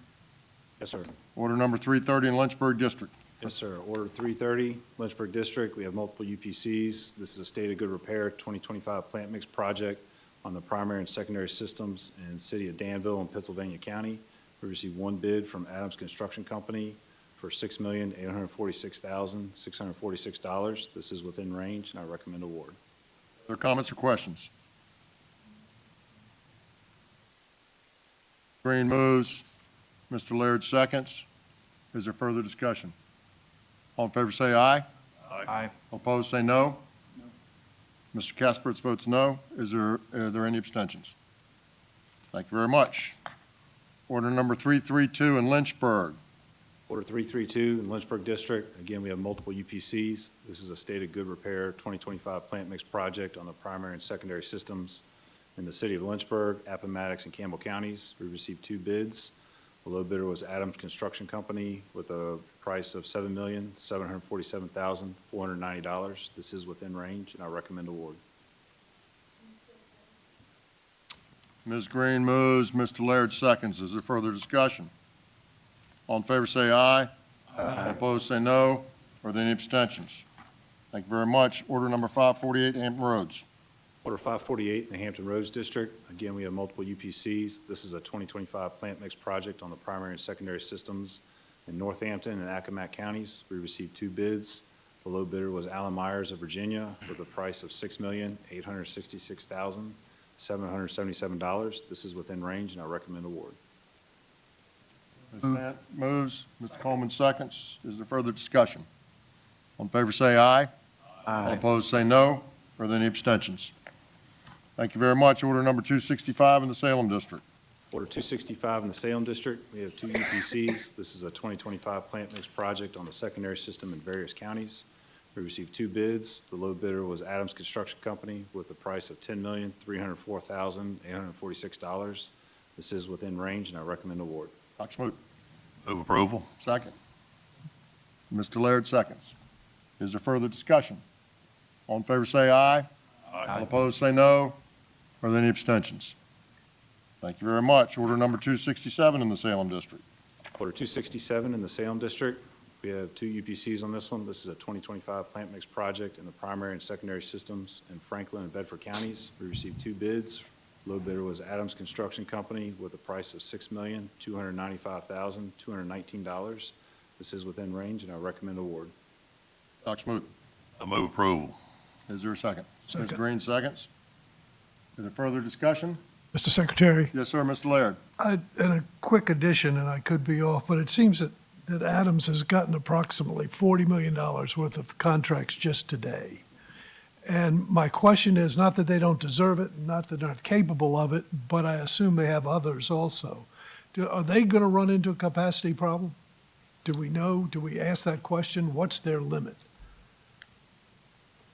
Yes, sir. Order number 330 in Lynchburg District. Yes, sir. Order 330, Lynchburg District. We have multiple UPCs. This is a state of good repair 2025 plant mix project on the primary and secondary systems in the city of Danville and Pennsylvania County. We received 1 bid from Adams Construction Company for $6,846,646. This is within range, and I recommend award. Are there comments or questions? Green moves. Mr. Laird seconds. Is there further discussion? All in favor say aye. Aye. Opposed say no. Mr. Caspertz votes no. Are there any abstentions? Thank you very much. Order number 332 in Lynchburg. Order 332 in Lynchburg District. Again, we have multiple UPCs. This is a state of good repair 2025 plant mix project on the primary and secondary systems in the city of Lynchburg, Appomattox, and Campbell counties. We received 2 bids. The low bidder was Adams Construction Company with a price of $7,747,490. This is within range, and I recommend award. Ms. Green moves. Mr. Laird seconds. Is there further discussion? All in favor say aye. All opposed, say no. Are there any abstentions? Thank you very much. Order number 548, Hampton Roads. Order 548 in the Hampton Roads District. Again, we have multiple UPCs. This is a 2025 plant mix project on the primary and secondary systems in Northampton and Accomack counties. We received 2 bids. The low bidder was Allen Myers of Virginia with a price of $6,866,777. This is within range, and I recommend award. Ms. Stant moves, Mr. Coleman seconds. Is there further discussion? All in favor, say aye. All opposed, say no. Are there any abstentions? Thank you very much. Order number 265 in the Salem District. Order 265 in the Salem District. We have 2 UPCs. This is a 2025 plant mix project on the secondary system in various counties. We received 2 bids. The low bidder was Adams Construction Company with the price of $10,304,846. This is within range, and I recommend award. Dr. Smoot. Move approval. Second. Mr. Laird seconds. Is there further discussion? All in favor, say aye. All opposed, say no. Are there any abstentions? Thank you very much. Order number 267 in the Salem District. Order 267 in the Salem District. We have 2 UPCs on this one. This is a 2025 plant mix project in the primary and secondary systems in Franklin and Bedford counties. We received 2 bids. Low bidder was Adams Construction Company with a price of $6,295,219. This is within range, and I recommend award. Dr. Smoot. I move approval. Is there a second? Second. Ms. Green seconds. Is there further discussion? Mr. Secretary, Yes, sir, Mr. Laird. and a quick addition, and I could be off, but it seems that Adams has gotten approximately $40 million worth of contracts just today. And my question is, not that they don't deserve it, not that they're not capable of it, but I assume they have others also. Are they going to run into a capacity problem? Do we know, do we ask that question? What's their limit?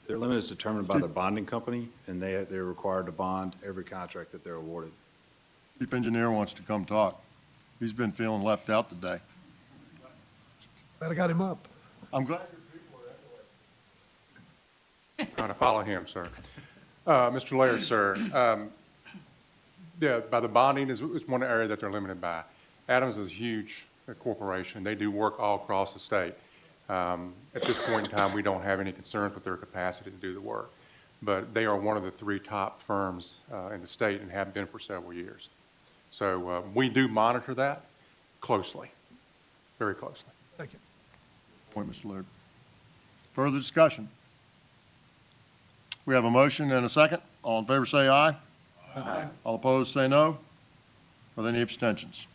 Their limit is determined by the bonding company, and they're required to bond every contract that they're awarded. Chief Engineer wants to come talk. He's been feeling left out today. Glad I got him up. I'm glad. Trying to follow him, sir. Mr. Laird, sir, yeah, by the bonding is one area that they're limited by. Adams is a huge corporation. They do work all across the state. At this point in time, we don't have any concerns with their capacity to do the work. But they are one of the 3 top firms in the state and have been for several years. So we do monitor that closely, very closely. Thank you. Point, Mr. Laird. Further discussion? We have a motion and a second. All in favor, say aye. Aye. All opposed, say no. Are there any abstentions?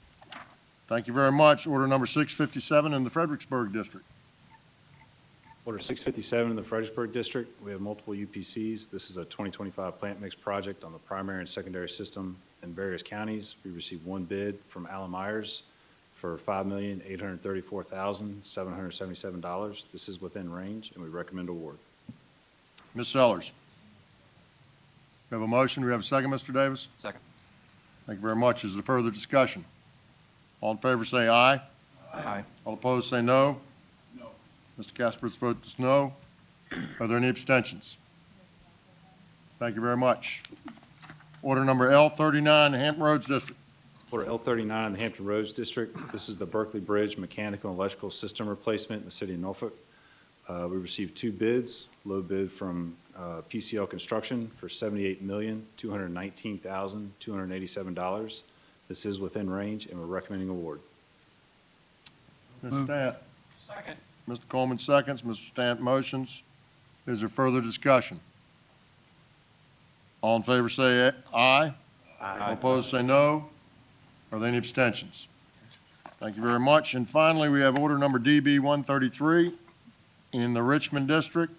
Thank you very much. Order number 657 in the Fredericksburg District. Order 657 in the Fredericksburg District. We have multiple UPCs. This is a 2025 plant mix project on the primary and secondary system in various counties. We received 1 bid from Allen Myers for $5,834,777. This is within range, and we recommend award. Ms. Sellers. We have a motion. We have a second, Mr. Davis. Second. Thank you very much. Is there further discussion? All in favor, say aye. Aye. All opposed, say no. No. Mr. Casper's vote is no. Are there any abstentions? Thank you very much. Order number L39, Hampton Roads District. Order L39 in the Hampton Roads District. This is the Berkeley Bridge mechanical and electrical system replacement in the city of Norfolk. We received 2 bids. Low bid from PCL Construction for $78,219,287. This is within range, and we're recommending award. Ms. Stant. Second. Mr. Coleman seconds. Mr. Stant motions. Is there further discussion? All in favor say aye. Aye. All opposed say no. Are there any abstentions? Thank you very much. And finally, we have order number DB 133 in the Richmond District.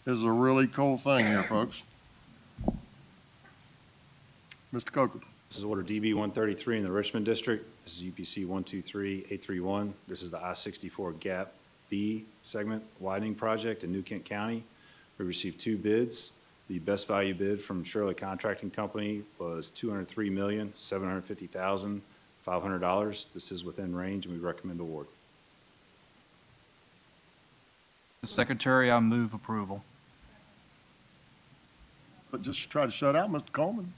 This is a really cool thing here, folks. Mr. Coker. This is order DB 133 in the Richmond District. This is UPC 123831. This is the I-64 Gap B segment widening project in New Kent County. We received 2 bids. The best value bid from Shirley Contracting Company was $203,750,500. This is within range, and we recommend award. Secretary, I move approval. But just try to shut out Mr. Coleman.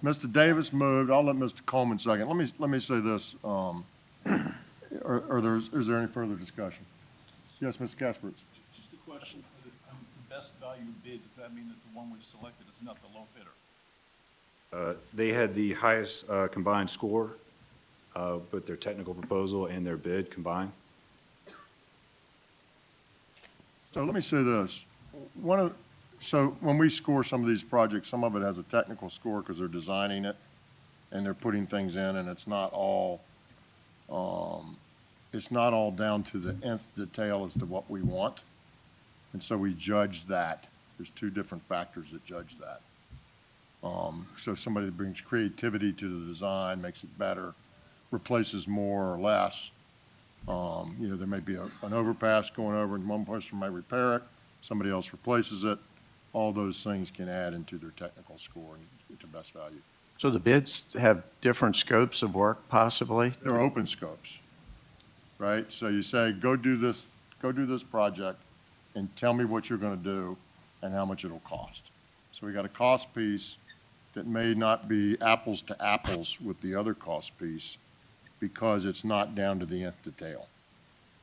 Mr. Davis moved. I'll let Mr. Coleman second. Let me say this. Are is there any further discussion? Yes, Mr. Casperitz? Just a question, the best value bid, does that mean that the one we selected is not the low bidder? They had the highest combined score, both their technical proposal and their bid combined. So let me say this. So when we score some of these projects, some of it has a technical score because they're designing it and they're putting things in, and it's not all down to the nth detail as to what we want. And so we judge that. There's two different factors that judge that. So somebody that brings creativity to the design, makes it better, replaces more or less. There may be an overpass going over and one person might repair it, somebody else replaces it. All those things can add into their technical score and to best value. So the bids have different scopes of work possibly? They're open scopes, right? So you say, go do this project and tell me what you're going to do and how much it'll cost. So we got a cost piece that may not be apples to apples with the other cost piece because it's not down to the nth detail.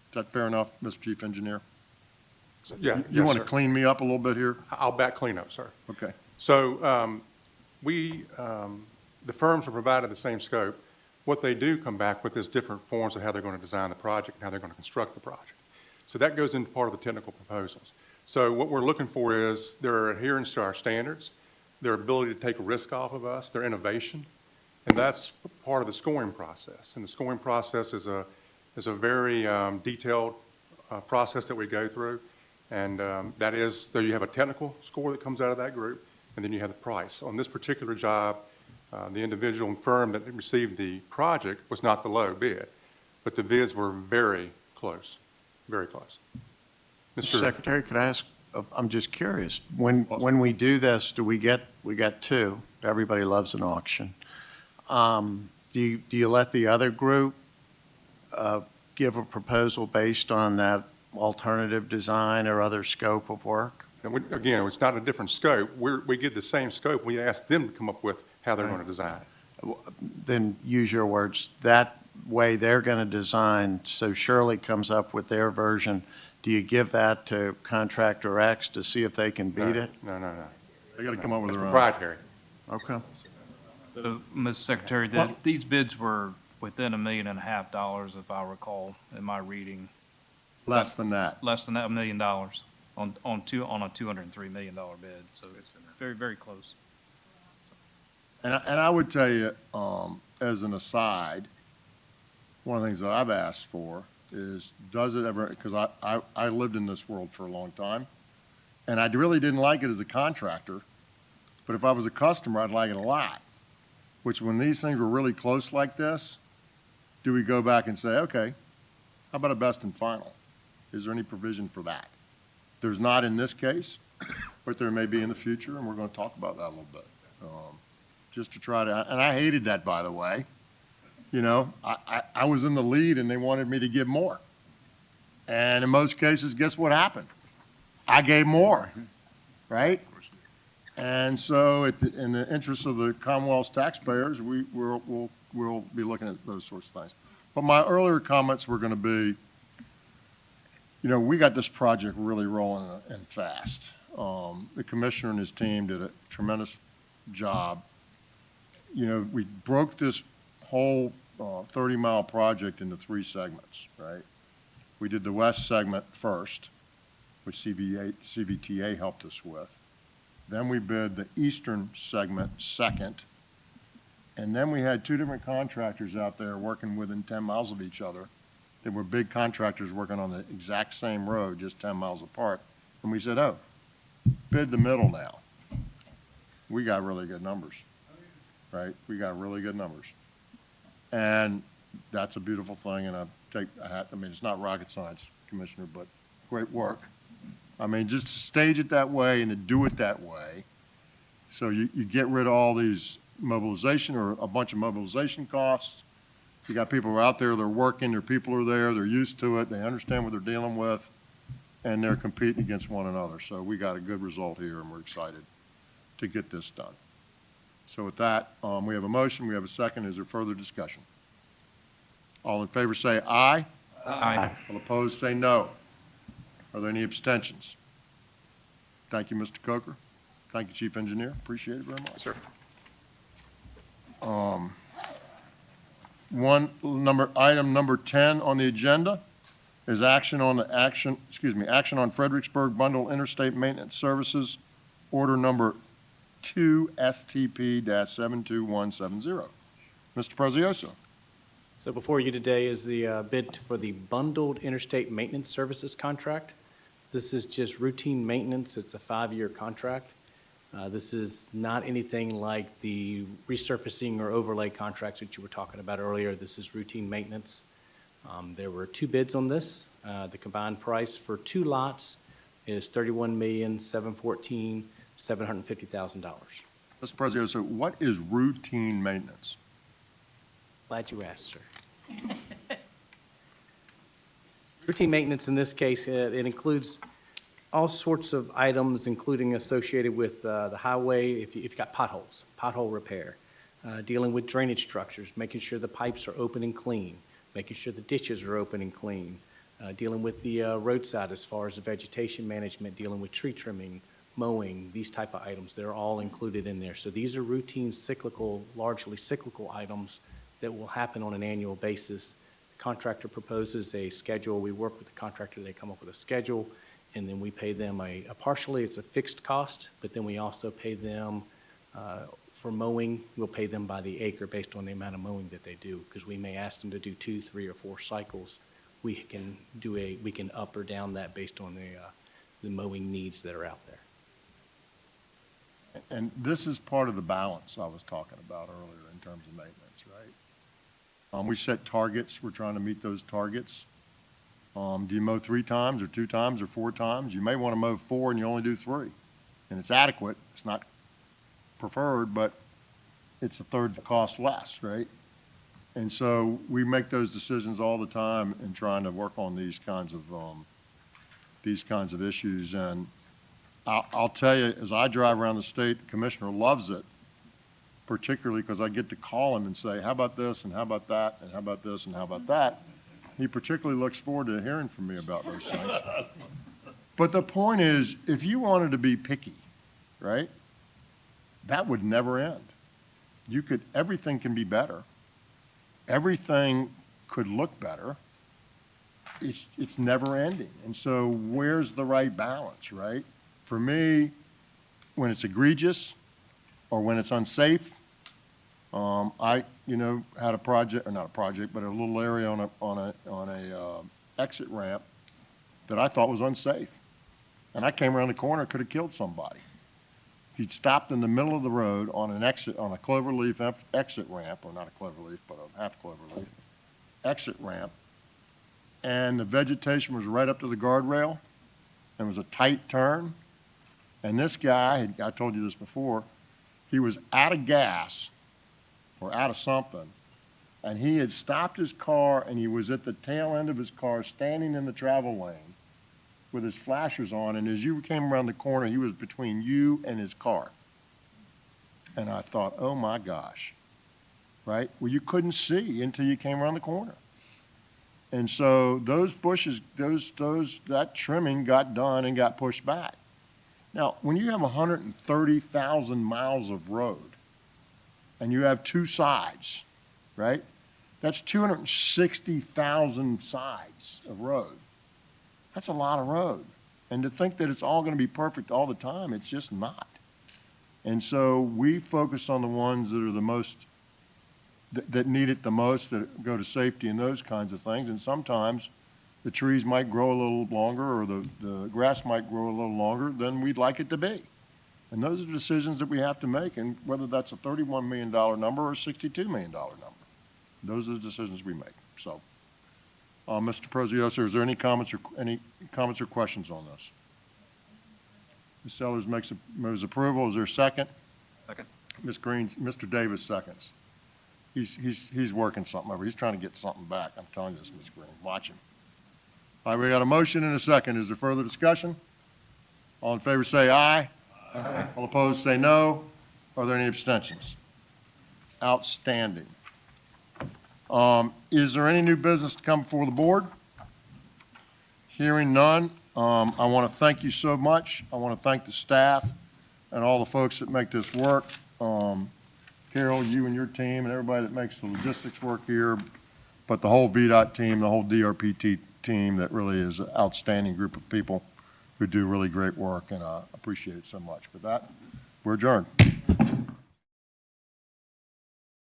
Is that fair enough, Mr. Chief Engineer? Yeah, You want to sir. clean me up a little bit here? I'll back clean up, sir. Okay. So the firms are provided the same scope. What they do come back with is different forms of how they're going to design the project and how they're going to construct the project. So that goes into part of the technical proposals. So what we're looking for is their adherence to our standards, their ability to take a risk off of us, their innovation, and that's part of the scoring process. And the scoring process is a very detailed process that we go through. And that is, so you have a technical score that comes out of that group, and then you have the price. On this particular job, the individual firm that received the project was not the low bid, but the bids were very close, very close. Mr. Secretary, could I ask, I'm just curious, when we do this, we got two, everybody loves an auction. Do you let the other group give a proposal based on that alternative design or other scope of work? And again, it's not a different scope. We get the same scope. We ask them to come up with how they're going to design it. Then use your words, that way they're going to design, so Shirley comes up with their version. Do you give that to contractor X to see if they can beat it? No. They got to come up with It's their own. proprietary. Okay. So, Mr. Secretary, these bids were within $1.5 million, if I recall, in my reading. Less than that. Less than that, $1 million on a $203 million bid. So it's very, very close. And I would tell you, as an aside, one of the things that I've asked for is, does it ever, because I lived in this world for a long time, and I really didn't like it as a contractor, but if I was a customer, I'd like it a lot. Which, when these things were really close like this, do we go back and say, okay, how about a best and final? Is there any provision for that? There's not in this case, but there may be in the future, and we're going to talk about that a little bit. Just to try to, and I hated that, by the way. I was in the lead and they wanted me to give more. And in most cases, guess what happened? I gave more, right? And so in the interest of the Commonwealth's taxpayers, we'll be looking at those sorts of things. But my earlier comments were going to be, we got this project really rolling and fast. The commissioner and his team did a tremendous job. We broke this whole 30-mile project into 3 segments, right? We did the west segment first, which CVTA helped us with. Then we bid the eastern segment second. And then we had 2 different contractors out there working within 10 miles of each other. They were big contractors working on the exact same road, just 10 miles apart. And we said, bid the middle now. We got really good numbers, right? We got really good numbers. And that's a beautiful thing, and it's not rocket science, Commissioner, but great work. Just to stage it that way and to do it that way, so you get rid of all these mobilization or a bunch of mobilization costs. You got people who are out there, they're working, their people are there, they're used to it, they understand what they're dealing with, and they're competing against one another. So we got a good result here, and we're excited to get this done. So with that, we have a motion, we have a second. Is there further discussion? All in favor say aye. Aye. All opposed, say no. Are there any abstentions? Thank you, Mr. Coker. Thank you, Chief Engineer. Appreciate it very much. Sir. Item number 10 on the agenda is action on Fredericksburg Bundle Interstate Maintenance Services, order number 2 STP-72170. Mr. Prezioso. So before you today is the bid for the Bundled Interstate Maintenance Services contract. This is just routine maintenance. It's a 5-year contract. This is not anything like the resurfacing or overlay contracts that you were talking about earlier. This is routine maintenance. There were 2 bids on this. The combined price for 2 lots is $31,714,750,000. Mr. Prezioso, what is routine maintenance? Glad you asked, sir. Routine maintenance in this case, it includes all sorts of items, including associated with the highway, if you've got potholes, pothole repair, dealing with drainage structures, making sure the pipes are open and clean, making sure the ditches are open and clean, dealing with the roadside as far as the vegetation management, dealing with tree trimming, mowing, these type of items, they're all included in there. So these are routine cyclical, largely cyclical items that will happen on an annual basis. The contractor proposes a schedule. We work with the contractor. They come up with a schedule, and then we pay them partially, it's a fixed cost, but then we also pay them for mowing. We'll pay them by the acre based on the amount of mowing that they do, because we may ask them to do 2, 3, or 4 cycles. We can up or down that based on the mowing needs that are out there. And this is part of the balance I was talking about earlier in terms of maintenance, right? We set targets. We're trying to meet those targets. Do you mow 3 times or 2 times or 4 times? You may want to mow 4 and you only do 3. And it's adequate. It's not preferred, but it's a third the cost less, right? And so we make those decisions all the time in trying to work on these kinds of issues. And I'll tell you, as I drive around the state, the commissioner loves it, particularly because I get to call him and say, how about this, and how about that, and how about this, and how about that? He particularly looks forward to hearing from me about those things. But the point is, if you wanted to be picky, right, that would never end. Everything can be better. Everything could look better. It's never ending. And so where's the right balance, right? For me, when it's egregious or when it's unsafe, I had a project, or not a project, but a little area on a exit ramp that I thought was unsafe. And I came around the corner, could have killed somebody. If you'd stopped in the middle of the road on a cloverleaf exit ramp, or not a cloverleaf, but a half cloverleaf exit ramp, and the vegetation was right up to the guardrail, and it was a tight turn, and this guy, I told you this before, he was out of gas or out of something, and he had stopped his car, and he was at the tail end of his car standing in the travel lane with his flashers on, and as you came around the corner, he was between you and his car. And I thought, oh my gosh, right? Well, you couldn't see until you came around the corner. And so those bushes, that trimming got done and got pushed back. Now, when you have 130,000 miles of road and you have 2 sides, right? That's 260,000 sides of road. That's a lot of road. And to think that it's all going to be perfect all the time, it's just not. And so we focus on the ones that are the most, that need it the most, that go to safety and those kinds of things. And sometimes the trees might grow a little longer, or the grass might grow a little longer than we'd like it to be. And those are decisions that we have to make, and whether that's a $31 million number or a $62 million number. Those are the decisions we make. So, Mr. Prezioso, is there any comments or questions on this? Ms. Sellers moves approval. Is there a second? Second. Ms. Green, Mr. Davis seconds. He's working something over. He's trying to get something back. I'm telling you this, Ms. Green. Watch him. All right, we got a motion and a second. Is there further discussion? All in favor say aye. Aye. All opposed say no. Are there any abstentions? Outstanding. Is there any new business to come before the board? Hearing none, I want to thank you so much. I want to thank the staff and all the folks that make this work. Carol, you and your team and everybody that makes the logistics work here, but the whole VDOT team, the whole DRPT team, that really is an outstanding group of people who do really great work, and I appreciate it so much. With that, we're adjourned.